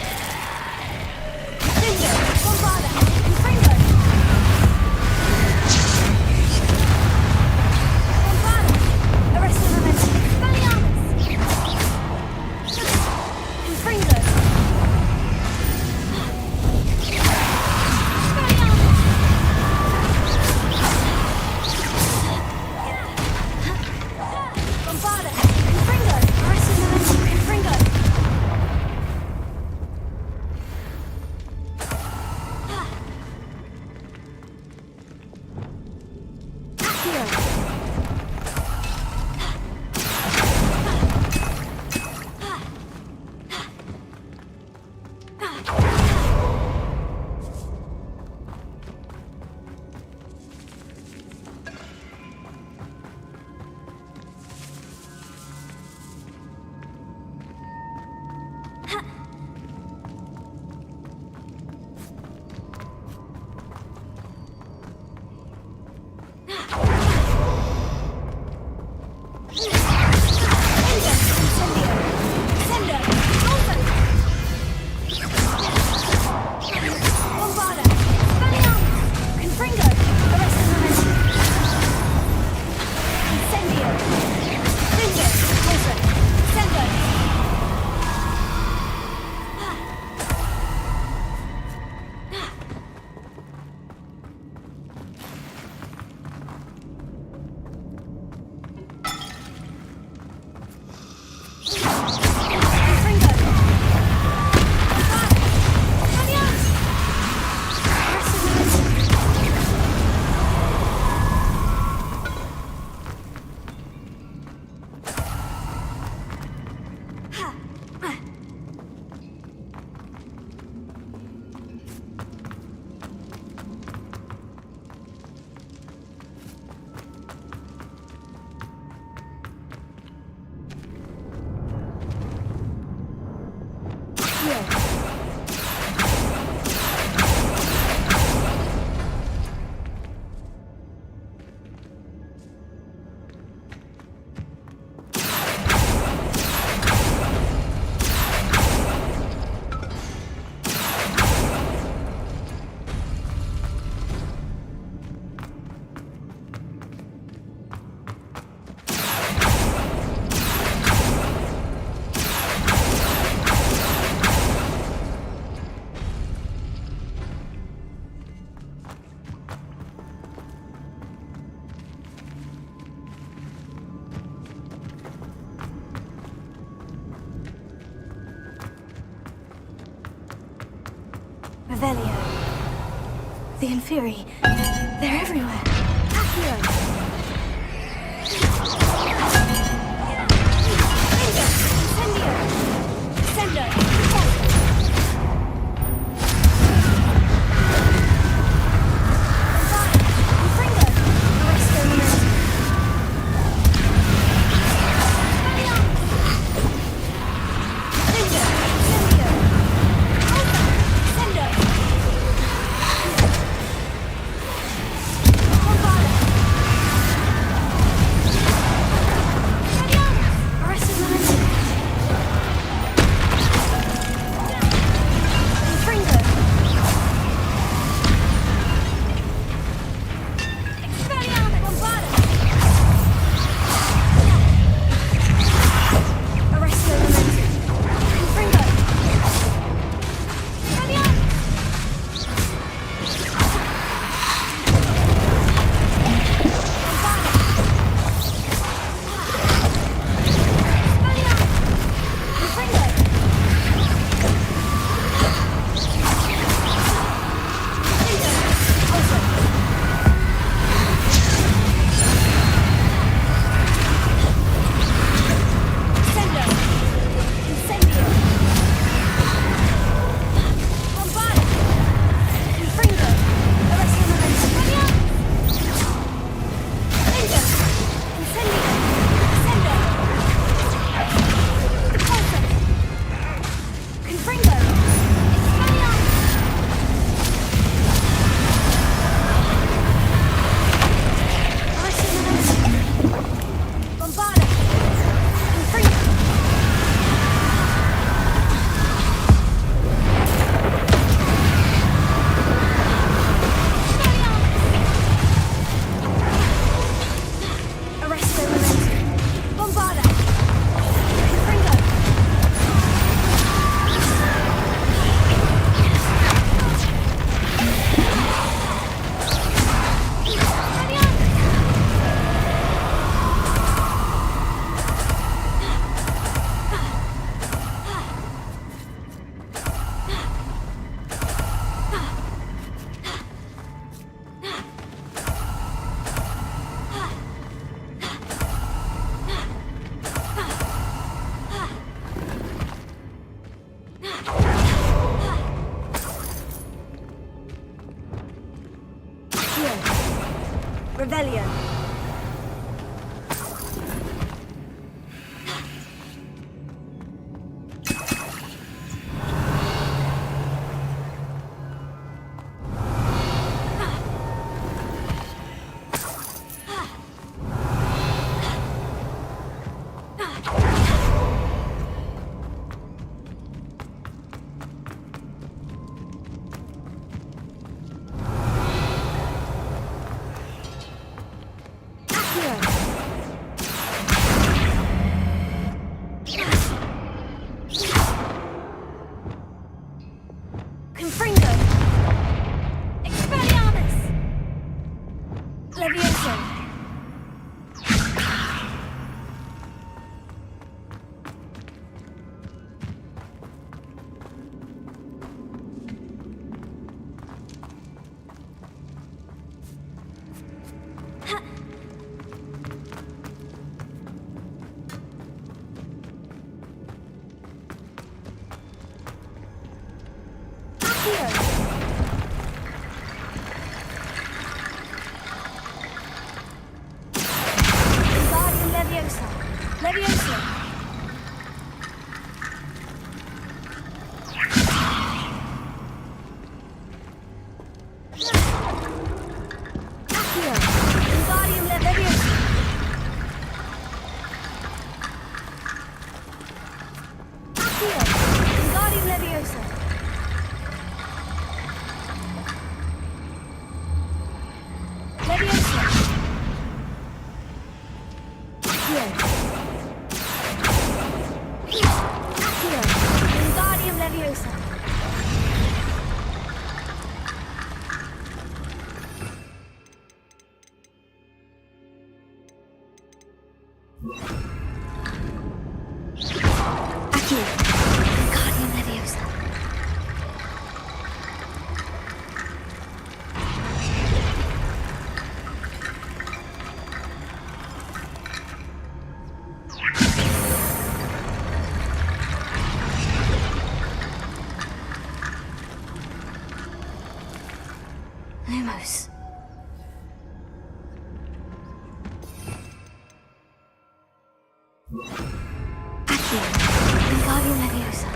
Revelio. The Inferi. They're everywhere. Accio. Revelio. Confringo! Expelliarmus! Levioso! Wingardium Leviosa! Leviosa! Accio! Wingardium Leviosa! Accio! Wingardium Leviosa! Leviosa! Accio! Accio! Wingardium Leviosa! Accio! Wingardium Leviosa! Lumos. Accio. Wingardium Leviosa.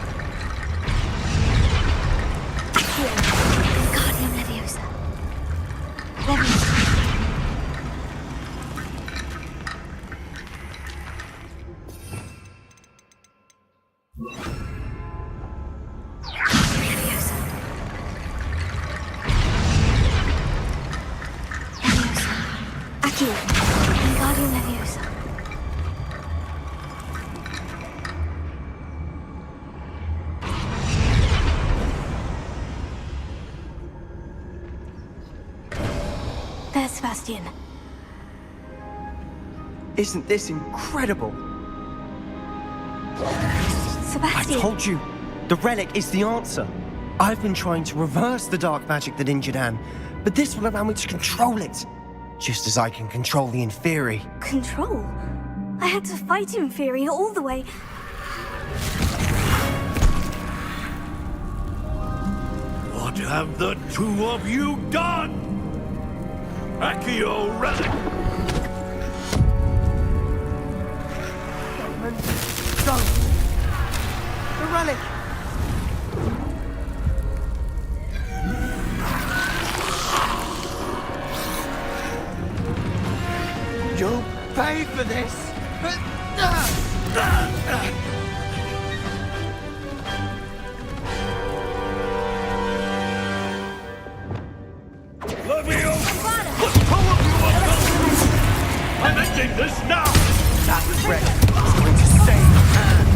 Accio. Wingardium Leviosa. Leviosa. Leviosa. Leviosa. Accio. Wingardium Leviosa. There's Sebastian. Isn't this incredible? Sebastian! I told you, the relic is the answer. I've been trying to reverse the dark magic that injured Anne, but this will allow me to control it. Just as I can control the Inferi. Control? I had to fight Inferi all the way. What have the two of you done? Accio relic! Don't! The relic! You'll pay for this! I'm ending this now! That relic is going to save Anne!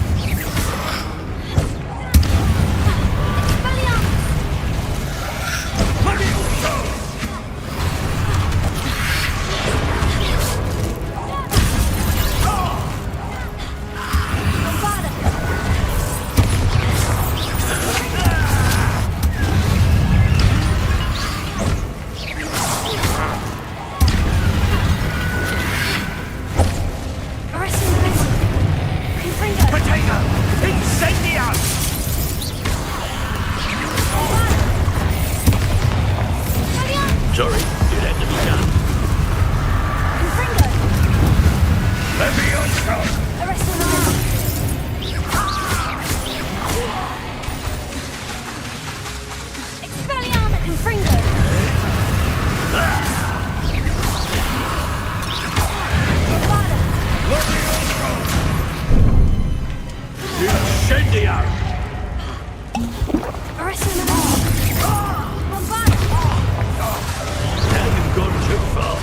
Now you've gone too far.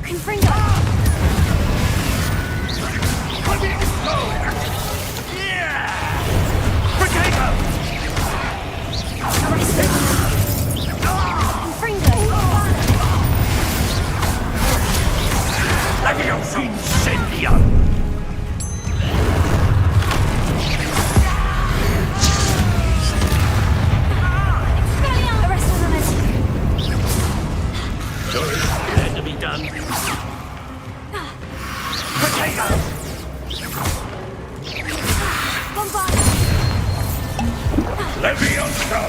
Confringo! Incendio! Sorry, it had to be done. Potato! Levioso!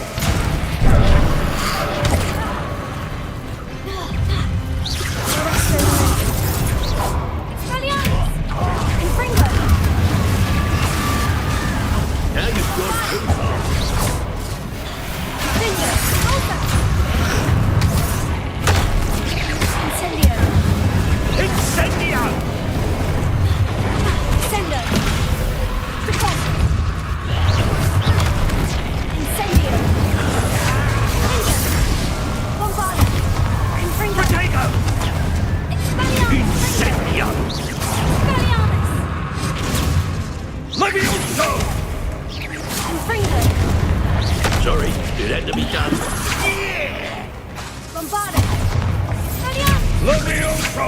Now you've gone too far. Incendio! Potato! Incendio! Levioso! Sorry, it had to be done. Levioso!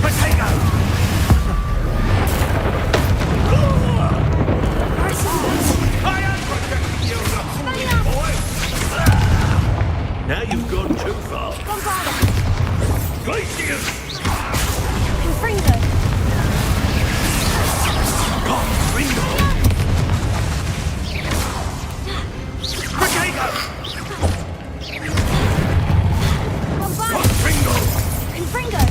Potato! I am protecting you, the holy boy! Now you've gone too far. Glacius! Confringo! Potato! Confringo! Confringo!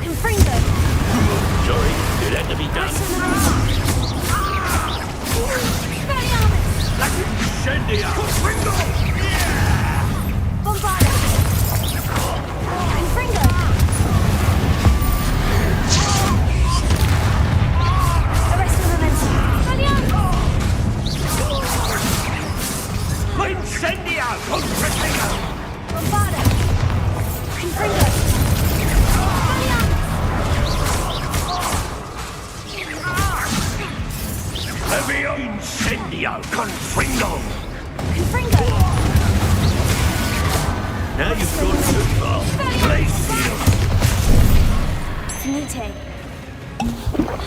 Confringo! Sorry, it had to be done. Incendio! Confringo! Incendio! Confringo! Levio Incendio! Confringo! Now you've gone too far. Glacius!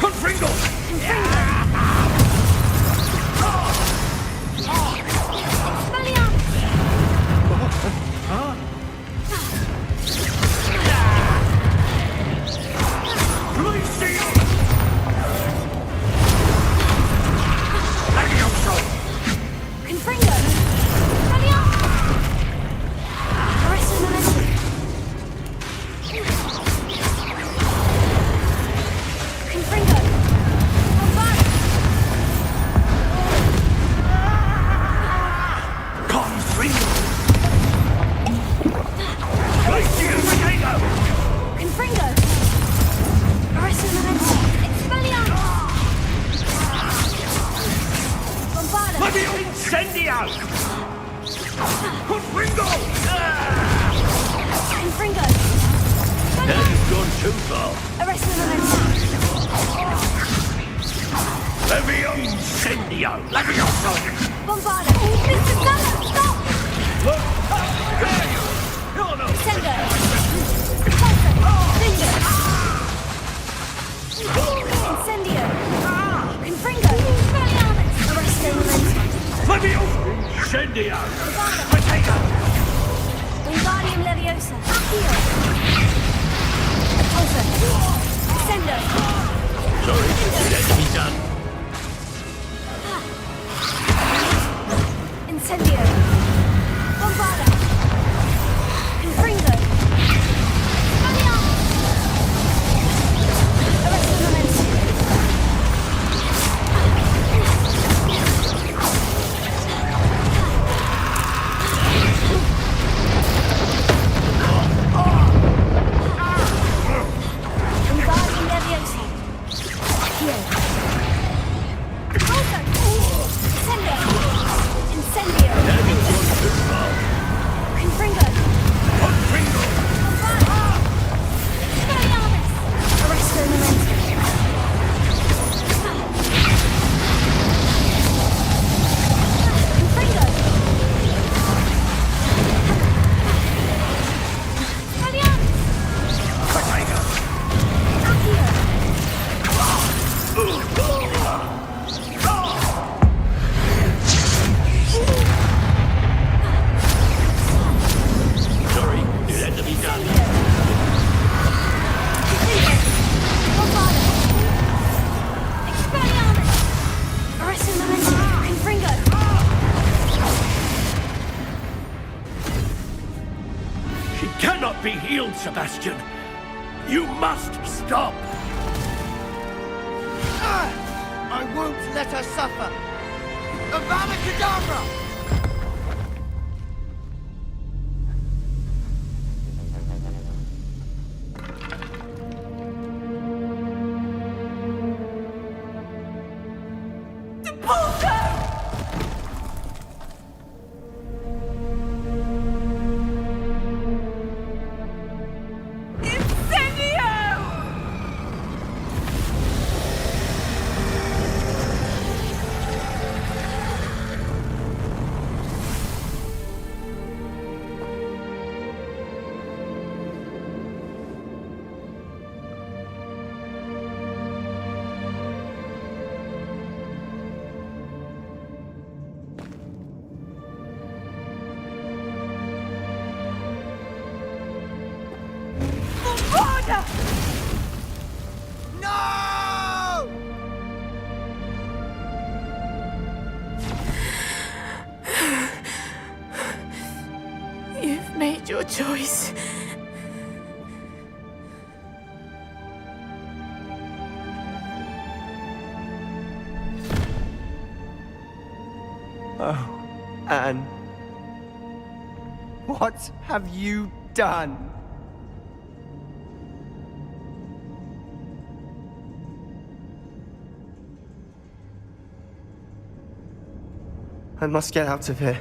Confringo! Incendio! Confringo! Now you've gone too far. Levio Incendio! Levioso! Bombarda! Mr. Gunner, stop! Look! There you! No, no! Sendo! Incendio! Confringo! Arresto Levio Incendio! Potato! Wingardium Leviosa! Heal! Pulsar! Sendo! Sorry, it had to be done. cannot be healed, Sebastian. You must stop. I won't let her suffer. Avada Kedavra! No! You've made your choice. Oh, Anne. What have you done? I must get out of here.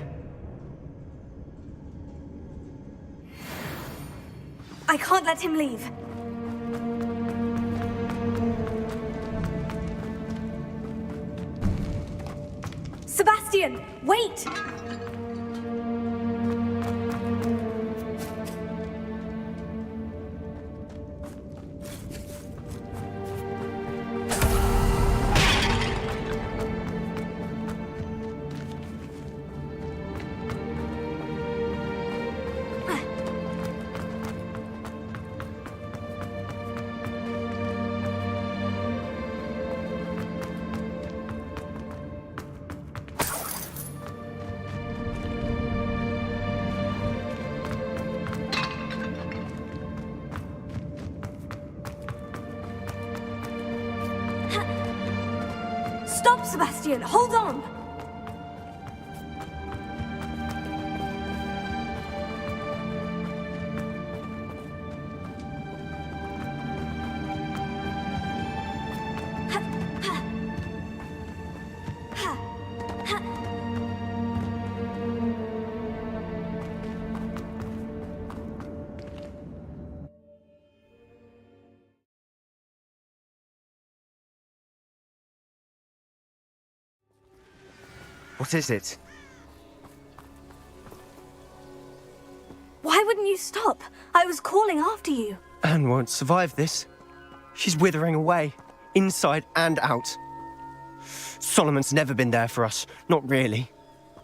I can't let him leave. Sebastian, wait! Stop, Sebastian! Hold on! What is it? Why wouldn't you stop? I was calling after you. Anne won't survive this. She's withering away, inside and out. Solomon's never been there for us, not really.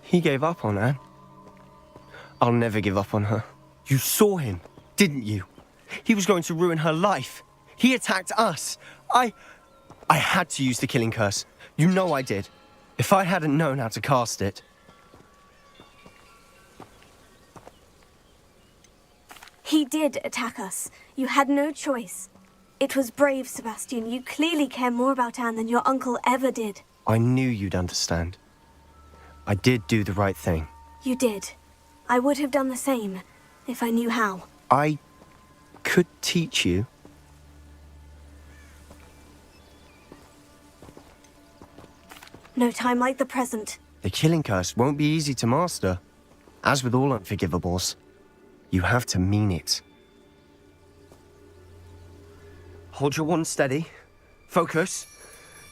He gave up on Anne. I'll never give up on her. You saw him, didn't you? He was going to ruin her life. He attacked us. I had to use the killing curse. You know I did. If I hadn't known how to cast it... He did attack us. You had no choice. It was brave, Sebastian. You clearly care more about Anne than your uncle ever did. I knew you'd understand. I did do the right thing. You did. I would have done the same, if I knew how. I could teach you. No time like the present. The killing curse won't be easy to master. As with all unforgivables, you have to mean it. Hold your wand steady. Focus.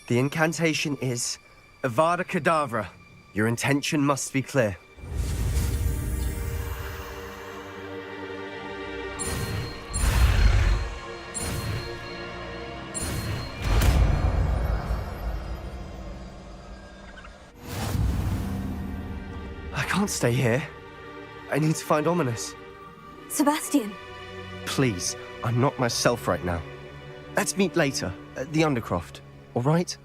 The incantation is Avada Kedavra. Your intention must be clear. I can't stay here. I need to find Ominous. Sebastian. Please, I'm not myself right now. Let's meet later, at the Undercroft, all right?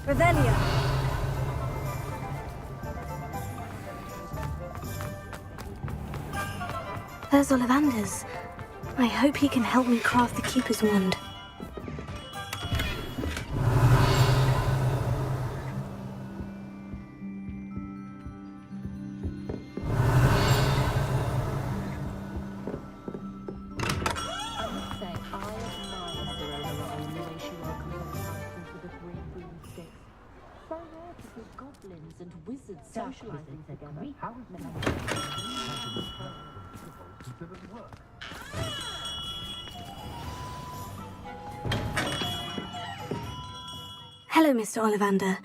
Revelio. There's Ollivander's. I hope he can help me craft the Keeper's Wand. Goblins and wizards socializing together. Hello, Mr. Ollivander.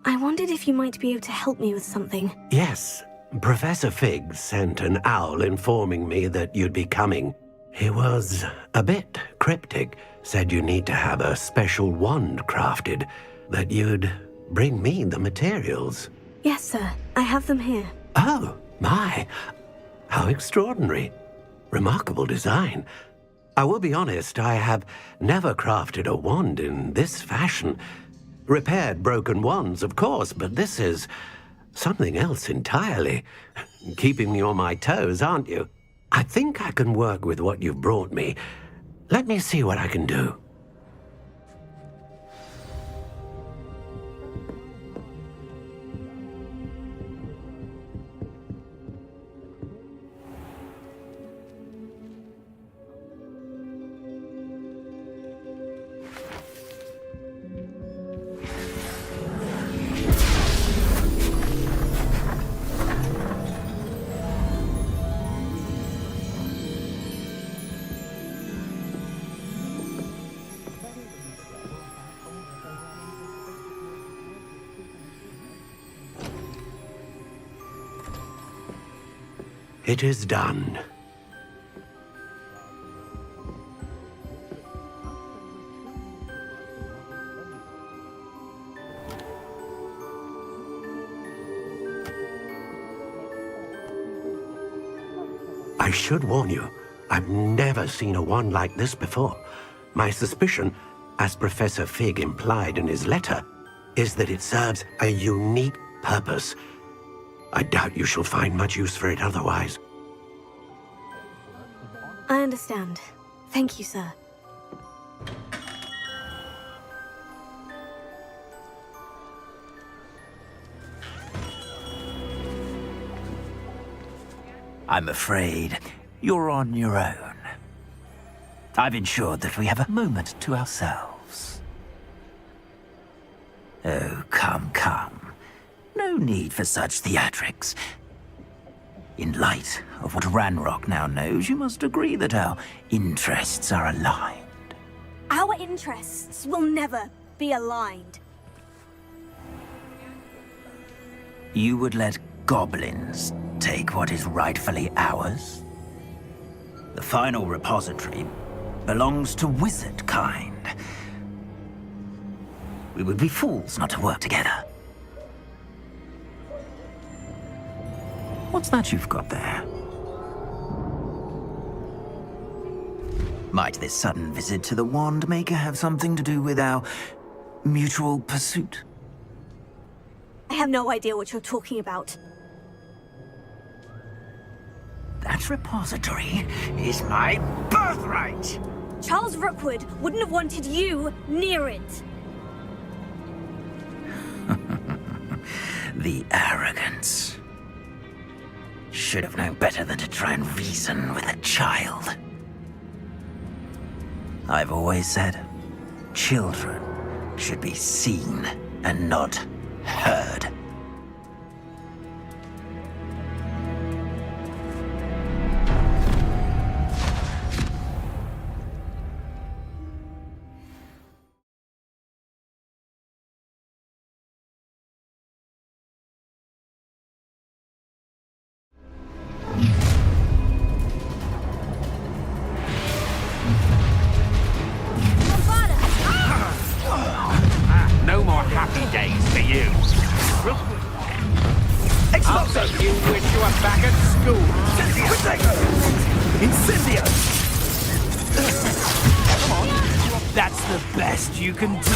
I wondered if you might be able to help me with something. Yes, Professor Fig sent an owl informing me that you'd be coming. He was a bit cryptic, said you need to have a special wand crafted, that you'd bring me the materials. Yes, sir. I have them here. Oh, my. How extraordinary. Remarkable design. I will be honest, I have never crafted a wand in this fashion. Repaired broken wands, of course, but this is something else entirely. Keeping me on my toes, aren't you? I think I can work with what you've brought me. Let me see what I can do. It is done. I should warn you, I've never seen a wand like this before. My suspicion, as Professor Fig implied in his letter, is that it serves a unique purpose. I doubt you shall find much use for it otherwise. I understand. Thank you, sir. I'm afraid you're on your own. I've ensured that we have a moment to ourselves. Oh, come, come. No need for such theatrics. In light of what Ranrock now knows, you must agree that our interests are aligned. Our interests will never be aligned. You would let goblins take what is rightfully ours? The final repository belongs to wizard kind. We would be fools not to work together. What's that you've got there? Might this sudden visit to the Wand Maker have something to do with our mutual pursuit? I have no idea what you're talking about. That repository is my birthright! Charles Rookwood wouldn't have wanted you near it. The arrogance. Should have known better than to try and reason with a child. I've always said, children should be seen and not heard. No more happy days for you. I'll bet you wish you were back at school. Incendio! Come on. That's the best you can do.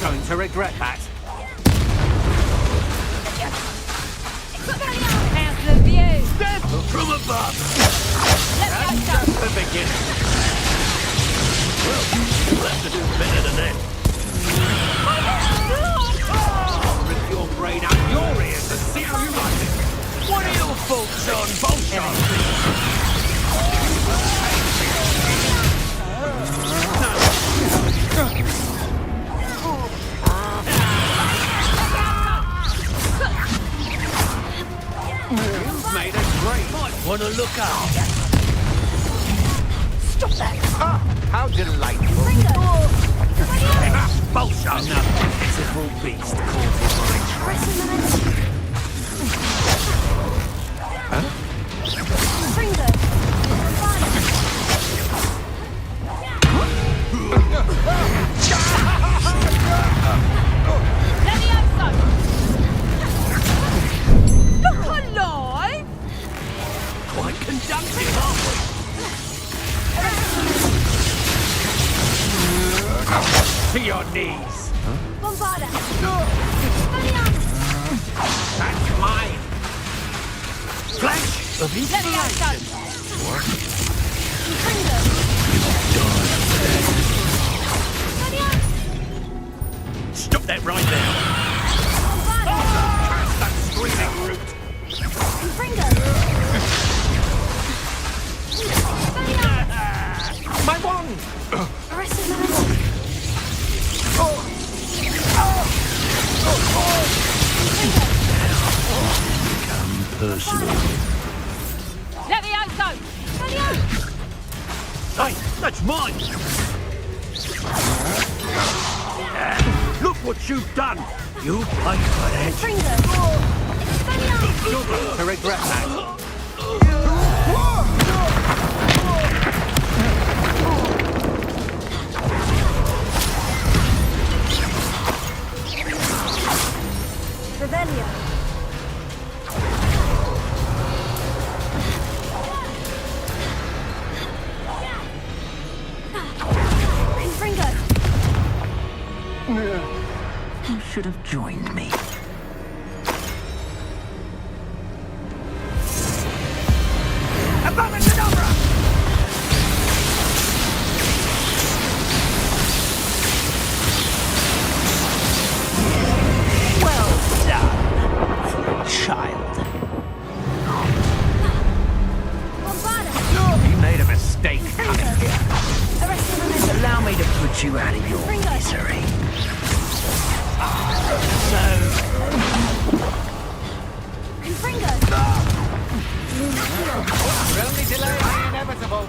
going to regret that. How's the view? From above! Let's go, That's the beginning. Well, you'll have to do better than that. I'll rip your brain out your ears and see how you like it. What are your thoughts on Voltron? You've made a great. Might want to look up. Stop that! Ah, how delightful. Bullshit. Another pitiful beast called mine. Huh? Look alive! Quite conductive, aren't we? To your knees. Bombarda! That's mine. Flash of inspiration. Stop that right there. Cast that screaming brute. My wand! Become personal. Levioso! Hey, that's mine! Look what you've done! You paid for that! You're going to regret that! Revelio. Confringo. You should have joined me. Well done for a child. You made a mistake coming here. Allow me to put you out of your misery. We're only delaying the inevitable.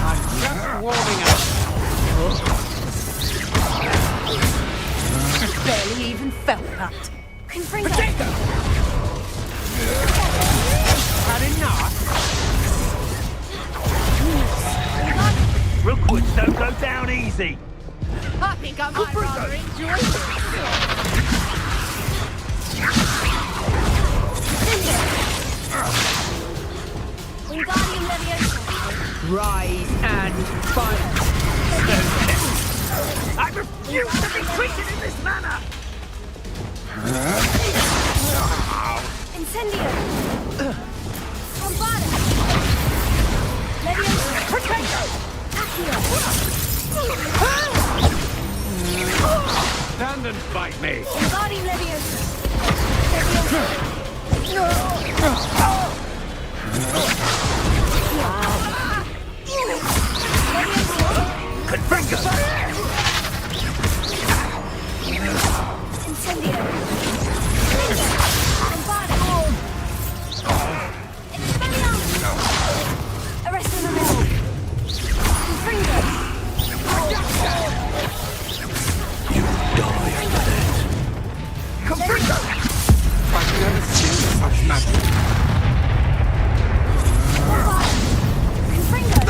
I'm just warming up. Barely even felt that. Had enough? Rookwoods don't go down easy. I think I might rather enjoy Wingardium Leviosa. Rise and fight. I refuse to be treated in this manner. Incendio. Bombarda. Leviosa. Potato. Stand and fight me. Wingardium Leviosa. Confringo. Incendio. Bombarda. Arresting the middle. Confringo. Confringo. I've never seen such magic. Confringo.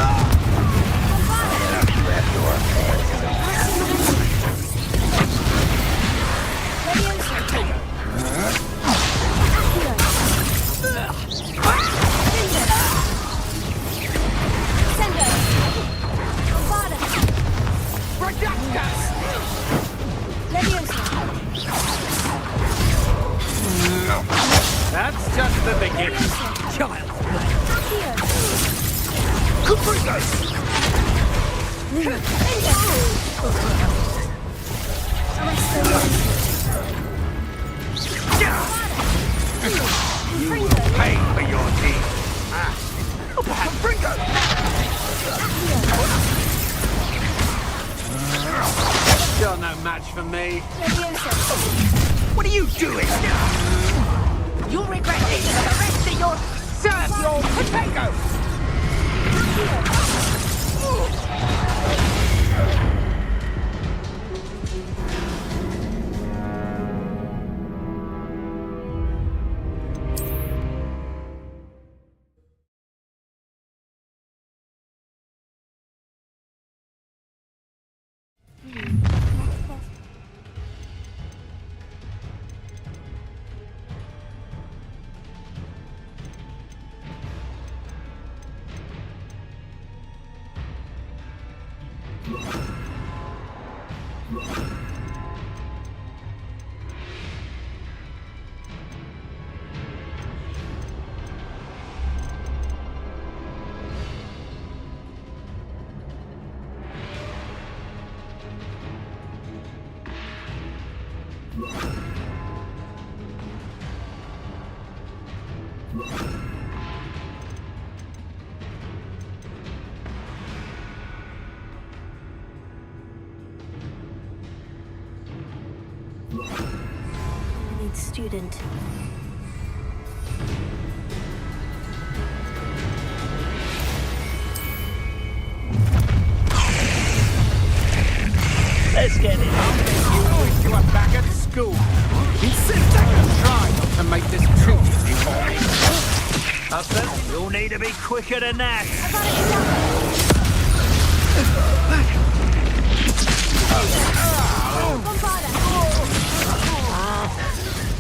Leviosa. That's just the beginning. Child's play. Pay for your deed. You're no match for me. What are you doing? You'll regret this for the rest of your... Serve your potato! Lead student. Let's get it. You wish you were back at school. Insist I can try not to make this too easy for me. Hudson, you'll need to be quicker than that.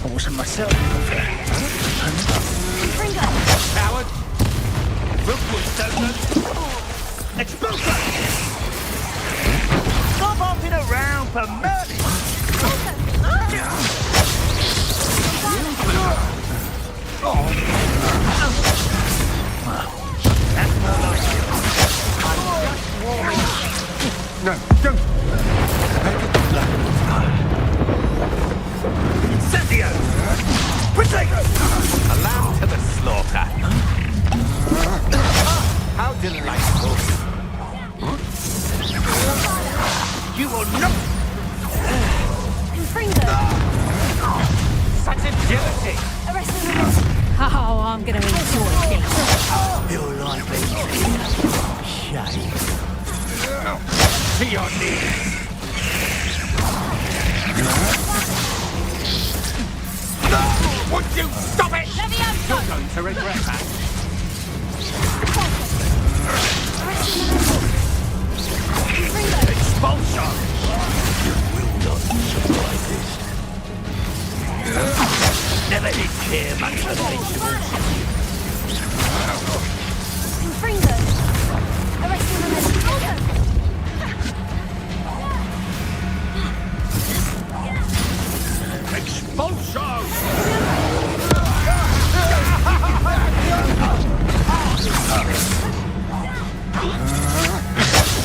I wasn't myself. Coward. Rookwood stolen. Expulsion! Stop hopping around for murder! That's more like it. I'm just warming up. No, don't. Incendio! Potato! A lamb to the slaughter. How delightful. You will not... Such agility. Oh, I'm gonna enjoy killing. You're like me. Shame. To your knees. Would you stop it? You're going to regret that. Expulsion! You will not survive this. Never did care much for vegetables. Expulsion!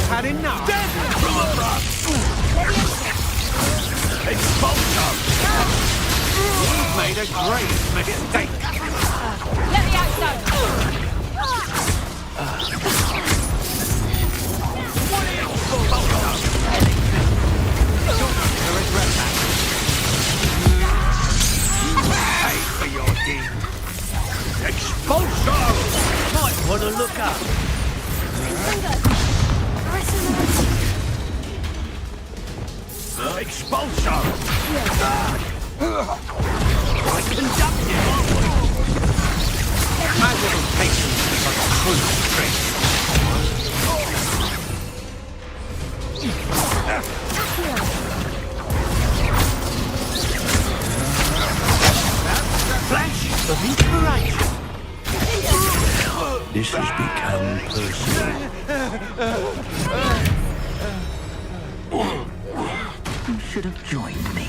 Had enough. Expulsion! You've made a great mistake. Let me out, Pay for your deed. Expulsion! Might want to look up. Expulsion! I conduct it, aren't we? My little patience is like a true strength. Flash of inspiration. This has become personal. should have joined me.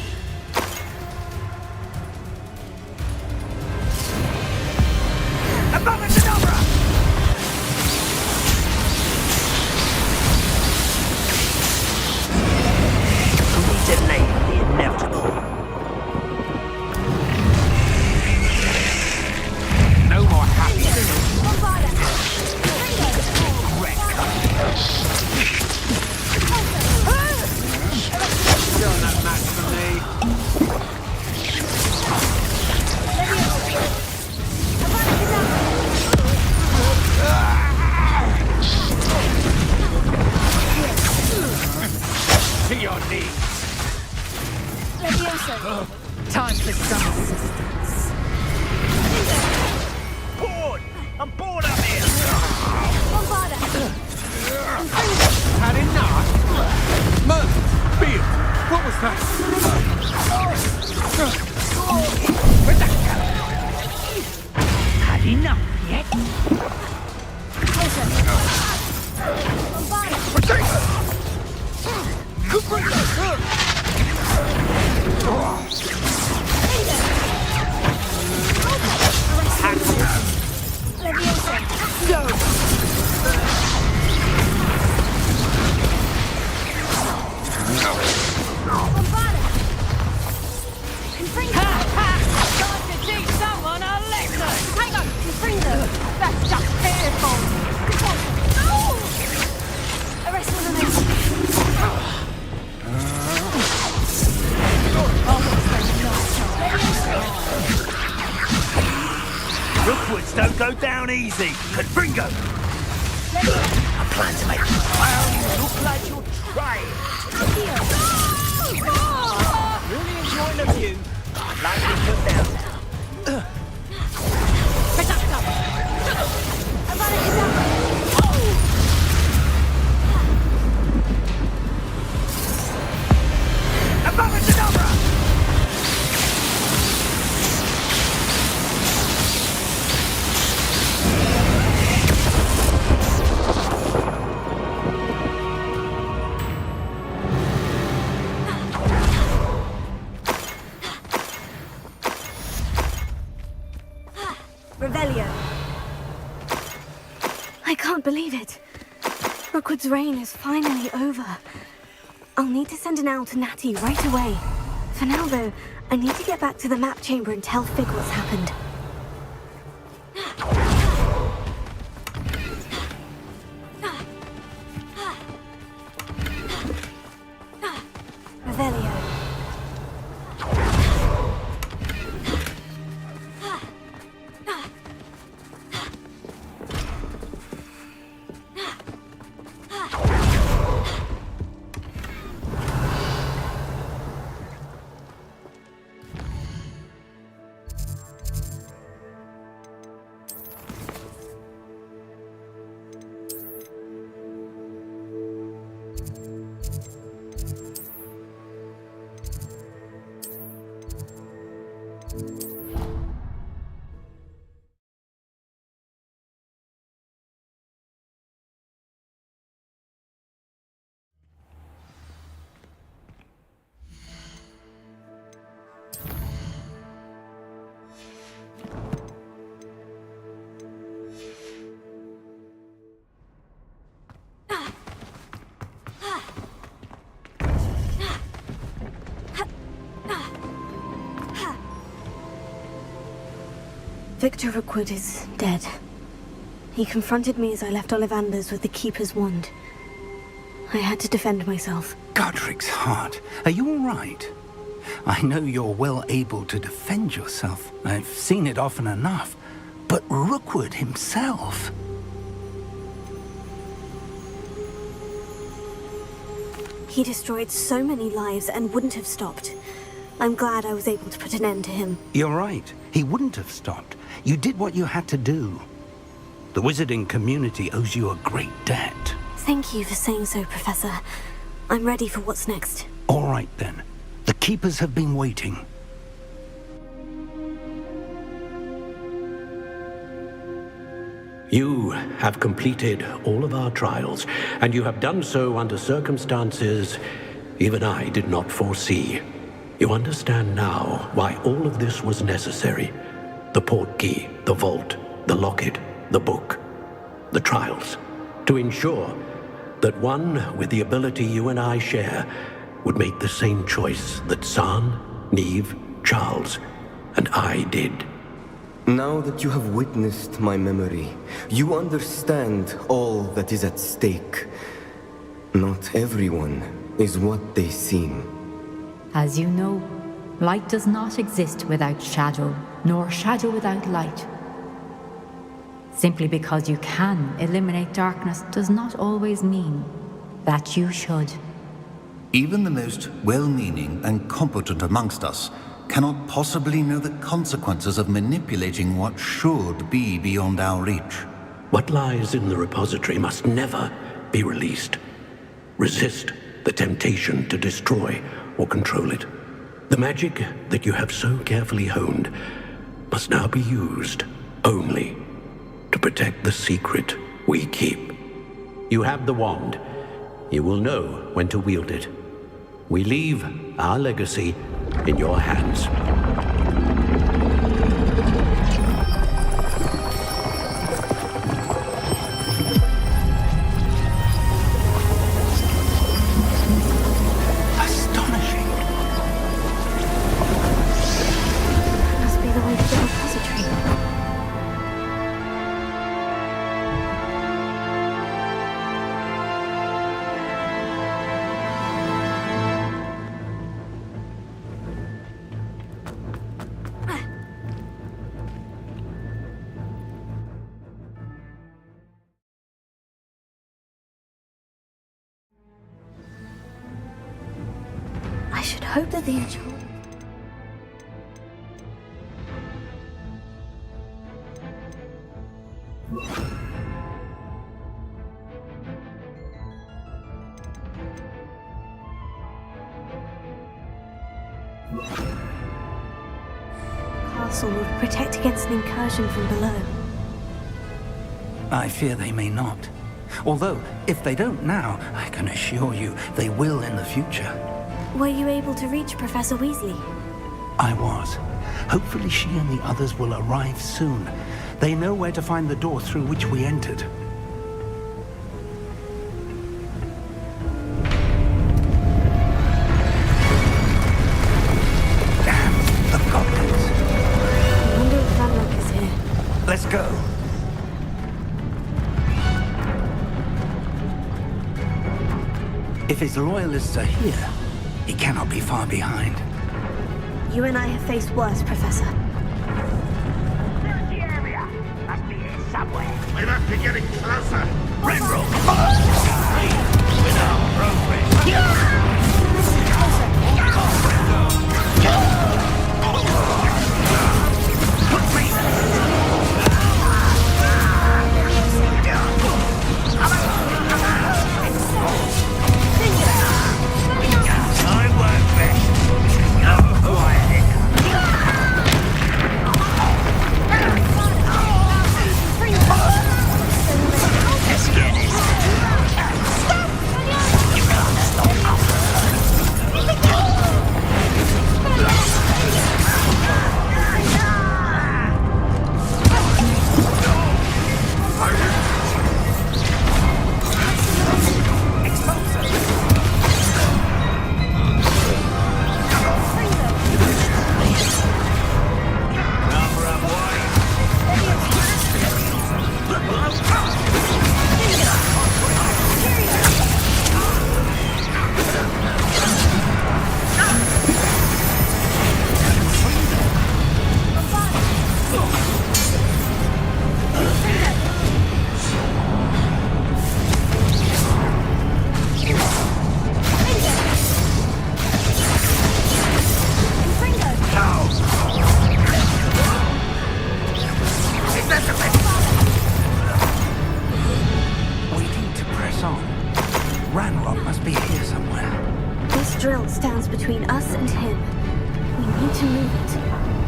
To your knees. Time for some assistance. Bored! I'm bored up here! Had enough? Beard, what was that? Had enough yet? Hogwarts don't go down easy. Confringo! I plan to make you look like you're trying. Really enjoying the view. I'd like to put down now. Revelio. I can't believe it. Rookwood's reign is finally over. I'll need to send an owl to Natty right away. For now, though, I need to get back to the map chamber and tell Fig what's happened. Revelio. Victor Rookwood is dead. He confronted me as I left Ollivander's with the Keeper's wand. I had to defend myself. Godric's heart. Are you all right? I know you're well able to defend yourself. I've seen it often enough. But Rookwood himself... He destroyed so many lives and wouldn't have stopped. I'm glad I was able to put an end to him. You're right. He wouldn't have stopped. You did what you had to do. The wizarding community owes you a great debt. Thank you for saying so, Professor. I'm ready for what's next. All right, then. The Keepers have been waiting. You have completed all of our trials, and you have done so under circumstances even I did not foresee. You understand now why all of this was necessary. The portkey, the vault, the locket, the book, the trials. To ensure that one with the ability you and I share would make the same choice that San, Neve, Charles, and I did. Now that you have witnessed my memory, you understand all that is at stake. Not everyone is what they seem. As you know, light does not exist without shadow, nor shadow without light. Simply because you can eliminate darkness does not always mean that you should. Even the most well-meaning and competent amongst us cannot possibly know the consequences of manipulating what should be beyond our reach. What lies in the repository must never be released. Resist the temptation to destroy or control it. The magic that you have so carefully honed must now be used only to protect the secret we keep. You have the wand. You will know when to wield it. We leave our legacy in your hands. Astonishing. Must be the way to the repository. I should hope that the enchantment... castle would protect against an incursion from below. I fear they may not. Although, if they don't now, I can assure you they will in the future. Were you able to reach Professor Weasley? I was. Hopefully she and the others will arrive soon. They know where to find the door through which we entered. Damn, the goblins. I wonder if Ranrock is here. Let's go. If his loyalists are here, he cannot be far behind. You and I have faced worse, Professor. There's the area. Must be here somewhere. We must be getting closer. Renrock! With our progress! drill stands between us and him. We need to move it.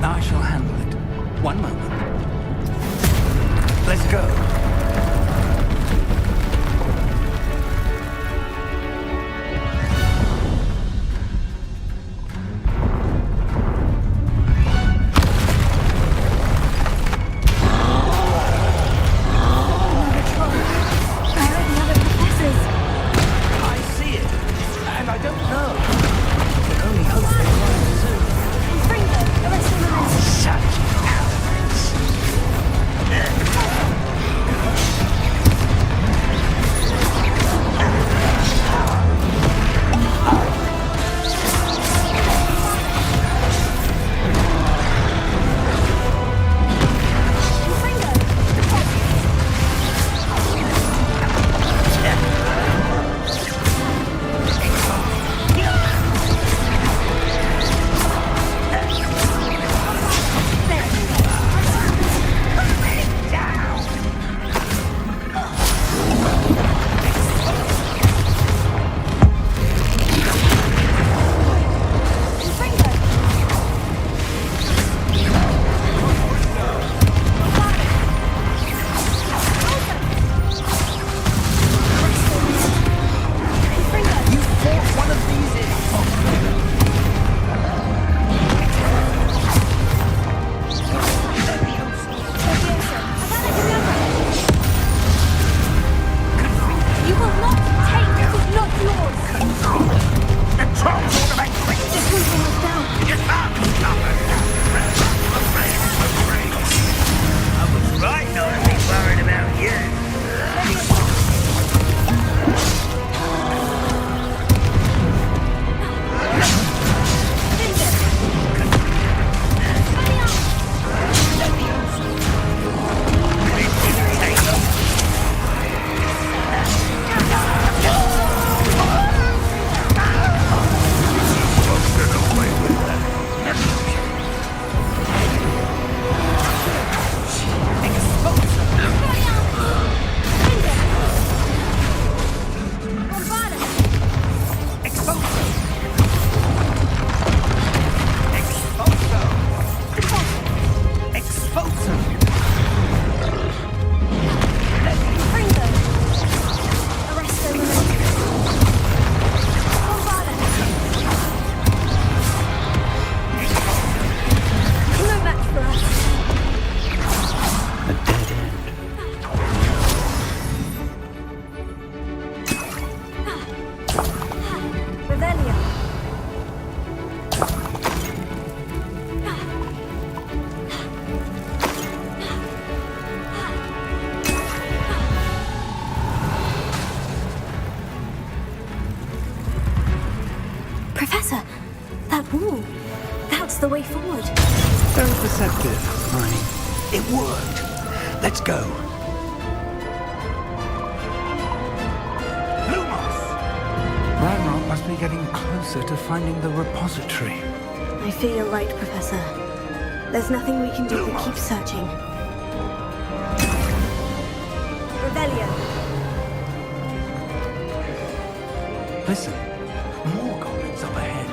I shall handle it. One moment. Let's go. Professor, that wall. That's the way forward. Very perceptive, Hermione. It worked. Let's go. Ranrock must be getting closer to finding the repository. I fear you're right, Professor. There's nothing we can do but keep searching. Revelio. Listen, more goblins up ahead.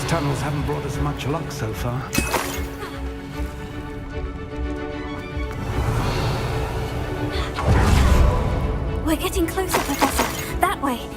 tunnels haven't brought us much luck so far. We're getting closer, Professor. That way.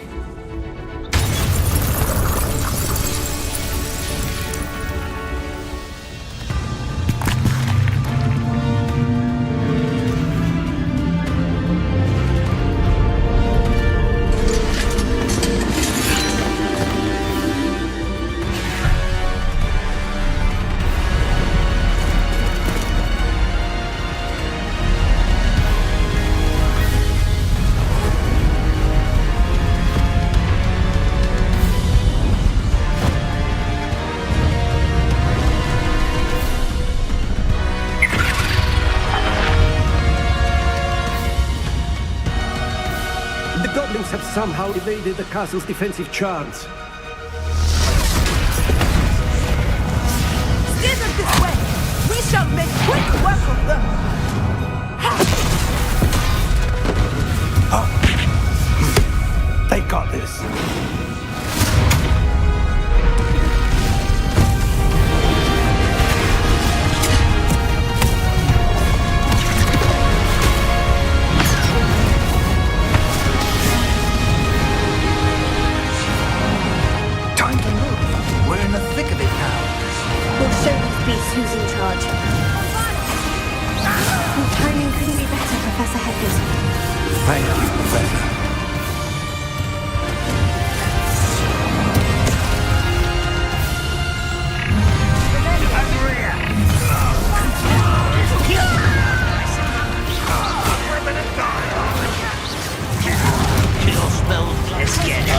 Have somehow evaded the castle's defensive charms. Steer them this way! We shall make quick work of them! Oh. They got this. Who's in charge? Your timing couldn't be better, Professor Headley. Thank you, Professor. Kill spells, let's get it.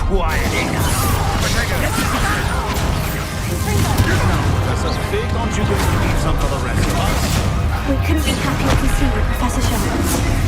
quiet enough. Professor Fig, aren't you going to leave some for the rest of us? We couldn't be happier to see you, Professor Sharp.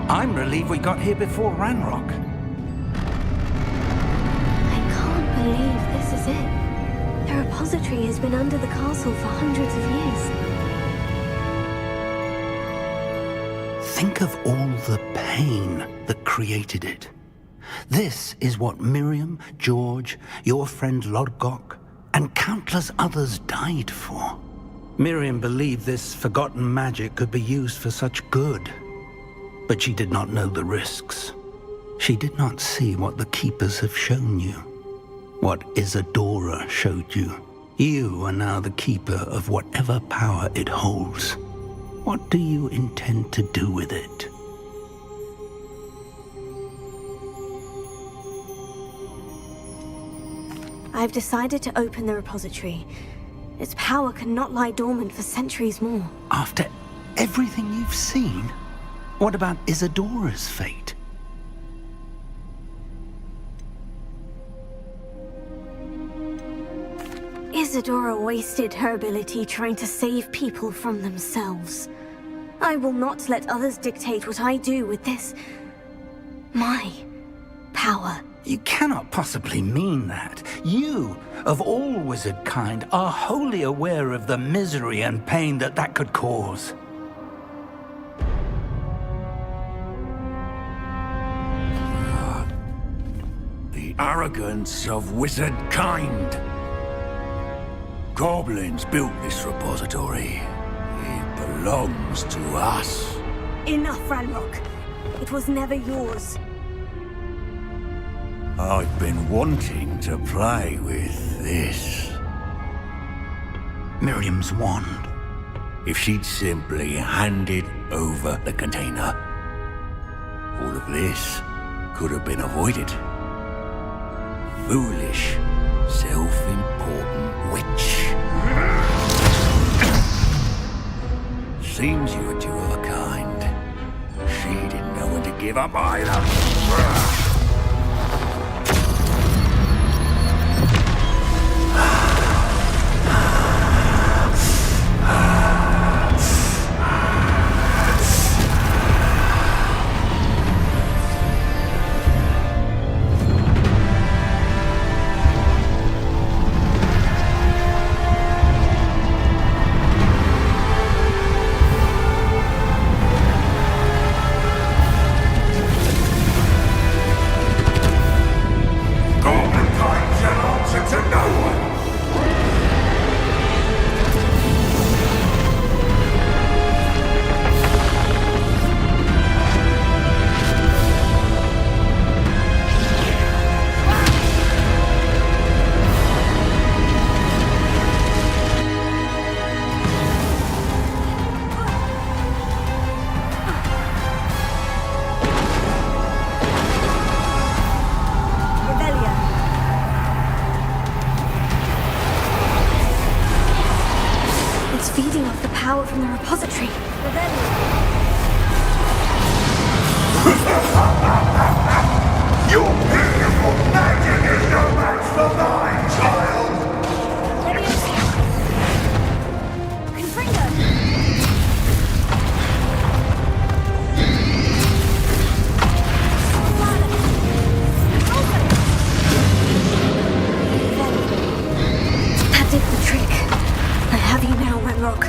I'm relieved we got here before Ranrock. I can't believe this is it. The repository has been under the castle for hundreds of years. Think of all the pain that created it. This is what Miriam, George, your friend Lodgok, and countless others died for. Miriam believed this forgotten magic could be used for such good. But she did not know the risks. She did not see what the Keepers have shown you. What Isadora showed you. You are now the Keeper of whatever power it holds. What do you intend to do with it? I've decided to open the repository. Its power cannot lie dormant for centuries more. After everything you've seen? What about Isadora's fate? Isadora wasted her ability trying to save people from themselves. I will not let others dictate what I do with this... my power. You cannot possibly mean that. You, of all wizard kind, are wholly aware of the misery and pain that could cause. The arrogance of wizard kind. Goblins built this repository. It belongs to us. Enough, Ranrock. It was never yours. I've been wanting to play with this. Miriam's wand. If she'd simply handed over the container, all of this could have been avoided. Foolish, self-important witch. Seems you were two of a kind. She didn't know when to give up either. Feeding off the power from the repository. Your beautiful magic is no match for mine, child! That did the trick. I have you now, Ranrock.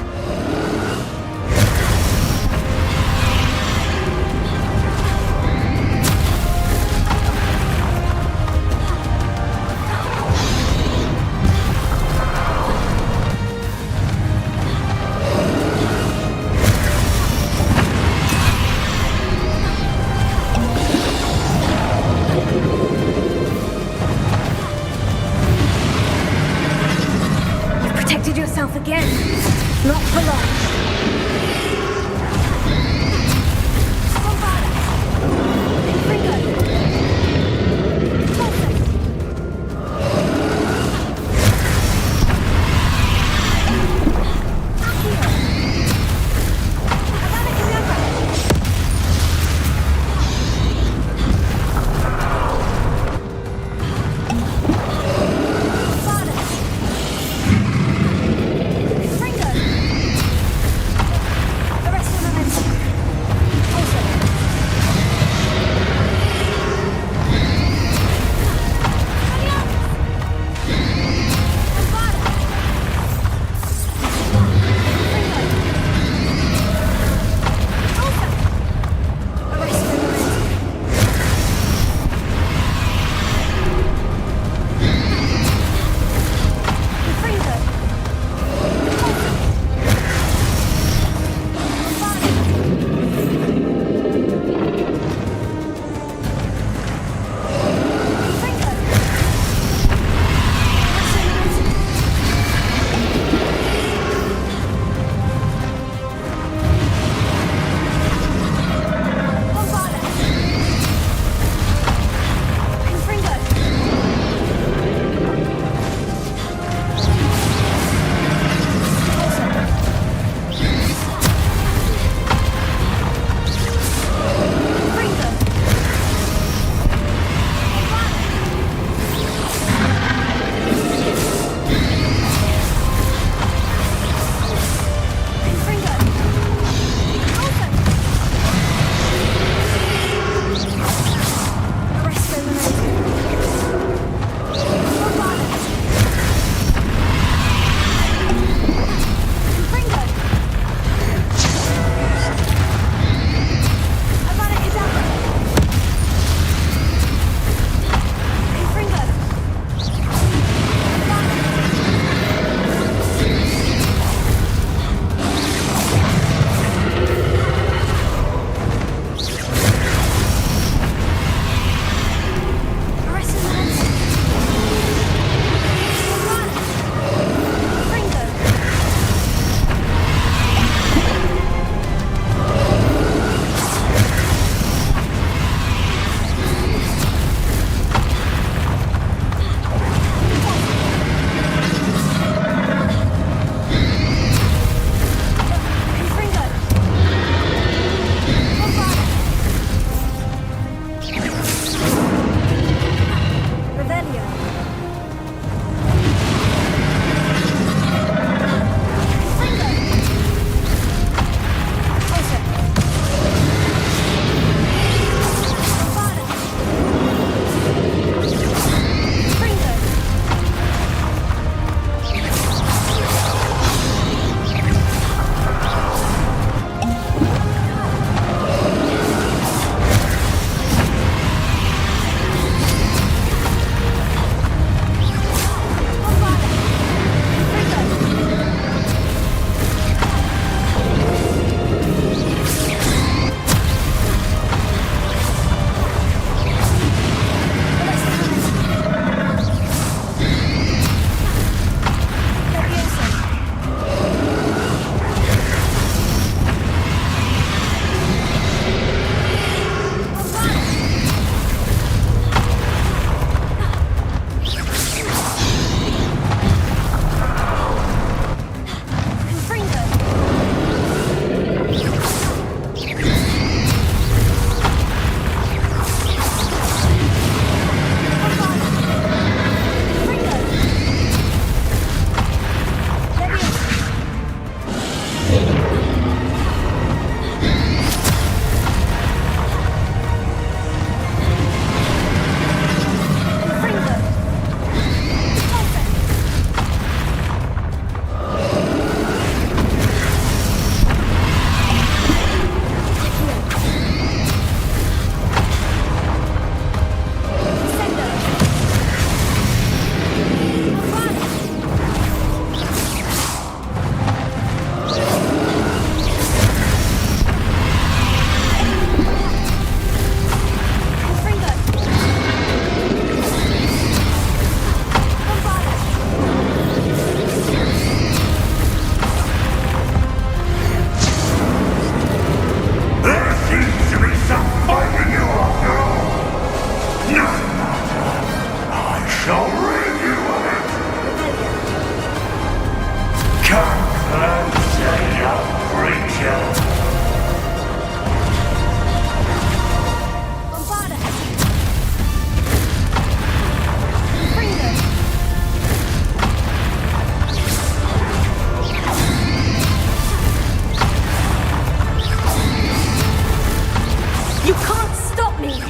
You can't stop me! Two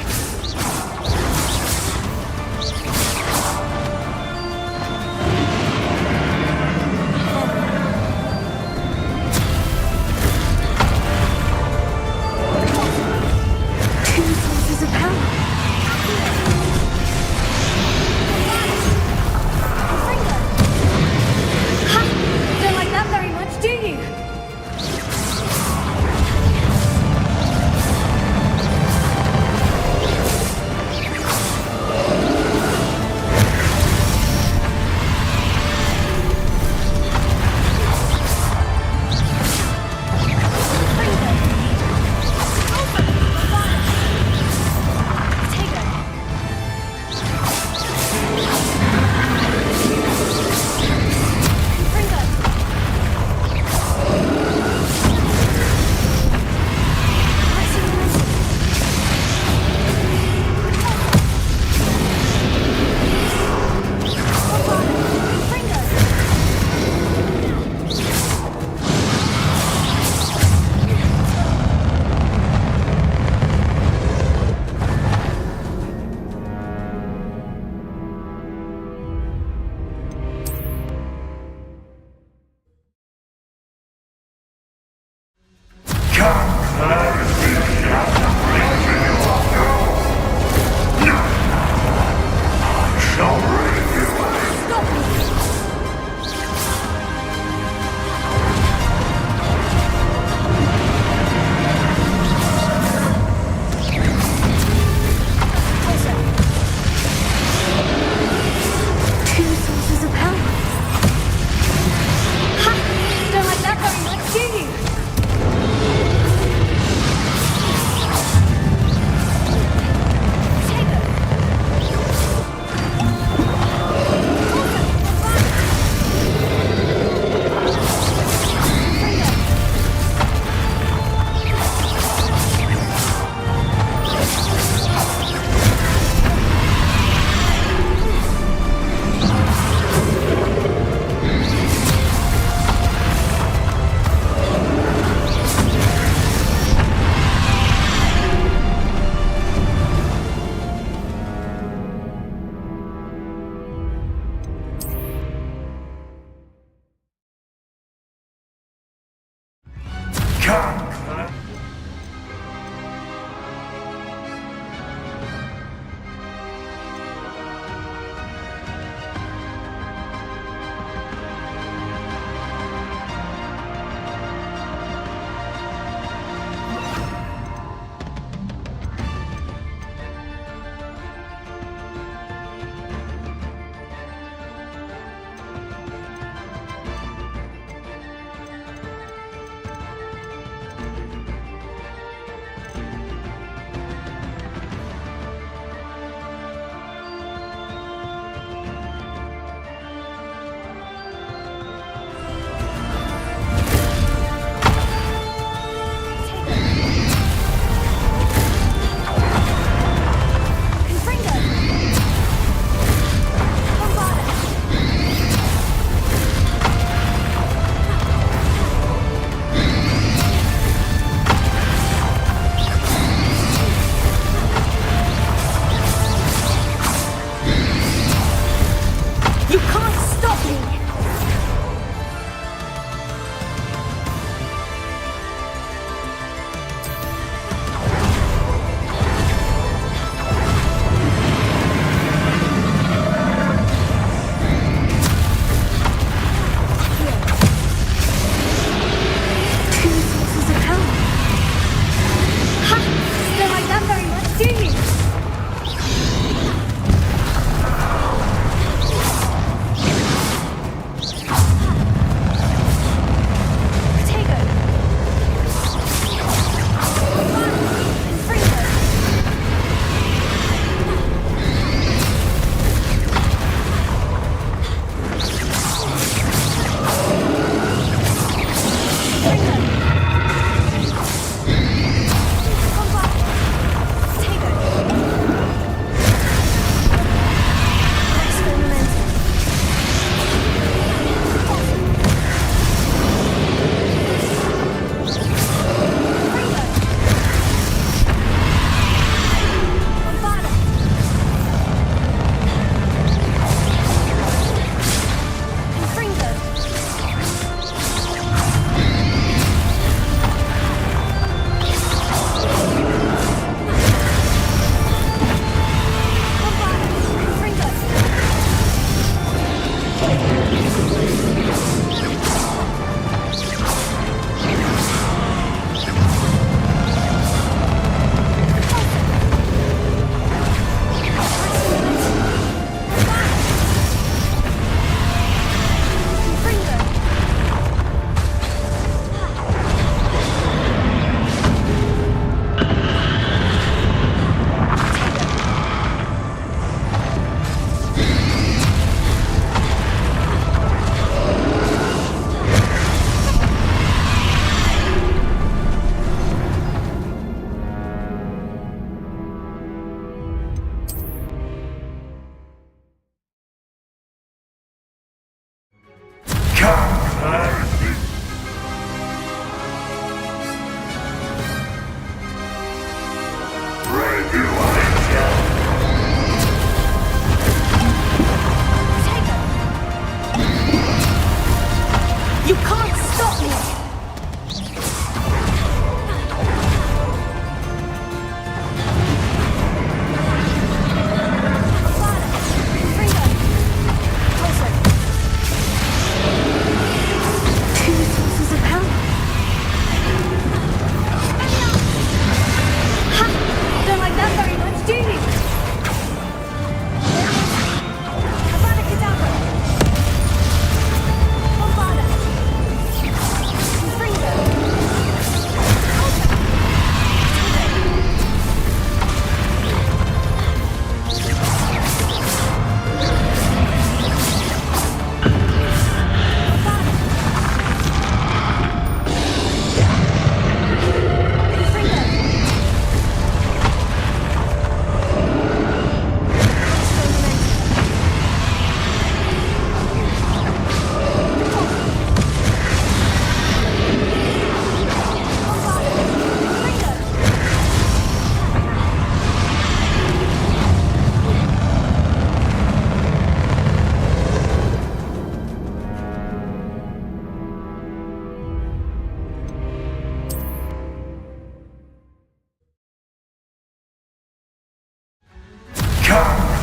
sources of power. Ha! Don't like that very much, do you?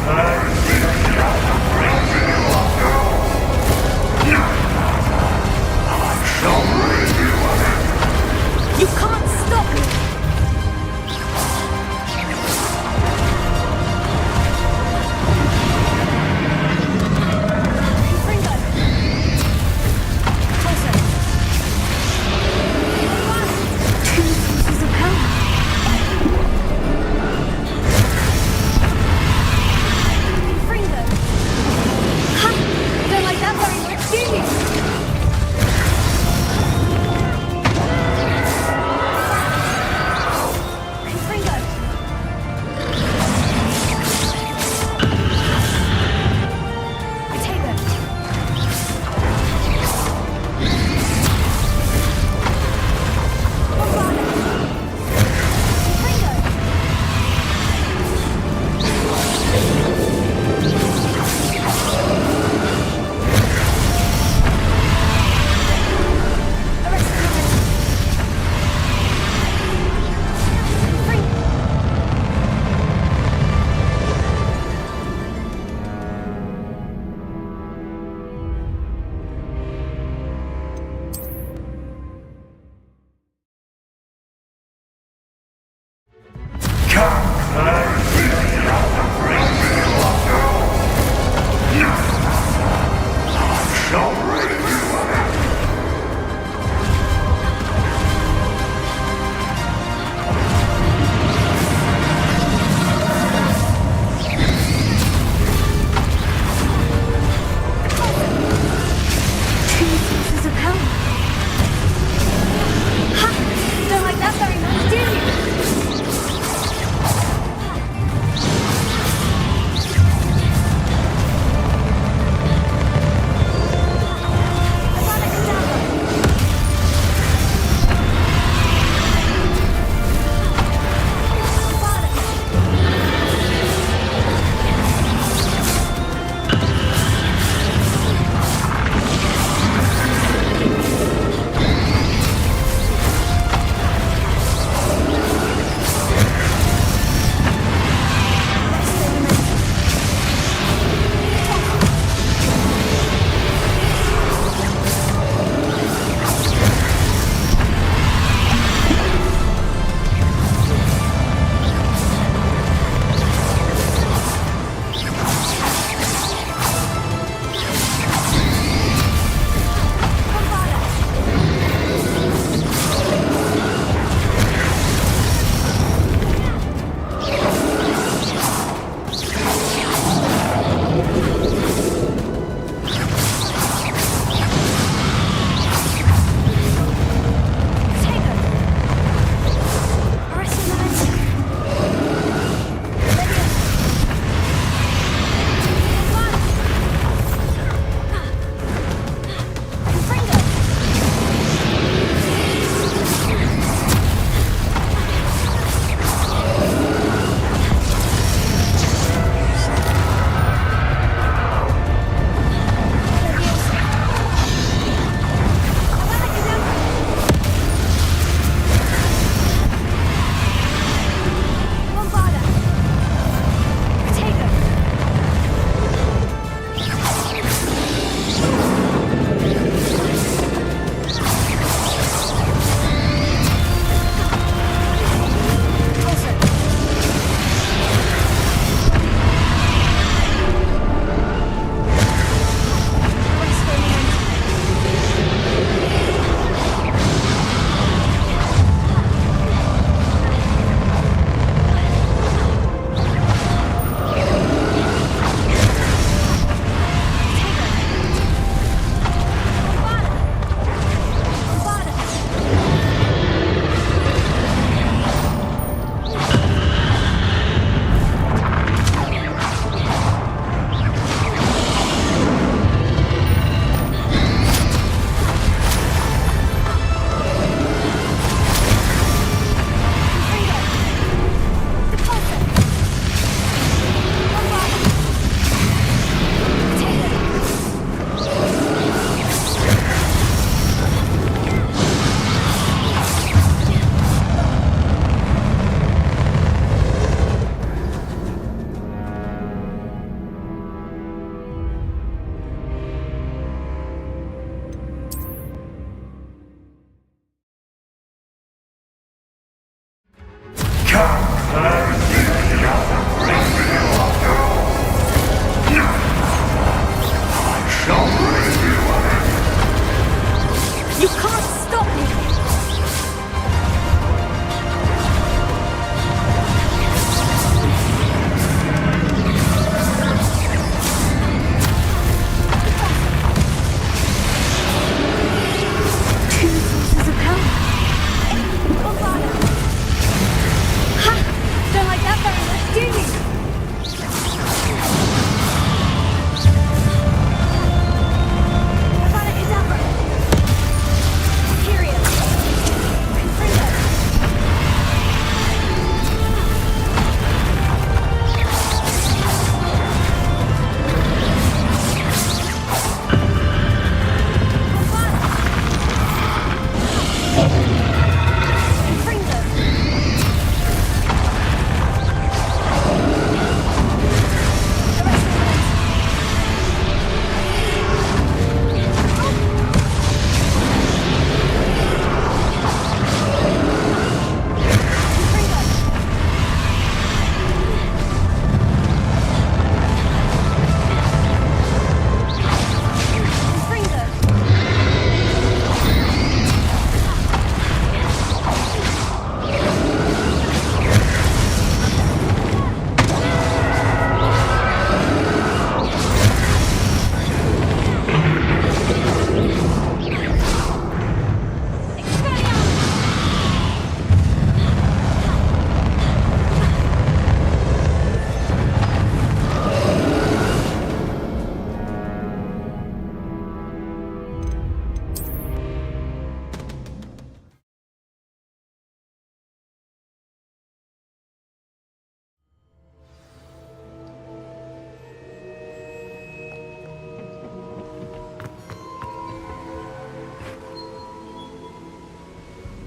You can't stop me! You can't stop me! Two sources of power. Ha! Don't like that very much, do you?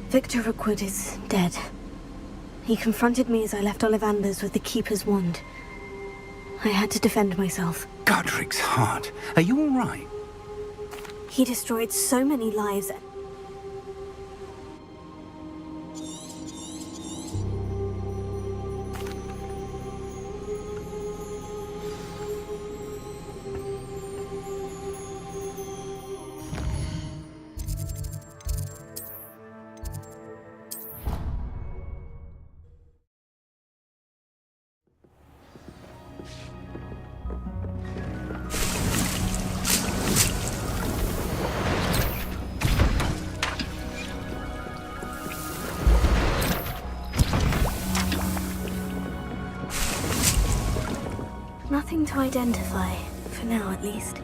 Victor Rookwood is dead. He confronted me as I left Ollivander's with the Keeper's wand. I had to defend myself. Godric's heart. Are you all right? He destroyed so many lives. Nothing to identify, for now at least.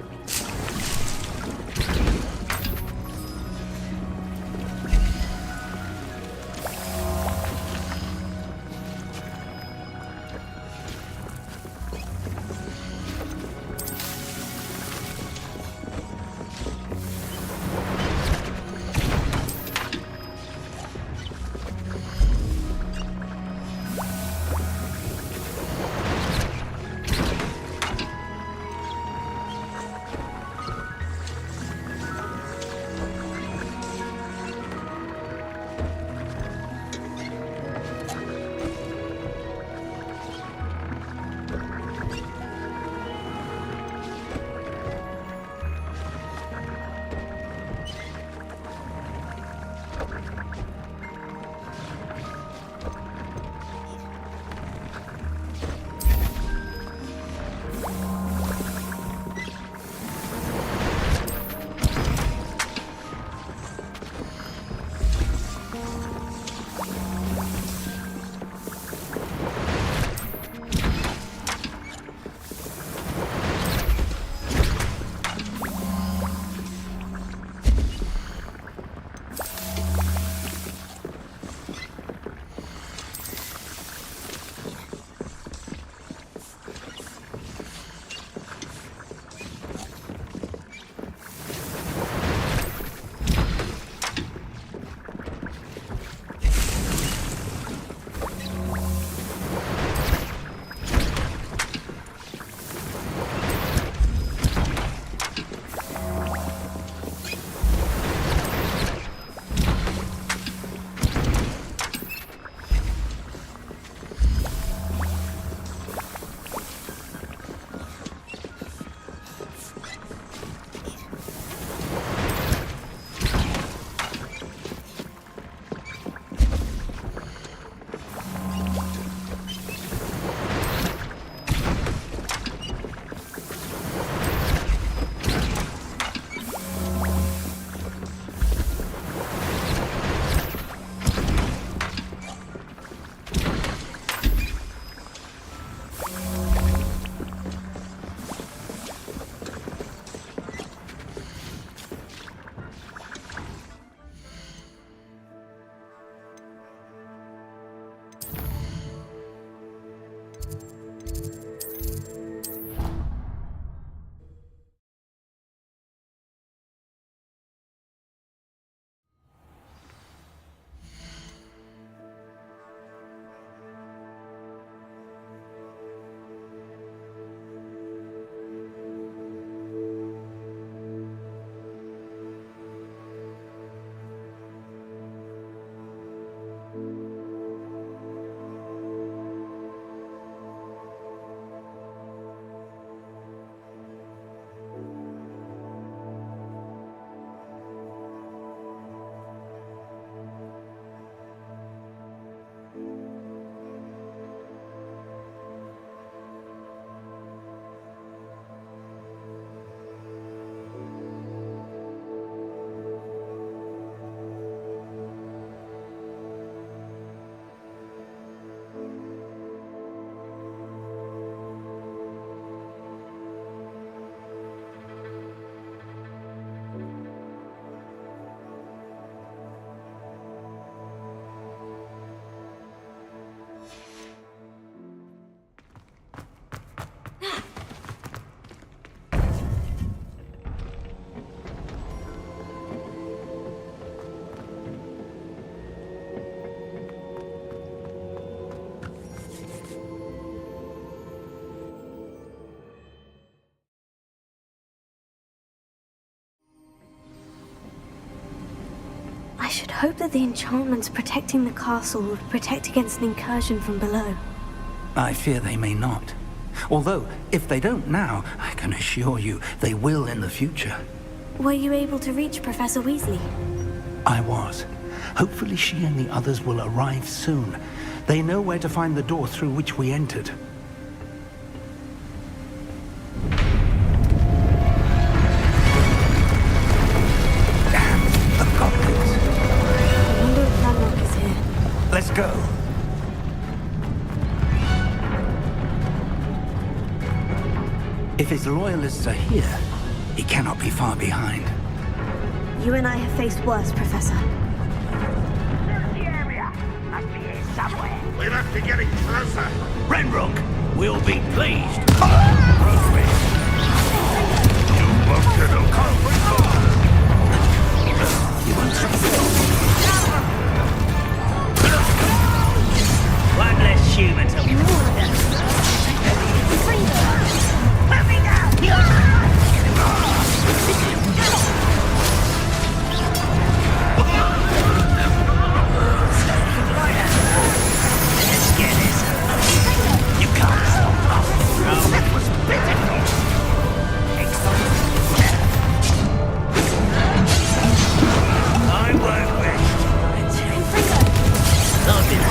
should hope that the enchantments protecting the castle will protect against an incursion from below. I fear they may not. Although, if they don't now, I can assure you they will in the future. Were you able to reach Professor Weasley? I was. Hopefully she and the others will arrive soon. They know where to find the door through which we entered. Damn, the goblins. I wonder if Ranrock is here. Let's go. If his loyalists are here, he cannot be far behind. You and I have faced worse, Professor. Search the area. Must be here somewhere. We must be getting closer. Ranrock will be pleased. One less human to water. Let me down! Let's get this. You can't stop us. Oh, that was pitiful. I won't rest until I've been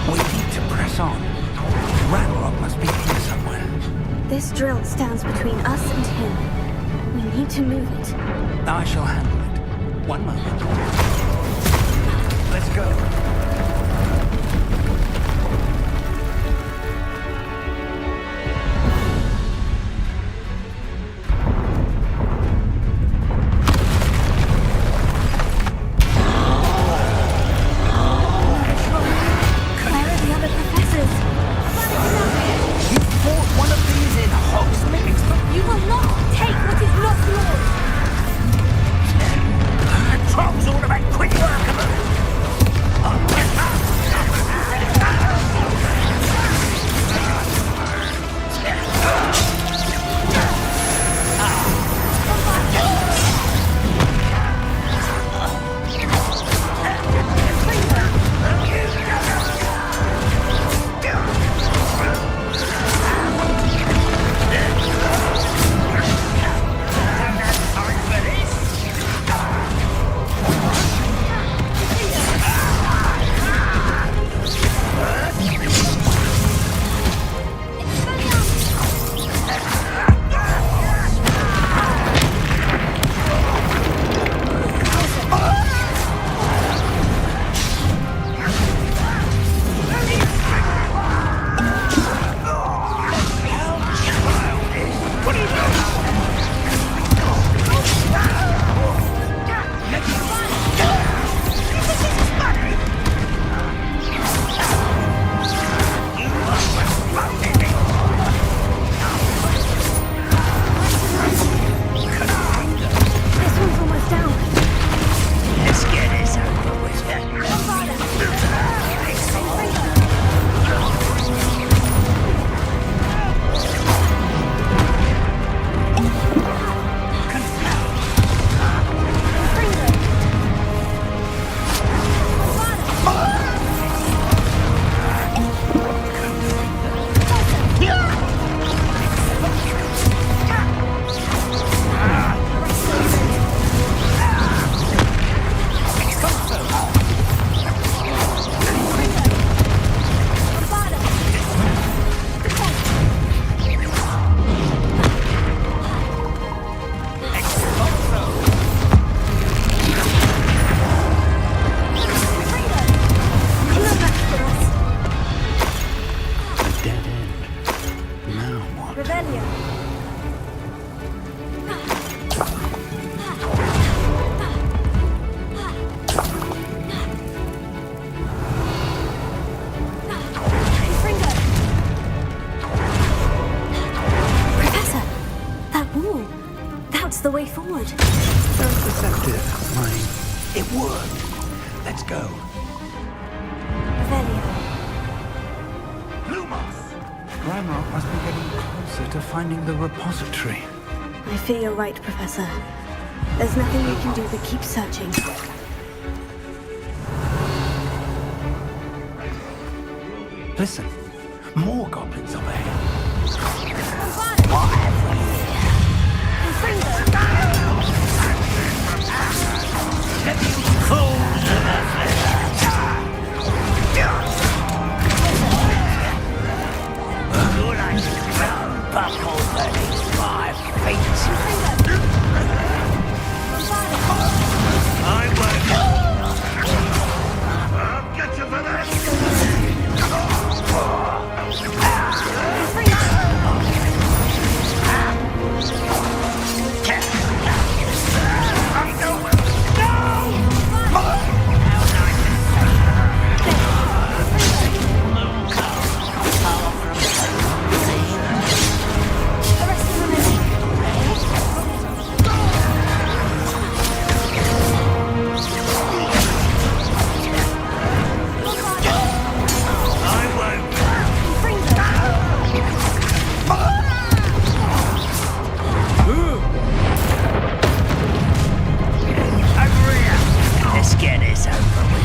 We need to press on. Ranrock must be here somewhere. This drill stands between us and him. We need to move it. I shall handle it. One moment. Let's go. Where are the other professors? You fought one of these in Hogsmeade? You will not take what is not yours. Trolls ought to make quick work of it. doubts the way forward. So deceptive, mine. It worked. Let's go. Revelio. Ranrock must be getting closer to finding the repository. I fear you're right, Professor. There's nothing we can do but keep searching. Listen, more goblins over here. I'll get you for this! Let's get this over with.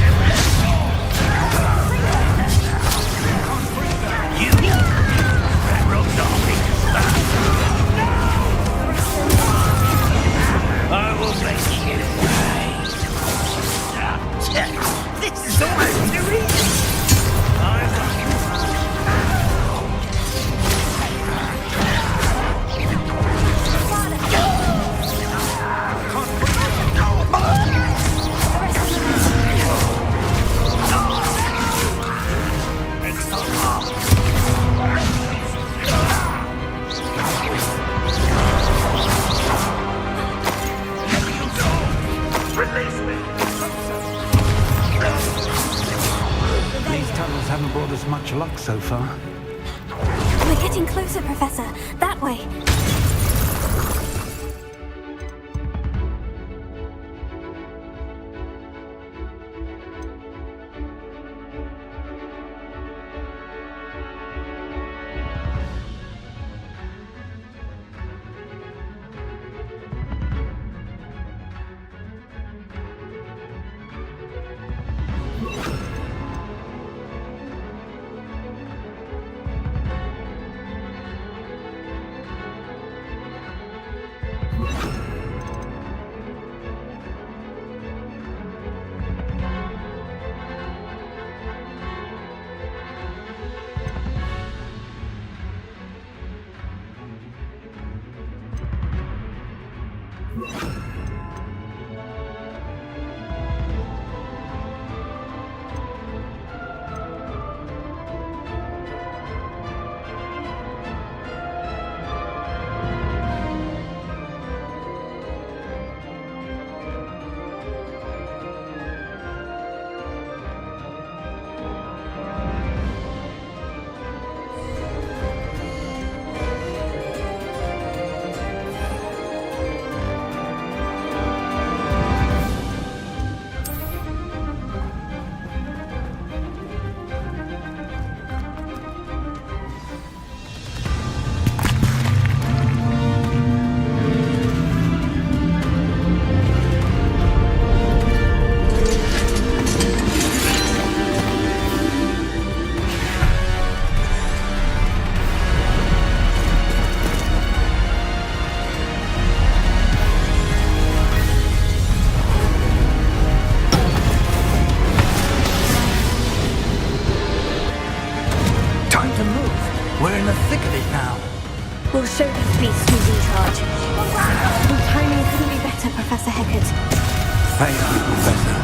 You Ranrock's army. I will make you pay. This is almost too easy. Release me! These tunnels haven't brought us much luck so far. We're getting closer, Professor. That way. We'll show these beasts who's in charge. Your timing couldn't be better, Professor Heckert. Thank you, Professor.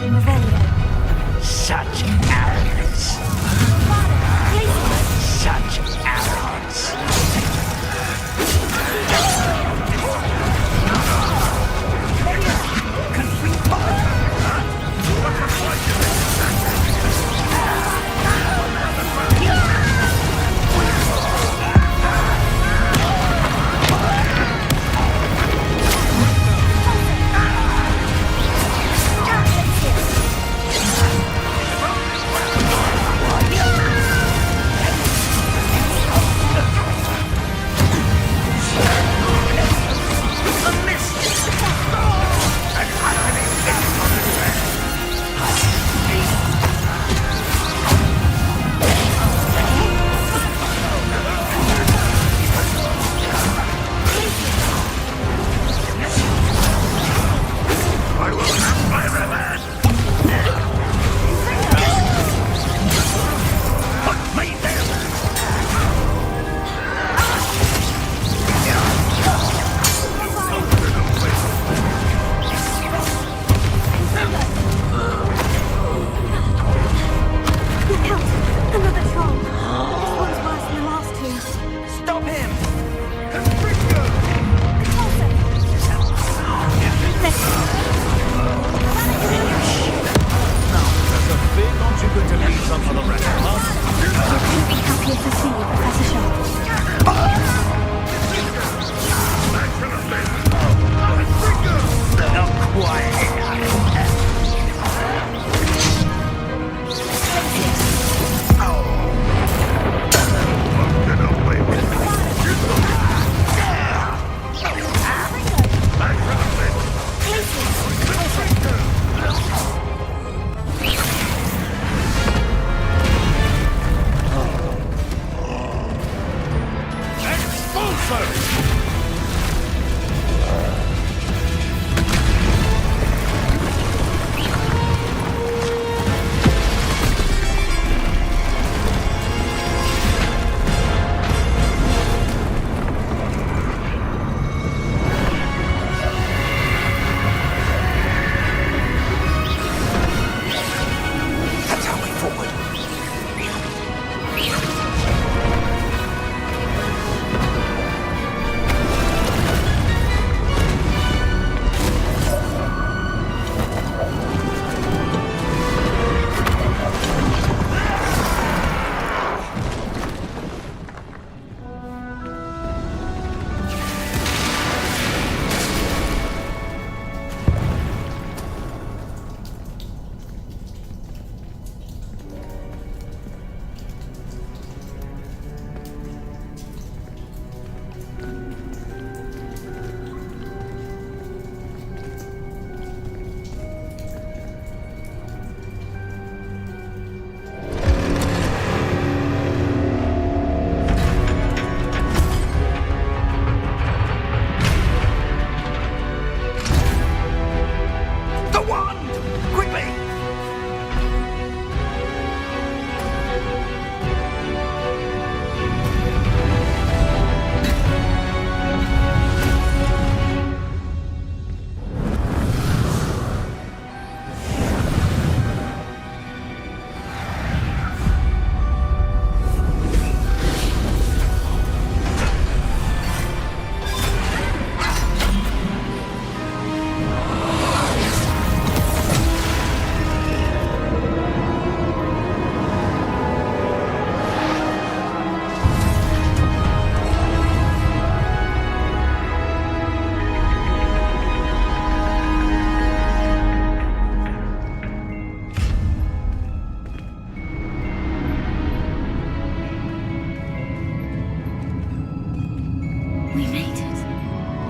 Revelio. Such arrogance. Such arrogance. Stop him! Professor, aren't you going to leave some for the rest of us? I couldn't be happier to see you, Professor Sharp. Not quite.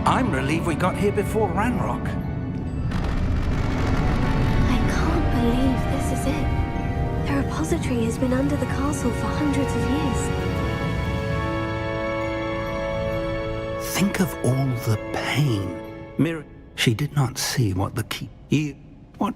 I'm relieved we got here before Ranrock. I can't believe this is it. The repository has been under the castle for hundreds of years. Think of all the pain. Mirror, she did not see what the key... What...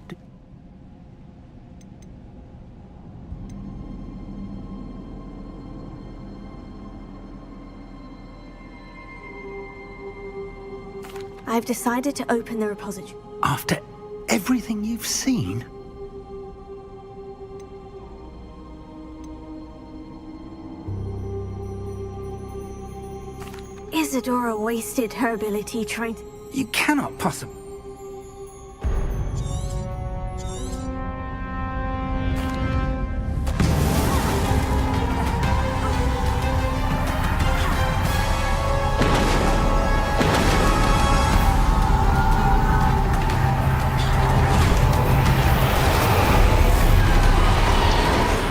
I've decided to open the repository. After everything you've seen? Isadora wasted her ability trying to... You cannot possibly...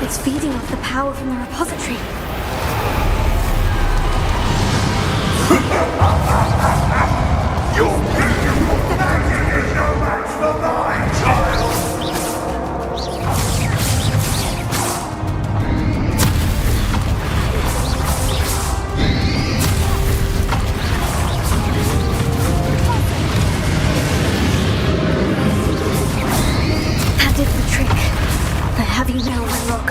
It's feeding off the power from the repository. Your beautiful magic is no match for mine, child! That did the trick. I have you now, Ranrock.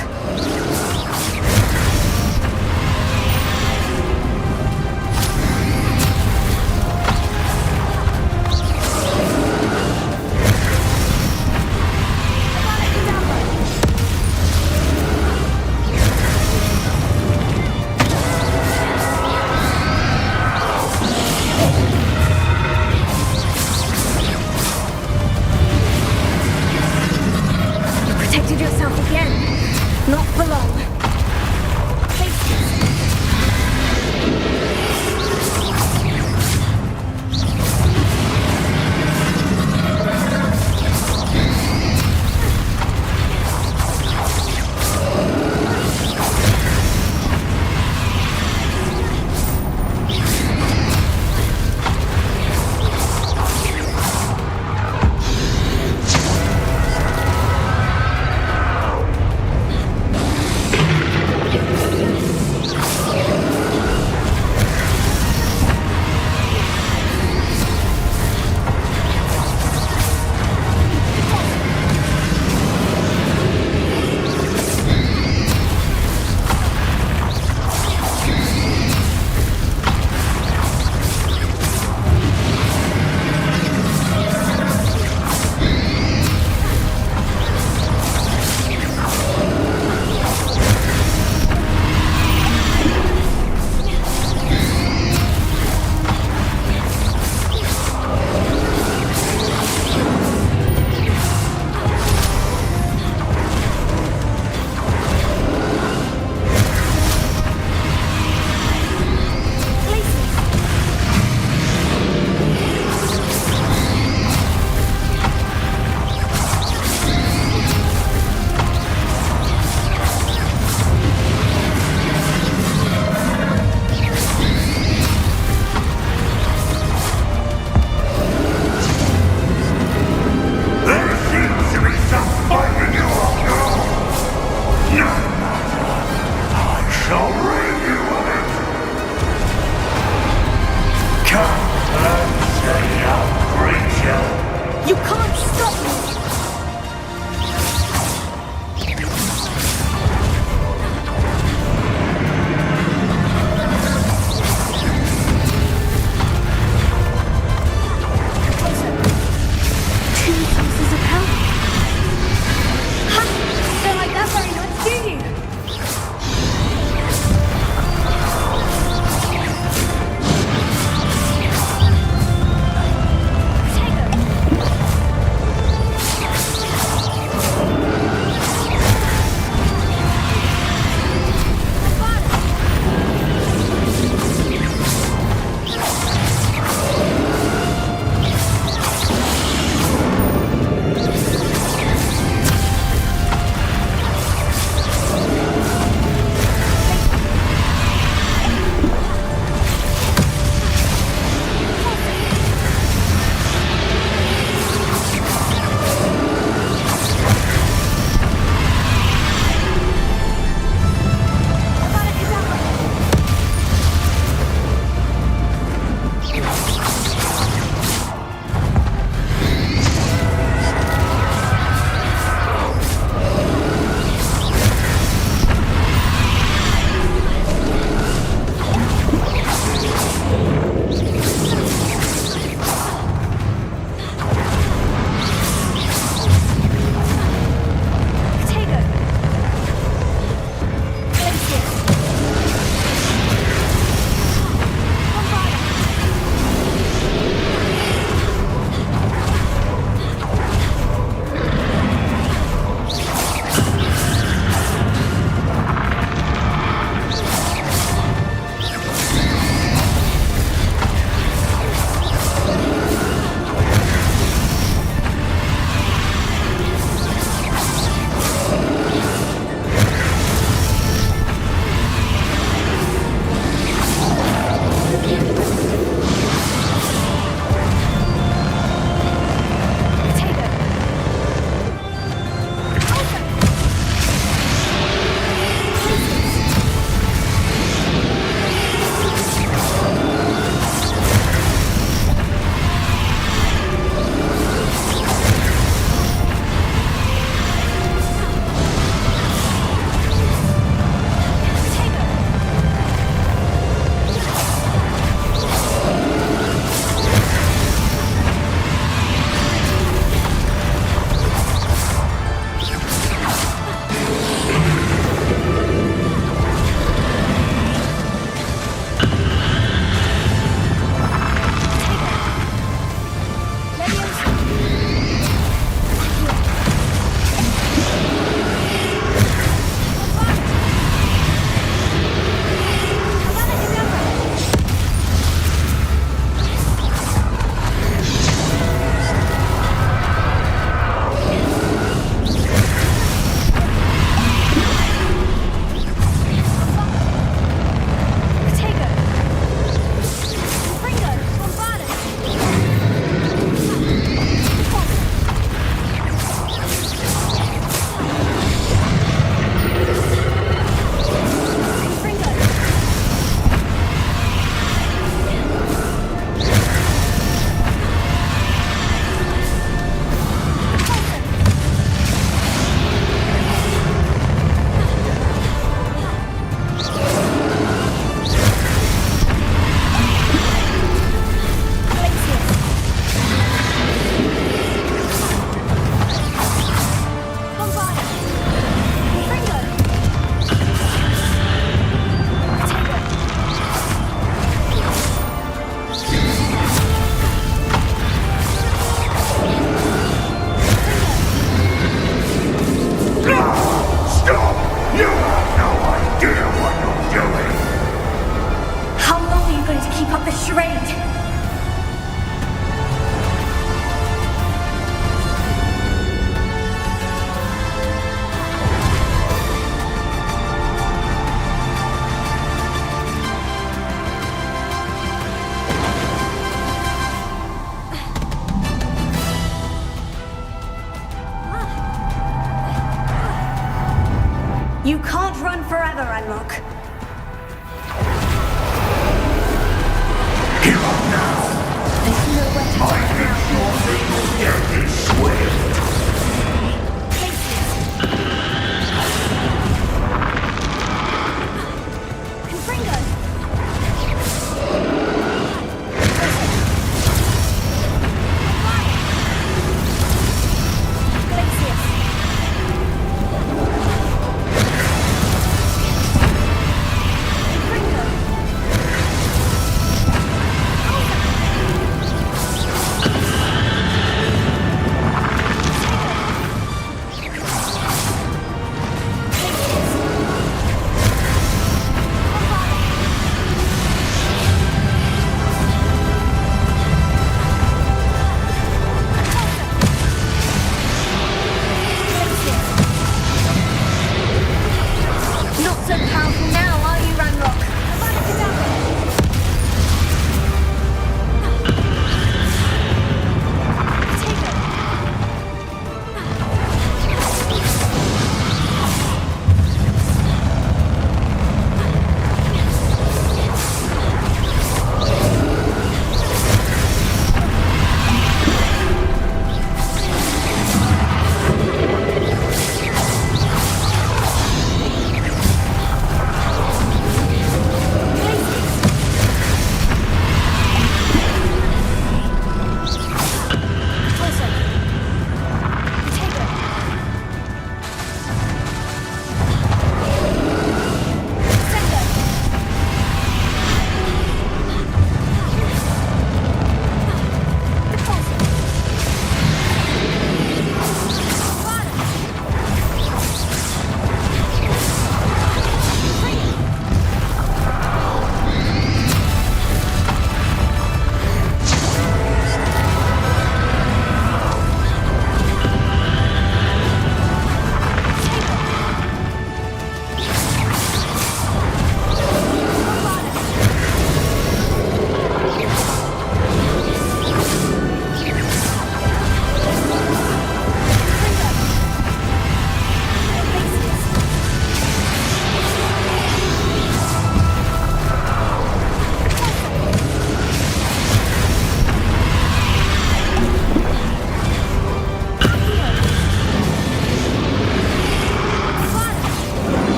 You can't stop me!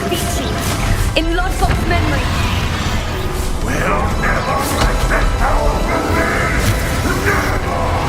defeat you. In Lodgok's memory. We'll never let this power believe! Never!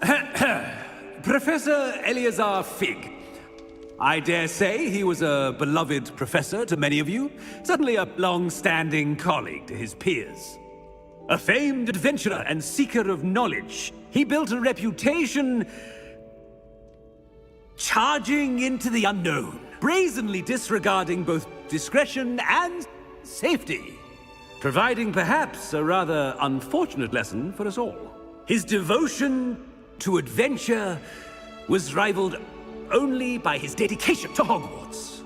Professor Eleazar Fig. I dare say he was a beloved professor to many of you, certainly a long-standing colleague to his peers. A famed adventurer and seeker of knowledge, he built a reputation charging into the unknown, brazenly disregarding both discretion and safety, providing perhaps a rather unfortunate lesson for us all. His devotion to adventure was rivaled only by his dedication to Hogwarts.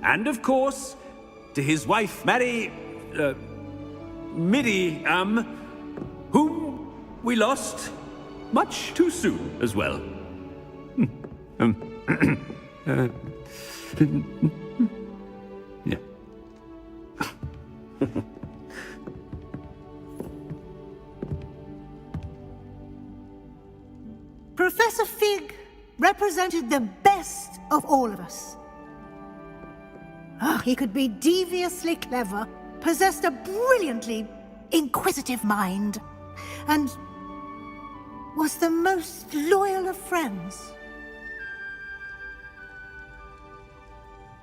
And of course, to his wife, Midi, whom we lost much too soon as well. Yeah. Professor Fig represented the best of all of us. He could be deviously clever, possessed a brilliantly inquisitive mind, and was the most loyal of friends.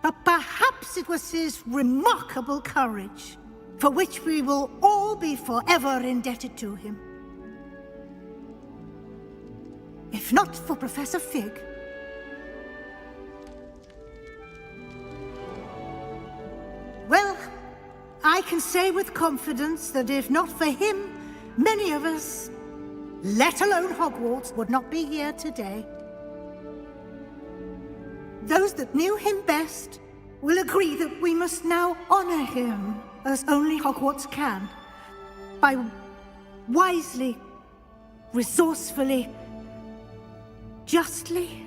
But perhaps it was his remarkable courage, for which we will all be forever indebted to him. If not for Professor Fig, well, I can say with confidence that if not for him, many of us, let alone Hogwarts, would not be here today. Those that knew him best will agree that we must now honor him as only Hogwarts can, by wisely, resourcefully, justly,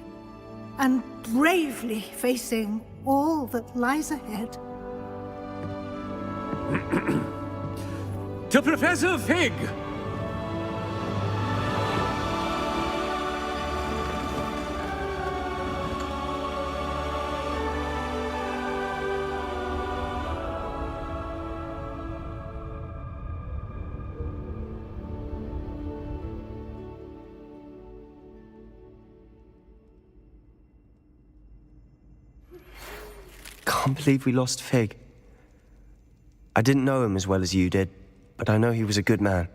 and bravely facing all that lies ahead. To Professor Fig! Can't believe we lost Fig. I didn't know him as well as you did, but I know he was a good man.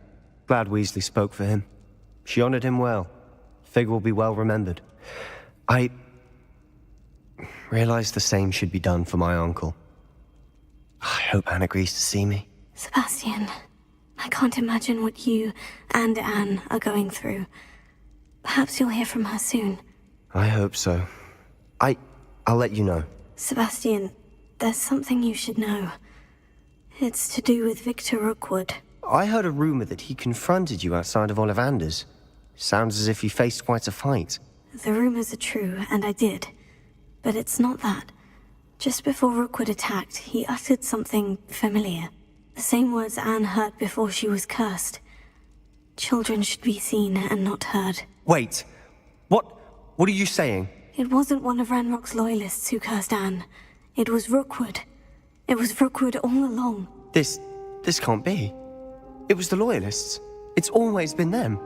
Glad Weasley spoke for him. She honored him well. Fig will be well remembered. I realized the same should be done for my uncle. I hope Anne agrees to see me. Sebastian, I can't imagine what you and Anne are going through. Perhaps you'll hear from her soon. I hope so. I'll let you know. Sebastian, there's something you should know. It's to do with Victor Rookwood. I heard a rumor that he confronted you outside of Ollivander's. Sounds as if he faced quite a fight. The rumors are true, and I did. But it's not that. Just before Rookwood attacked, he uttered something familiar. The same words Anne heard before she was cursed. Children should be seen and not heard. Wait. What are you saying? It wasn't one of Ranrock's loyalists who cursed Anne. It was Rookwood. It was Rookwood all along. This can't be. It was the Loyalists. It's always been them.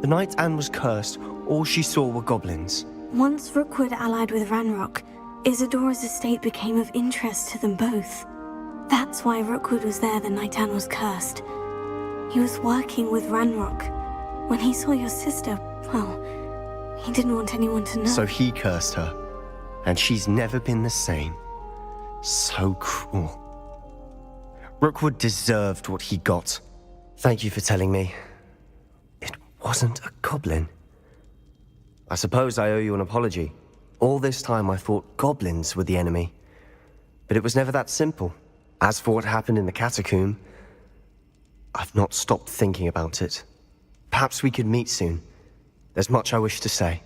The night Anne was cursed, all she saw were goblins. Once Rookwood allied with Ranrock, Isadora's estate became of interest to them both. That's why Rookwood was there the night Anne was cursed. He was working with Ranrock. When he saw your sister, well, he didn't want anyone to know. So he cursed her. And she's never been the same. So cruel. Rookwood deserved what he got. Thank you for telling me. It wasn't a goblin. I suppose I owe you an apology. All this time I thought goblins were the enemy. But it was never that simple. As for what happened in the catacomb, I've not stopped thinking about it. Perhaps we could meet soon. There's much I wish to say.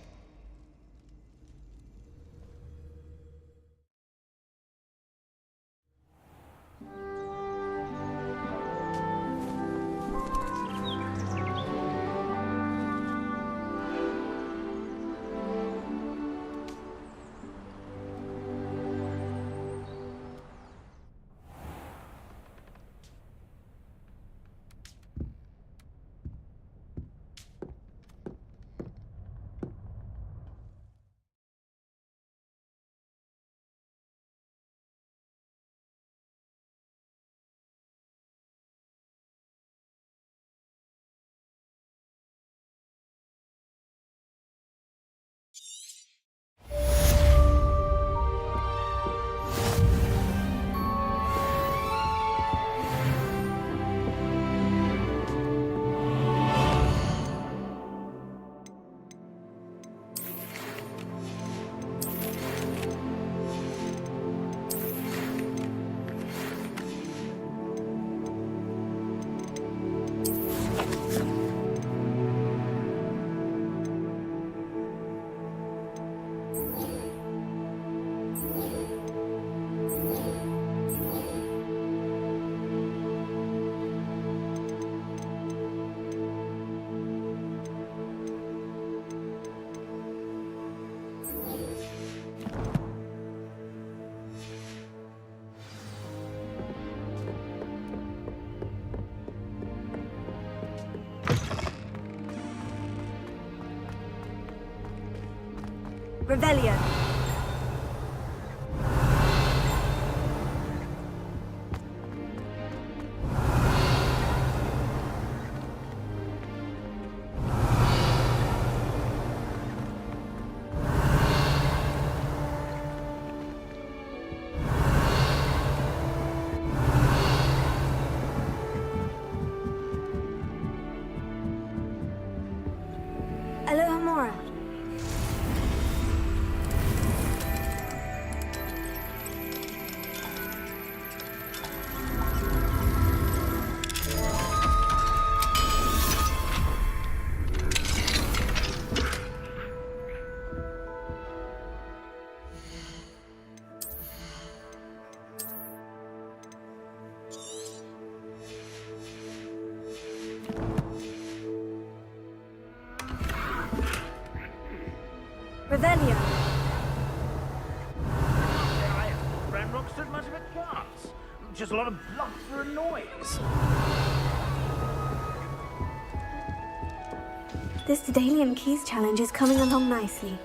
Revelio. Alohomora. Revelio. Ranrock stood much of a chance. Just a lot of bluster and noise. This Daedalian Keys challenge is coming along nicely.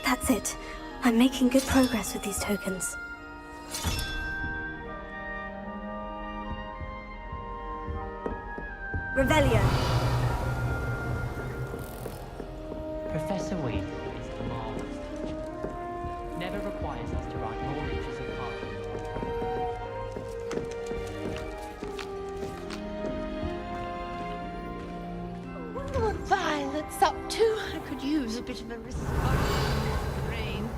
That's it. I'm making good progress with these tokens. Revelio. Professor Wade is the marvelous teacher. Never requires us to write more inches of parchment. I wonder what Violet's up to. I could use a bit of a response from this brain.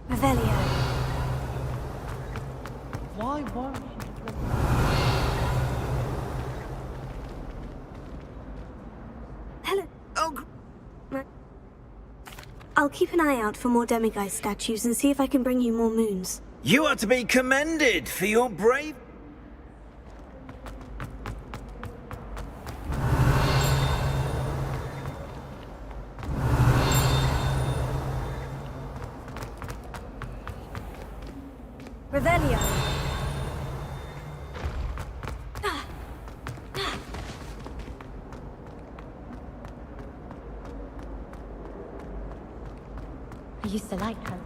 Revelio. Why worry? Hello. I'll keep an eye out for more demiguise statues and see if I can bring you more moons. You are to be commended for your brave... Revelio. I used to like her.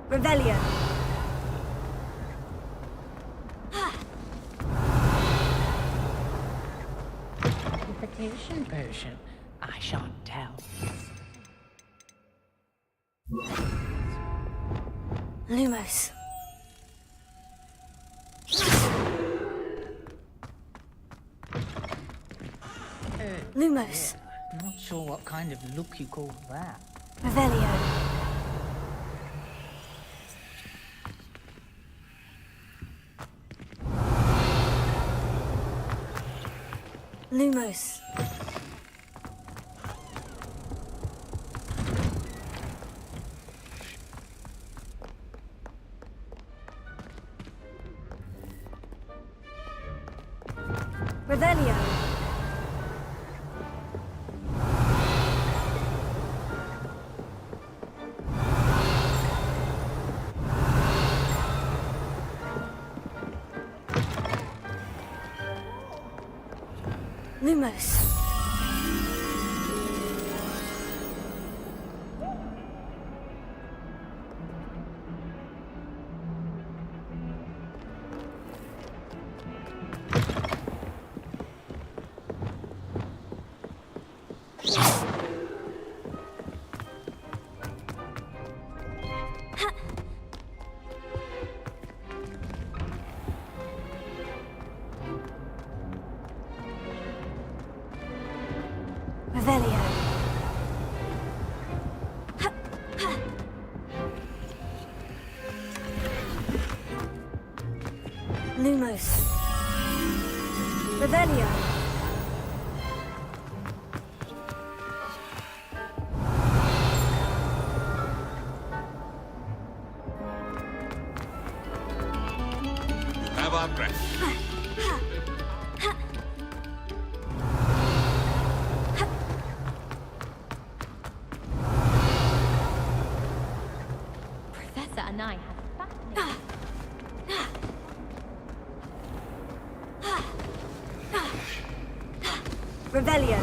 Revelio. Interpretation potion. I shan't tell. Lumos. Lumos. I'm not sure what kind of look you call that. Revelio. Lumos. Revelio. Lumos. Revelio. Lumos. Revelio. have our breath. Professor and I have Revelio.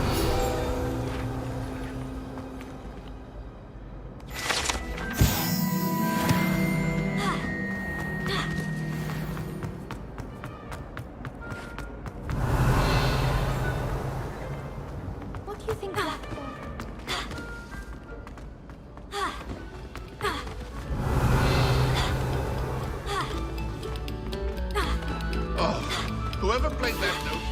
What do you think Black Oh, whoever played that note.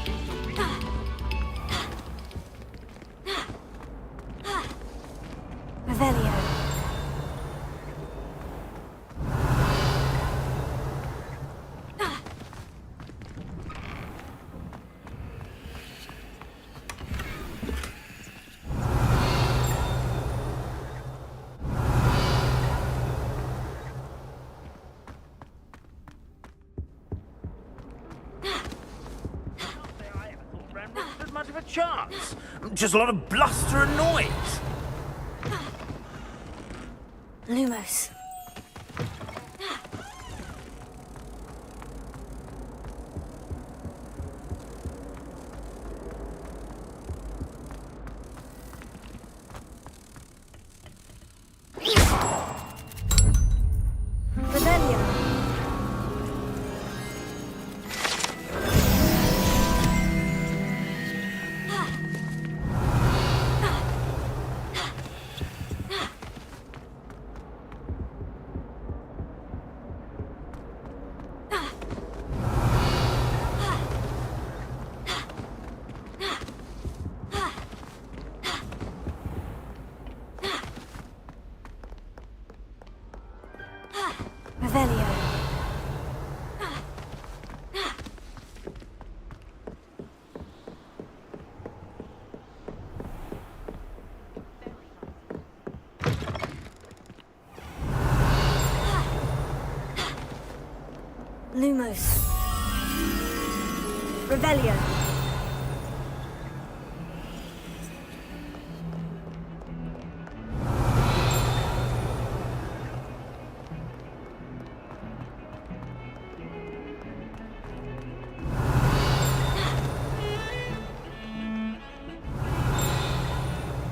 Revelio. Not much of a chance. Just a lot of bluster and noise. Lumos. Revelio. Revelio. Lumos. Revelio.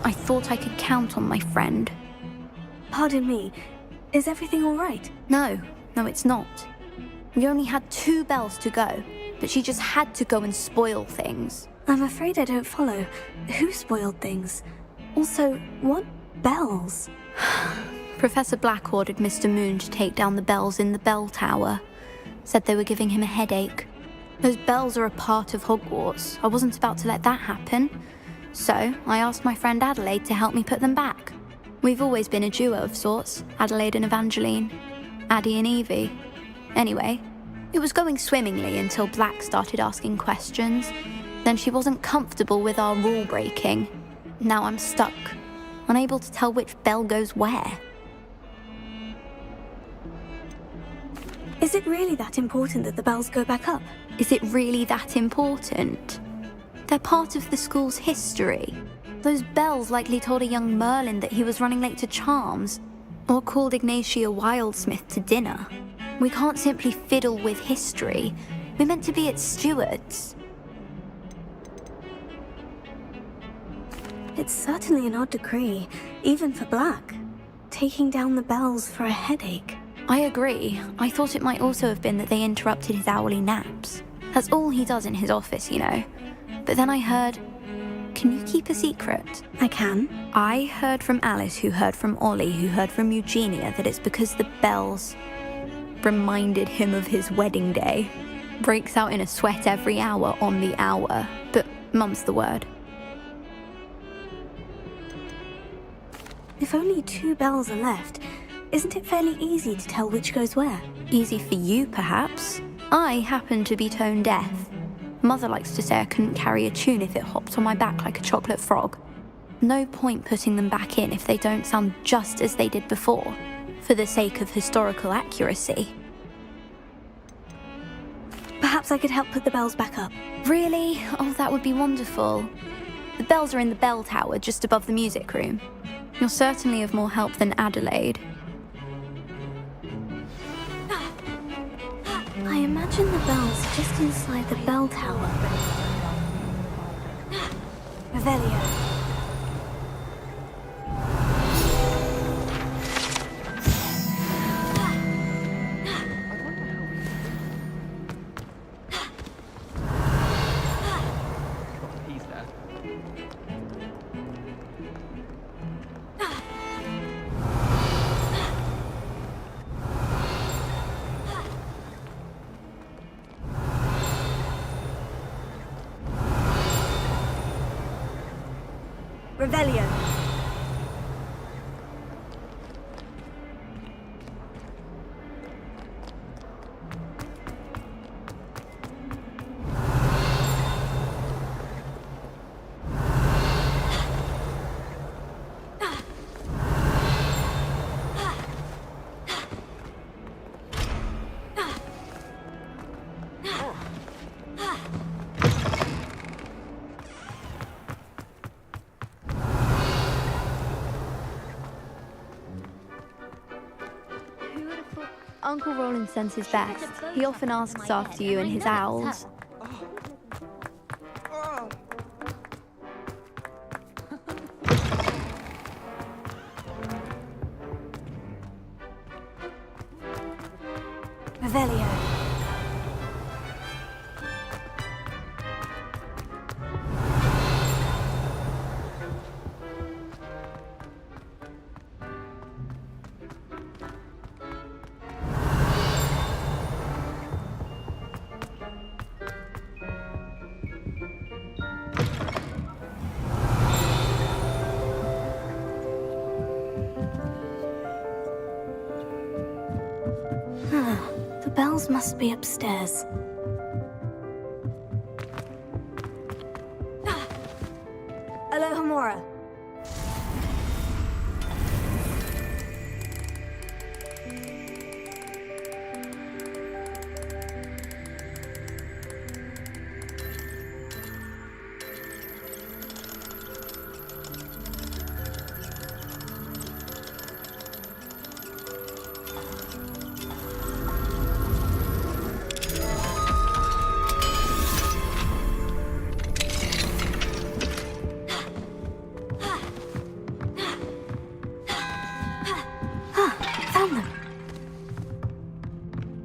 I thought I could count on my friend. Pardon me, is everything all right? No, it's not. We only had 2 bells to go, but she just had to go and spoil things. I'm afraid I don't follow. Who spoiled things? Also, what bells? Professor Black ordered Mr. Moon to take down the bells in the bell tower. Said they were giving him a headache. Those bells are a part of Hogwarts. I wasn't about to let that happen. So, I asked my friend Adelaide to help me put them back. We've always been a duo of sorts, Adelaide and Evangeline. Addie and Evie. Anyway, it was going swimmingly until Black started asking questions. Then she wasn't comfortable with our rule breaking. Now I'm stuck, unable to tell which bell goes where. Is it really that important that the bells go back up? Is it really that important? They're part of the school's history. Those bells likely told a young Merlin that he was running late to Charms, or called Ignatia Wildsmith to dinner. We can't simply fiddle with history. We're meant to be its stewards. It's certainly an odd decree, even for Black. Taking down the bells for a headache. I agree. I thought it might also have been that they interrupted his hourly naps. That's all he does in his office, you know. But then I heard... Can you keep a secret? I can. I heard from Alice, who heard from Ollie, who heard from Eugenia, that it's because the bells reminded him of his wedding day. Breaks out in a sweat every hour on the hour. But mum's the word. If only 2 bells are left, isn't it fairly easy to tell which goes where? Easy for you, perhaps. I happen to be tone deaf. Mother likes to say I couldn't carry a tune if it hopped on my back like a chocolate frog. No point putting them back in if they don't sound just as they did before, for the sake of historical accuracy. Perhaps I could help put the bells back up. Really? Oh, that would be wonderful. The bells are in the bell tower just above the music room. You're certainly of more help than Adelaide. I imagine the bells are just inside the bell tower. Revelio. Revelio. Uncle Roland sends his best. He often asks after you and his owls. Revelio. The bells must be upstairs. Alohomora.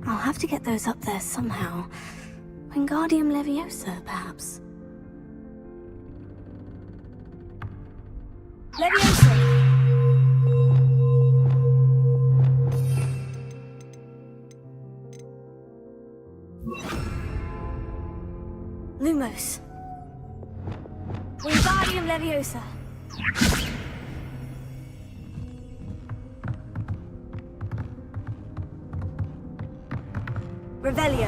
I'll have to get those up there somehow. Wingardium Leviosa, perhaps. Leviosa! Lumos. Wingardium Leviosa. Revelio.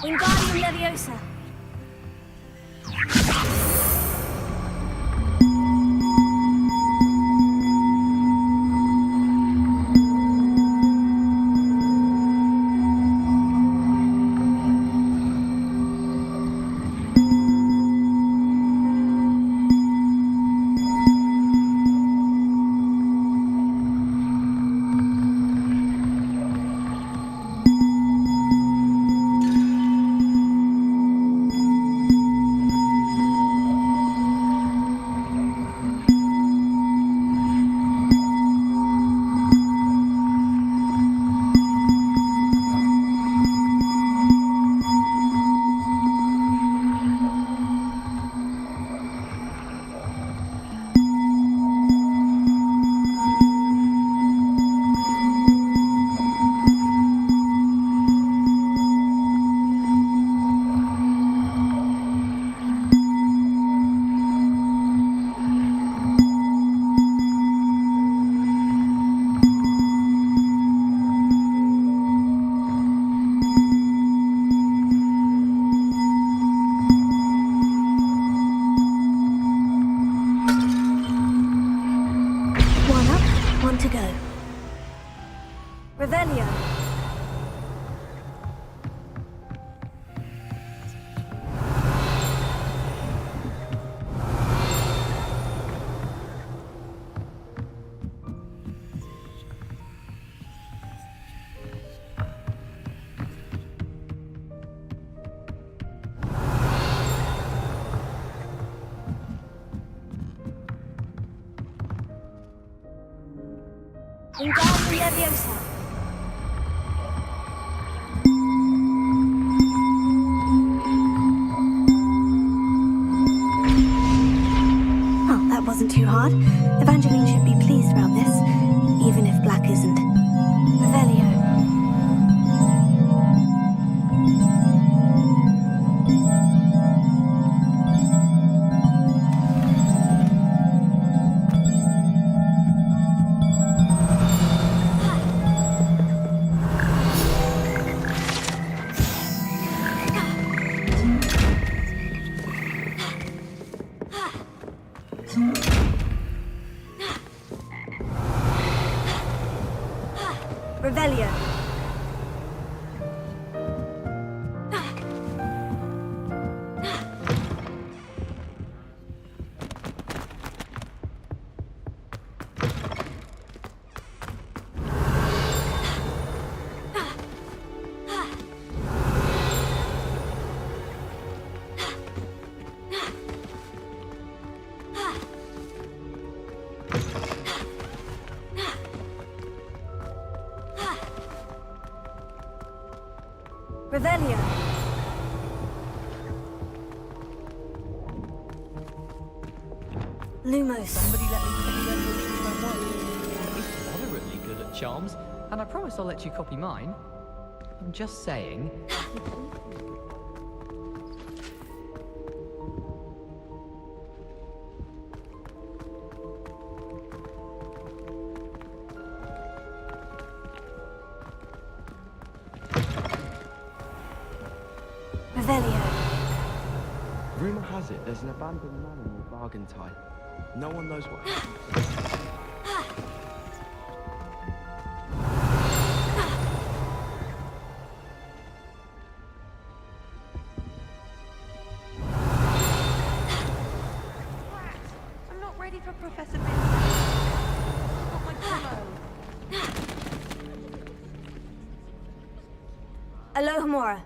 Wingardium Leviosa. Wingardium Leviosa. Well, that wasn't too hard. Evangeline should be pleased about this, even if Black isn't. Revelio. Revelio. Revelio. Lumos. Somebody let me copy their potions my wife. At least moderately good at charms, and I promise I'll let you copy mine. I'm just saying. Revelio. Rumor has it there's an abandoned manor near Bargentine. No one knows what happened. I'm not ready for Professor Benson. I've got my pillow. Alohomora.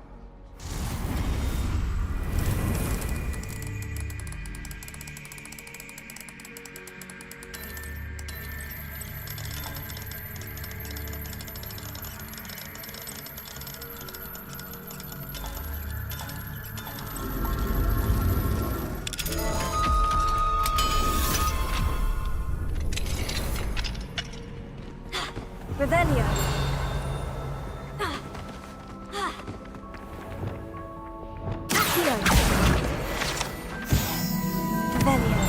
Revelio. Accio. Revelio.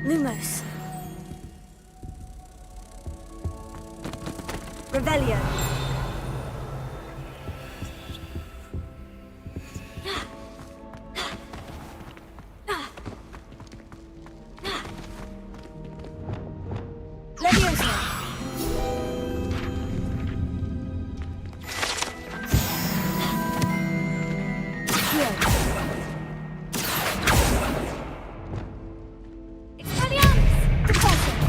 Lumos. Revelio. Leviosa. Accio. Expelliarmus! Defensive.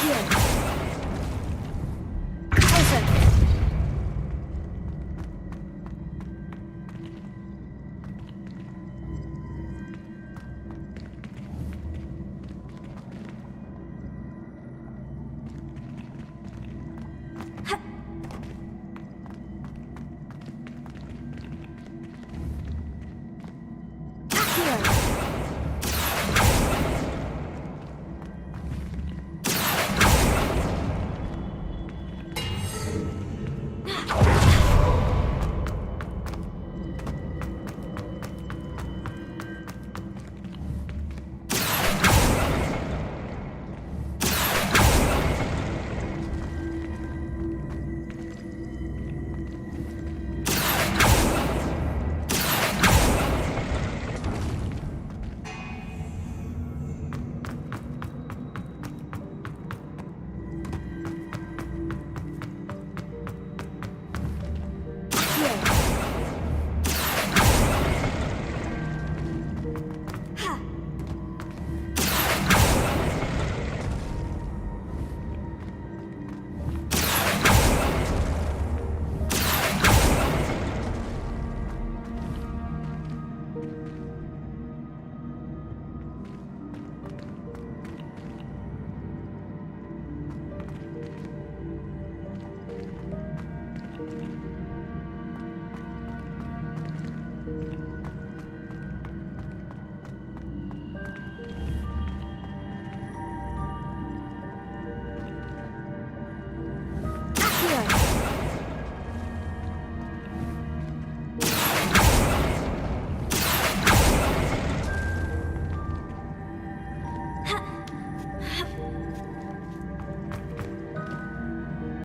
Here.